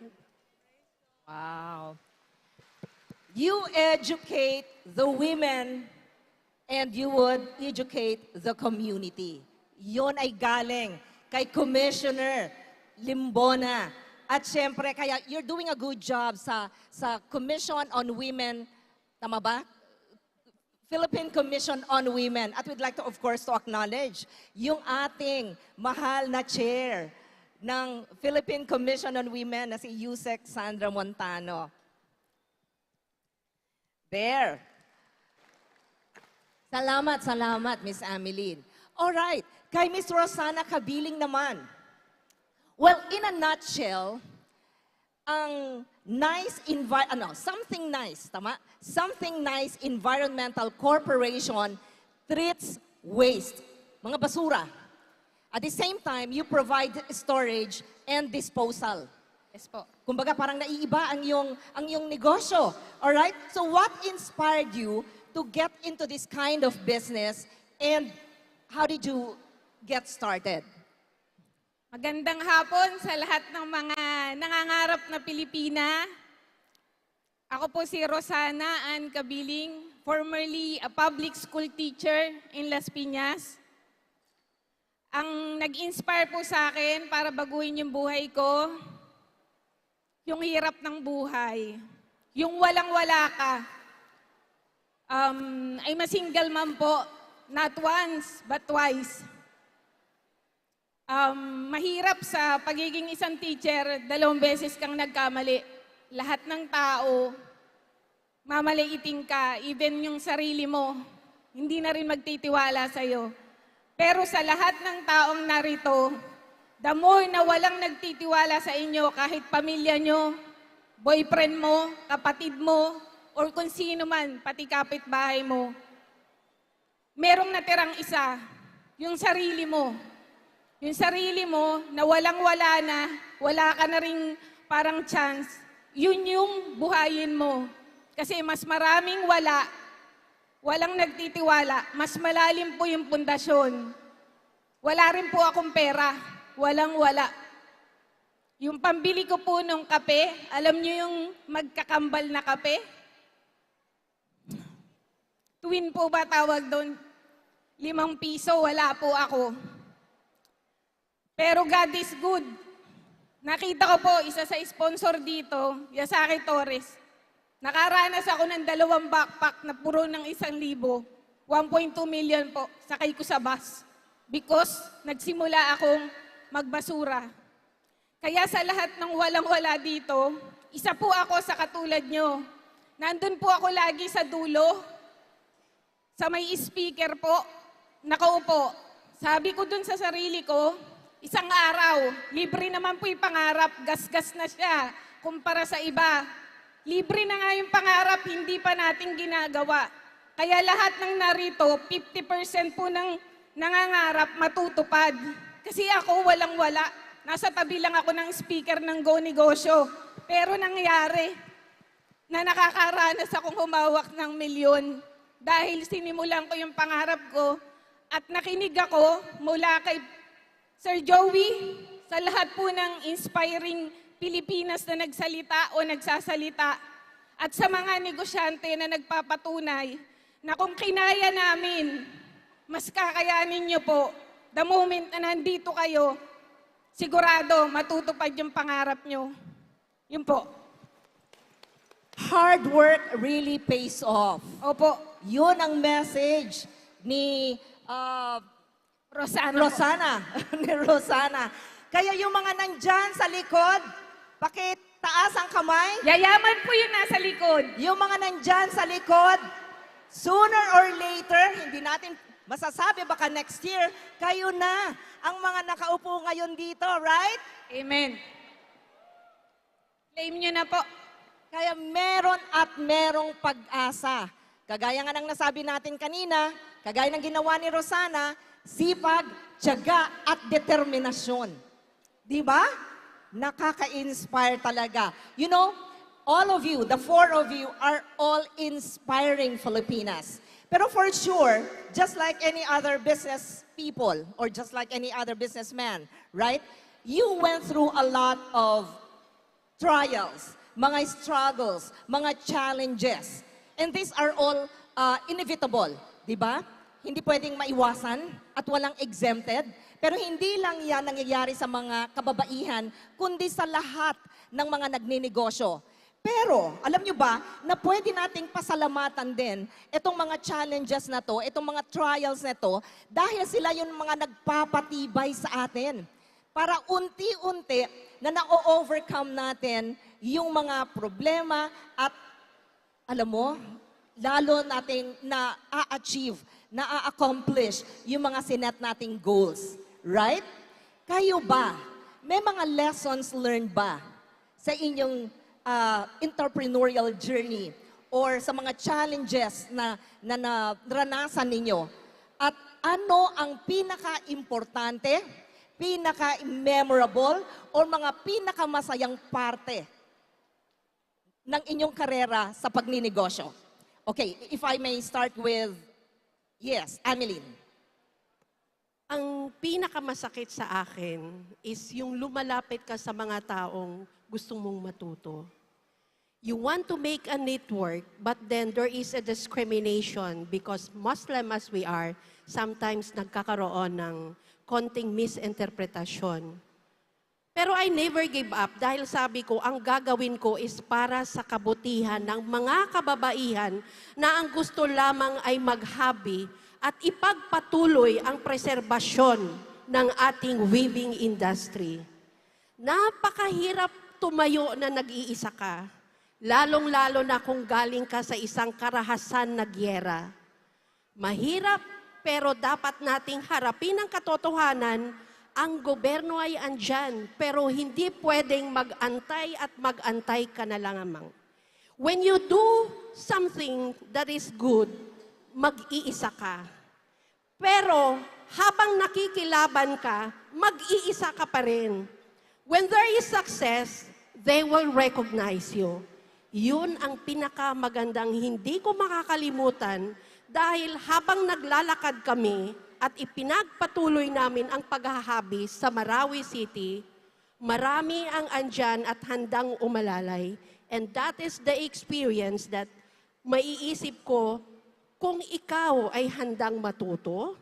Wow. You educate the women and you would educate the community. Yon ay galing kay Commissioner Limbona. At syempre, kaya you're doing a good job sa Commission on Women, tama ba? Philippine Commission on Women. At we'd like to, of course, to acknowledge yung ating mahal na chair ng Philippine Commission on Women na si Yusek Sandra Montano. There. Salamat, Miss Ameline. Alright, kay Miss Rosana Kabiling naman. Well, in a nutshell, ang something nice, tama? Something nice environmental corporation treats waste, mga basura. At the same time, you provide storage and disposal. Yes po. Kumbaga parang naiiba ang iyong negosyo. Alright? So what inspired you to get into this kind of business and how did you get started? Magandang hapon sa lahat ng mga nangangarap na Pilipina. Ako po si Rosana Ann Kabiling, formerly a public school teacher in Las Piñas. Ang nag-inspire po sa akin para baguhin yung buhay ko, yung hirap ng buhay. yung walang-wala ka. I'm a single mom po, not once, but twice. Mahirap sa pagiging isang teacher, 2 beses kang nagkamali. Lahat ng tao, mamaliitin ka, even yung sarili mo, hindi na rin magtitiwala sa'yo. Pero sa lahat ng taong narito, the more na walang nagtitiwala sa inyo, kahit pamilya nyo, boyfriend mo, kapatid mo, or kung sino man, pati kapitbahay mo, merong natirang isa, yung sarili mo. Yung sarili mo na walang-wala na, wala ka na ring parang chance, yun yung buhayin mo. Kasi mas maraming walang nagtitiwala, mas malalim po yung pundasyon. Wala rin po akong pera, walang-wala. Yung pambili ko po ng kape, alam niyo yung magkakambal na kape? Twin po ba tawag doon? 5 piso, wala po ako. Pero God is good. Nakita ko po, isa sa sponsor dito, Yasaki Torres. Nakaranas ako ng 2 backpack na puro ng 1,000. 1.2 million po, sakay ko sa bus. Because nagsimula akong magbasura. Kaya sa lahat ng walang-wala dito, isa po ako sa katulad nyo. Nandun po ako lagi sa dulo, sa may speaker po, nakaupo. Sabi ko dun sa sarili ko, isang araw, libre naman po yung pangarap, gas-gas na siya, kumpara sa iba. Libre na nga yung pangarap, hindi pa natin ginagawa. Kaya lahat ng narito, 50% po ng nangangarap matutupad. Kasi ako walang-wala. Nasa tabi lang ako ng speaker ng Go Negosyo. Pero nangyari na nakakaranas akong humawak ng milyon. Dahil sinimulan ko yung pangarap ko at nakinig ako mula kay Sir Joey sa lahat po ng inspiring Pilipinas na nagsalita o nagsasalita at sa mga negosyante na nagpapatunay na kung kinaya namin, mas kakayanin nyo po. The moment na nandito kayo, sigurado matutupad yung pangarap nyo. Yun po. Hard work really pays off. Opo. Yun ang message ni Rosana. Ni Rosana. Kaya yung mga nandyan sa likod, pakitaas ang kamay. Yayaman po yung nasa likod. Yung mga nandyan sa likod, sooner or later, hindi natin masasabi, baka next year, kayo na ang mga nakaupo ngayon dito, right? Amen. Claim nyo na po. Kaya meron at merong pag-asa. Kagaya nga ng nasabi natin kanina, kagaya ng ginawa ni Rosana, sipag, tiyaga at determinasyon. Di ba? Nakaka-inspire talaga. You know, all of you, the 4 of you, are all inspiring Filipinas. Pero for sure, just like any other business people or just like any other businessman, right? You went through a lot of trials, mga struggles, mga challenges. And these are all inevitable, di ba? Hindi pwedeng maiwasan at walang exempted. Pero hindi lang yan nangyayari sa mga kababaihan, kundi sa lahat ng mga nagninegosyo. Pero, alam nyo ba, na pwede nating pasalamatan din itong mga challenges na to, itong mga trials na to, dahil sila yung mga nagpapatibay sa atin. Para unti-unti na na-overcome natin yung mga problema at alam mo, lalo nating na-achieve, na-accomplish yung mga sinet nating goals. Right? Kayo ba? May mga lessons learned ba sa inyong entrepreneurial journey or sa mga challenges na naranasan ninyo? At ano ang pinaka-importante, pinaka-memorable, o mga pinaka-masayang parte ng inyong karera sa pagninegosyo? Okay, if I may start with, yes, Ameline. Ang pinakamasakit sa akin is yung lumalapit ka sa mga taong gusto mong matuto. You want to make a network, but then there is a discrimination because Muslim as we are, sometimes nagkakaroon ng konting misinterpretasyon. Pero I never give up dahil sabi ko, ang gagawin ko is para sa kabutihan ng mga kababaihan na ang gusto lamang ay mag-hobby at ipagpatuloy ang preserbasyon ng ating weaving industry. Napakahirap tumayo na nag-iisa ka, lalong-lalo na kung galing ka sa isang karahasan na gyera. Mahirap, pero dapat nating harapin ang katotohanan. Ang gobyerno ay andyan, pero hindi pwedeng mag-antay at mag-antay ka na lamang. When you do something that is good, mag-iisa ka. Pero habang nakikilaban ka, mag-iisa ka pa rin. When there is success, they will recognize you. Yun ang pinakamagandang hindi ko makakalimutan dahil habang naglalakad kami, at ipinagpatuloy namin ang paghahabi sa Marawi City, marami ang andyan at handang umalalay. And that is the experience that maiisip ko, kung ikaw ay handang matuto,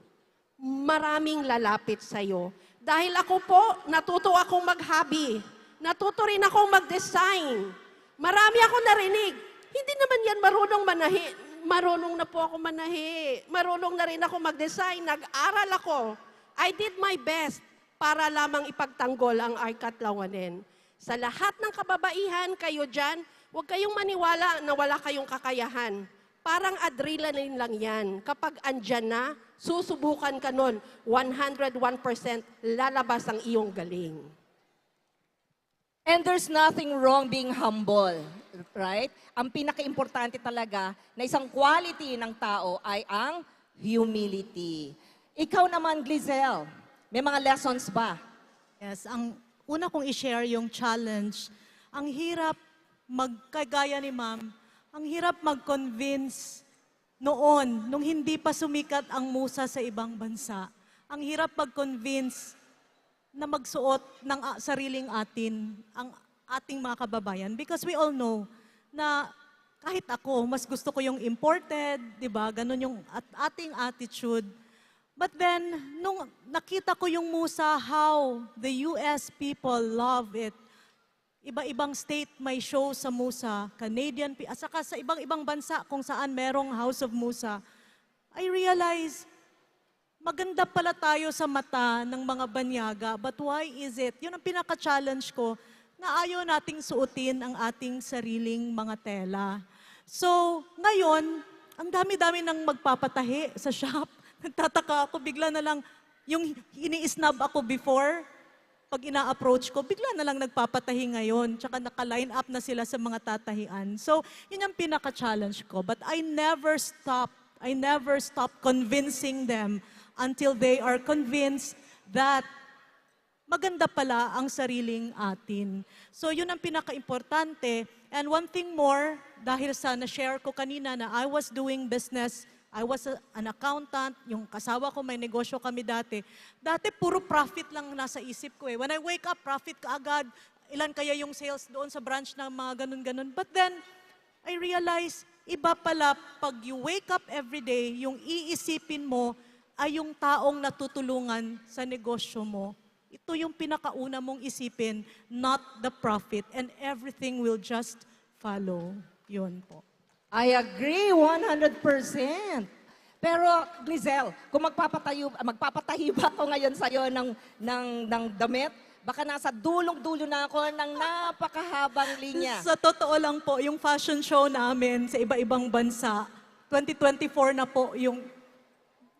maraming lalapit sa'yo. Dahil ako po, natuto akong maghabi. Natuto rin akong mag-design. Marami akong narinig. Hindi naman yan marunong manahi. Marunong na po ako manahi. Marunong na rin ako mag-design. Nag-aral ako. I did my best para lamang ipagtanggol ang ARCAT Lawanen. Sa lahat ng kababaihan, kayo dyan, huwag kayong maniwala na wala kayong kakayahan. Parang adrenaline lang yan. Kapag andyan na, susubukan ka nun, 101% lalabas ang iyong galing. And there's nothing wrong being humble, right? Ang pinaka-importante talaga na isang quality ng tao ay ang humility. Ikaw naman, Glizel, may mga lessons ba? Yes, ang una kong i-share yung challenge. Ang hirap magkagaya ni ma'am, ang hirap mag-convince noon, nung hindi pa sumikat ang musa sa ibang bansa. Ang hirap mag-convince na magsuot ng sariling atin, ang ating mga kababayan. Because we all know na kahit ako, mas gusto ko yung imported, di ba? Ganun yung ating attitude. But then, nung nakita ko yung musa, how the US people love it, iba-ibang state may show sa musa, Canadian, at saka sa ibang-ibang bansa kung saan merong House of Musa, I realize, maganda pala tayo sa mata ng mga banyaga, but why is it? Yun ang pinaka-challenge ko, na ayaw nating suotin ang ating sariling mga tela. So, ngayon, ang dami-dami nang magpapatahi sa shop. Nagtataka ako, bigla na lang, yung ini-snub ako before, pag ina-approach ko, bigla na lang nagpapatahi ngayon. Tsaka naka-line up na sila sa mga tatahian. So, yun yung pinaka-challenge ko. But I never stop convincing them until they are convinced that maganda pala ang sariling atin. So yun ang pinaka-importante. And one thing more, dahil sa na-share ko kanina na I was doing business, I was an accountant, yung kasawa ko may negosyo kami dati. Dati puro profit lang nasa isip ko eh. When I wake up, profit ka agad. Ilan kaya yung sales doon sa branch ng mga ganun-ganun. But then, I realized, iba pala pag you wake up every day, yung iisipin mo, ay yung taong natutulungan sa negosyo mo. Ito yung pinakauna mong isipin, not the profit, and everything will just follow. Yun po. I agree 100%. Pero, Glizel, kung magpapatahi ba ako ngayon sa'yo ng damit, baka nasa dulong-dulo na ako ng napakahabang linya. Sa totoo lang po, yung fashion show namin sa iba-ibang bansa, 2024 na po yung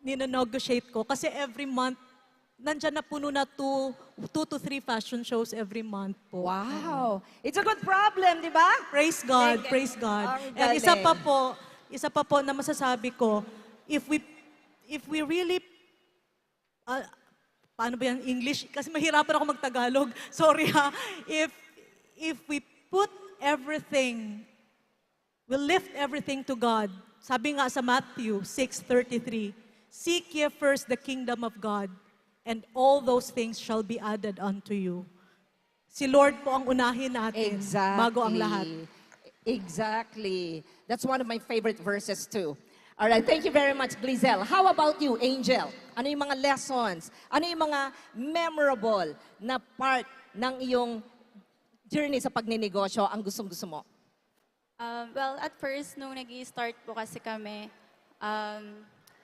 nino-negotiate ko. Kasi every month, nandyan na puno na 2 to 3 fashion shows every month po. Wow! It's a good problem, di ba? Praise God, praise God. And isa pa po na masasabi ko, if we really, paano ba yan English? Kasi mahirapan ako mag-Tagalog. Sorry ha. If we put everything, we lift everything to God. Sabi nga sa Matthew 6:33, seek ye first the kingdom of God, and all those things shall be added unto you. Si Lord po ang unahin natin bago ang lahat. Exactly. That's one of my favorite verses too. All right, thank you very much, Glizel. How about you, Angel? Ano yung mga lessons? Ano yung mga memorable na part ng iyong journey sa pagninegosyo ang gustong-gusto mo? Well, at first, nung nag-i-start po kasi kami,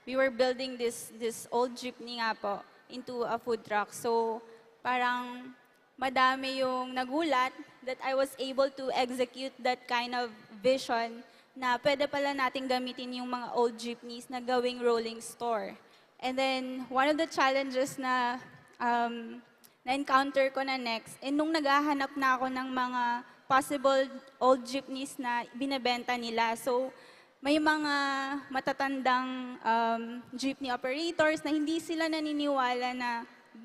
we were building this old jeepney nga po into a food truck. So, parang madami yung nagulat that I was able to execute that kind of vision na pwede pala nating gamitin yung mga old jeepneys na gawing rolling store. And then, one of the challenges na na-encounter ko na next, nung naghahanap na ako ng mga possible old jeepneys na binebenta nila. So, may mga matatandang jeepney operators na hindi sila naniniwala na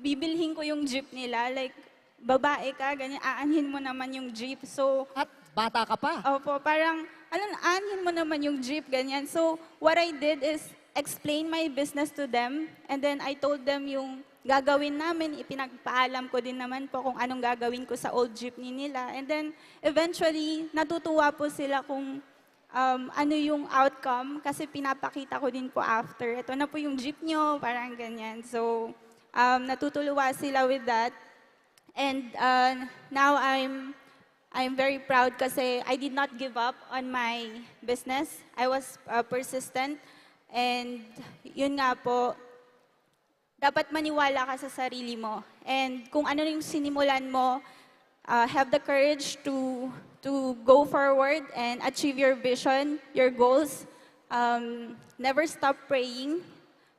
bibilhin ko yung jeep nila. Like, babae ka, ganyan, aanhin mo naman yung jeep. So, at bata ka pa. Opo, parang, aanhin mo naman yung jeep, ganyan. So, what I did is explain my business to them. And then, I told them yung gagawin namin, ipinagpaalam ko din naman po kung anong gagawin ko sa old jeepney nila. And then, eventually, natutuwa po sila kung ano yung outcome kasi pinapakita ko din po after. Ito na po yung jeep nyo, parang ganyan. So, natutuluwa sila with that. And now I'm very proud kasi I did not give up on my business. I was persistent. And yun nga po, dapat maniwala ka sa sarili mo. And kung ano yung sinimulan mo, have the courage to go forward and achieve your vision, your goals. Never stop praying.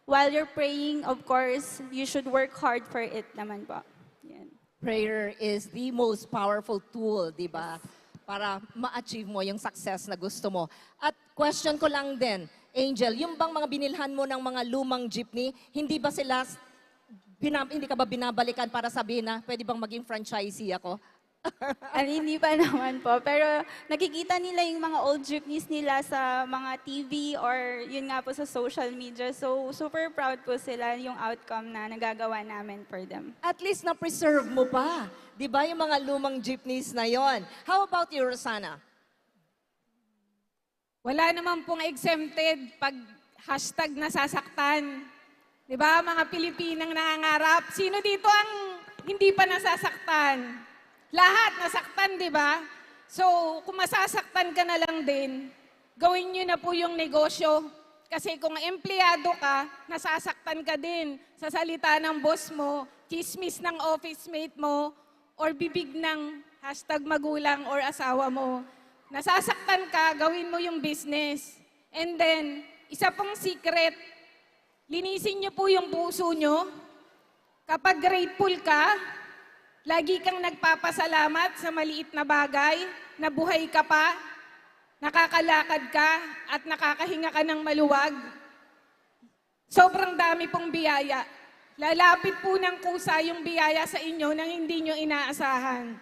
While you're praying, of course, you should work hard for it naman po. Yan. Prayer is the most powerful tool, di ba? Para ma-achieve mo yung success na gusto mo. At question ko lang din, Angel, yung bang mga binilhan mo ng mga lumang jeepney, hindi ba sila, hindi ka ba binabalikan para sabihin na, pwede bang maging franchisee ako? Hindi pa naman po. Pero nakikita nila yung mga old jeepneys nila sa mga TV or yun nga po sa social media. So, super proud po sila yung outcome na nagagawa namin for them. At least na-preserve mo pa. Di ba yung mga lumang jeepneys na yon? How about you, Rosana? Wala naman pong exempted pag hashtag nasasaktan. Di ba, mga Pilipinang nangangarap? Sino dito ang hindi pa nasasaktan? Lahat nasaktan, di ba? So, kung masasaktan ka na lang din, gawin nyo na po yung negosyo. Kasi kung empleyado ka, nasasaktan ka din sa salita ng boss mo, chismis ng office mate mo, or bibig ng hashtag magulang or asawa mo. Nasasaktan ka, gawin mo yung business. And then, isa pang secret, linisin nyo po yung puso nyo. Kapag grateful ka, lagi kang nagpapasalamat sa maliit na bagay, na buhay ka pa, nakakalakad ka, at nakakahinga ka ng maluwag. Sobrang dami pong biyaya. Lalapit po ng kusa yung biyaya sa inyo nang hindi nyo inaasahan.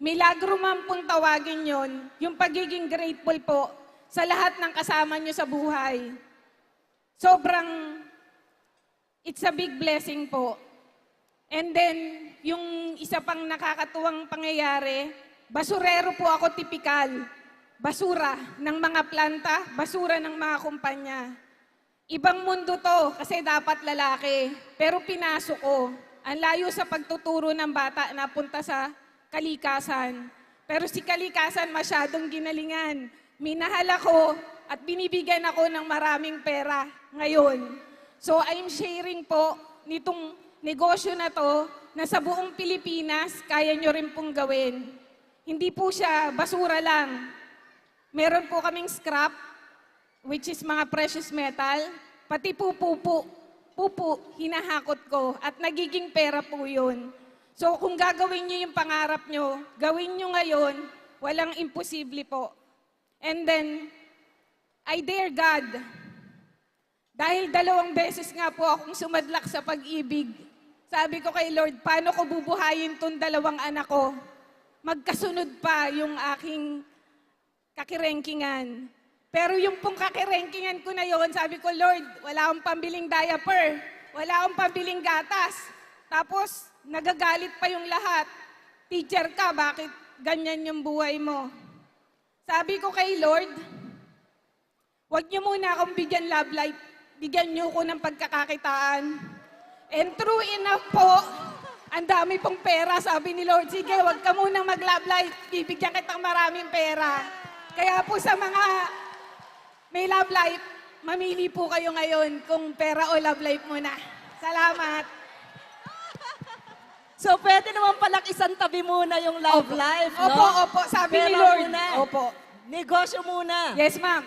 Milagro man pong tawagin yon, yung pagiging grateful po sa lahat ng kasama nyo sa buhay. Sobrang, it's a big blessing po. And then, yung isa pang nakakatuwang pangyayari, basurero po ako tipikal. Basura ng mga planta, basura ng mga kumpanya. Ibang mundo to kasi dapat lalaki, pero pinasok ko. Ang layo sa pagtuturo ng bata na punta sa kalikasan. Pero si kalikasan masyadong ginalingan. Minahal ako at binibigyan ako ng maraming pera ngayon. So I'm sharing po nitong negosyo na to na sa buong Pilipinas kaya nyo rin pong gawin. Hindi po siya basura lang. Meron po kaming scrap, which is mga precious metal, pati po pupo, hinahakot ko at nagiging pera po yun. So kung gagawin nyo yung pangarap nyo, gawin nyo ngayon, walang imposible po. And then, I dare God. Dahil 2 beses nga po akong sumadlak sa pag-ibig. Sabi ko kay Lord, paano ko bubuhayin tong 2 anak ko? Magkasunod pa yung aking kakirengkingan. Pero yung pong kakirengkingan ko na yon, sabi ko, Lord, wala akong pambiling diaper, wala akong pambiling gatas. Tapos, nagagalit pa yung lahat. Teacher ka, bakit ganyan yung buhay mo? Sabi ko kay Lord, wag niyo muna akong bigyan love life, bigyan niyo ko ng pagkakakitaan. And true enough po, Ang dami pong pera, sabi ni Lord. Sige, wag ka munang mag-love life. Bibigyan kitang maraming pera. Kaya po sa mga may love life, mamili po kayo ngayon kung pera o love life muna. Salamat. So, pwede naman palang isang tabi muna yung love life, no? Opo, opo. Sabi ni Pera Lord. Muna. Opo. Negosyo muna. Yes, ma'am.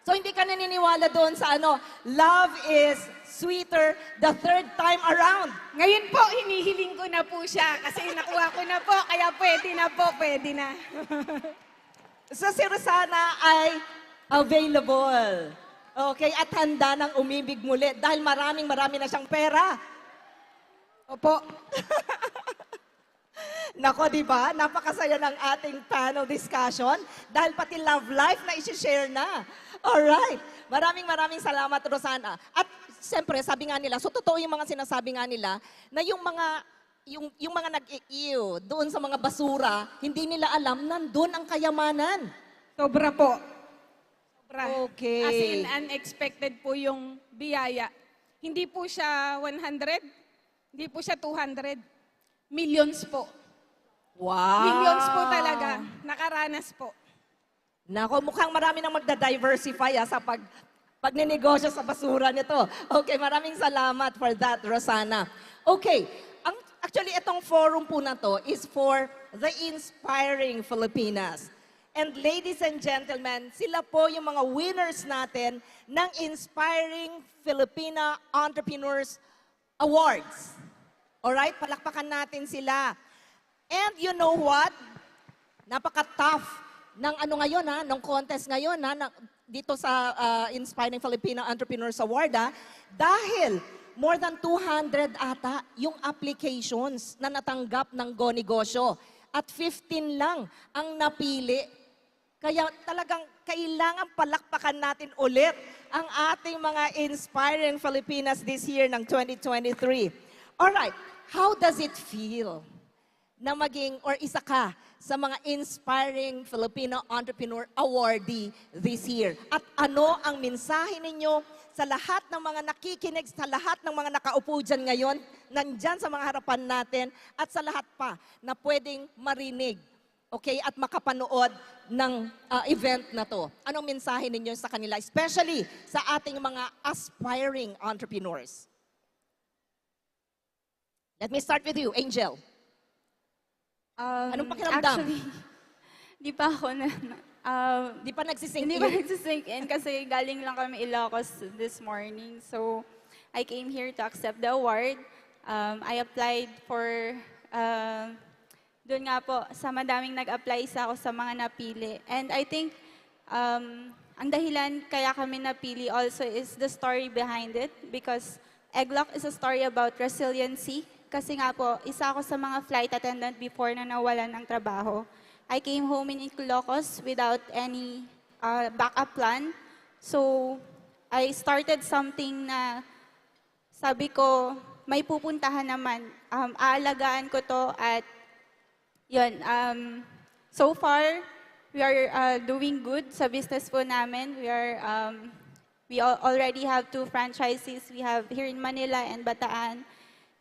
So, hindi ka naniniwala doon sa love is sweeter the third time around. Ngayon po, hinihiling ko na po siya kasi nakuha ko na po, kaya pwede na po, pwede na. So, si Rosana ay available. Okay, at handa ng umibig muli dahil marami na siyang pera. Opo. Nako, di ba? Napakasaya ng ating panel discussion dahil pati love life na isi-share na. Alright. Maraming salamat, Rosana. At siyempre, sabi nga nila, so totoo yung mga sinasabi nga nila na yung mga nag-iiw doon sa mga basura, hindi nila alam, nandun ang kayamanan. Sobra po. Sobra. Okay. As in, unexpected po yung biyaya. Hindi po siya 100, hindi po siya 200. Millions po. Wow! Millions po talaga. Nakaranas po. Nako, mukhang marami nang magda-diversify sa pagnenegosyo sa basura nito. Okay, maraming salamat for that, Rosana. Okay, actually, itong forum po na to is for the inspiring Filipinas. And ladies and gentlemen, sila po yung mga winners natin ng Inspiring Filipina Entrepreneurs Awards. Alright, palakpakan natin sila. And you know what? Napaka-tough ng ngayon ng contest ngayon dito sa Inspiring Filipina Entrepreneurs Award dahil more than 200 ata yung applications na natanggap ng Go Negosyo at 15 lang ang napili. Kaya talagang kailangan palakpakan natin ulit ang ating mga Inspiring Filipinas this year ng 2023. Alright, how does it feel na maging or isa ka sa mga Inspiring Filipino Entrepreneur Awardee this year? At ano ang mensahe ninyo sa lahat ng mga nakikinig, sa lahat ng mga nakaupo dyan ngayon, nandyan sa mga harapan natin, at sa lahat pa na pwedeng marinig, okay, at makapanood ng event na to? Anong mensahe ninyo sa kanila, especially sa ating mga aspiring entrepreneurs? Let me start with you, Angel. Anong pakiramdam? Actually, di pa ako di pa nagsisink Hindi pa nagsisink in kasi galing lang kami Ilocos this morning. So, I came here to accept the award. I applied for, doon nga po, sa madaming nag-apply sa ako sa mga napili. And I think, ang dahilan kaya kami napili also is the story behind it because Egglock is a story about resiliency. Kasi nga po, isa ako sa mga flight attendant before na nawalan ng trabaho. I came home in Ilocos without any backup plan. So, I started something na sabi ko, may pupuntahan naman. Aalagaan ko to at yun. So far, we are doing good sa business po namin. We already have 2 franchises. We have here in Manila and Bataan.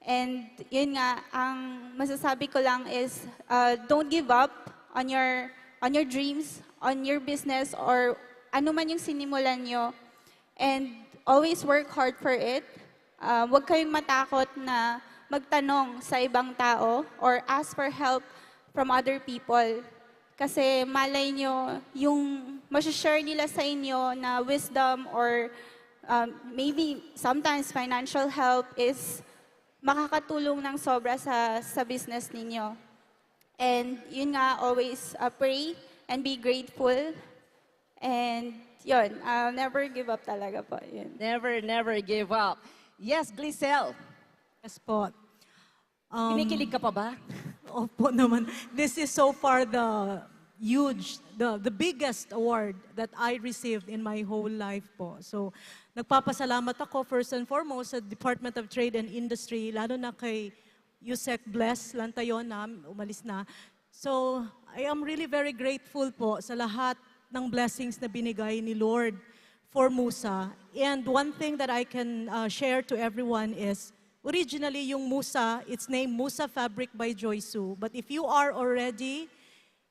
And yun nga, ang masasabi ko lang is don't give up on your dreams, on your business, or ano man yung sinimulan nyo. And always work hard for it. Huwag kayong matakot na magtanong sa ibang tao or ask for help from other people. Kasi malay nyo, yung masashare nila sa inyo na wisdom or maybe sometimes financial help is makakatulong ng sobra sa business ninyo. And yun nga, always pray and be grateful. And yun, never give up talaga po. Yun. Never give up. Yes, Glycel. Yes po. Kinikilig ka pa ba? Opo naman. This is so far the biggest award that I received in my whole life po. So, nagpapasalamat ako first and foremost sa Department of Trade and Industry, lalo na kay Yusek Bless Lantayon na umalis na. So, I am really very grateful po sa lahat ng blessings na binigay ni Lord for Musa. And one thing that I can share to everyone is Originally, yung Musa, it's named Musa Fabric by Joy Su. But if you are already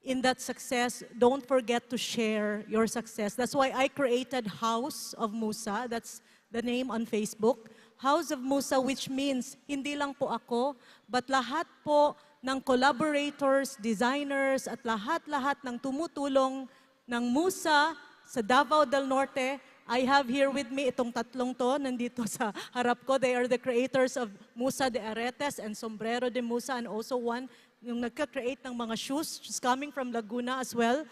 in that success, don't forget to share your success. That's why I created House of Musa. That's the name on Facebook. House of Musa, which means hindi lang po ako, but lahat po ng collaborators, designers, at lahat-lahat ng tumutulong ng Musa sa Davao del Norte. I have here with me itong tatlong to, nandito sa harap ko. They are the creators of Musa de Aretes and Sombrero de Musa, and also one yung nagka-create ng mga shoes. She's coming from Laguna as well.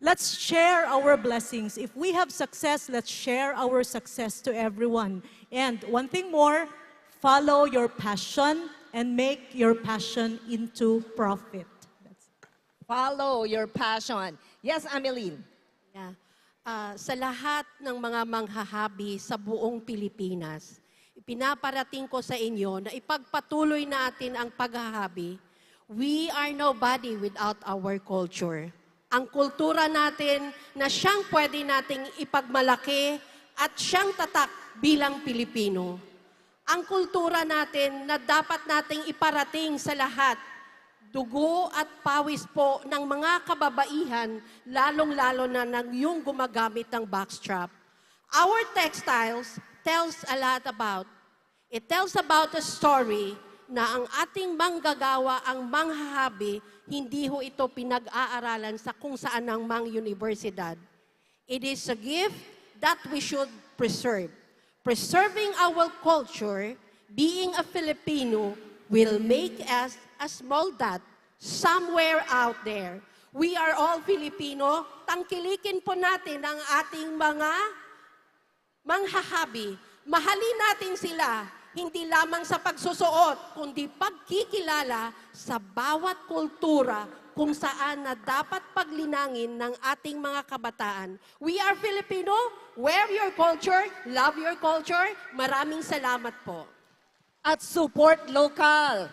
Let's share our blessings. If we have success, let's share our success to everyone. And one thing more, follow your passion and make your passion into profit. Follow your passion. Yes, Ameline. Yeah. Sa lahat ng mga manghahabi sa buong Pilipinas, ipinaparating ko sa inyo na ipagpatuloy natin ang paghahabi. We are nobody without our culture. Ang kultura natin na siyang pwede nating ipagmalaki at siyang tatak bilang Pilipino. Ang kultura natin na dapat nating iparating sa lahat, dugo at pawis po ng mga kababaihan, lalong-lalo na ng yung gumagamit ng backstrap. Our textiles tells a lot about. It tells about a story na ang ating manggagawa, ang manghahabi, hindi ho ito pinag-aaralan sa kung saan ang mang universidad. It is a gift that we should preserve. Preserving our culture, being a Filipino, will make us a small dot somewhere out there. We are all Filipino. Tangkilikin po natin ang ating mga manghahabi. Mahalin natin sila, hindi lamang sa pagsusuot, kundi pagkikilala sa bawat kultura kung saan na dapat paglinangin ng ating mga kabataan. We are Filipino. Wear your culture. Love your culture. Maraming salamat po. At support local.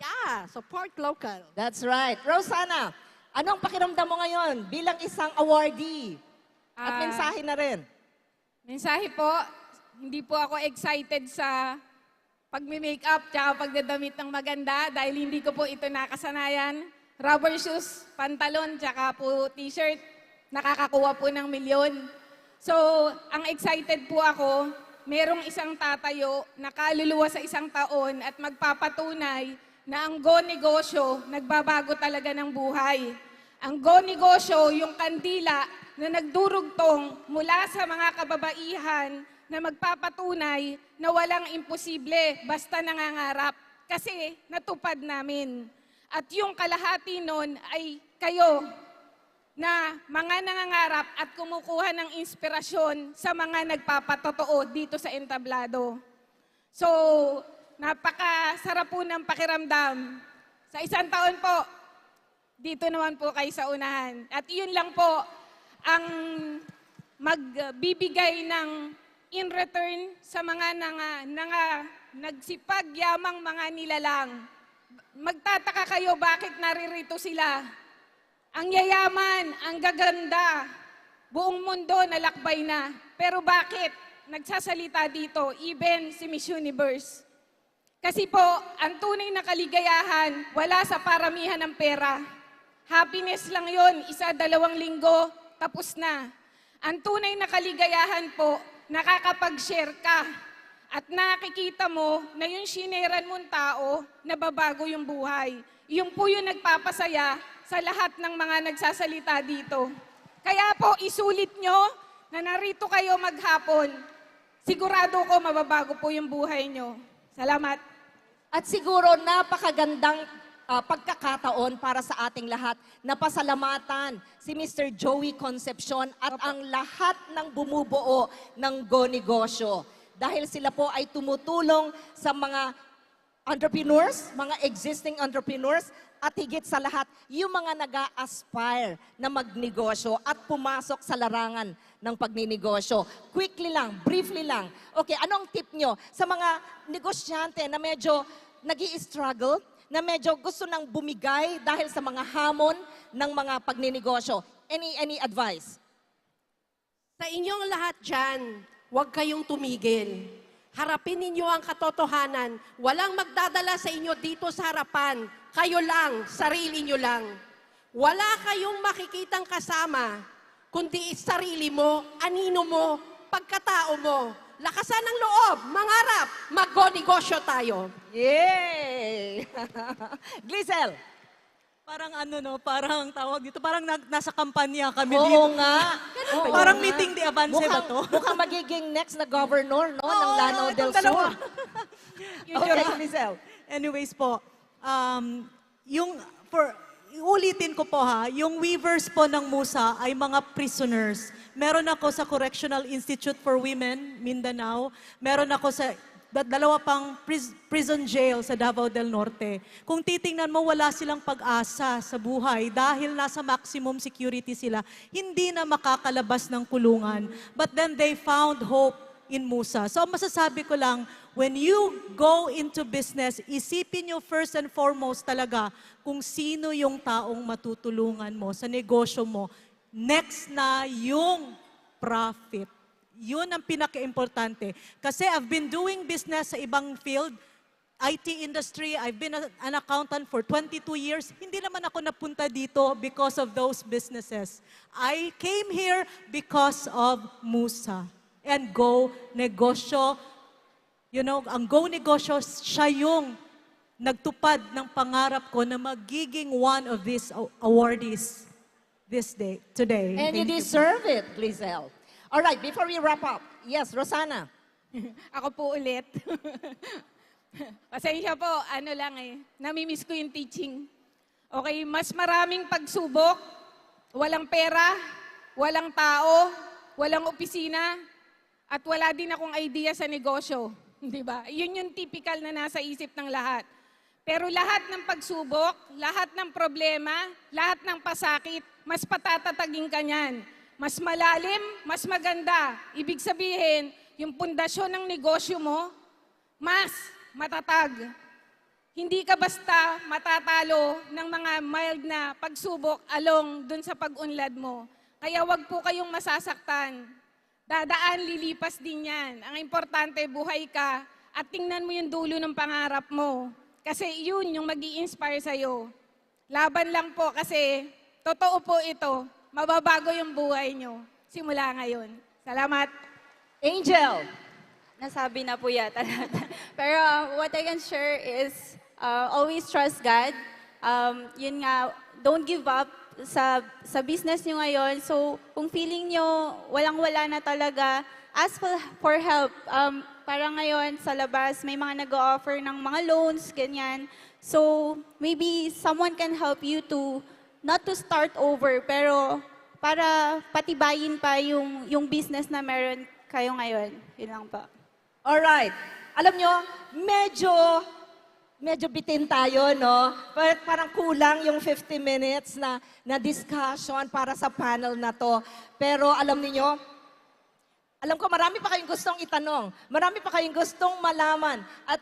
Yeah, support local. That's right. Rosana, anong pakiramdam mo ngayon bilang isang awardee? At mensahe na rin. Mensahe po, hindi po ako excited sa pagme-makeup tsaka pagdadamit ng maganda dahil hindi ko po ito nakasanayan. Rubber shoes, pantalon, tsaka po t-shirt, nakakakuha po ng milyon. So, ang excited po ako, merong isang tatayo na kaluluwa sa isang taon at magpapatunay na ang Negosyo nagbabago talaga ng buhay. Ang Negosyo, yung kandila na nagdurugtong mula sa mga kababaihan na magpapatunay na walang imposible basta nangangarap. Kasi natupad namin. At yung kalahati nun ay kayo na mga nangangarap at kumukuha ng inspirasyon sa mga nagpapatotoo dito sa entablado. So, napakasarap po ng pakiramdam. Sa isang taon po, dito naman po kayo sa unahan. At yun lang po ang magbibigay ng in return sa mga nagsipag yamang mga nilalang. Magtataka kayo bakit naririto sila. Ang yayaman, ang gaganda, buong mundo nalakbay na. Pero bakit nagsasalita dito, even si Miss Universe? Kasi po, ang tunay na kaligayahan, wala sa paramihan ng pera. Happiness lang yon, 1-2 linggo, tapos na. Ang tunay na kaligayahan po, nakakapag-share ka. At nakikita mo na yung shineran mong tao, nababago yung buhay. Yung po yung nagpapasaya sa lahat ng mga nagsasalita dito. Kaya po, isulit nyo na narito kayo maghapon. Sigurado ko mababago po yung buhay nyo. Salamat. At siguro napakagandang pagkakataon para sa ating lahat na pasalamatan si Mr. Joey Concepcion at ang lahat ng bumubuo ng Negosyo. Dahil sila po ay tumutulong sa mga entrepreneurs, mga existing entrepreneurs, at higit sa lahat, yung mga nag-a-aspire na magnegosyo at pumasok sa larangan ng pagninegosyo. Quickly lang, briefly lang. Okay, anong tip nyo sa mga negosyante na medyo nag-i-struggle, na medyo gusto nang bumigay dahil sa mga hamon ng mga pagninegosyo? Any advice? Sa inyong lahat dyan, huwag kayong tumigil. Harapin ninyo ang katotohanan. Walang magdadala sa inyo dito sa harapan. Kayo lang, sarili nyo lang. Wala kayong makikitang kasama, kundi sarili mo, anino mo, pagkatao mo. Lakasan ng loob, mangarap, mag-negosyo tayo. Yay! Glisel. Parang parang tawag dito, parang nasa kampanya kami Oo dito. nga. Oo Parang nga. meeting de avance ba to? Mukhang magiging next na governor, no? ng Lanao del itong dalawa. Sur. Okay, Glisel. Anyways po, ulitin ko po ha, yung weavers po ng Musa ay mga prisoners. Meron ako sa Correctional Institute for Women, Mindanao. Meron ako sa dalawa pang prison jail sa Davao del Norte. Kung titingnan mo, wala silang pag-asa sa buhay dahil nasa maximum security sila. Hindi na makakalabas ng kulungan. But then they found hope in Musa. So masasabi ko lang, when you go into business, isipin nyo first and foremost talaga kung sino yung taong matutulungan mo sa negosyo mo. Next na yung profit. Yun ang pinaka-importante. Kasi I've been doing business sa ibang field, IT industry, I've been an accountant for 22 years. Hindi naman ako napunta dito because of those businesses. I came here because of Musa and Go Negosyo. You know, ang Go Negosyo, siya yung nagtupad ng pangarap ko na magiging one of these awardees today. And you deserve it, Glisel. All right, before we wrap up, yes, Rosana. Ako po ulit. Pasensya po, namimiss ko yung teaching. Okay, mas maraming pagsubok, walang pera, walang tao, walang opisina, at wala din akong idea sa negosyo. Di ba? Yun yung typical na nasa isip ng lahat. Pero lahat ng pagsubok, lahat ng problema, lahat ng pasakit, mas patatatagin ka niyan. Mas malalim, mas maganda. Ibig sabihin, yung pundasyon ng negosyo mo, mas matatag. Hindi ka basta matatalo ng mga mild na pagsubok along dun sa pag-unlad mo. Kaya wag po kayong masasaktan. Dadaan, lilipas din yan. Ang importante, buhay ka at tingnan mo yung dulo ng pangarap mo. Kasi yun yung mag-i-inspire sa'yo. Laban lang po kasi totoo po ito. Mababago yung buhay nyo simula ngayon. Salamat. Angel! Nasabi na po yata. Pero what I can share is always trust God. Yun nga, don't give up sa business nyo ngayon. So kung feeling nyo walang-wala na talaga, ask for help. Parang ngayon sa labas, may mga nag-o-offer ng mga loans, ganyan. So maybe someone can help you to not to start over, pero para patibayin pa yung business na meron kayo ngayon. Yun lang pa. Alright. Alam nyo, medyo bitin tayo, no? Parang kulang yung 50 minutes na discussion para sa panel na to. Pero alam niyo, alam ko marami pa kayong gustong itanong. Marami pa kayong gustong malaman. At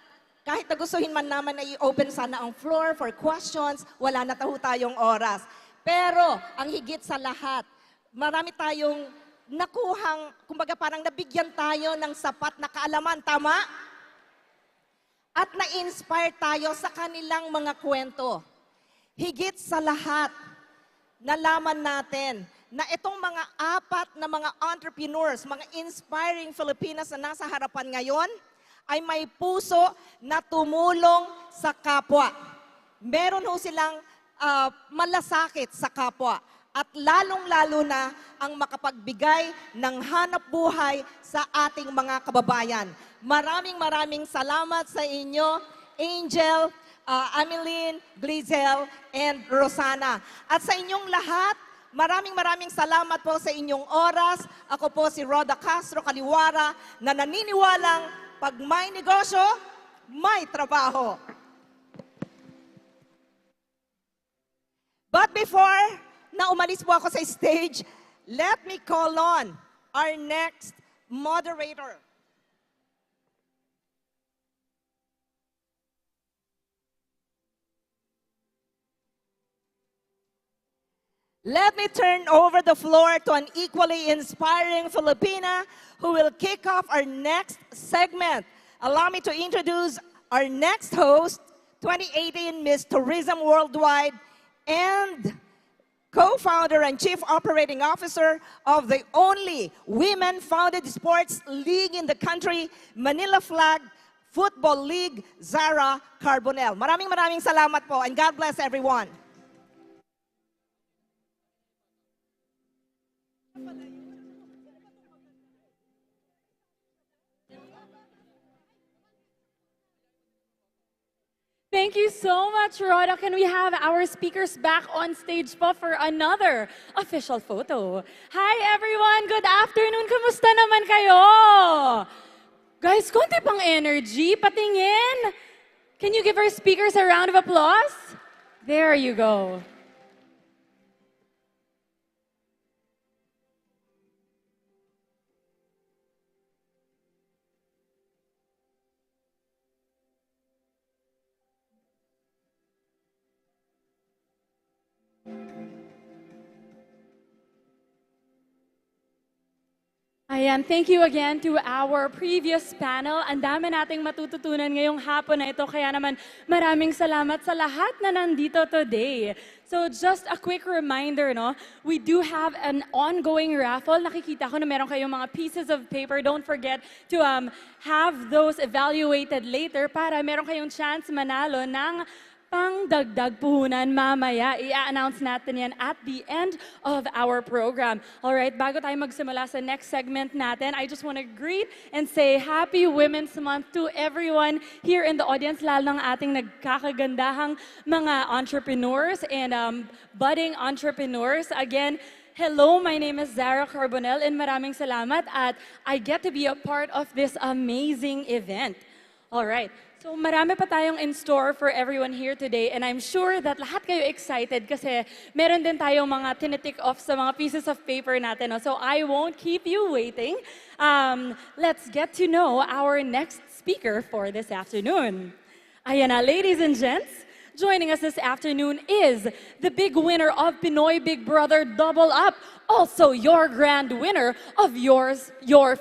kahit na gustuhin man naman na i-open sana ang floor for questions, wala na tayong oras. Pero, ang higit sa lahat, marami tayong nakuhang, kumbaga parang nabigyan tayo ng sapat na kaalaman, tama? At na-inspire tayo sa kanilang mga kwento. Higit sa lahat, nalaman natin na itong mga apat na mga entrepreneurs, mga inspiring Filipinas na nasa harapan ngayon, ay may puso na tumulong sa kapwa. Meron ho silang malasakit sa kapwa. At lalong-lalo na ang makapagbigay ng hanap buhay sa ating mga kababayan. Maraming salamat sa inyo, Angel, Ameline, Glisel, and Rosana. At sa inyong lahat, maraming salamat po sa inyong oras. Ako po si Roda Castro Kaliwara na naniniwalang pag may negosyo, may trabaho. But before na umalis po ako sa stage, let me call on our next moderator. Let me turn over the floor to an equally inspiring Filipina who will kick off our next segment. allow me to introduce our next host, 2018 Miss Tourism Worldwide and co-founder and chief operating officer of the only women-founded sports league in the country, Manila Flag Football League, Zara Carbonell. Maraming salamat po, and God bless everyone. Thank you so much, Rhoda. Can we have our speakers back on stage po for another official photo? Hi, everyone. Good afternoon. Kumusta naman kayo? Guys, konti pang energy. Patingin. Can you give our speakers a round of applause? There you go. Ayan, thank you again to our previous panel. Ang dami nating matututunan ngayong hapon na ito. Kaya naman maraming salamat sa lahat na nandito today. So just a quick reminder, no? We do have an ongoing raffle. Nakikita ko na meron kayong mga pieces of paper. Don't forget to have those evaluated later para meron kayong chance manalo ng pang-dagdag puhunan mamaya. I-announce natin yan at the end of our program. Alright, bago tayo magsimula sa next segment natin, I just want to greet and say Happy Women's Month to everyone here in the audience, lalo ng ating nagkakagandahang mga entrepreneurs and budding entrepreneurs. Again, hello, my name is Zara Carbonell and maraming salamat at I get to be a part of this amazing event. Alright. So marami pa tayong in store for everyone here today and I'm sure that lahat kayo excited kasi meron din tayong mga tinitick off sa mga pieces of paper natin. No? So I won't keep you waiting. Let's get to know our next speaker for this afternoon. Ayan na, ladies and gents, joining us this afternoon is the big winner of Pinoy Big Brother Double Up. Also your grand winner of Your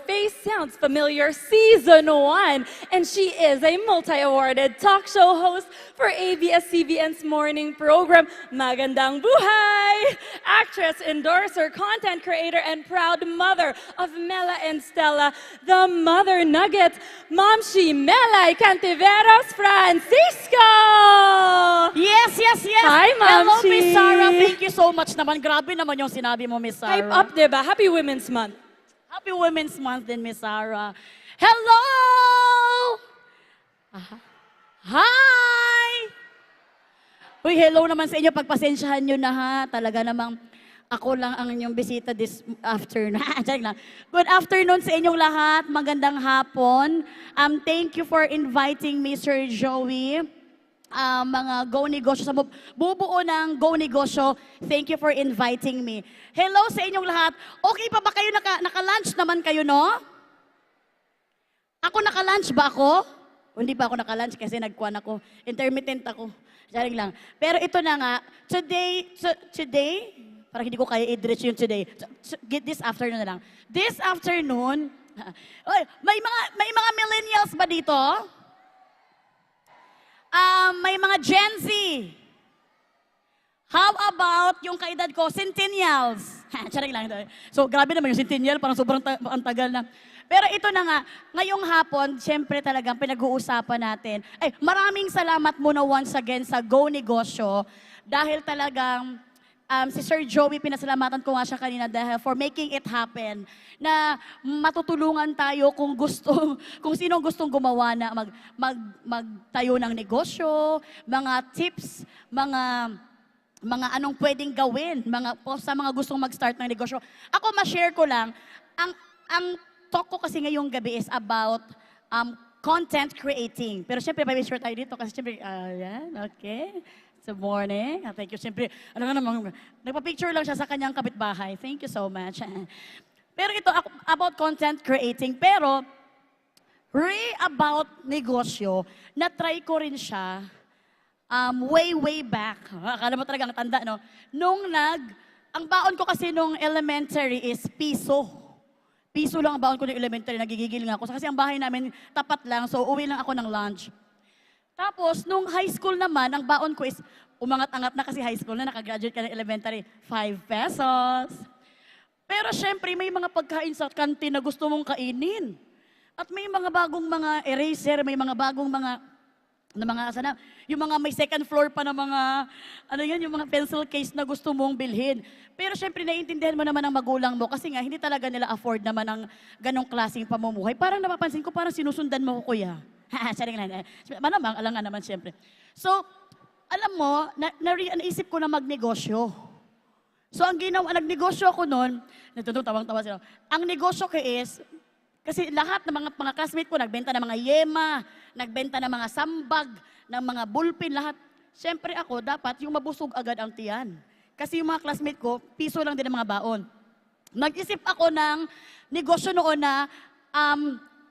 Face Sounds Familiar Season 1. And she is a multi-awarded talk show host for ABS-CBN's morning program, Magandang Buhay! Actress, endorser, content creator, and proud mother of Mela and Stella, the Mother Nugget, Momshi Melay Cantiveros Francisco! Yes! Hi, Momshi! Hello, Miss Sarah. Thank you so much naman. Grabe naman yung sinabi mo, Miss Sarah. Hype up, diba? Happy Women's Month. Happy Women's Month din, Miss Sarah. Hello! Hi! Uy, hello naman sa inyo. Pagpasensyahan nyo na ha. Talaga namang ako lang ang inyong bisita this afternoon. Good afternoon sa inyong lahat. Magandang hapon. Thank you for inviting me, Sir Joey. Mga Go Negosyo, sa bubuo ng Go Negosyo, thank you for inviting me. Hello sa inyong lahat. Okay pa ba kayo? Naka-lunch naman kayo, no? Ako naka-lunch ba ako? Hindi pa ako naka-lunch kasi nagkuhan ako. Intermittent ako. Sharing lang. Pero ito na nga, today, parang hindi ko kaya i-diretso yung today. This afternoon na lang. This afternoon, may mga millennials ba dito? May mga Gen Z. How about yung kaedad ko, Centennials? Charing lang ito. So, grabe naman yung Centennial, parang sobrang ang tagal na. Pero ito na nga, ngayong hapon, syempre talagang pinag-uusapan natin. Maraming salamat muna once again sa Go Negosyo dahil talagang si Sir Joey, pinasalamatan ko nga siya kanina dahil for making it happen na matutulungan tayo kung sinong gustong gumawa na magtayo ng negosyo, mga tips, mga anong pwedeng gawin, sa mga gustong mag-start ng negosyo. Ako, ma-share ko lang, ang talk ko kasi ngayong gabi is about content creating. Pero syempre, may share tayo dito kasi syempre, yan, okay. Good morning. Thank you. Siyempre, nagpa-picture lang siya sa kanyang kapitbahay. Thank you so much. Pero ito, about content creating. Pero, about negosyo, na-try ko rin siya way back. Akala mo talagang tanda, no? Ang baon ko kasi nung elementary is piso. piso lang ang baon ko ng elementary, nagigigil nga ako. Kasi ang bahay namin, tapat lang, so uwi lang ako ng lunch. Tapos, nung high school naman, ang baon ko is, umangat-angat na kasi high school na, nakagraduate ka ng elementary, 5 pesos. Pero syempre, may mga pagkain sa kantin na gusto mong kainin. At may mga bagong mga eraser, may mga bagong mga yung mga may second floor pa na mga, yung mga pencil case na gusto mong bilhin. Pero syempre, naiintindihan mo naman ang magulang mo kasi nga, hindi talaga nila afford naman ang ganong klaseng pamumuhay. Parang napapansin ko, parang sinusundan mo ko, kuya. Saring lang. Malamang, alam nga naman syempre. So, alam mo, naisip ko na magnegosyo. So, nagnegosyo ako noon, tawang-tawa sila. Ang negosyo ko is, kasi lahat ng mga classmate ko, nagbenta ng mga yema, nagbenta ng mga sambag, ng mga bulpin, lahat. Siyempre ako, dapat yung mabusog agad ang tiyan. Kasi yung mga classmate ko, piso lang din ang mga baon. Nag-isip ako ng negosyo noon na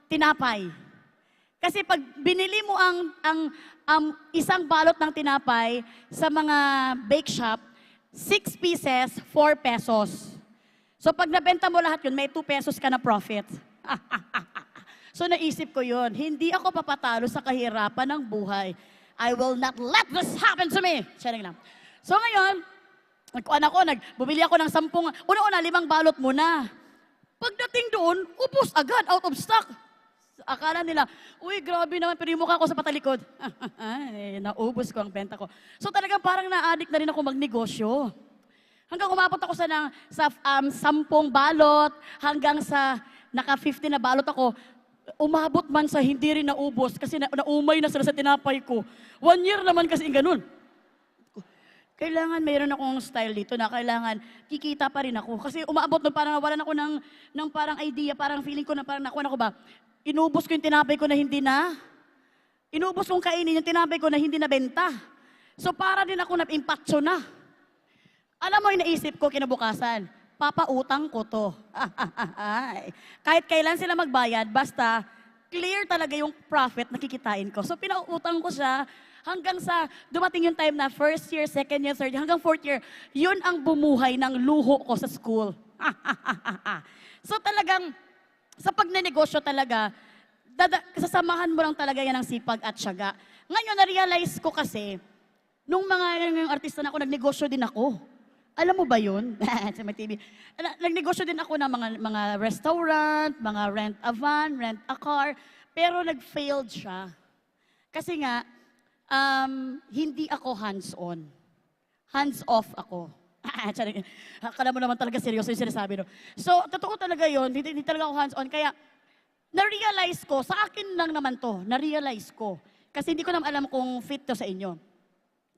tinapay. Kasi pag binili mo ang isang balot ng tinapay sa mga bake shop, 6 pieces, 4 pesos. So pag nabenta mo lahat yun, may 2 pesos ka na profit. So naisip ko yun, hindi ako papatalo sa kahirapan ng buhay. I will not let this happen to me. Sharing lang. So ngayon, bumili ako ng 10, una-una 5 balot muna. Pagdating doon, ubos agad, out of stock. Akala nila, uy, grabe naman, pero yung mukha ko sa patalikod. Naubos ko ang benta ko. So talagang parang na-addict na rin ako magnegosyo. Hanggang umabot ako sa 10 balot, hanggang sa naka-50 na balot ako, umabot man sa hindi rin naubos kasi naumay na sila sa tinapay ko. 1 year naman kasi ganun. Kailangan mayroon akong style dito na kailangan kikita pa rin ako. Kasi umabot na parang nawalan ako ng parang idea, parang feeling ko na parang nakuha ko ba, inubos ko yung tinapay ko na hindi na. Inubos kong kainin yung tinapay ko na hindi na benta. So para din ako na-impatso na. Alam mo yung naisip ko kinabukasan, papautang ko to. Kahit kailan sila magbayad, basta clear talaga yung profit na kikitain ko. So pinautang ko siya hanggang sa dumating yung time na first year, second year, third year, hanggang fourth year, yun ang bumuhay ng luho ko sa school. So talagang, sa pagnenegosyo talaga, kasasamahan mo lang talaga yan ng sipag at syaga. Ngayon, na-realize ko kasi, nung mga artista na ako, nagnegosyo din ako. Alam mo ba yun? Sa may TV. Nagnegosyo din ako ng mga restaurant, mga rent a van, rent a car, pero nag-failed siya. Kasi nga, hindi ako hands-on. Hands-off ako. Akala mo naman talaga seryoso yung sinasabi, no? So, totoo talaga yun. Hindi talaga ako hands-on. Kaya, na-realize ko, sa akin lang naman to, na-realize ko. Kasi hindi ko naman alam kung fit to sa inyo.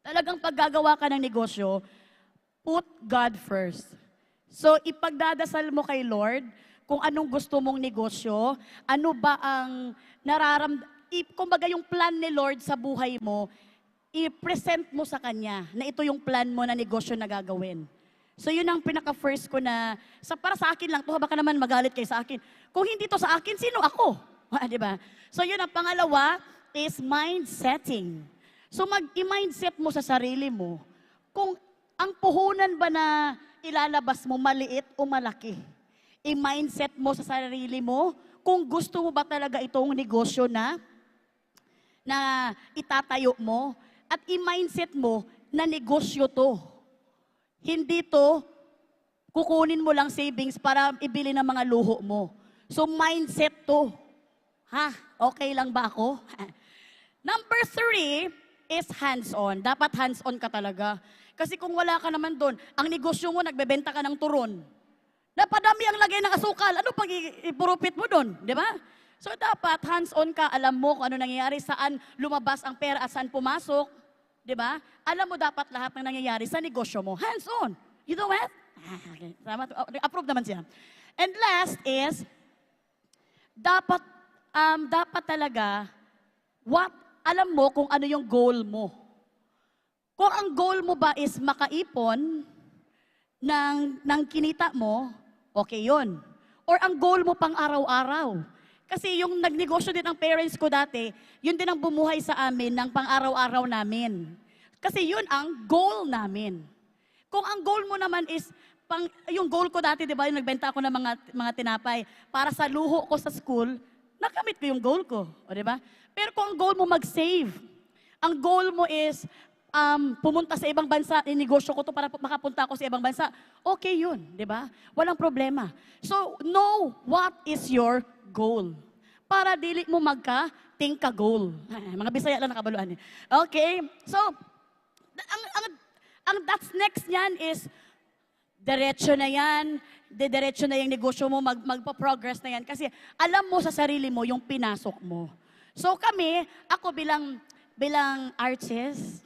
Talagang paggagawa ka ng negosyo, put God first. So, ipagdadasal mo kay Lord kung anong gusto mong negosyo, ano ba ang kumbaga yung plan ni Lord sa buhay mo, i-present mo sa Kanya na ito yung plan mo na negosyo na gagawin. So, yun ang pinaka-first ko na, para sa akin lang to, baka naman magalit kayo sa akin. Kung hindi to sa akin, sino ako? Diba? So, yun ang pangalawa is mind setting. So, i-mindset mo sa sarili mo kung ang puhunan ba na ilalabas mo maliit o malaki? I-mindset mo sa sarili mo kung gusto mo ba talaga itong negosyo na itatayo mo at i-mindset mo na negosyo to. Hindi to kukunin mo lang savings para ibili ng mga luho mo. So mindset to. Okay lang ba ako? Number 3 is hands-on. Dapat hands-on ka talaga. Kasi kung wala ka naman doon, ang negosyo mo, nagbebenta ka ng turon. Napadami ang lagay ng asukal. Ano pag i-profit mo doon? Di ba? So dapat hands-on ka, alam mo kung ano nangyayari, saan lumabas ang pera at saan pumasok. Di ba? Alam mo dapat lahat ng nangyayari sa negosyo mo. Hands-on. You know what? Okay. Approve naman siya. And last is, dapat talaga, alam mo kung ano yung goal mo. Kung ang goal mo ba is makaipon ng kinita mo, okay yun. Or ang goal mo pang araw-araw. Kasi yung nagnegosyo din ang parents ko dati, yun din ang bumuhay sa amin ng pang araw-araw namin. Kasi yun ang goal namin. Kung ang goal mo naman is yung goal ko dati, di ba, yung nagbenta ako ng mga tinapay, para sa luho ko sa school, nakamit ko yung goal ko. O, di ba? Pero kung ang goal mo mag-save, ang goal mo is pumunta sa ibang bansa, inegosyo ko to para makapunta ako sa ibang bansa, okay yun, di ba? Walang problema. So, know what is your goal. Para dili mo think ka goal. Mga Bisaya lang nakabaluan. Okay? So, ang that's next niyan is, diretso na yan, diretso na yung negosyo mo, magpa-progress na yan. Kasi alam mo sa sarili mo yung pinasok mo. So ako bilang artist,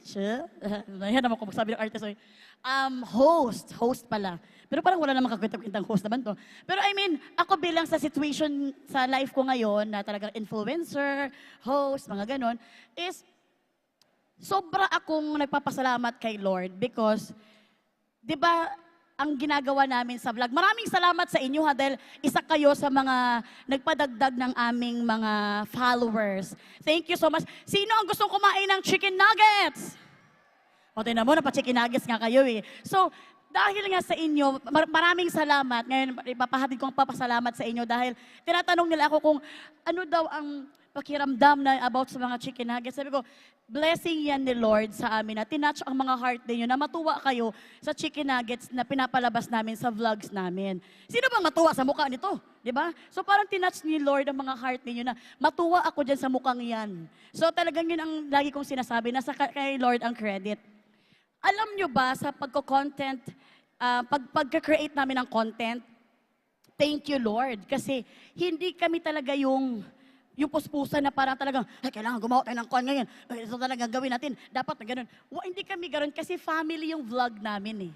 nahiya naman ko magsabi ng artist, host pala. Pero parang wala namang kakwenta-kwentang host naman to. Pero I mean, ako bilang sa situation sa life ko ngayon, na talagang influencer, host, mga ganon, is sobra akong nagpapasalamat kay Lord because, di ba, ang ginagawa namin sa vlog. Maraming salamat sa inyo ha, dahil isa kayo sa mga nagpadagdag ng aming mga followers. Thank you so much. Sino ang gustong kumain ng chicken nuggets? O, tingnan mo, napa-chicken nuggets nga kayo eh. So, dahil nga sa inyo, maraming salamat. Ngayon, ipapahatid ko ang papasalamat sa inyo dahil tinatanong nila ako kung ano daw ang pakiramdam na about sa mga chicken nuggets. Sabi ko, blessing yan ni Lord sa amin na tinatch ang mga heart ninyo na matuwa kayo sa chicken nuggets na pinapalabas namin sa vlogs namin. Sino bang matuwa sa mukha nito? Di ba? So parang tinatch ni Lord ang mga heart ninyo na matuwa ako dyan sa mukhang yan. So talagang yun ang lagi kong sinasabi na sa kay Lord ang credit. Alam nyo ba sa pagko-content, pagka-create namin ng content, thank you Lord. Kasi hindi kami talaga yung puspusan na parang talagang, kailangan gumawa tayo ng con ngayon. Ito talagang gawin natin. Dapat na ganun. Hindi kami ganun kasi family yung vlog namin eh.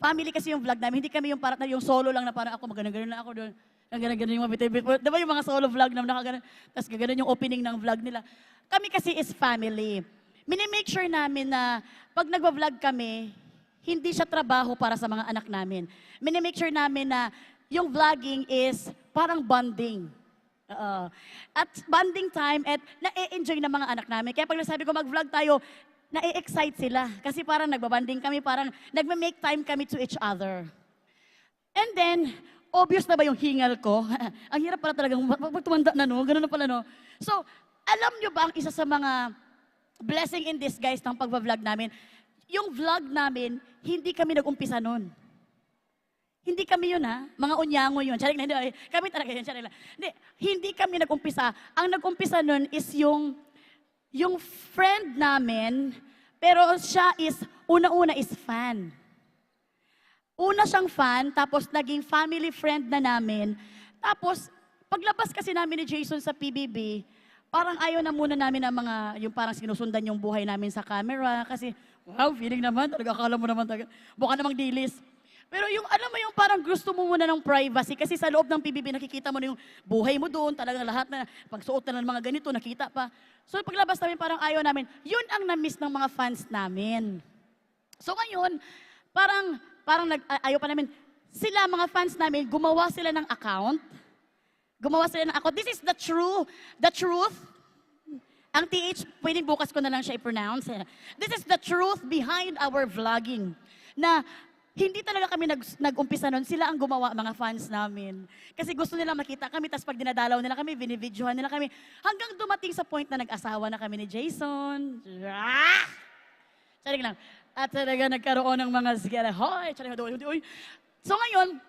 Family kasi yung vlog namin. Hindi kami yung parang yung solo lang na parang ako magano'n-ganon lang ako doon. Ganun yung mga bitibit. Diba yung mga solo vlog naman nakaganon. Tapos gano'n yung opening ng vlog nila. Kami kasi is family. Minimake sure namin na pag nagwa-vlog kami, hindi siya trabaho para sa mga anak namin. Minimake sure namin na yung vlogging is parang bonding. At bonding time at na-enjoy ng mga anak namin. Kaya pag nasabi ko mag-vlog tayo, na-excite sila. Kasi parang nagbabanding kami, parang nagme-make time kami to each other. And then, obvious na ba yung hingal ko? Ang hirap pala talagang, tumanda na no? Ganun na pala no? So, alam nyo ba ang isa sa mga blessing in disguise ng pag-vlog namin? Yung vlog namin, hindi kami nag-umpisa nun. Hindi kami yun ha, mga unyango yun. Charing na, hindi, kami talaga yun, charing na. Hindi kami nag-umpisa. Ang nag-umpisa nun is yung friend namin, pero siya is, una-una is fan. Una siyang fan, tapos naging family friend na namin. Tapos, paglabas kasi namin ni Jason sa PBB, parang ayaw na muna namin ng mga, yung parang sinusundan yung buhay namin sa camera. Kasi, wow, feeling naman, talaga akala mo naman talaga, baka namang dilis. Pero yung, alam mo yung parang gusto mo muna ng privacy kasi sa loob ng PBB nakikita mo na yung buhay mo doon, talagang lahat na, pagsuot na ng mga ganito, nakita pa. So paglabas namin parang ayaw namin, yun ang na-miss ng mga fans namin. So ngayon, ayaw pa namin, sila mga fans namin, gumawa sila ng account. This is the truth. Ang TH, pwedeng bukas ko na lang siya i-pronounce. This is the truth behind our vlogging. Na hindi talaga kami nag-umpisa nun. Sila ang gumawa, mga fans namin. Kasi gusto nila makita kami, tapos pag dinadalaw nila kami, binibidyohan nila kami. Hanggang dumating sa point na nag-asawa na kami ni Jason. Saring lang. At talaga nagkaroon ng mga sigara. Hoy! So ngayon,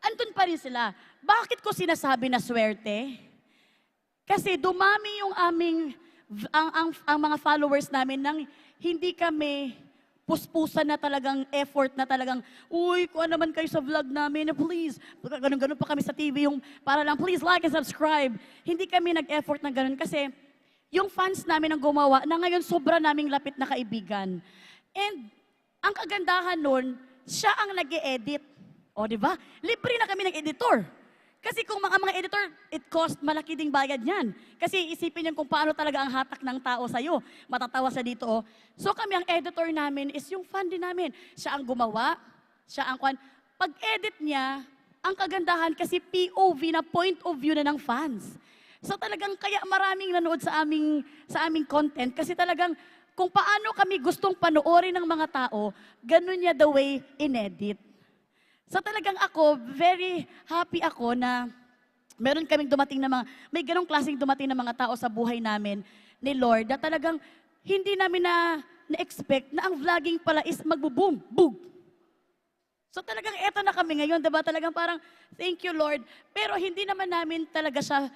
andun pa rin sila. Bakit ko sinasabi na swerte? Kasi dumami yung ang mga followers namin nang hindi kami puspusan na talagang effort na talagang, uy, kuha naman kayo sa vlog namin, please. Ganun-ganun pa kami sa TV, yung para lang, please like and subscribe. Hindi kami nag-effort na ganun kasi yung fans namin ang gumawa na ngayon sobra naming lapit na kaibigan. And ang kagandahan nun, siya ang nag-e-edit. O, di ba? Libre na kami ng editor. Kasi kung mga editor, it cost, malaki ding bayad niyan. Kasi isipin niyo kung paano talaga ang hatak ng tao sa'yo. Matatawa sa dito, oh. So kami, ang editor namin is yung fan din namin. Siya ang gumawa, siya ang kwan. Pag-edit niya, ang kagandahan kasi POV na point of view na ng fans. So talagang kaya maraming nanood sa aming content kasi talagang kung paano kami gustong panoorin ng mga tao, ganun niya the way in-edit. So talagang ako, very happy ako na meron kaming dumating na mga, may ganong klaseng dumating na mga tao sa buhay namin ni Lord na talagang hindi namin na-expect na ang vlogging pala is magbo-boom, boom. So talagang eto na kami ngayon, diba? Talagang parang, thank you Lord. Pero hindi naman namin talaga siya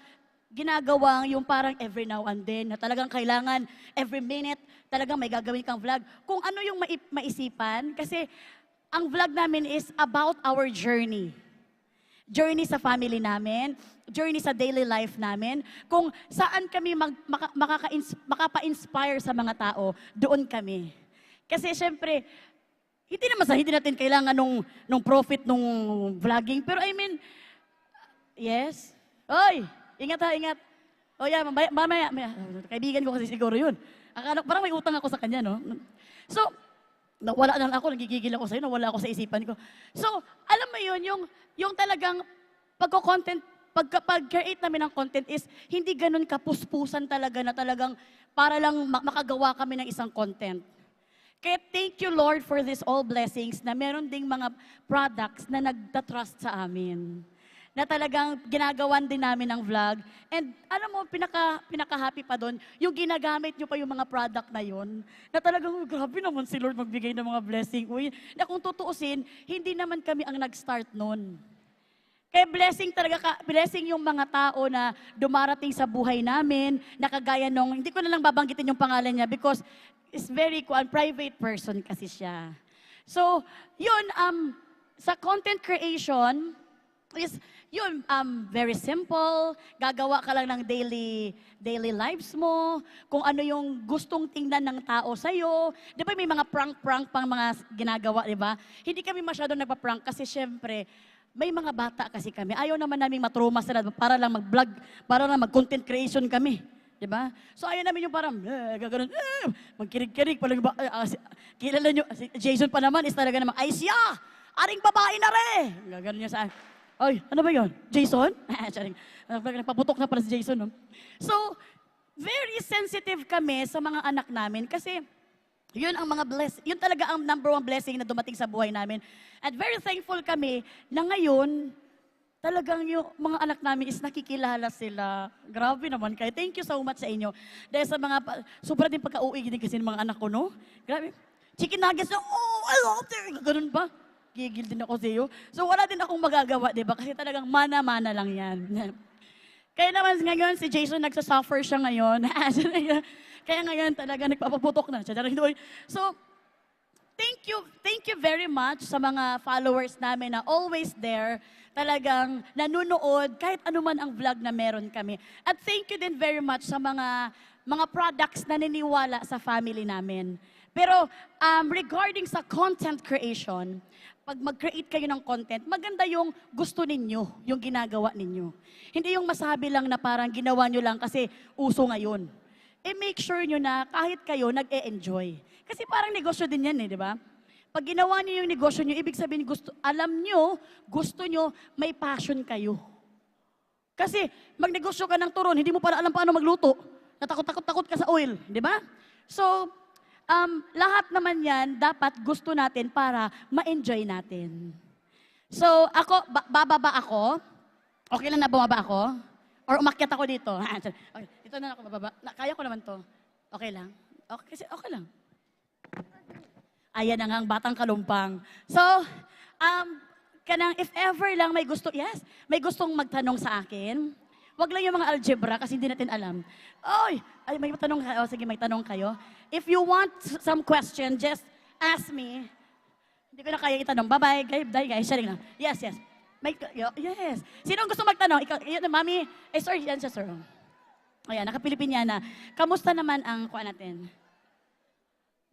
ginagawang yung parang every now and then, na talagang kailangan every minute, talagang may gagawin kang vlog. Kung ano yung maisipan, kasi ang vlog namin is about our journey. Journey sa family namin, journey sa daily life namin. Kung saan kami makapa-inspire sa mga tao, doon kami. Kasi syempre, hindi natin kailangan nung profit nung vlogging. Pero I mean, yes. Oy, ingat ha, ingat. O yan, mamaya, kaibigan ko kasi siguro yun. Parang may utang ako sa kanya, no? So, nawala na ako, nagigigil ako sa'yo, nawala ako sa isipan ko. So, alam mo yun, yung talagang pag-create namin ng content is hindi ganun kapuspusan talaga na talagang para lang makagawa kami ng isang content. Kaya thank you Lord for this all blessings na meron ding mga products na nagtatrust sa amin. Na talagang ginagawan din namin ng vlog. And alam mo, pinaka-happy pa doon, yung ginagamit nyo pa yung mga product na yon. Na talagang, grabe naman si Lord magbigay ng mga blessing. Uy, na kung tutuusin, hindi naman kami ang nag-start noon. Kaya blessing yung mga tao na dumarating sa buhay namin, na kagaya nung, hindi ko na lang babanggitin yung pangalan niya because is very private person kasi siya. So, yun, sa content creation, is yun, very simple. Gagawa ka lang ng daily lives mo, kung ano yung gustong tingnan ng tao sa'yo. Di ba may mga prank pang mga ginagawa, di ba? Hindi kami masyadong nagpa-prank kasi syempre, may mga bata kasi kami. Ayaw naman namin matroma sila para lang mag-vlog, para lang mag-content creation kami. Diba? So ayaw namin yung parang, gagano'n, magkirig-kirig. Kilala nyo, si Jason pa naman is talaga naman, ay siya! Aring babae na rin! Gagano'n niya sa akin. Ay, ano ba yun? Jason? Nagpaputok na pala si Jason. No? So, very sensitive kami sa mga anak namin kasi yun ang yun talaga ang number one blessing na dumating sa buhay namin. At very thankful kami na ngayon, talagang yung mga anak namin is nakikilala sila. Grabe naman kayo. Thank you so much sa inyo. Dahil sa mga, sobra din pagka-uwi din kasi ng mga anak ko, no? Grabe. Chicken nuggets na, oh, I love it. Ganun ba? Gigil din ako sa iyo. So wala din akong magagawa, di ba? Kasi talagang mana-mana lang yan. Kaya naman ngayon, si Jason nagsasuffer siya ngayon. Kaya ngayon talaga nagpapaputok na. So, thank you very much sa mga followers namin na always there. Talagang nanunood kahit anuman ang vlog na meron kami. At thank you din very much sa mga products na niniwala sa family namin. Pero regarding sa content creation, pag mag-create kayo ng content, maganda yung gusto ninyo, yung ginagawa ninyo. Hindi yung masabi lang na parang ginawa nyo lang kasi uso ngayon. Make sure nyo na kahit kayo nag-e-enjoy. Kasi parang negosyo din yan di ba? Pag ginawa niyo yung negosyo niyo, ibig sabihin, alam niyo, gusto niyo, may passion kayo. Kasi magnegosyo ka ng turon, hindi mo pala alam paano magluto. Natakot-takot ka sa oil, di ba? So, lahat naman yan, dapat gusto natin para ma-enjoy natin. So, ako, bababa ako. Okay lang na bumaba ako? Or umakyat ako dito? Okay, dito na ako bababa. Kaya ko naman to. Okay lang? Okay lang. Ayan na nga ang batang kalumpang. So, if ever lang may gustong magtanong sa akin, wag lang yung mga algebra kasi hindi natin alam. Ay, may tanong kayo. Sige, may tanong kayo. If you want some question, just ask me. Hindi ko na kaya itanong. Bye-bye, guys. Sharing lang. Yes. Yes. Sino gusto magtanong? Mami, sorry, yan siya, sir. Ayan, naka-Pilipiniana. Kamusta naman ang kuha natin?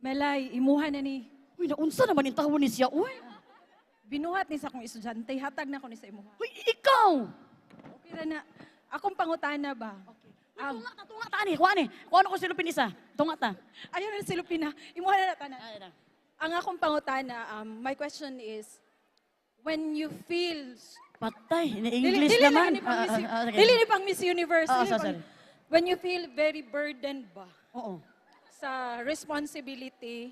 Melay, imuha na ni. Uy, naunsa naman yung taho ni siya. Uy. Binuhat ni sa akong estudyante, hatag na ko ni sa imuha. Uy, ikaw! Okay na. Akong pangutana ba? Okay. Tunga ta ni, kuha ni. Kuha ko silupin isa. Tunga ta. Ayun na silupin na. Imuha na tanan. Ang akong pangutana, my question is, when you feel... Patay, in-English naman. Dili ni pang Miss Universe. Sorry. When you feel very burdened ba? Oo. Sa responsibility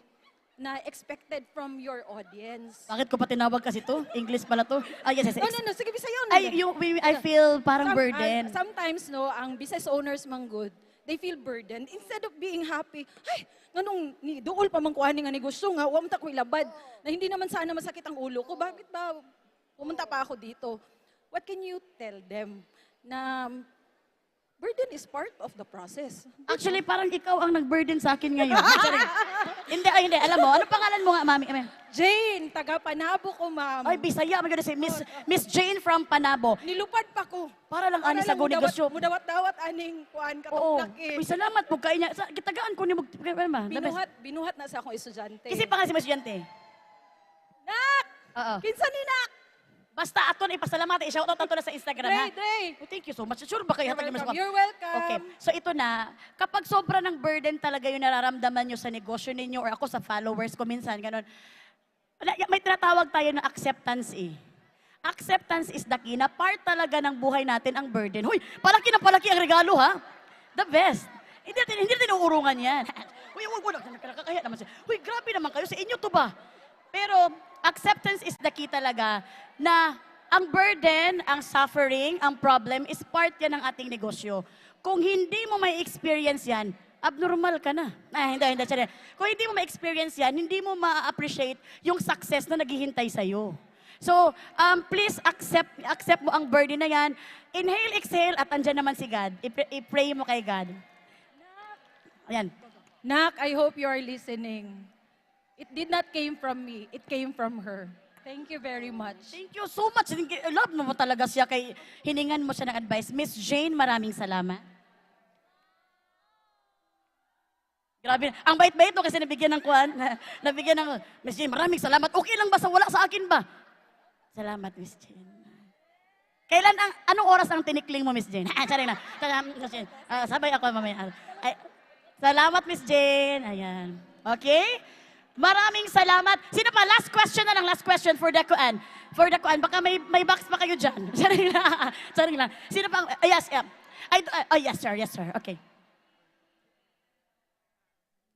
na expected from your audience. Bakit ko pa tinawag kasi to? English pala to? Ah, yes, yes. No. Sige, Bisaya. I feel parang burden. Sometimes, no, ang business owners manggod, they feel burdened. Instead of being happy, ay, nganong duol pa man kuhanin nga negosyo nga, wamta ko ilabad, na hindi naman sana masakit ang ulo ko. Bakit ba pumunta pa ako dito? What can you tell them na burden is part of the process? Actually, parang ikaw ang nag-burden sa akin ngayon. Hindi. Alam mo, ano pangalan mo nga, Mami? Jane, taga Panabo ko, ma'am. Ay, Bisaya. I'm gonna say, Miss Jane from Panabo. Nilupad pa ko. Para lang ani sa negosyo. Mudawat-dawat aning kuan ka Oo. laki. Uy, salamat po kayo niya. Kitagaan ko ni mo. Binuhat na sa akong estudyante. Kasi pa kasi estudyante. Nak! Oo. Kinsa ni Nak? Basta aton ipasalamatan, i-shoutout ato na sa Instagram, ha? Dre. Oh, thank you so much. Sure ba kayo? You're welcome. Okay. So ito na, kapag sobra ng burden talaga yung nararamdaman nyo sa negosyo ninyo or ako sa followers ko minsan, ganun, may tinatawag tayo na acceptance eh. Acceptance is the key na part talaga ng buhay natin ang burden. Huy, palaki na palaki ang regalo, ha? The best. Hindi tinuurungan yan. Huy, nakakaya naman siya. Huy, grabe naman kayo. Sa inyo to ba? Pero acceptance is the key talaga na ang burden, ang suffering, ang problem is part yan ng ating negosyo. Kung hindi mo may experience yan, abnormal ka na. Hindi. Kung hindi mo ma-experience yan, hindi mo ma-appreciate yung success na naghihintay sa'yo. So, please accept mo ang burden na yan. Inhale, exhale, at andyan naman si God. I-pray mo kay God. Ayan. Nak, I hope you are listening. It did not came from me. It came from her. Thank you very much. Thank you so much. Love mo talaga siya kay hiningan mo siya ng advice. Miss Jane, maraming salamat. Grabe. Ang bait-bait mo kasi nabigyan ng kuwan. Nabigyan ng, Miss Jane, maraming salamat. Okay lang ba sa wala sa akin ba? Salamat, Miss Jane. Kailan anong oras ang tinikling mo, Miss Jane? Sorry na. Sabay ako mamaya. Salamat, Miss Jane. Ayan. Okay? Maraming salamat. Sino pa? Last question na lang. Last question for the kuan. Baka may box pa kayo dyan. Sorry lang. Sino pa? Yes, yeah. Yes, sir. Okay.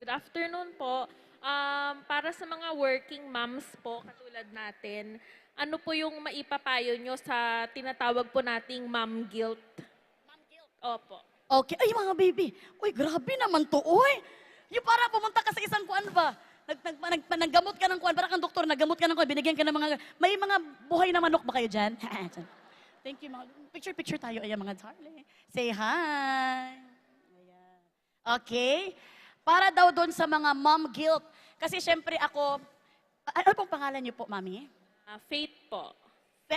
Good afternoon po. Para sa mga working moms po, katulad natin, ano po yung maipapayo nyo sa tinatawag po nating mom guilt? Mom guilt? Opo. Okay. Ay, mga baby. Uy, grabe naman to. Uy, yung para pumunta ka sa isang kuan ba? Naggamot ka ng kuan, para kang doktor, naggamot ka ng kuan, binigyan ka ng mga, may mga buhay na manok ba kayo dyan? Thank you, mga, picture tayo, ayan mga darling. Say hi. Ayan. Okay. Para daw doon sa mga mom guilt. Kasi syempre ako, ano pong pangalan niyo po, Mami? Faith po.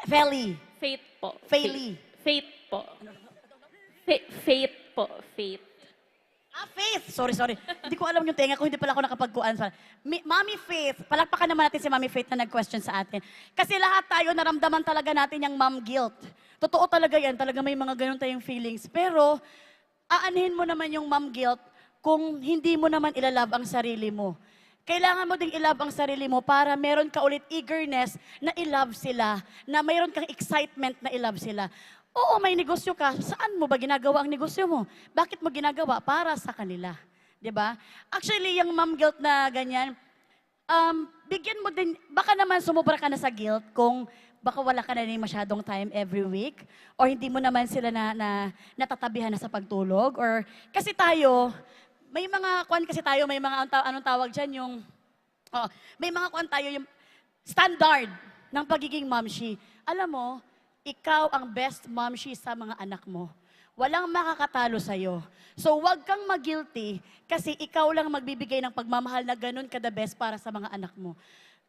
Feli. Faith po. Feli. Faith po. Faith po. Faith. Faith. Sorry. Hindi ko alam yung tenga ko, hindi pala ako nakapagkuan. Mami Faith. Palakpakan naman natin si Mami Faith na nag-question sa atin. Kasi lahat tayo, naramdaman talaga natin yung mom guilt. Totoo talaga yan. Talaga may mga ganun tayong feelings. Pero, aanhin mo naman yung mom guilt kung hindi mo naman ilalab ang sarili mo. Kailangan mo ding ilove ang sarili mo para meron ka ulit eagerness na ilove sila, na mayroon kang excitement na ilove sila. Oo, may negosyo ka. Saan mo ba ginagawa ang negosyo mo? Bakit mo ginagawa? Para sa kanila. 'Di ba? Actually, yung mom guilt na ganyan, bigyan mo din, baka naman sumubra ka na sa guilt kung baka wala ka na rin masyadong time every week or hindi mo naman sila natatabihan na sa pagtulog or kasi tayo, may mga kwan kasi tayo, may mga anong tawag dyan, yung, may mga kwan tayo, yung standard ng pagiging momshi. Alam mo, ikaw ang best momshi sa mga anak mo. Walang makakatalo sa'yo. So, huwag kang mag-guilty kasi ikaw lang magbibigay ng pagmamahal na ganun ka the best para sa mga anak mo.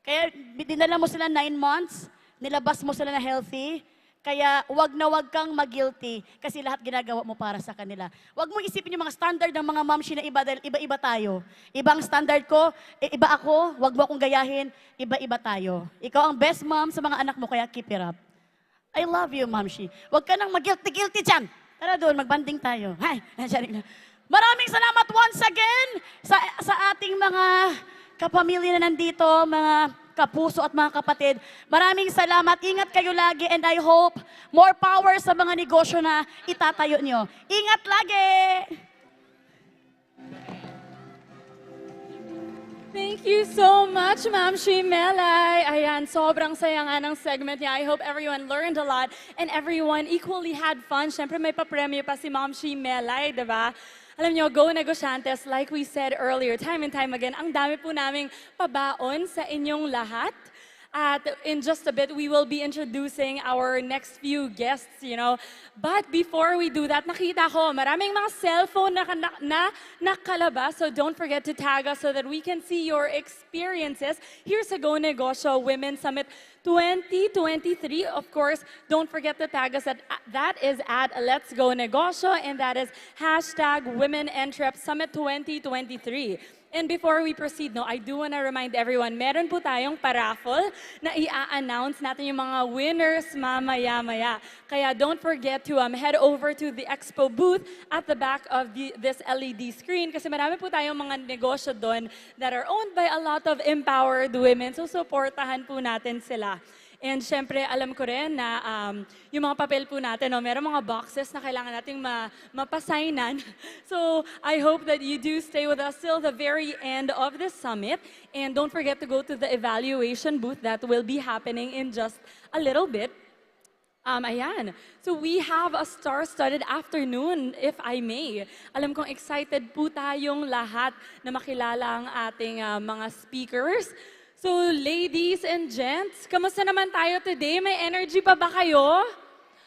Kaya, dinala mo sila 9 months, nilabas mo sila na healthy, kaya wag na wag kang mag-guilty kasi lahat ginagawa mo para sa kanila. Wag mo isipin yung mga standard ng mga momshi na iba dahil iba-iba tayo. Ibang standard ko, iba ako, wag mo akong gayahin, iba-iba tayo. Ikaw ang best mom sa mga anak mo, kaya keep it up. I love you, momshi. Wag ka nang mag-guilty dyan. Tara doon, magbanding tayo. Hi! Maraming salamat once again sa ating mga kapamilya na nandito, mga kapuso at mga kapatid. Maraming salamat. Ingat kayo lagi and I hope more power sa mga negosyo na itatayo nyo. Ingat lagi! Thank you so much, Ma'am Shimelay. Ayan, sobrang saya nga ng segment niya. I hope everyone learned a lot and everyone equally had fun. Siyempre, may papremyo pa si Ma'am Shimelay, di ba? Alam nyo, Go Negosyantes, like we said earlier, time and time again, ang dami po naming pabaon sa inyong lahat. At in just a bit, we will be introducing our next few guests, you know. But before we do that, nakita ko, maraming mga cellphone na nakalabas. So don't forget to tag us so that we can see your experiences. Here's a Go Negosyo Women's Summit 2023. Of course, don't forget to tag us that is at Let's Go Negosyo, and that is hashtag Women Entrep Summit 2023. And before we proceed, I do want to remind everyone, meron po tayong pa-raffle na i-announce natin yung mga winners mamaya-maya. Kaya don't forget to head over to the expo booth at the back of this LED screen kasi marami po tayong mga negosyo doon that are owned by a lot of empowered women. So, supportahan po natin sila. And syempre, alam ko rin na yung mga papel po natin, meron mga boxes na kailangan nating mapasainan. So, I hope that you do stay with us till the very end of this summit. And don't forget to go to the evaluation booth that will be happening in just a little bit. Ayan. So we have a star-studded afternoon, if I may. Alam kong excited po tayong lahat na makilala ang ating mga speakers. So, ladies and gents, kamusta naman tayo today? May energy pa ba kayo?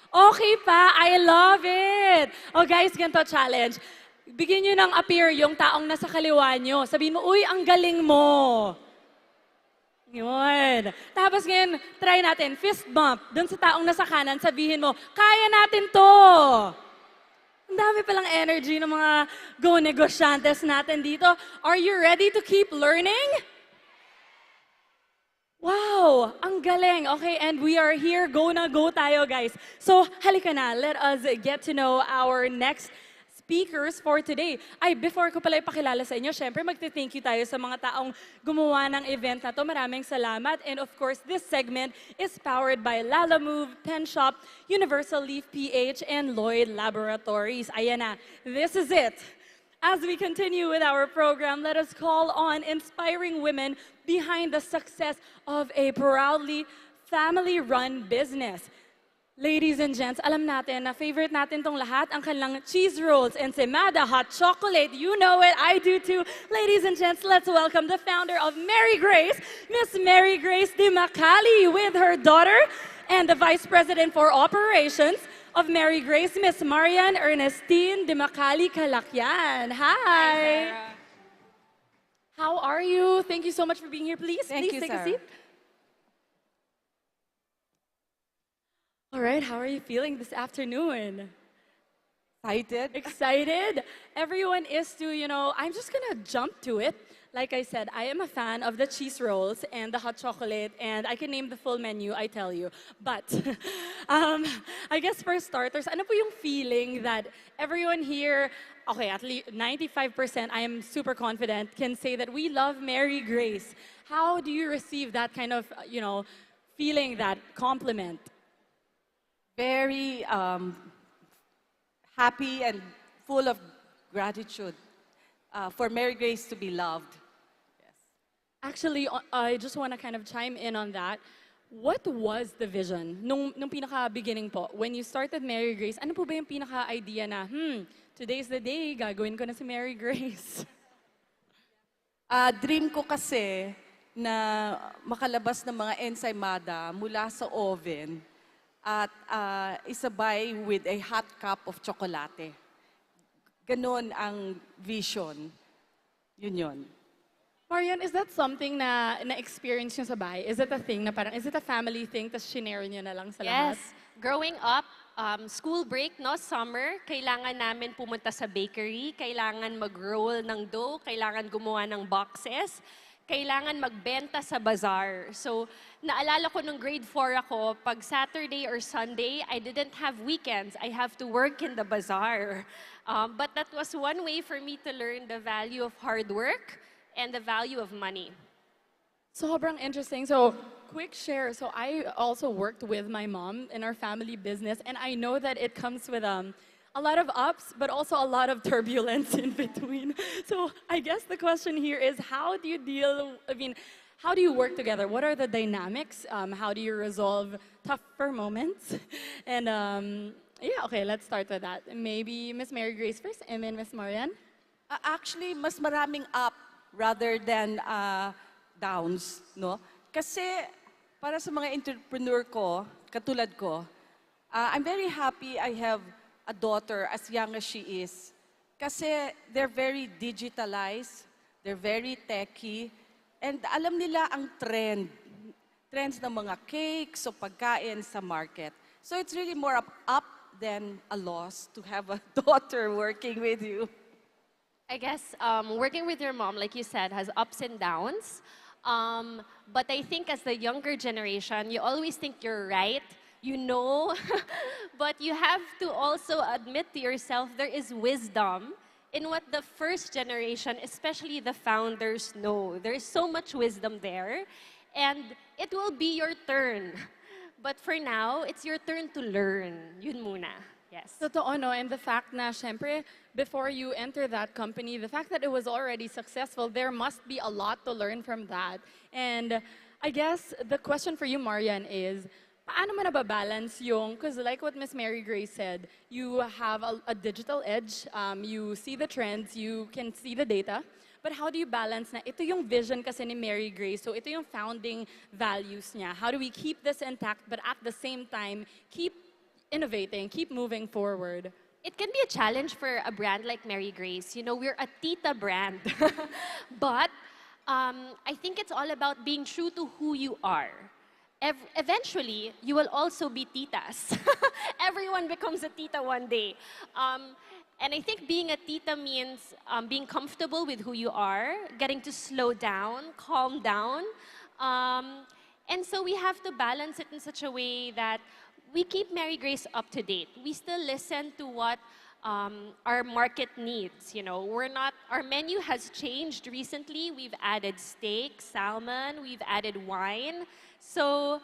Okay pa? I love it! Oh guys, ganito challenge. Bigyan nyo ng appear yung taong nasa kaliwa nyo. Sabihin mo, uy, ang galing mo! Yun. Tapos ngayon, try natin, fist bump. Doon sa taong nasa kanan, sabihin mo, kaya natin to! Ang dami palang energy ng mga Go Negosyantes natin dito. Are you ready to keep learning? Wow! Ang galing! Okay, and we are here. Go na go tayo, guys. So, halika na. Let us get to know our next speakers for today. Before ko pala ipakilala sa inyo, syempre magte-thank you tayo sa mga taong gumawa ng event na to. Maraming salamat. And of course, this segment is powered by Lala Move, Pen Shop, Universal Leaf PH, and Lloyd Laboratories. Ayan na. This is it. As we continue with our program, let us call on inspiring women behind the success of a proudly family-run business. Ladies and gents, alam natin na favorite natin tong lahat, ang kanilang cheese rolls and semada hot chocolate. You know it, I do too. Ladies and gents, let's welcome the founder of Mary Grace, Miss Mary Grace Di Macali, with her daughter and the Vice President for Operations of Mary Grace, Miss Marian Ernestine Di Macali Calacyan. Hi! How are you? Thank you so much for being here. Please take a seat. All right, how are you feeling this afternoon? Excited. Excited? Everyone is too, I'm just gonna jump to it. Like I said, I am a fan of the cheese rolls and the hot chocolate, and I can name the full menu, I tell you. But, I guess for starters, ano po yung feeling that everyone here, okay, at least 95%, I am super confident, can say that we love Mary Grace. How do you receive that kind of, feeling, that compliment? Very happy and full of gratitude for Mary Grace to be loved. Actually, I just want to kind of chime in on that. What was the vision nung pinaka-beginning po? When you started Mary Grace, ano po ba yung pinaka-idea na, today's the day, gagawin ko na si Mary Grace? Dream ko kasi na makalabas ng mga ensaymada mula sa oven at isabay with a hot cup of chocolate. Ganon ang vision. Yun. Marian, is that something na experience nyo sa bahay? Is it a thing na parang, is it a family thing, tas shinare nyo na lang sa lahat? Yes. Growing up, school break, summer, kailangan namin pumunta sa bakery, kailangan mag-roll ng dough, kailangan gumawa ng boxes, kailangan magbenta sa bazaar. So, naalala ko nung grade 4 ako, pag Saturday or Sunday, I didn't have weekends. I have to work in the bazaar. But that was one way for me to learn the value of hard work and the value of money. Sobrang interesting. So, quick share. So, I also worked with my mom in our family business, and I know that it comes with a lot of ups, but also a lot of turbulence in between. So I guess the question here is, how do you deal, how do you work together? What are the dynamics? How do you resolve tougher moments? And yeah, okay, let's start with that. Maybe Miss Mary Grace first, and then Miss Marian. Actually, mas maraming up rather than downs, no? Kasi para sa mga entrepreneur ko, katulad ko, I'm very happy I have a daughter as young as she is. Kasi they're very digitalized, they're very techy, and alam nila ang trends ng mga cakes o pagkain sa market. So it's really more up than a loss to have a daughter working with you. I guess working with your mom, like you said, has ups and downs. But I think as the younger generation, you always think you're right, you know, but you have to also admit to yourself there is wisdom in what the first generation, especially the founders, know. There is so much wisdom there, and it will be your turn. But for now, it's your turn to learn. Yun muna. Yes. Totoo, no? And the fact na, syempre, before you enter that company, the fact that it was already successful, there must be a lot to learn from that. And I guess the question for you, Marian, is, paano mo nababalance yung, because like what Miss Mary Grace said, you have a digital edge, you see the trends, you can see the data, but how do you balance na ito yung vision kasi ni Mary Grace, so ito yung founding values niya. How do we keep this intact, but at the same time, keep innovating, keep moving forward? It can be a challenge for a brand like Mary Grace. You know, we're a tita brand. But I think it's all about being true to who you are. Eventually, you will also be titas. Everyone becomes a tita one day. And I think being a tita means being comfortable with who you are, getting to slow down, calm down. And so we have to balance it in such a way that we keep Mary Grace up to date. We still listen to what our market needs. You know, our menu has changed recently. We've added steak, salmon, we've added wine. So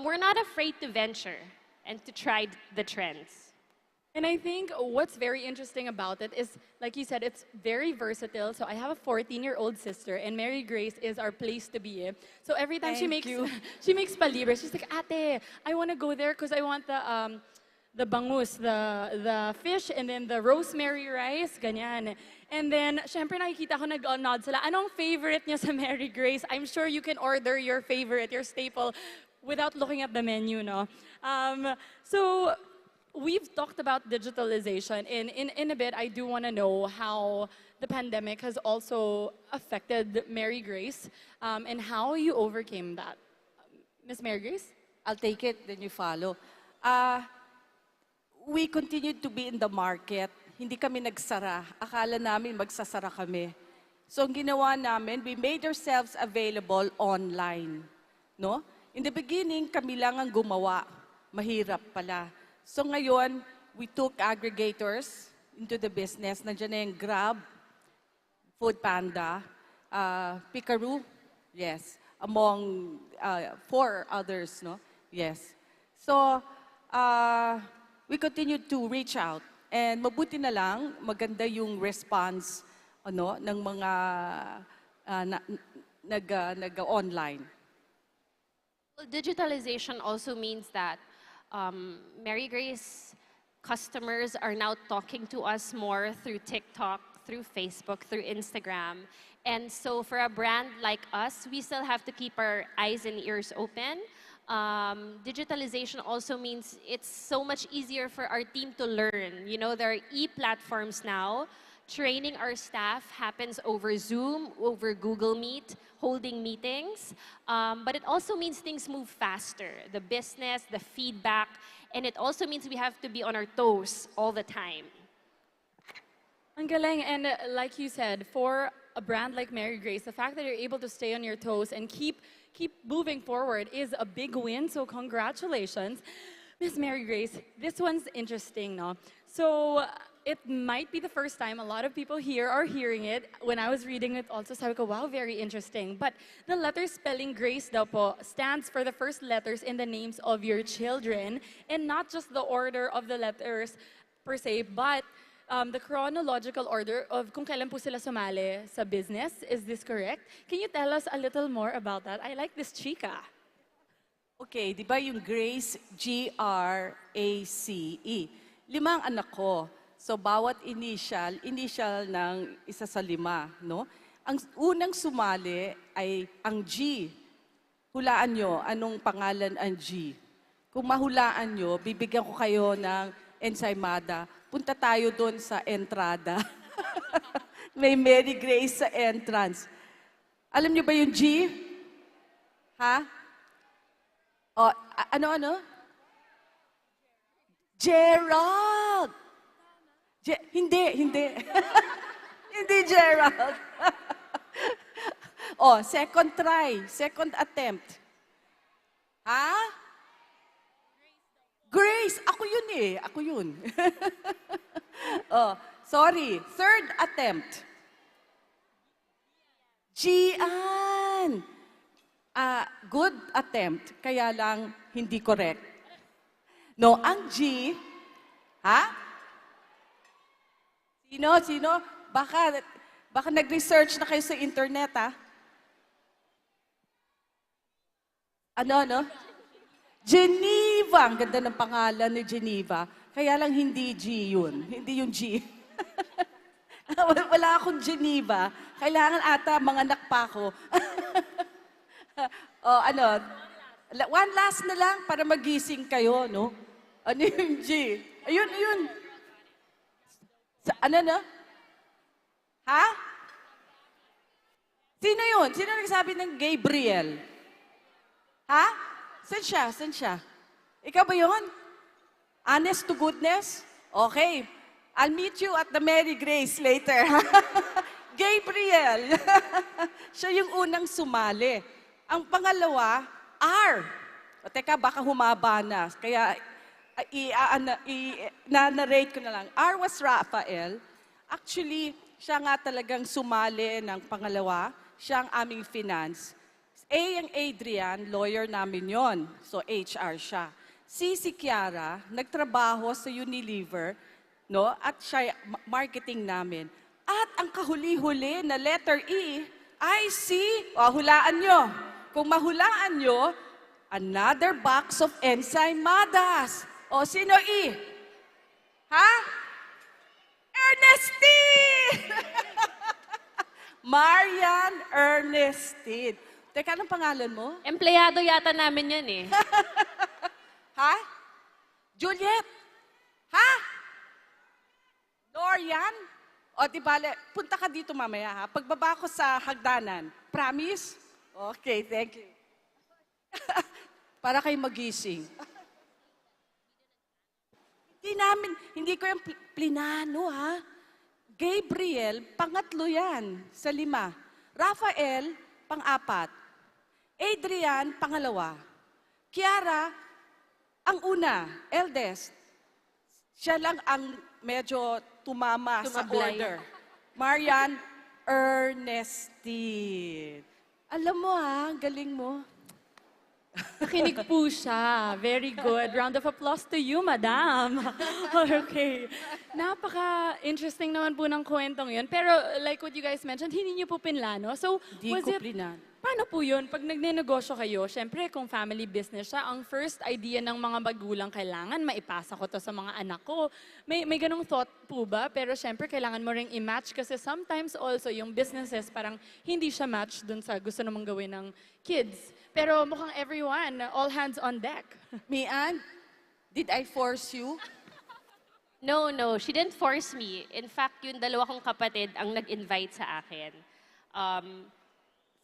we're not afraid to venture and to try the trends. And I think what's very interesting about it is, like you said, it's very versatile. So I have a 14-year-old sister, and Mary Grace is our place to be. So every time she makes palibres, she's like, Ate, I want to go there because I want the bangus, the fish, and then the rosemary rice, ganyan. And then, syempre nakikita ko nag-nod sila. Anong favorite niyo sa Mary Grace? I'm sure you can order your favorite, your staple, without looking at the menu, no? So we've talked about digitalization. In a bit, I do want to know how the pandemic has also affected Mary Grace and how you overcame that. Miss Mary Grace? I'll take it, then you follow. We continued to be in the market. Hindi kami nagsara. Akala namin magsasara kami. So ang ginawa namin, we made ourselves available online. No? In the beginning, kami lang ang gumawa. Mahirap pala. So ngayon, we took aggregators into the business. Nandiyan na yung Grab, Food Panda, Picaroo, yes, among 4 others, no? Yes. So, we continued to reach out. And mabuti na lang, maganda yung response ano, ng mga nag-online. Well, digitalization also means that Mary Grace customers are now talking to us more through TikTok, through Facebook, through Instagram. And so for a brand like us, we still have to keep our eyes and ears open. Digitalization also means it's so much easier for our team to learn. You know, there are e-platforms now. Training our staff happens over Zoom, over Google Meet, holding meetings. But it also means things move faster. The business, the feedback, and it also means we have to be on our toes all the time. Ang galing. And like you said, for a brand like Mary Grace, the fact that you're able to stay on your toes and keep moving forward is a big win. So congratulations. Miss Mary Grace, this one's interesting, no? So it might be the first time a lot of people here are hearing it. When I was reading it also, sabi ko, wow, very interesting. But the letter spelling Grace daw po stands for the first letters in the names of your children, and not just the order of the letters per se, but the chronological order of kung kailan po sila sumali sa business. Is this correct? Can you tell us a little more about that? I like this chika. Okay, di ba yung Grace, Grace. 5 anak ko. So, bawat initial ng isa sa 5, no? Ang unang sumali ay ang G. Hulaan nyo, anong pangalan ang G? Kung mahulaan nyo, bibigyan ko kayo ng ensaymada. Punta tayo doon sa entrada. May Mary Grace sa entrance. Alam nyo ba yung G? Ha? O, ano? Gerald! Hindi. Hindi Gerald. Second try, second attempt. Ha? Grace, ako yun eh. Ako yun. Sorry, third attempt. Gian. Good attempt, kaya lang hindi correct. No, ang G, ha? Sino? Baka nag-research na kayo sa internet, ha? Ano? Geneva. Ang ganda ng pangalan ni Geneva. Kaya lang hindi G yun. Hindi yung G. Wala akong Geneva. Kailangan ata mga anak pa ako. One last na lang para magising kayo, no? Ano yung G? Ayun. Ano? Ha? Sino yun? Sino nagsabi ng Gabriel? Ha? Saan siya? Ikaw ba yun? Honest to goodness? Okay. I'll meet you at the Mary Grace later. Gabriel. Siya yung unang sumali. Ang pangalawa, R. Teka, baka humaba na. Kaya na-narrate ko na lang. R was Raffle. Actually, siya nga talagang sumali ng pangalawa. Siya ang aming finance. A ang Adrian, lawyer namin yon. So, HR siya. Si Kiara, nagtrabaho sa Unilever, no? At siya marketing namin. At ang kahuli-huli na letter E ay si, hulaan nyo. Kung mahulaan nyo, another box of ensaymadas. Sino E? Ha? Ernestine! Marian Ernestine. Teka, anong pangalan mo? Empleyado yata namin yan eh. Ha? Juliet? Ha? Dorian? Di bale, punta ka dito mamaya ha. Pagbaba ko sa hagdanan. Promise? Okay, thank you. Para kayo magising. Hindi ko yung plinano ha. Gabriel, pangatlo yan sa 5. Rafael, pang-4. Adrian, pangalawa. Kiara, ang una, eldest. Siya lang ang medyo tumama sa order. Marian Ernestine. Alam mo galing mo. Nakinig po siya. Very good. Round of applause to you, madam. Okay. Napaka-interesting naman po ng kwentong yun. Pero like what you guys mentioned, hindi niyo po pinlano. So, Hindi ko plinan. Paano po yun? Pag nagnenegosyo kayo, syempre kung family business siya, ang first idea ng mga magulang kailangan maipasa ko to sa mga anak ko. May ganong thought po ba? Pero syempre kailangan mo ring i-match kasi sometimes also yung businesses parang hindi siya match dun sa gusto namang gawin ng kids. Pero mukhang everyone, all hands on deck. Mian, did I force you? No, she didn't force me. In fact, yung dalawa kong kapatid ang nag-invite sa akin.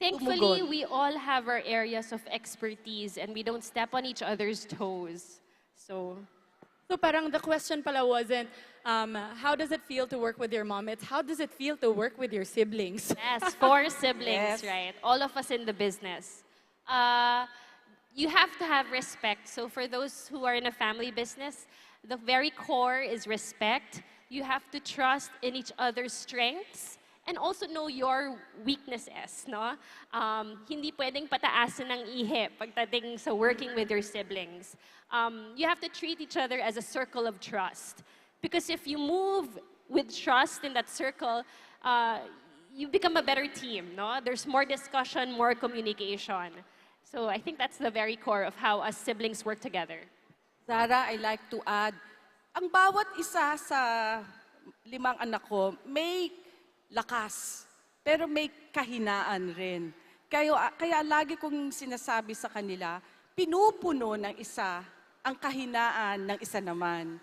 Thankfully, we all have our areas of expertise and we don't step on each other's toes. So parang the question pala wasn't, how does it feel to work with your mom? It's how does it feel to work with your siblings? yes, 4 siblings, right? All of us in the business. You have to have respect. So for those who are in a family business, the very core is respect. You have to trust in each other's strengths and also know your weaknesses, no? Hindi pwedeng pataasan ng ihe pagdating sa working with your siblings. You have to treat each other as a circle of trust. Because if you move with trust in that circle, you become a better team, no? There's more discussion, more communication. So I think that's the very core of how us siblings work together. Zara, I like to add, ang bawat isa sa 5 anak ko may lakas, pero may kahinaan rin. Kaya lagi kong sinasabi sa kanila, pinupuno ng isa ang kahinaan ng isa naman.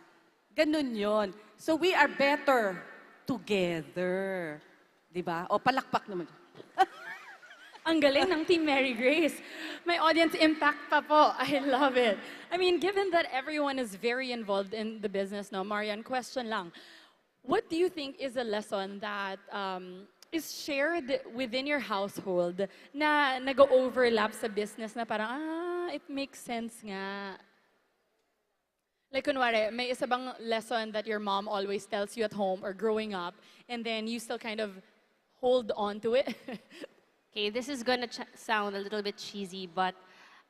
Ganun yon. So we are better together. Diba? O palakpak naman. Ang galing ng Team Mary Grace. May audience impact pa po. I love it. I mean, given that everyone is very involved in the business, no, Marian, question lang. What do you think is a lesson that is shared within your household na nag-overlap sa business na parang, it makes sense nga? Like, kunwari, may isa bang lesson that your mom always tells you at home or growing up, and then you still kind of hold on to it? Okay, this is gonna sound a little bit cheesy, but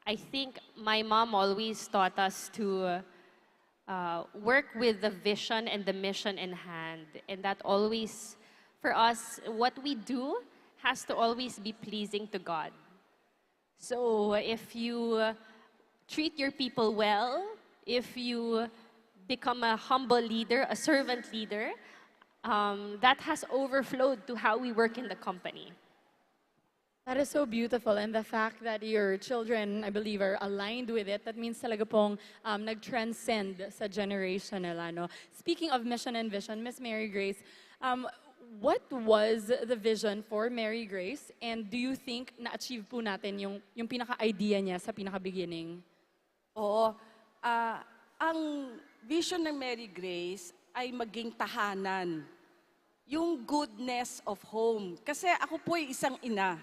I think my mom always taught us to work with the vision and the mission in hand. And that always, for us, what we do has to always be pleasing to God. So if you treat your people well, if you become a humble leader, a servant leader, that has overflowed to how we work in the company. That is so beautiful, and the fact that your children, I believe, are aligned with it, that means talaga pong nag-transcend sa generation nila, no? Speaking of mission and vision, Miss Mary Grace, what was the vision for Mary Grace, and do you think na-achieve po natin yung pinaka-idea niya sa pinaka-beginning? Oo. Ang vision ng Mary Grace ay maging tahanan. Yung goodness of home. Kasi ako po ay isang ina.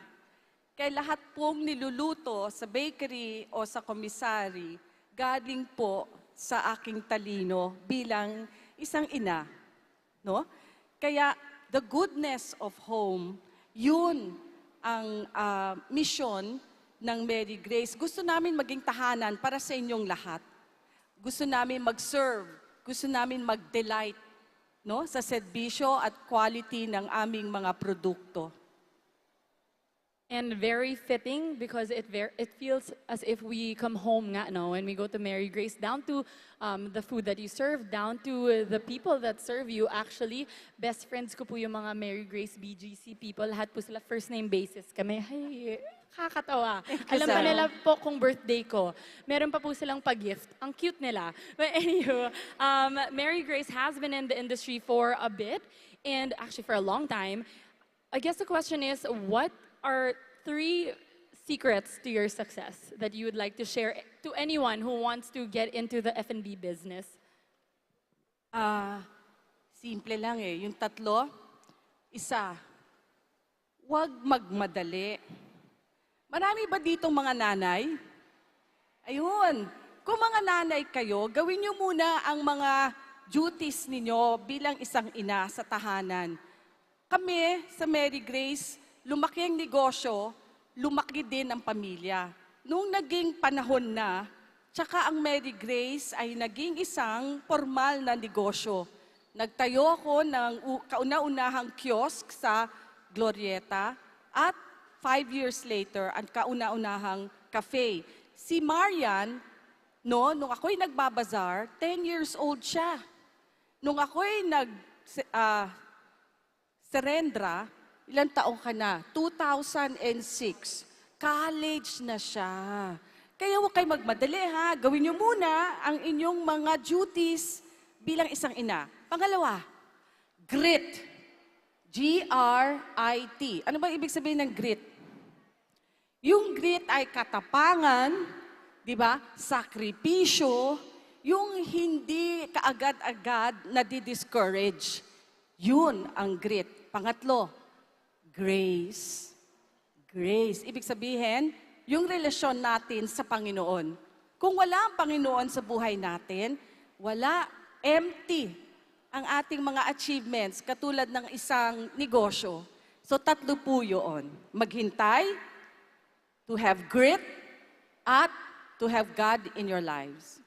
Kaya lahat pong niluluto sa bakery o sa commissary, galing po sa aking talino bilang isang ina. No? Kaya the goodness of home, yun ang mission ng Mary Grace. Gusto namin maging tahanan para sa inyong lahat. Gusto namin mag-serve, gusto namin mag-delight, no, sa serbisyo at quality ng aming mga produkto. And very fitting because it feels as if we come home nga, no? When we go to Mary Grace, down to the food that you serve, down to the people that serve you. Actually, best friends ko po yung mga Mary Grace BGC people. Lahat po sila first name basis kami. Ay, kakatawa. Alam pa nila po kung birthday ko. Meron pa po silang pag-gift. Ang cute nila. But anyway, Mary Grace has been in the industry for a bit, and actually for a long time. I guess the question is, what are 3 secrets to your success that you would like to share to anyone who wants to get into the F&B business? Simple lang eh. Yung 3, isa, huwag magmadali. Marami ba ditong mga nanay? Ayun. Kung mga nanay kayo, gawin niyo muna ang mga duties ninyo bilang isang ina sa tahanan. Kami sa Mary Grace, lumaki ang negosyo, lumaki din ang pamilya. Nung naging panahon na, tsaka ang Mary Grace ay naging isang formal na negosyo. Nagtayo ako ng kauna-unahang kiosk sa Glorieta at 5 years later, ang kauna-unahang cafe. Si Marian, nung ako'y nagbabazar, 10 years old siya. Nung ako'y nag-serendra, ilang taong ka na? 2006. College na siya. Kaya huwag kayo magmadali ha. Gawin niyo muna ang inyong mga duties bilang isang ina. Pangalawa, grit. G-R-I-T. Ano ba ibig sabihin ng grit? Yung grit ay katapangan, di ba? Sakripisyo, yung hindi kaagad-agad na di-discourage. Yun ang grit. Pangatlo, grace. Grace. Ibig sabihin, yung relasyon natin sa Panginoon. Kung wala ang Panginoon sa buhay natin, wala, empty ang ating mga achievements katulad ng isang negosyo. So 3 po yun. Maghintay, to have grit, at to have God in your lives.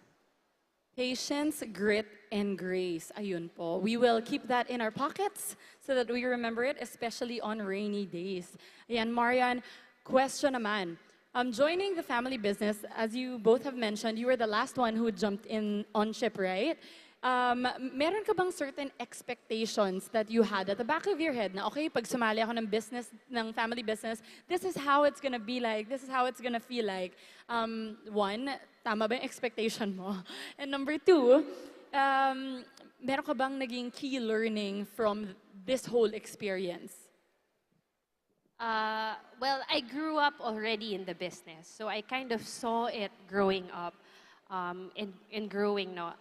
Patience, grit, and grace. Ayun po. We will keep that in our pockets so that we remember it, especially on rainy days. Ayan, Marian, question naman. Joining the family business, as you both have mentioned, you were the last one who jumped in on ship, right? Meron ka bang certain expectations that you had at the back of your head na, okay, pag sumali ako ng business, ng family business, this is how it's gonna be like, this is how it's gonna feel like. One, tama ba yung expectation mo? And number two, meron ka bang naging key learning from this whole experience? Well, I grew up already in the business, so I kind of saw it growing up and growing. No?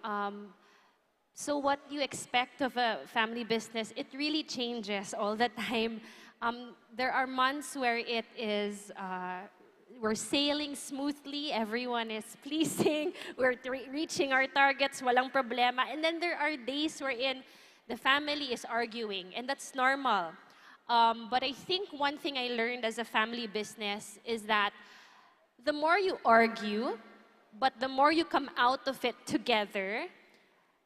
So what you expect of a family business, it really changes all the time. There are months where it is, we're sailing smoothly, everyone is pleasing, we're reaching our targets, walang problema. And then there are days wherein the family is arguing, and that's normal. But I think one thing I learned as a family business is that the more you argue, but the more you come out of it together,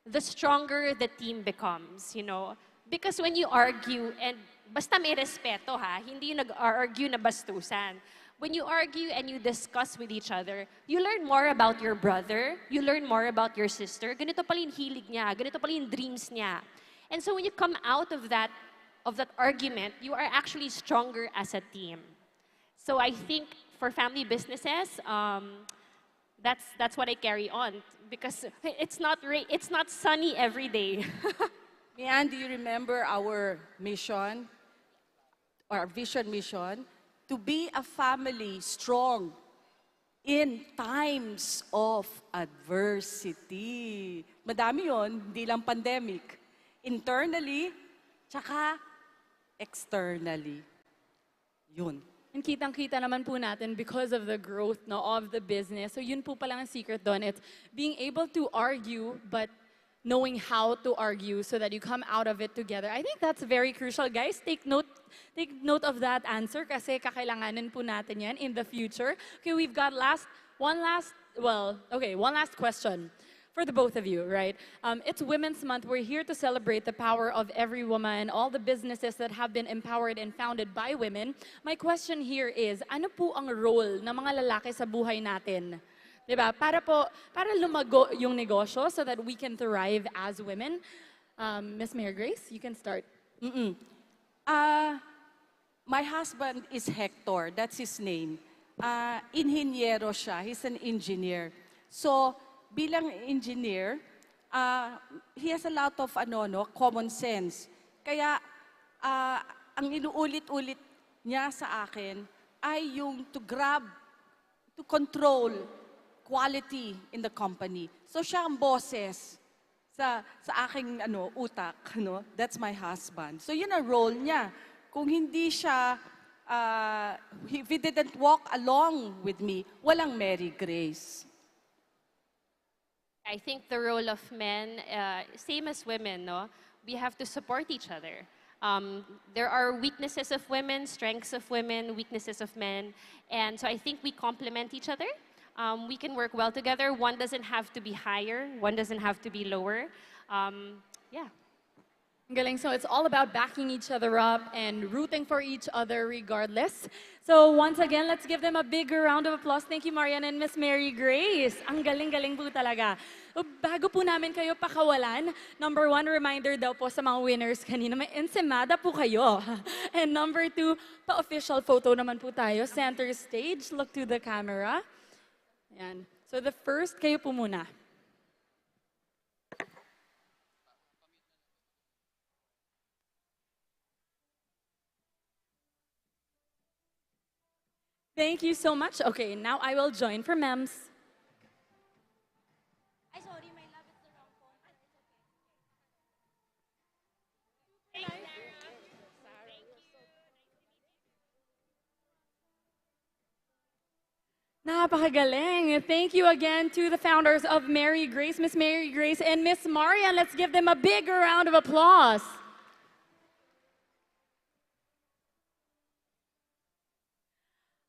the stronger the team becomes, you know. Because when you argue, and basta may respeto ha, hindi yung nag-argue na bastusan. When you argue and you discuss with each other, you learn more about your brother, you learn more about your sister, ganito pala yung hilig niya, ganito pala yung dreams niya. And so when you come out of that argument, you are actually stronger as a team. So I think for family businesses, that's what I carry on, because it's not sunny every day. Mian, do you remember our mission, our vision mission? To be a family strong in times of adversity. Madami yon, hindi lang pandemic. Internally, tsaka externally. Yun. And kitang-kita naman po natin because of the growth no, of the business. So yun po palang ang secret doon. It's being able to argue, but knowing how to argue so that you come out of it together. I think that's very crucial. Guys, take note of that answer kasi kakailanganin po natin yan in the future. Okay, we've got one last question for the both of you, right? It's Women's Month. We're here to celebrate the power of every woman, all the businesses that have been empowered and founded by women. My question here is, ano po ang role ng mga lalaki sa buhay natin? Diba? Para lumago yung negosyo so that we can thrive as women. Miss Mary Grace, you can start. My husband is Hector, that's his name. Inhinyero siya, he's an engineer. So, bilang engineer, he has a lot of common sense. Kaya, ang inuulit-ulit niya sa akin ay yung to control quality in the company. So siya ang bosses sa aking utak. That's my husband. So yun ang role niya. Kung hindi siya, if he didn't walk along with me, walang Mary Grace. I think the role of men, same as women, no? We have to support each other. There are weaknesses of women, strengths of women, weaknesses of men. And so I think we complement each other. We can work well together. One doesn't have to be higher. One doesn't have to be lower. Yeah. Galing. So it's all about backing each other up and rooting for each other regardless. So once again, let's give them a bigger round of applause. Thank you, Marian and Miss Mary Grace. Ang galing-galing po talaga. Bago po namin kayo pakawalan, number 1 reminder daw po sa mga winners kanina, may ensimada po kayo. And number 2, pa-official photo naman po tayo. Center stage, look to the camera. Ayan. So the first, kayo po muna. Thank you so much. Okay, now I will join for MEMS. Ay, sorry, my love, it's the wrong phone. Napakagaling. Thank you again to the founders of Mary Grace, Miss Mary Grace and Miss Marian. Let's give them a bigger round of applause.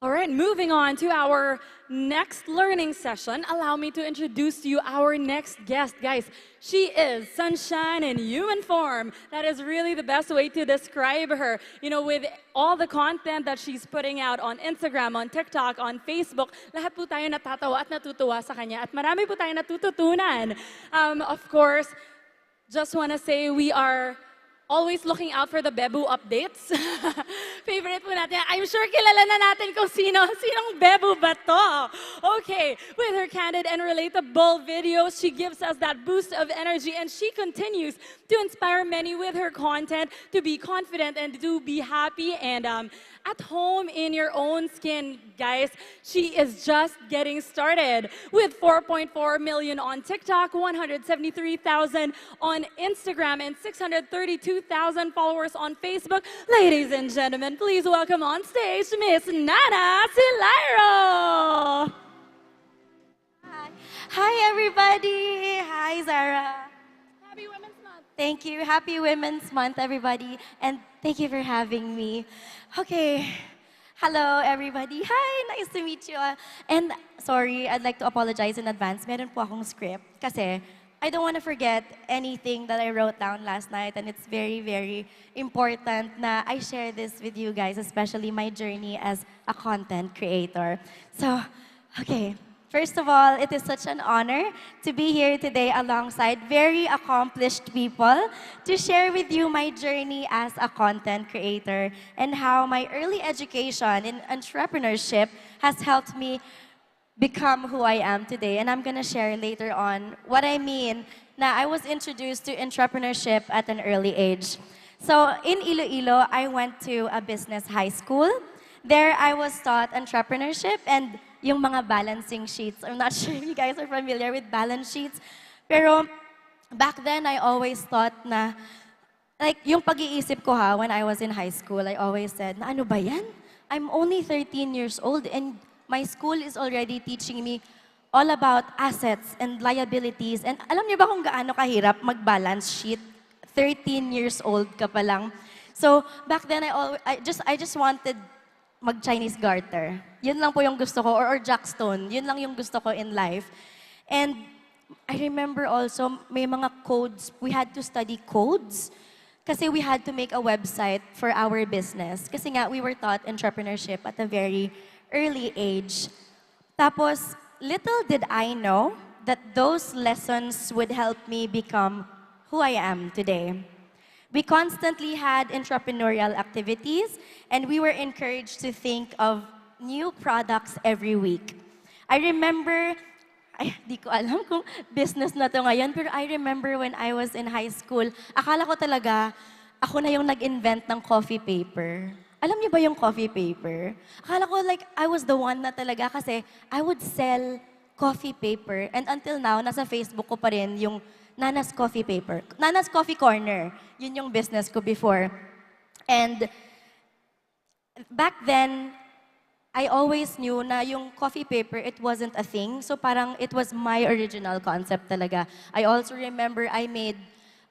All right, moving on to our next learning session. Allow me to introduce to you our next guest. Guys, she is sunshine in human form. That is really the best way to describe her. You know, with all the content that she's putting out on Instagram, on TikTok, on Facebook, lahat po tayo natatawa at natutuwa sa kanya. At marami po tayo natututunan. Of course, just want to say we are always looking out for the Bebu updates. Favorite po natin. I'm sure kilala na natin kung sinong Bebu ba to. Okay, with her candid and relatable videos, she gives us that boost of energy and she continues to inspire many with her content to be confident and to be happy and at home in your own skin, guys. She is just getting started with 4.4 million on TikTok, 173,000 on Instagram, and 632,000 followers on Facebook. Ladies and gentlemen, please welcome on stage Miss Nana Silairo. Hi, everybody. Hi, Zara. Happy Women's Month. Thank you. Happy Women's Month, everybody. And thank you for having me. Okay. Hello, everybody. Hi, nice to meet you. And sorry, I'd like to apologize in advance. Meron po akong script kasi I don't want to forget anything that I wrote down last night, and it's very, very important na I share this with you guys, especially my journey as a content creator. So, okay. First of all, it is such an honor to be here today alongside very accomplished people to share with you my journey as a content creator and how my early education in entrepreneurship has helped me become who I am today. And I'm gonna share later on what I mean na I was introduced to entrepreneurship at an early age. So in Iloilo, I went to a business high school. There I was taught entrepreneurship and yung mga balancing sheets. I'm not sure if you guys are familiar with balance sheets. Pero back then, I always thought na, like, yung pag-iisip ko when I was in high school, I always said, na ano ba yan? I'm only 13 years old and my school is already teaching me all about assets and liabilities. And alam niyo ba kung gaano kahirap mag-balance sheet? 13 years old ka pa lang. So back then, I just wanted mag-Chinese garter. Yun lang po yung gusto ko, or jackstone. Yun lang yung gusto ko in life. And I remember also, may mga codes, we had to study codes kasi we had to make a website for our business. Kasi nga, we were taught entrepreneurship at a very early age. Tapos, little did I know that those lessons would help me become who I am today. We constantly had entrepreneurial activities, and we were encouraged to think of new products every week. I remember, di ko alam kung business na to ngayon, pero I remember when I was in high school, akala ko talaga, ako na yung nag-invent ng coffee paper. Alam niyo ba yung coffee paper? Akala ko like I was the one na talaga kasi I would sell coffee paper, and until now, nasa Facebook ko pa rin yung Nana's Coffee Paper. Nana's Coffee Corner. Yun yung business ko before. And back then, I always knew na yung coffee paper, it wasn't a thing. So parang it was my original concept talaga. I also remember I made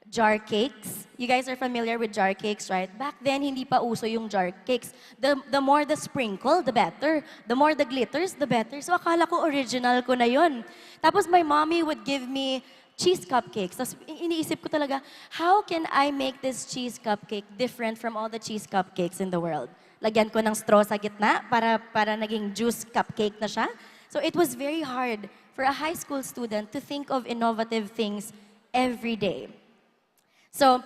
jar cakes. You guys are familiar with jar cakes, right? Back then, hindi pa uso yung jar cakes. The more the sprinkle, the better. The more the glitters, the better. So akala ko original ko na yun. Tapos my mommy would give me cheese cupcakes. Tapos iniisip ko talaga, how can I make this cheese cupcake different from all the cheese cupcakes in the world? Lagyan ko ng straw sa gitna para naging juice cupcake na siya. So it was very hard for a high school student to think of innovative things every day. So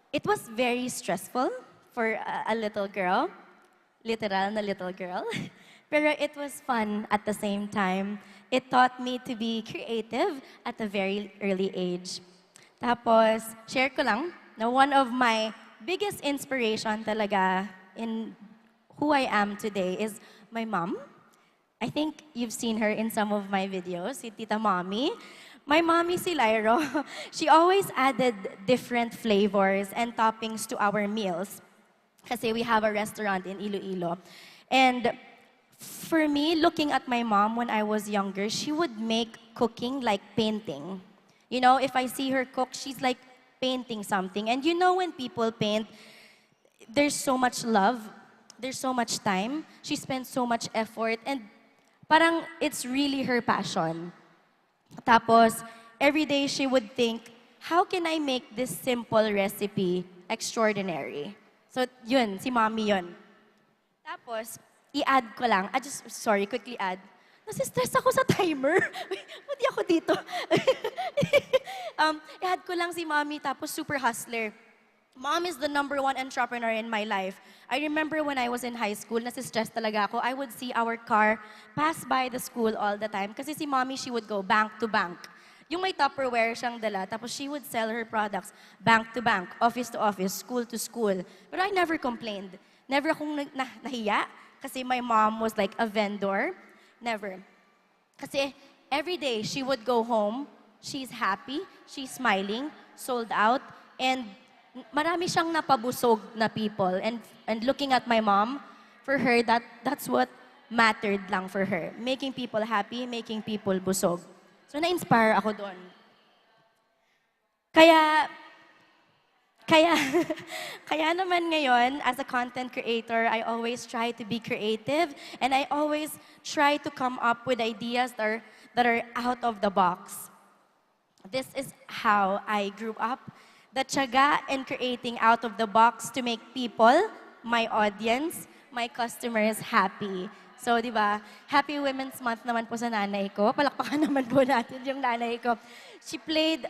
it was very stressful for a little girl, literal na little girl. Pero it was fun at the same time. It taught me to be creative at a very early age. Tapos, share ko lang na one of my biggest inspiration talaga in who I am today is my mom. I think you've seen her in some of my videos, si Tita Mommy. My mommy, si Lyro, she always added different flavors and toppings to our meals. Kasi we have a restaurant in Iloilo. And for me, looking at my mom when I was younger, she would make cooking like painting. You know, if I see her cook, she's like painting something. And you know when people paint, there's so much love there's so much time, she spends so much effort, and parang it's really her passion. Tapos, every day she would think, how can I make this simple recipe extraordinary? So, yun, si mommy yun. Tapos, i-add ko lang, sorry, quickly add, nasistress ako sa timer. Pati ako dito. I-add ko lang si mommy, tapos super hustler. Mom is the #1 entrepreneur in my life. I remember when I was in high school, nasistress talaga ako. I would see our car pass by the school all the time. Kasi si mommy, she would go bank to bank. Yung may Tupperware siyang dala, tapos she would sell her products bank to bank, office to office, school to school. But I never complained. Never akong nahiya kasi my mom was like a vendor. Never. Kasi every day she would go home, she's happy, she's smiling, sold out, and marami siyang napabusog na people. And looking at my mom, for her, that's what mattered lang for her. Making people happy, making people busog. So na-inspire ako doon. Kaya naman ngayon, as a content creator, I always try to be creative and I always try to come up with ideas that are out of the box. This is how I grew up. The tiyaga in creating out of the box to make people, my audience, my customers happy. So, di ba, Happy Women's Month naman po sa nanay ko. Palakpakan naman po natin yung nanay ko. She played,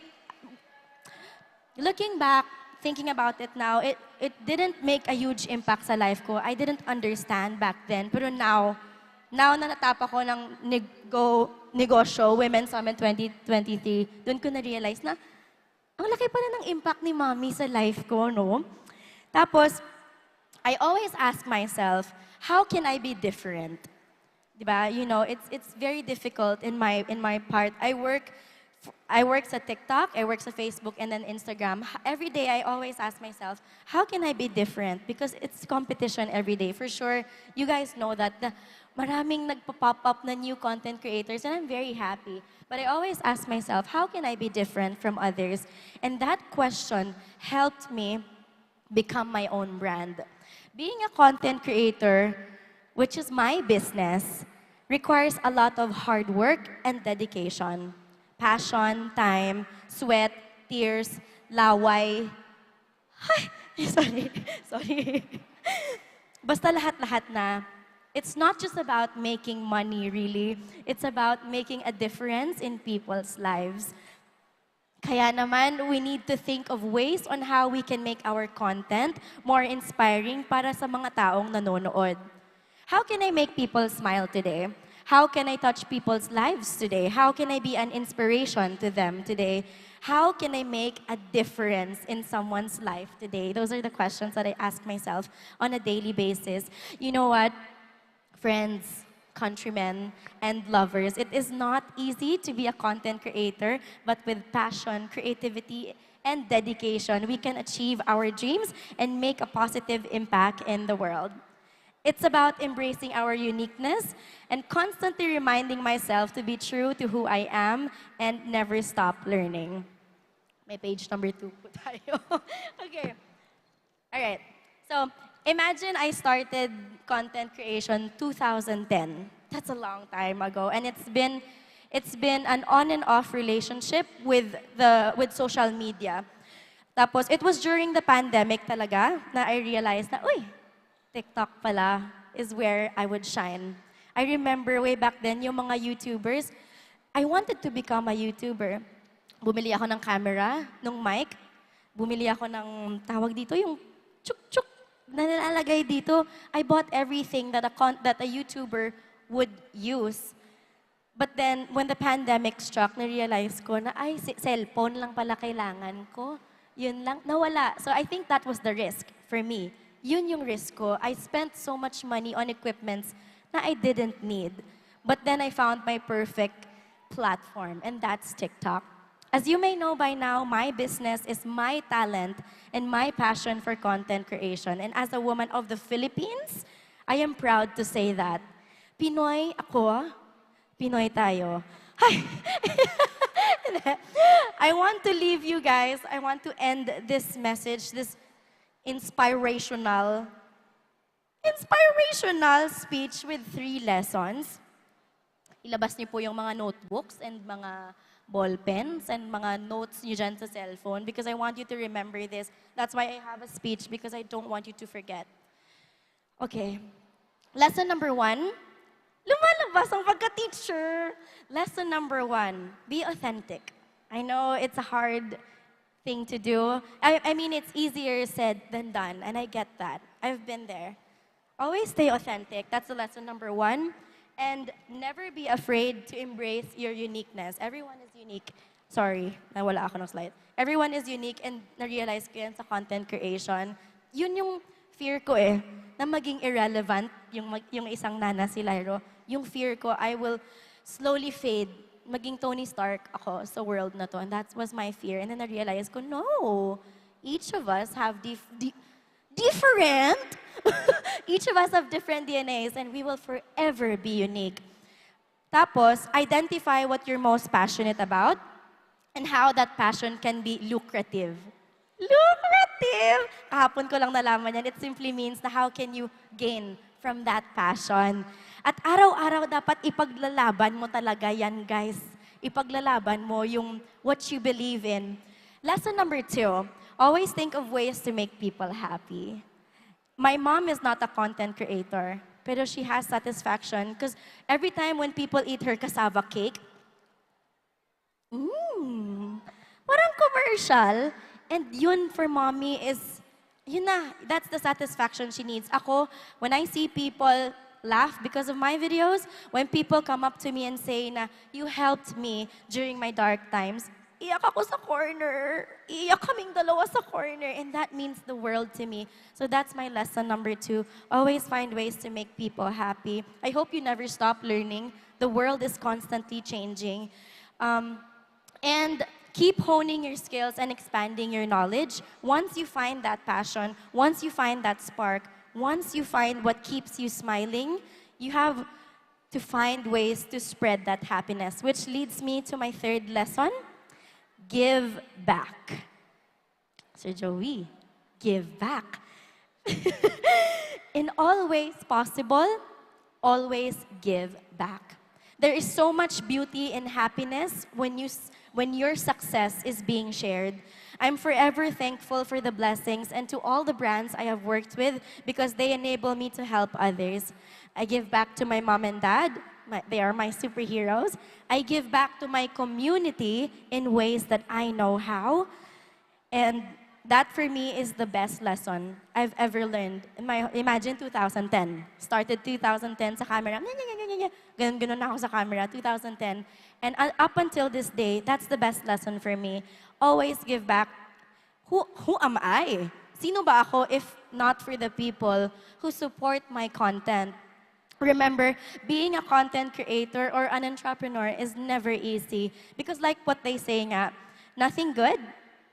looking back, thinking about it now, it didn't make a huge impact sa life ko. I didn't understand back then. Pero now na natap ako ng Negosyo, Women's Summit 2023, doon ko na-realize na, ang laki pala ng impact ni mommy sa life ko, no? Tapos, I always ask myself, how can I be different? Diba? You know, it's very difficult in my part. I work sa TikTok, I work sa Facebook, and then Instagram. Every day, I always ask myself, how can I be different? Because it's competition every day. For sure, you guys know that maraming nagpa-pop up na new content creators, and I'm very happy. But I always ask myself, how can I be different from others? And that question helped me become my own brand. Being a content creator, which is my business, requires a lot of hard work and dedication. Passion, time, sweat, tears, laway. Sorry. Basta lahat-lahat na. It's not just about making money, really. It's about making a difference in people's lives. Kaya naman, we need to think of ways on how we can make our content more inspiring para sa mga taong nanonood. How can I make people smile today? How can I touch people's lives today? How can I be an inspiration to them today? How can I make a difference in someone's life today? Those are the questions that I ask myself on a daily basis. You know what? Friends, countrymen, and lovers, it is not easy to be a content creator, but with passion, creativity, and dedication, we can achieve our dreams and make a positive impact in the world. It's about embracing our uniqueness and constantly reminding myself to be true to who I am and never stop learning. May page number 2 po tayo. Okay. All right. So, imagine I started content creation 2010. That's a long time ago, and it's been an on and off relationship with social media. Tapos it was during the pandemic talaga na I realized na, uy, TikTok pala is where I would shine. I remember way back then yung mga YouTubers, I wanted to become a YouTuber. Bumili ako ng camera, ng mic, bumili ako ng tawag dito yung chuk-chuk na nilalagay dito. I bought everything that a YouTuber would use. But then, when the pandemic struck, na-realize ko na, ay, cellphone lang pala kailangan ko. Yun lang, nawala. So I think that was the risk for me. Yun yung risk ko. I spent so much money on equipments na I didn't need. But then I found my perfect platform, and that's TikTok. As you may know by now, my business is my talent and my passion for content creation. And as a woman of the Philippines, I am proud to say that. Pinoy ako, Pinoy tayo. Hi! I want to leave you guys, I want to end this message, this inspirational inspirational speech with 3 lessons. Ilabas niyo po yung mga notebooks and mga ball pens and mga notes niyo dyan sa cellphone because I want you to remember this. That's why I have a speech because I don't want you to forget. Okay. Lesson number 1, lumalabas ang pagka-teacher. Lesson number 1, be authentic. I know it's a hard thing to do. I mean, it's easier said than done, and I get that. I've been there. Always stay authentic. That's the lesson number 1. And never be afraid to embrace your uniqueness. Everyone is unique. Sorry, nawala ako ng slide. Everyone is unique and na-realize ko yan sa content creation. Yun yung fear ko na maging irrelevant yung isang Nana si Lyro. Yung fear ko, I will slowly fade. Maging Tony Stark ako sa world na to. And that was my fear. And then na-realize ko, no. Each of us have different each of us have different DNAs and we will forever be unique. Tapos, identify what you're most passionate about and how that passion can be lucrative. Lucrative! Kahapon ko lang nalaman yan. It simply means na how can you gain from that passion. At araw-araw dapat ipaglalaban mo talaga yan, guys. Ipaglalaban mo yung what you believe in. Lesson number 2, always think of ways to make people happy. My mom is not a content creator, pero she has satisfaction because every time when people eat her cassava cake, parang commercial. And yun for mommy is, that's the satisfaction she needs. Ako, when I see people laugh because of my videos, when people come up to me and say na, you helped me during my dark times, iyak ako sa corner. Iyak kaming dalawa sa corner. And that means the world to me. So that's my lesson number 2. Always find ways to make people happy. I hope you never stop learning. The world is constantly changing. And keep honing your skills and expanding your knowledge. Once you find that passion, once you find that spark, once you find what keeps you smiling, you have to find ways to spread that happiness. Which leads me to my 3rd lesson. Give back. Sir Joey, give back. In all ways possible, always give back. There is so much beauty and happiness when your success is being shared. I'm forever thankful for the blessings and to all the brands I have worked with because they enable me to help others. I give back to my mom and dad. They are my superheroes. I give back to my community in ways that I know how. And that for me is the best lesson I've ever learned. Imagine 2010. Started 2010 sa camera. Ganun na ako sa camera, 2010. And up until this day, that's the best lesson for me. Always give back. Who am I? Sino ba ako if not for the people who support my content? Remember, being a content creator or an entrepreneur is never easy. Because like what they say nga, nothing good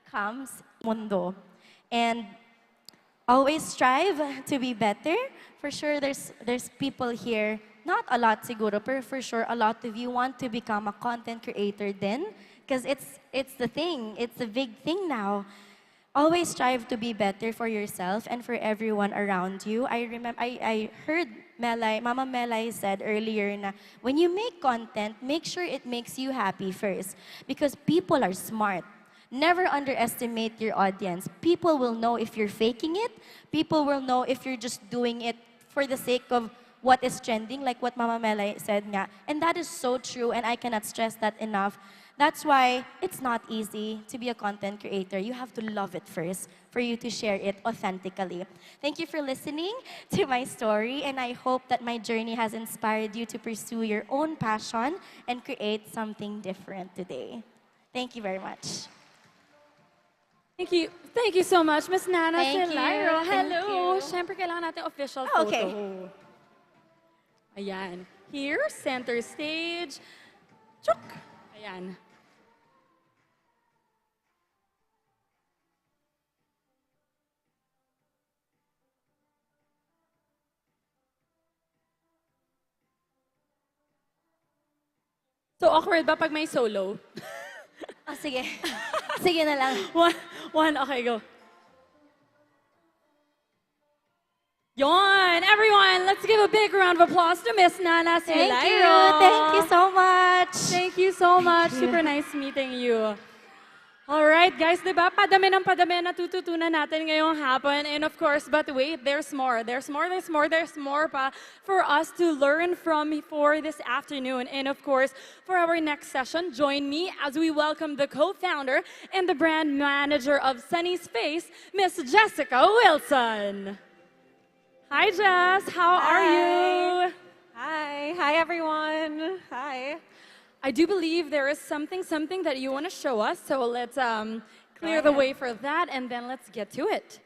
comes mundo. And always strive to be better. For sure, there's people here, not a lot siguro, but for sure, a lot of you want to become a content creator then. Because it's the thing, it's a big thing now. Always strive to be better for yourself and for everyone around you. I heard Mama Melay said earlier na when you make content, make sure it makes you happy first. Because people are smart. Never underestimate your audience. People will know if you're faking it. People will know if you're just doing it for the sake of what is trending, like what Mama Melay said nga. And that is so true, and I cannot stress that enough. That's why it's not easy to be a content creator. You have to love it first for you to share it authentically. Thank you for listening to my story, and I hope that my journey has inspired you to pursue your own passion and create something different today. Thank you very much. Thank you so much, Miss Nana Thank you. Silaro. Thank Hello. you. Siyempre, kailangan natin official photo. Okay. Ayan. Here, center stage. Chuk! Ayan. So awkward ba pag may solo? Oh, sige. Sige na lang. One, okay, go. Yon! Everyone, let's give a big round of applause to Miss Nana Silairo. Thank you so much. Thank you so much. Super nice meeting you. All right, guys, diba? Padami ng padami na tututunan natin ngayong hapon. And of course, but wait, there's more. There's more pa for us to learn from for this afternoon. And of course, for our next session, join me as we welcome the co-founder and the brand manager of Sunny's Face, Miss Jessica Wilson. Hi, Jess. How are you? Hi, everyone. Hi. I do believe there is something that you want to show us. So let's clear the way for that, and then let's get to it.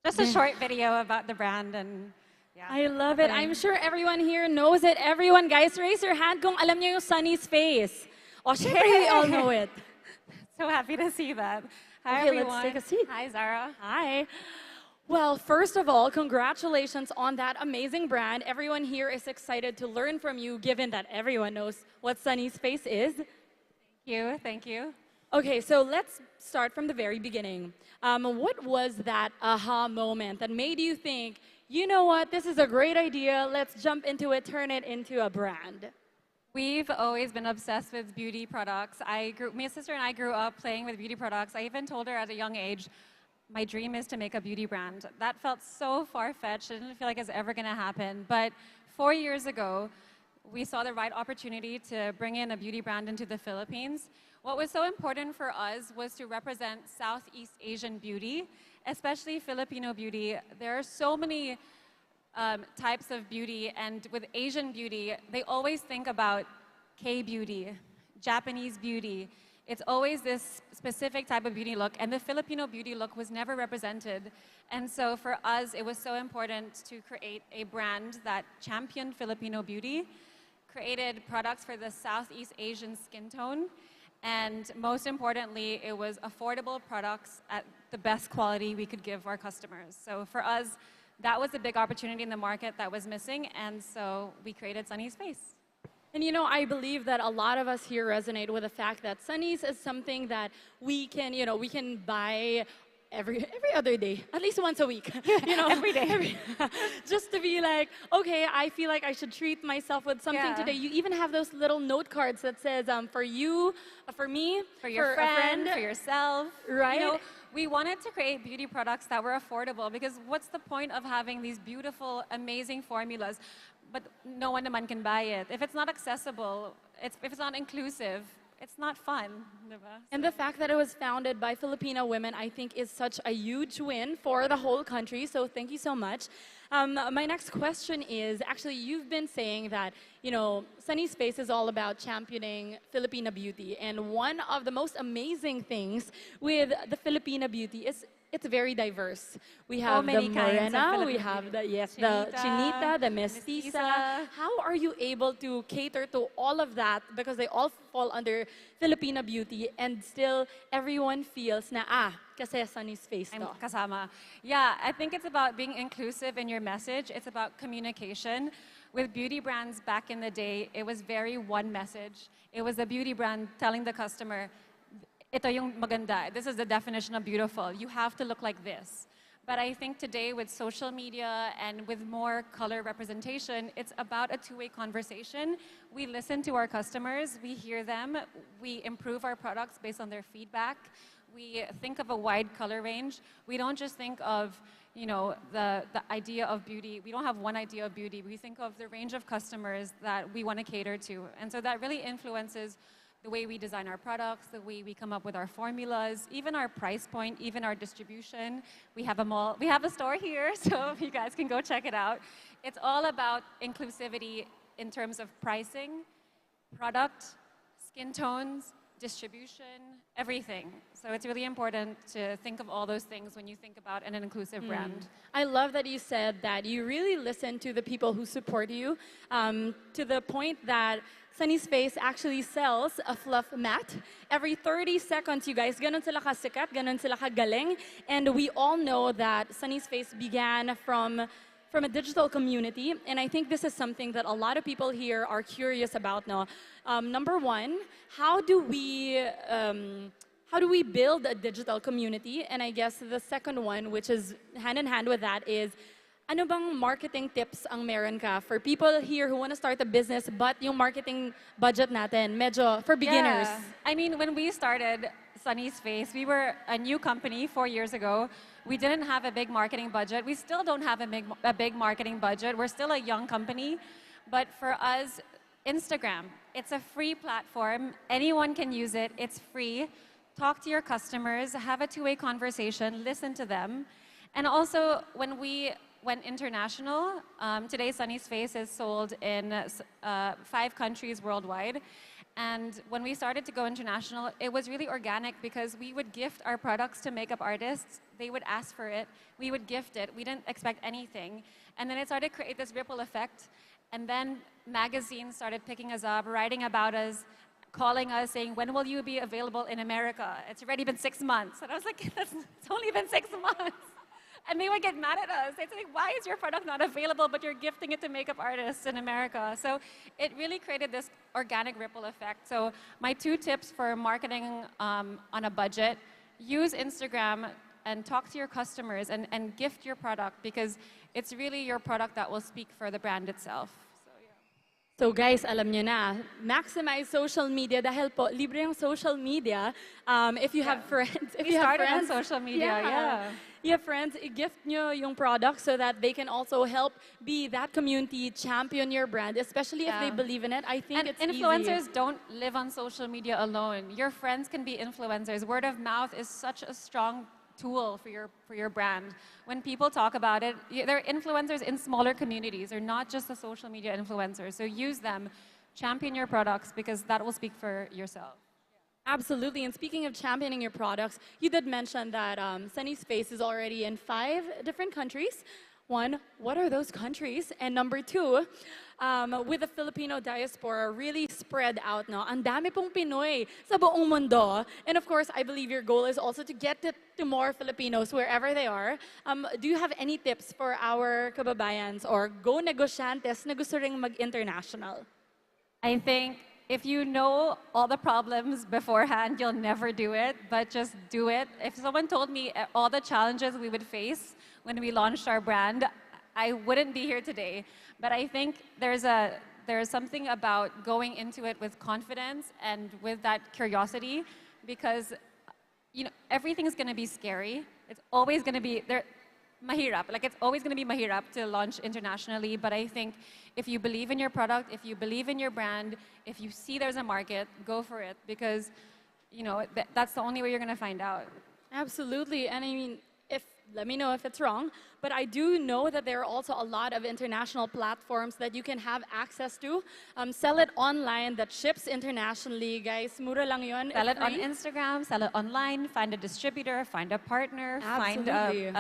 Just a short video about the brand and yeah. I love it. I'm sure everyone here knows it. Everyone, guys, raise your hand kung alam niyo yung Sunny's Face. O, syempre, we all know it. So happy to see that. Hi, Okay, everyone. let's take a seat. Hi, Zara. Hi. Well, first of all, congratulations on that amazing brand. Everyone here is excited to learn from you, given that everyone knows what Sunny's Face is. Thank you. Okay, so let's start from the very beginning. What was that aha moment that made you think, you know what, this is a great idea, let's jump into it, turn it into a brand? We've always been obsessed with beauty products. My sister and I grew up playing with beauty products. I even told her at a young age, my dream is to make a beauty brand. That felt so far-fetched. I didn't feel like it's ever going to happen. But 4 years ago, we saw the right opportunity to bring in a beauty brand into the Philippines. What was so important for us was to represent Southeast Asian beauty, especially Filipino beauty. There are so many types of beauty, and with Asian beauty, they always think about K-beauty, Japanese beauty. It's always this specific type of beauty look, and the Filipino beauty look was never represented. And so for us, it was so important to create a brand that championed Filipino beauty, created products for the Southeast Asian skin tone, and most importantly, it was affordable products at the best quality we could give our customers. So for us, that was a big opportunity in the market that was missing, and so we created Sunny's Face. And you know, I believe that a lot of us here resonate with the fact that Sunny's is something that we can, we can buy every other day, at least once a week, every day. Just to be like, okay, I feel like I should treat myself with something today. You even have those little note cards that says, for you, for me, for your friend, for yourself. Right? We wanted to create beauty products that were affordable, because what's the point of having these beautiful, amazing formulas, but no one naman can buy it? If it's not accessible, if it's not inclusive, it's not fun. And the fact that it was founded by Filipino women, I think, is such a huge win for the whole country. So thank you so much. My next question is, actually, you've been saying that, Sunny's Face is all about championing Filipina beauty. And one of the most amazing things with the Filipina beauty is it's very diverse. We have the morena, we have the chinita, the mestiza. How are you able to cater to all of that, because they all fall under Filipina beauty, and still everyone feels na kasi Sunny's Face to. I'm kasama. Yeah, I think it's about being inclusive in your message. It's about communication. With beauty brands back in the day, it was very one message. It was a beauty brand telling the customer, ito yung maganda. This is the definition of beautiful. You have to look like this. But I think today with social media and with more color representation, it's about a two-way conversation. We listen to our customers, we hear them, we improve our products based on their feedback. We think of a wide color range. We don't just think of, the idea of beauty. We don't have one idea of beauty. We think of the range of customers that we want to cater to. And so that really influences the way we design our products, the way we come up with our formulas, even our price point, even our distribution. We have a store here, so you guys can go check it out. It's all about inclusivity in terms of pricing, product, skin tones, distribution, everything. So it's really important to think of all those things when you think about an inclusive brand. I love that you said that you really listen to the people who support you, to the point that Sunny's Face actually sells a fluff mat. Every 30 seconds, you guys, ganon sila kasikat, ganon sila kagaling. And we all know that Sunny's Face began from a digital community, and I think this is something that a lot of people here are curious about now. Number one, how do we build a digital community? And I guess the second one, which is hand in hand with that, is ano bang marketing tips ang meron ka for people here who want to start a business but yung marketing budget natin medyo for beginners? Yeah. I mean, when we started Sunny's Face, we were a new company 4 years ago. We didn't have a big marketing budget. We still don't have a big marketing budget. We're still a young company. But for us, Instagram, it's a free platform. Anyone can use it. It's free. Talk to your customers, have a two-way conversation, listen to them. And also, when we went international, today Sunny's Face is sold in 5 countries worldwide. And when we started to go international, it was really organic because we would gift our products to makeup artists. They would ask for it. We would gift it. We didn't expect anything. And then it started to create this ripple effect. And then magazines started picking us up, writing about us, calling us, saying, when will you be available in America? It's already been 6 months. And I was like, it's only been 6 months. And they would get mad at us. They'd say, why is your product not available, but you're gifting it to makeup artists in America? So it really created this organic ripple effect. So my 2 tips for marketing on a budget, use Instagram and talk to your customers and gift your product because it's really your product that will speak for the brand itself. So guys, alam nyo na, maximize social media dahil po, libre ang social media. If you have friends, We started on social media, yeah. You have friends, i-gift nyo yung product so that they can also help be that community, champion your brand, especially if they believe in it. I think it's influencers easy. don't live on social media alone. Your friends can be influencers. Word of mouth is such a strong tool for your brand. When people talk about it, they're influencers in smaller communities. They're not just the social media influencers. So use them, champion your products because that will speak for yourself. Absolutely. And speaking of championing your products, you did mention that Sunny's Face is already in 5 different countries. 1, what are those countries? And number 2, with the Filipino diaspora really spread out now, ang dami pong Pinoy sa buong mundo. And of course, I believe your goal is also to get it to more Filipinos wherever they are. Do you have any tips for our kababayans or go negosyantes na gusto ring mag-international? I think if you know all the problems beforehand, you'll never do it, but just do it. If someone told me all the challenges we would face when we launched our brand, I wouldn't be here today. But I think there's something about going into it with confidence and with that curiosity because everything's going to be scary. It's always going to be mahirap. Like it's always going to be mahirap to launch internationally, but I think if you believe in your product, if you believe in your brand, if you see there's a market, go for it because that's the only way you're going to find out. Absolutely. And I mean, let me know if it's wrong, but I do know that there are also a lot of international platforms that you can have access to. Sell it online that ships internationally, guys. Mura lang yun. Sell it on Instagram, sell it online, find a distributor, find a partner, Absolutely.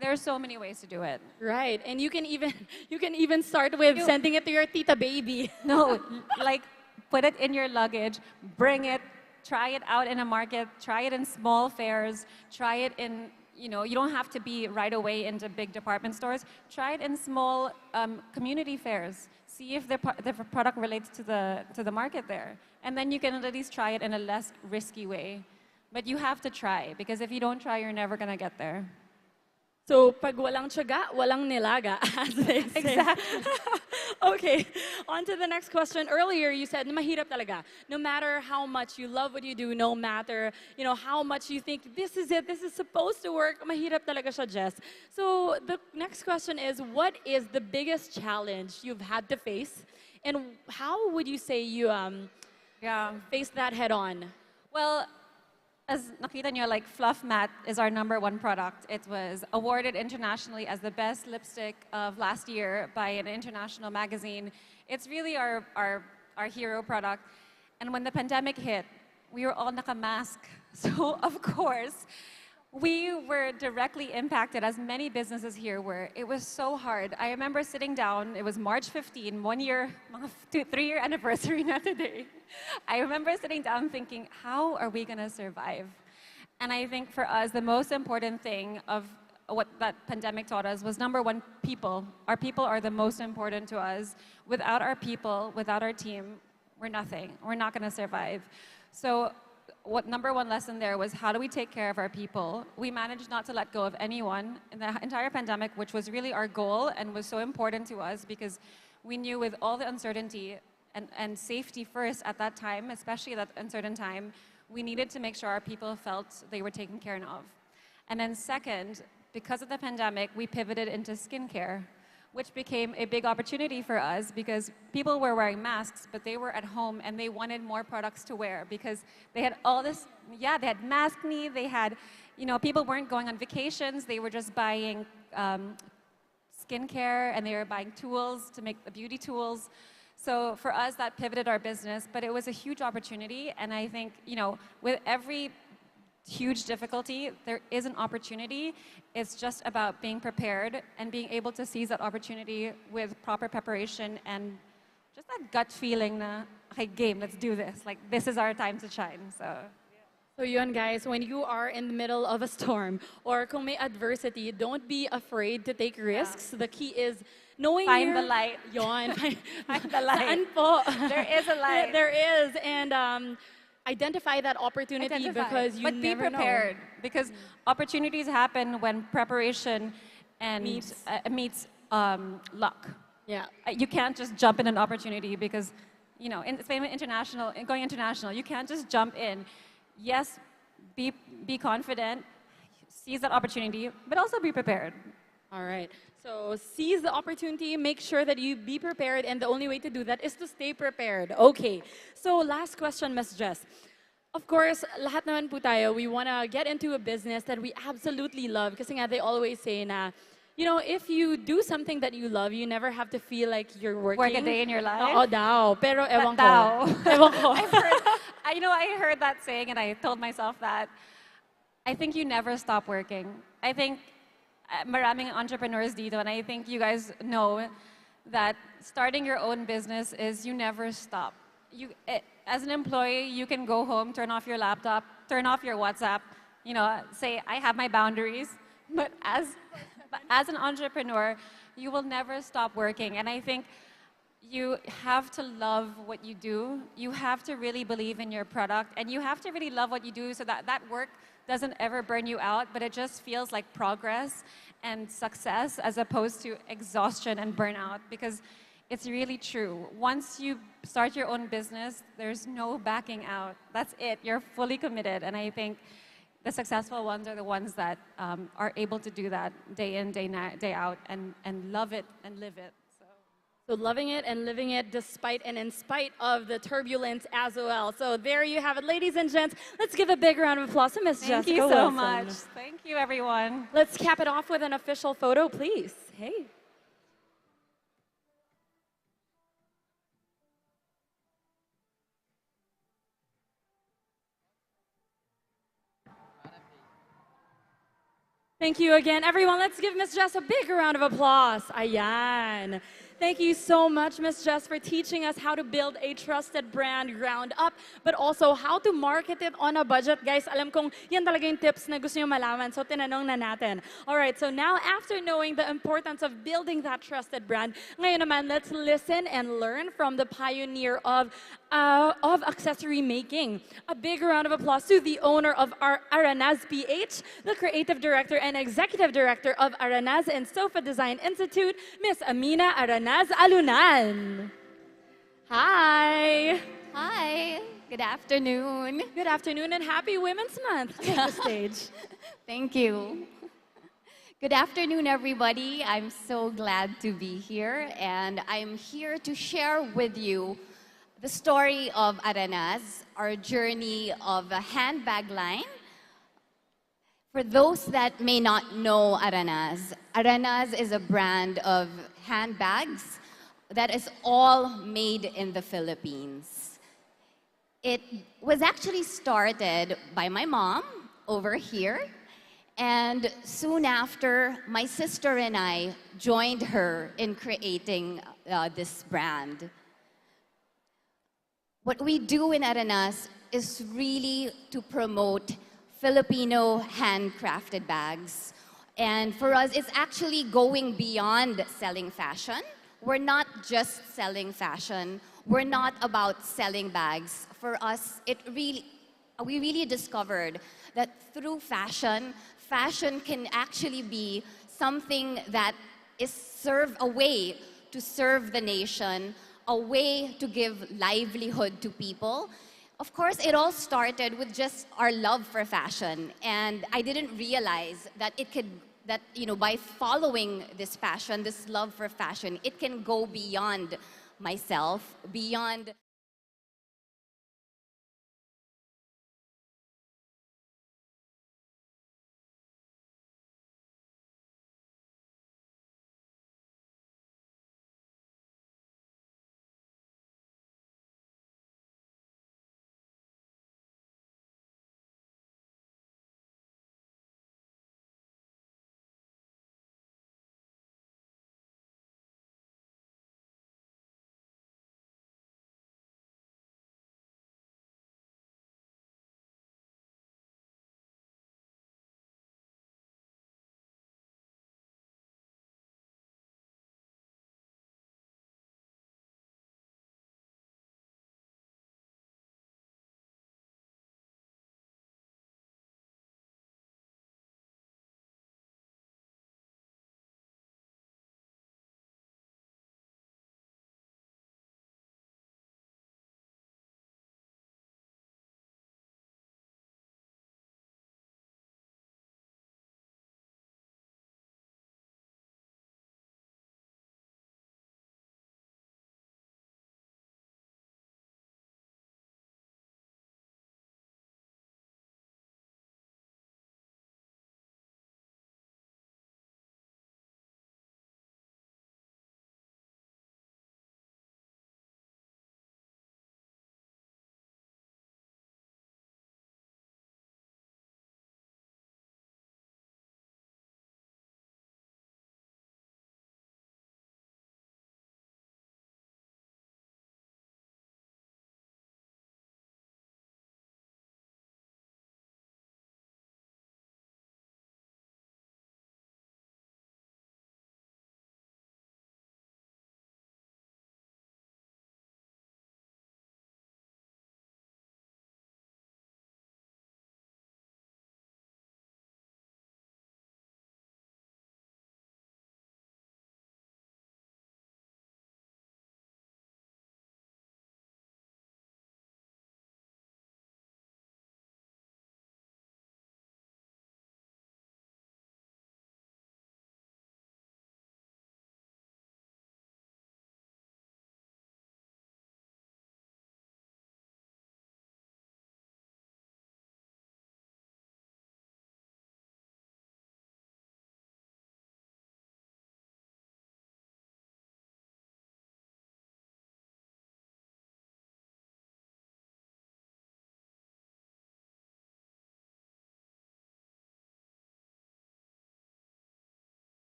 There are so many ways to do it. Right, and you can even start with sending it to your tita baby. No, like put it in your luggage, bring it, try it out in a market, try it in small fairs, try it in, you don't have to be right away into big department stores. Try it in small community fairs. See if the product relates to the market there. And then you can at least try it in a less risky way. But you have to try, because if you don't try, you're never going to get there. So, pag walang tiyaga, walang nilaga, as they say. Exactly. Okay, on to the next question. Earlier, you said, mahirap talaga. No matter how much you love what you do, no matter, how much you think, this is it, this is supposed to work, mahirap talaga siya, Jess. So, the next question is, what is the biggest challenge you've had to face? And how would you say you Yeah. face that head on? Well, as nakita nyo, like Fluff Matte is our #1 product. It was awarded internationally as the best lipstick of last year by an international magazine. It's really our hero product. And when the pandemic hit, we were all naka-mask. So of course, we were directly impacted, as many businesses here were. It was so hard. I remember sitting down, it was March 15, 1 year, 3-year anniversary na today. I remember sitting down thinking, how are we gonna survive? And I think for us, the most important thing of what that pandemic taught us was #1, people. Our people are the most important to us. Without our people, without our team, we're nothing. We're not gonna survive. So what #1 lesson there was, how do we take care of our people? We managed not to let go of anyone in the entire pandemic, which was really our goal and was so important to us because we knew with all the uncertainty and safety first at that time, especially at that uncertain time, we needed to make sure our people felt they were taken care of. And then second, because of the pandemic, we pivoted into skincare, which became a big opportunity for us because people were wearing masks, but they were at home and they wanted more products to wear because they had all this, they had mask need, they had, people weren't going on vacations, they were just buying skincare and they were buying tools to make the beauty tools. So for us, that pivoted our business, but it was a huge opportunity. And I think, with every huge difficulty, there is an opportunity. It's just about being prepared and being able to seize that opportunity with proper preparation and just that gut feeling na, okay, game, let's do this. Like, this is our time to shine, so. So yun guys, when you are in the middle of a storm or kung may adversity, don't be afraid to take risks. The key is knowing Find the light. Yon. Find the light. Saan po? There is a light. There is. And identify that opportunity because you but be never prepared know. because opportunities happen when preparation and meets luck. Yeah. You can't just jump in an opportunity because, going international, you can't just jump in. Yes, be confident, seize that opportunity, but also be prepared. All right. So seize the opportunity, make sure that you be prepared, and the only way to do that is to stay prepared. Okay. So last question, Ms. Jess. Of course, lahat naman po tayo, we want to get into a business that we absolutely love. Kasi nga, they always say na, if you do something that you love, you never have to feel like you're working. Work a day in your life? Oo daw. Pero ewan ko. Daw. Ewan ko. I heard that saying and I told myself that I think you never stop working. I think maraming entrepreneurs dito, and I think you guys know that starting your own business is you never stop. As an employee, you can go home, turn off your laptop, turn off your WhatsApp, say, I have my boundaries. But as an entrepreneur, you will never stop working. And I think you have to love what you do. You have to really believe in your product. And you have to really love what you do so that that work doesn't ever burn you out, but it just feels like progress and success as opposed to exhaustion and burnout. Because it's really true. Once you start your own business, there's no backing out. That's it. You're fully committed. And I think the successful ones are the ones that are able to do that day in, day out, and love it and live it. So loving it and living it despite and in spite of the turbulence as well. So there you have it, ladies and gents. Let's give a big round of applause to Ms. Jessica Thank you so Wilson. much. Thank you, everyone. Let's cap it off with an official photo, please. Hey. Thank you again, everyone. Let's give Ms. Jess a big round of applause. Ayan. Thank you so much, Ms. Jess, for teaching us how to build a trusted brand ground up, but also how to market it on a budget. Guys, alam kong yan talaga yung tips na gusto nyo malaman, so tinanong na natin. All right, so now after knowing the importance of building that trusted brand, ngayon naman, let's listen and learn from the pioneer of accessory making. A big round of applause to the owner of Aranaz PH, the creative director and executive director of Aranaz and Sofa Design Institute, Miss Amina Aranaz Alunan. Hi. Hi. Good afternoon. Good afternoon and happy Women's Month. Take the stage. Thank you. Good afternoon, everybody. I'm so glad to be here, and I'm here to share with you the story of Aranas, our journey of a handbag line. For those that may not know Aranas, Aranas is a brand of handbags that is all made in the Philippines. It was actually started by my mom over here, and soon after, my sister and I joined her in creating this brand. What we do in Aranas is really to promote Filipino handcrafted bags. And for us, it's actually going beyond selling fashion. We're not just selling fashion. We're not about selling bags. For us, we really discovered that through fashion, fashion can actually be something that is a way to serve the nation, a way to give livelihood to people. Of course, it all started with just our love for fashion, and I didn't realize that by following this passion, this love for fashion, it can go beyond myself, beyond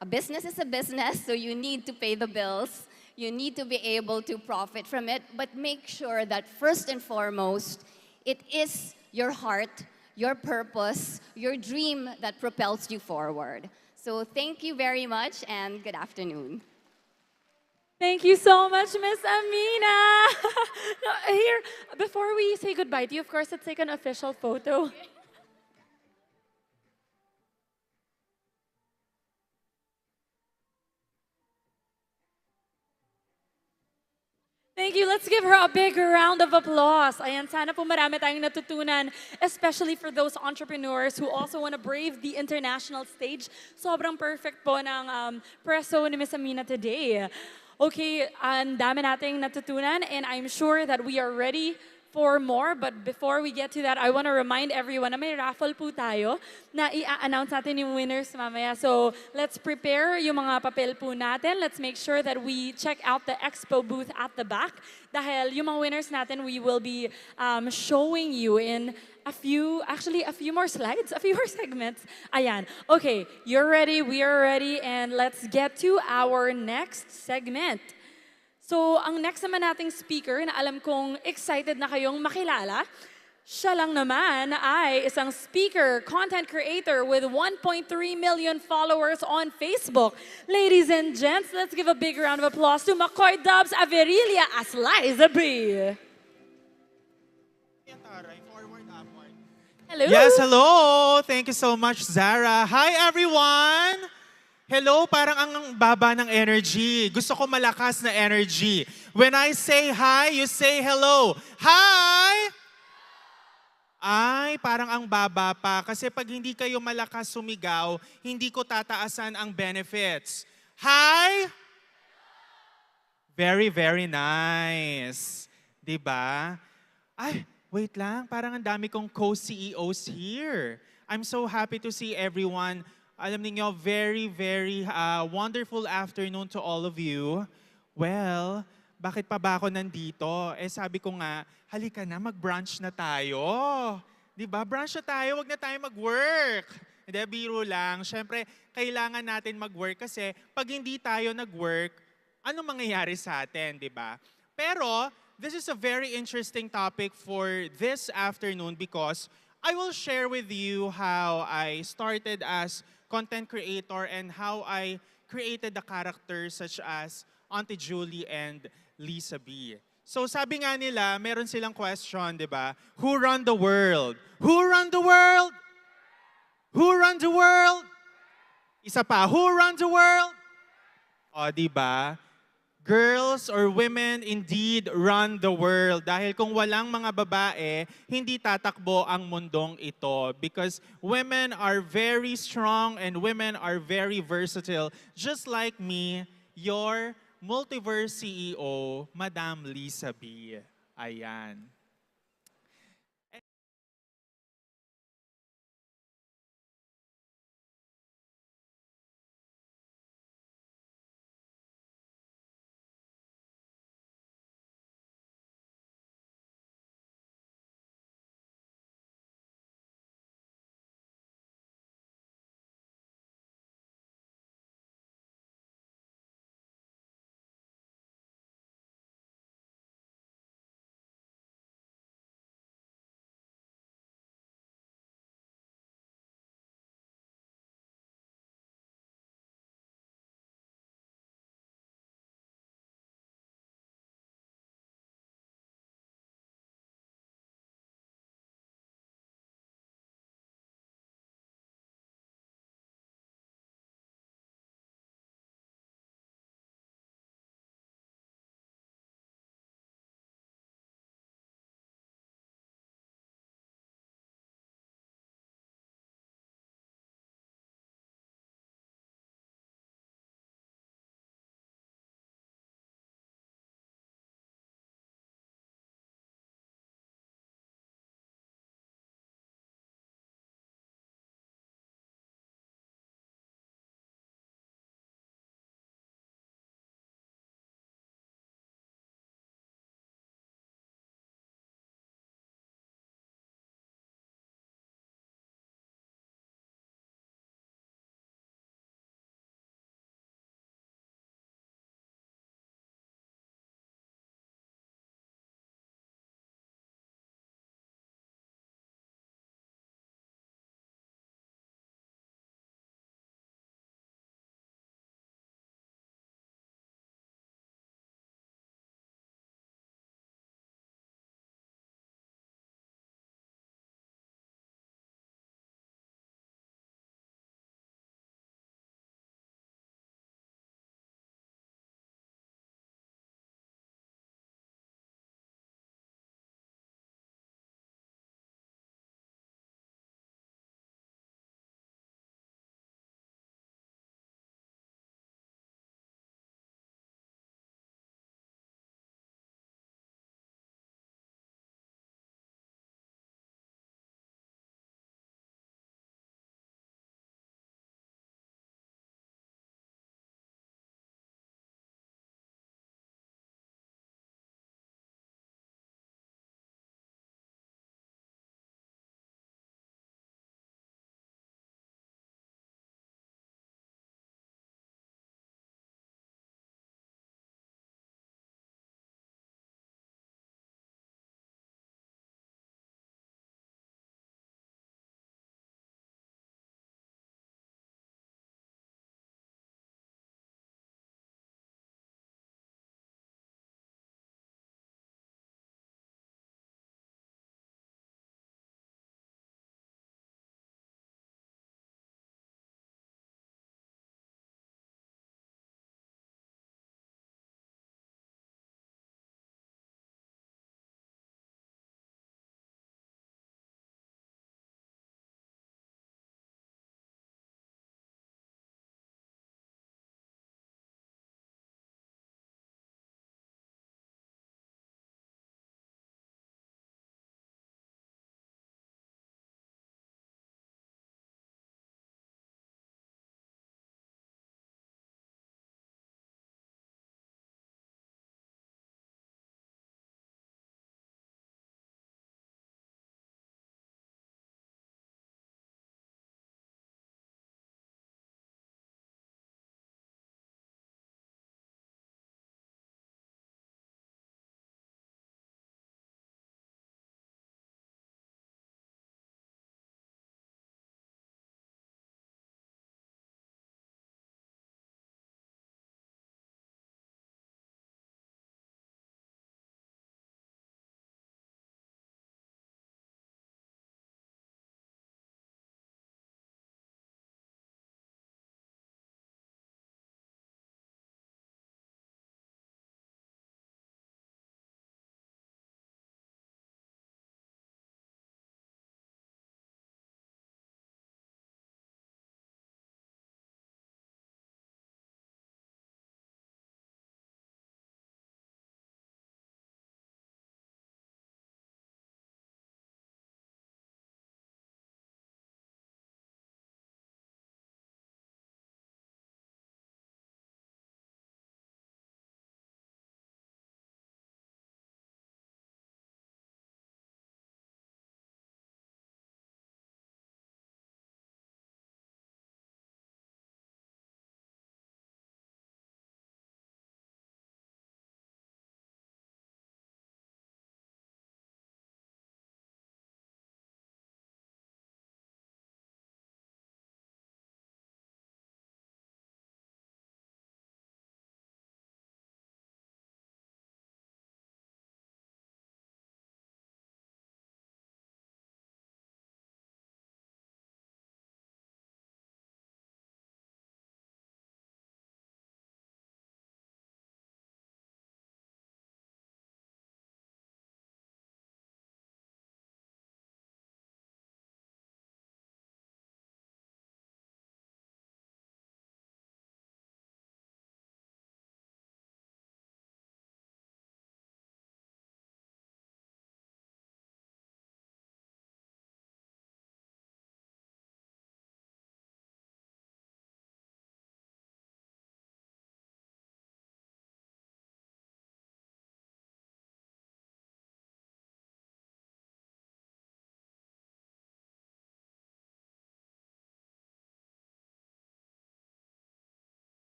a business is a business, so you need to pay the bills. You need to be able to profit from it, but make sure that first and foremost, it is your heart, your purpose, your dream that propels you forward. So thank you very much and good afternoon. Thank you so much, Miss Amina. No, here, before we say goodbye to you, of course, let's take an official photo. Thank you. Let's give her a big round of applause. Ayan, sana po marami tayong natutunan, especially for those entrepreneurs who also want to brave the international stage. Sobrang perfect po ng preso ni Miss Amina today. Okay, ang dami nating natutunan and I'm sure that we are ready for more. But before we get to that, I want to remind everyone na may raffle po tayo na i-announce natin yung winners mamaya. So let's prepare yung mga papel po natin. Let's make sure that we check out the expo booth at the back. Dahil yung mga winners natin, we will be showing you in a few more slides, a few more segments. Ayan. Okay, you're ready, we are ready, and let's get to our next segment. So, ang next naman nating speaker na alam kong excited na kayong makilala, siya lang naman ay isang speaker, content creator with 1.3 million followers on Facebook. Ladies and gents, let's give a big round of applause to McCoy Dubs Averilia as Liza B. Hello. Yes, hello. Thank you so much, Zara. Hi, everyone. Hello, parang ang baba ng energy. Gusto ko malakas na energy. When I say hi, you say hello. Hi! Ay, parang ang baba pa. Kasi pag hindi kayo malakas sumigaw, hindi ko tataasan ang benefits. Hi! Very, very nice. Diba? Ay, wait lang. Parang ang dami kong co-CEOs here. I'm so happy to see everyone. Alam niyo, very, very wonderful afternoon to all of you. Well, bakit pa ba ako nandito? Eh sabi ko nga, halika na, mag-brunch na tayo. Diba? Brunch na tayo, wag na tayo mag-work. Hindi, biro lang. Siyempre, kailangan natin mag-work kasi pag hindi tayo nag-work, ano mangyayari sa atin, diba? Pero, this is a very interesting topic for this afternoon because I will share with you how I started as content creator and how I created the characters such as Auntie Julie and Lisa B. So sabi nga nila, meron silang question, di ba? Who run the world? Who run the world? Who run the world? Isa pa, who run the world? O, di ba? Girls or women indeed run the world. Dahil kung walang mga babae, hindi tatakbo ang mundong ito. Because women are very strong and women are very versatile. Just like me, your Multiverse CEO, Madam Lisa B. Ayan.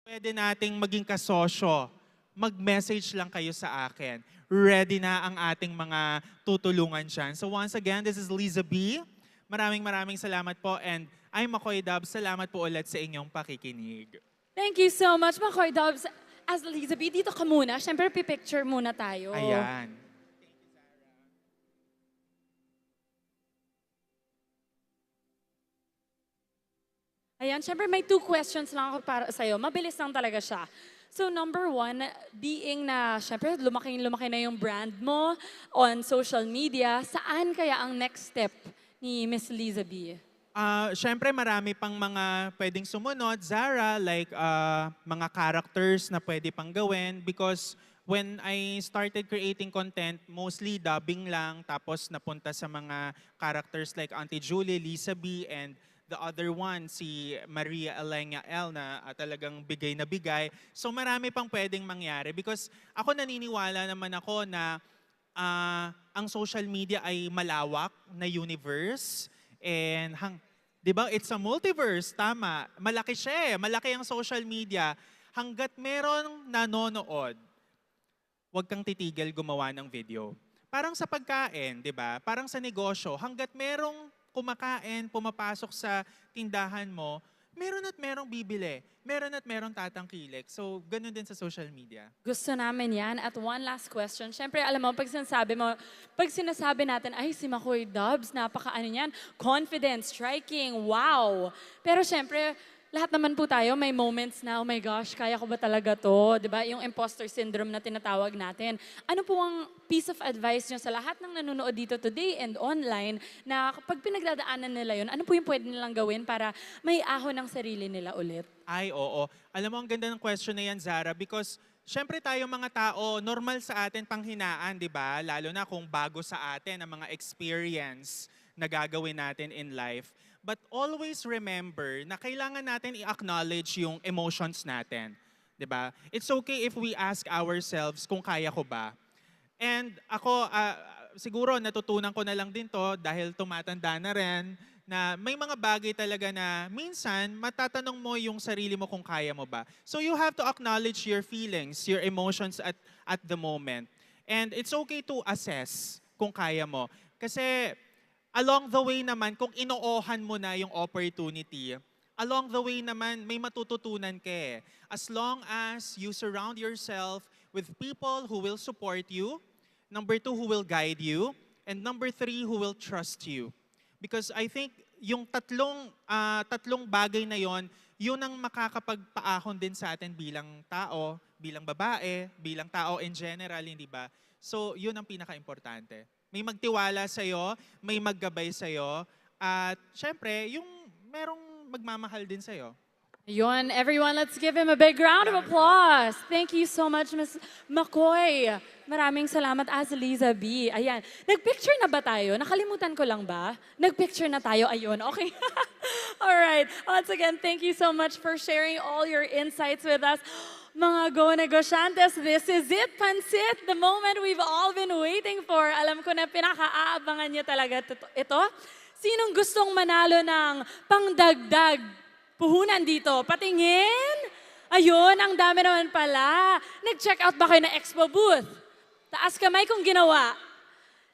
Pwede nating maging kasosyo. Mag-message lang kayo sa akin. Ready na ang ating mga tutulungan dyan. So once again, this is Liza B. Maraming salamat po. And I'm Makoy Dub. Salamat po ulit sa inyong pakikinig. Thank you so much, Makoy Dubs. As Elizabeth, dito ka muna. Siyempre, pipicture muna tayo. Ayan. Ayan, syempre may 2 questions lang ako para sa'yo. Mabilis lang talaga siya. So number 1, being na syempre lumaki na yung brand mo on social media, saan kaya ang next step ni Miss Liza B? Siyempre marami pang mga pwedeng sumunod, Zara, like mga characters na pwede pang gawin because when I started creating content, mostly dubbing lang, tapos napunta sa mga characters like Auntie Julie, Lisa B, and the other one, si Maria Elena L na talagang bigay na bigay. So marami pang pwedeng mangyari because ako naniniwala naman ako na ang social media ay malawak na universe and 'di ba? It's a multiverse, tama. Malaki siya eh. Malaki ang social media. Hangga't merong nanonood, huwag kang titigil gumawa ng video. Parang sa pagkain, 'di ba? Parang sa negosyo, hangga't merong kumakain, pumapasok sa tindahan mo, meron at merong bibili. Meron at merong tatangkilik. So, ganun din sa social media. Gusto namin yan. At one last question. Siyempre, alam mo, pag sinasabi natin, ay, si Makoy Dubs, napaka-ano yan, confident, striking, wow. Pero siyempre, lahat naman po tayo, may moments na, oh my gosh, kaya ko ba talaga to? Diba? Yung imposter syndrome na tinatawag natin. Ano po ang piece of advice nyo sa lahat ng nanonood dito today and online na kapag pinagdadaanan nila yun, ano po yung pwede nilang gawin para may ahon ng sarili nila ulit? Ay, oo. Alam mo, ang ganda ng question na yan, Zara, because syempre tayo mga tao, normal sa atin panghinaan, di ba? Lalo na kung bago sa atin ang mga experience na gagawin natin in life. But always remember na kailangan natin i-acknowledge yung emotions natin. 'Di ba? It's okay if we ask ourselves kung kaya ko ba. And ako, siguro natutunan ko na lang din to dahil tumatanda na rin, na may mga bagay talaga na minsan matatanong mo yung sarili mo kung kaya mo ba. So you have to acknowledge your feelings, your emotions at the moment. And it's okay to assess kung kaya mo. Kasi along the way naman, kung inoohan mo na yung opportunity, along the way naman, may matututunan ka eh. As long as you surround yourself with people who will support you, number 2, who will guide you, and number 3, who will trust you. Because I think yung tatlong bagay na yon, yun ang makakapagpaahon din sa atin bilang tao, bilang babae, bilang tao in general, hindi ba? So, yun ang pinaka-importante. May magtiwala sa'yo, may maggabay sa'yo, at syempre, yung merong magmamahal din sa'yo. Yun, everyone, let's give him a big round of applause. Thank you so much, Ms. Makoy. Maraming salamat, as Liza B. Ayan, nagpicture na ba tayo? Nakalimutan ko lang ba? Nagpicture na tayo, ayun, okay. All right, once again, thank you so much for sharing all your insights with us. Mga Go Negosyantes, this is it, Pansit, the moment we've all been waiting for. Alam ko na pinaka-aabangan niyo talaga ito. Sinong gustong manalo ng pangdagdag puhunan dito? Patingin? Ayun, ang dami naman pala. Nag-check out ba kayo na expo booth? Taas kamay kung ginawa.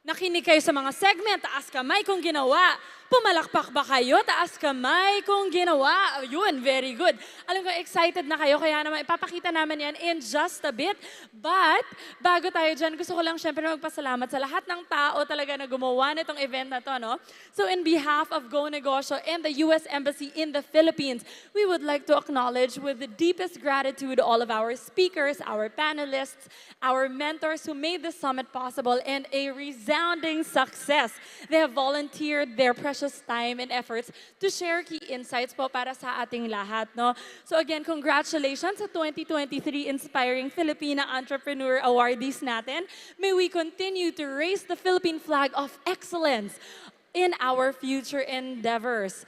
Nakinig kayo sa mga segment, taas kamay kung ginawa. Pumalakpak ba kayo? Taas kamay kung ginawa. Ayun, very good. Alam ko, excited na kayo, kaya naman ipapakita namin yan in just a bit. But, bago tayo dyan, gusto ko lang syempre magpasalamat sa lahat ng tao talaga na gumawa nitong event na to, no? So, in behalf of Go Negosyo and the U.S. Embassy in the Philippines, we would like to acknowledge with the deepest gratitude all of our speakers, our panelists, our mentors who made this summit possible and a resounding success. They have volunteered their precious time and efforts to share key insights po para sa ating lahat, no? So again, congratulations sa 2023 Inspiring Filipina Entrepreneur Awardees natin. May we continue to raise the Philippine flag of excellence in our future endeavors.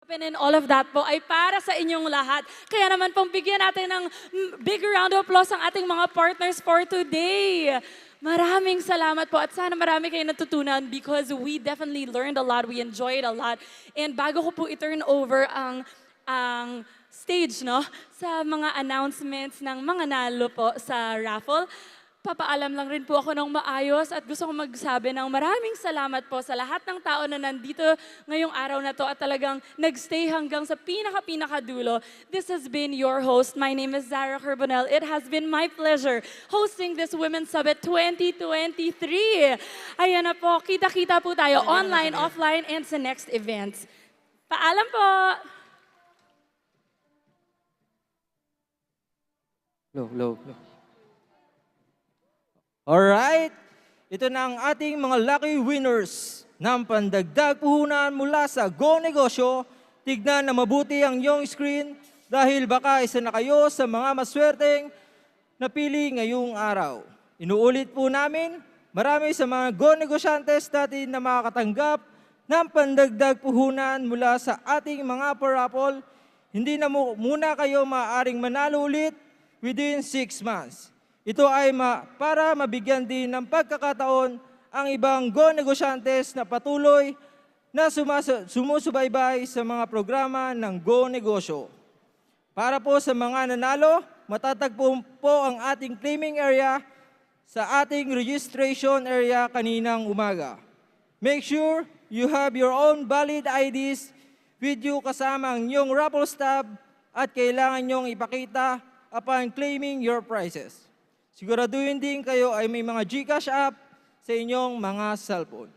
And all of that po ay para sa inyong lahat. Kaya naman pong bigyan natin ng big round of applause ang ating mga partners for today. Maraming salamat po at sana marami kayo natutunan because we definitely learned a lot, we enjoyed a lot. And bago ko po i-turn over ang stage sa mga announcements ng mga nalo po sa raffle, papaalam lang rin po ako ng maayos at gusto kong magsabi ng maraming salamat po sa lahat ng tao na nandito ngayong araw na to at talagang nagstay hanggang sa pinaka-dulo. This has been your host. My name is Zara Carbonell. It has been my pleasure hosting this Women's Summit 2023. Ayan na po, kita-kita po tayo online, offline, and sa next events. Paalam po! Low. Alright, ito na ang ating mga lucky winners ng pandagdag puhunan mula sa Go Negosyo. Tignan na mabuti ang iyong screen dahil baka isa na kayo sa mga maswerteng napili ngayong araw. Inuulit po namin, marami sa mga Go Negosyantes natin na makakatanggap ng pandagdag puhunan mula sa ating mga parapol. Hindi na muna kayo maaaring manalo ulit within 6 months. Ito ay para mabigyan din ng pagkakataon ang ibang Go Negosyantes na patuloy na sumusubaybay sa mga programa ng Go Negosyo. Para po sa mga nanalo, matatagpo po ang ating claiming area sa ating registration area kaninang umaga. Make sure you have your own valid IDs with you kasama ang iyong Raffle stub at kailangan niyong ipakita upon claiming your prizes. Siguraduhin din kayo ay may mga GCash app sa inyong mga cellphone.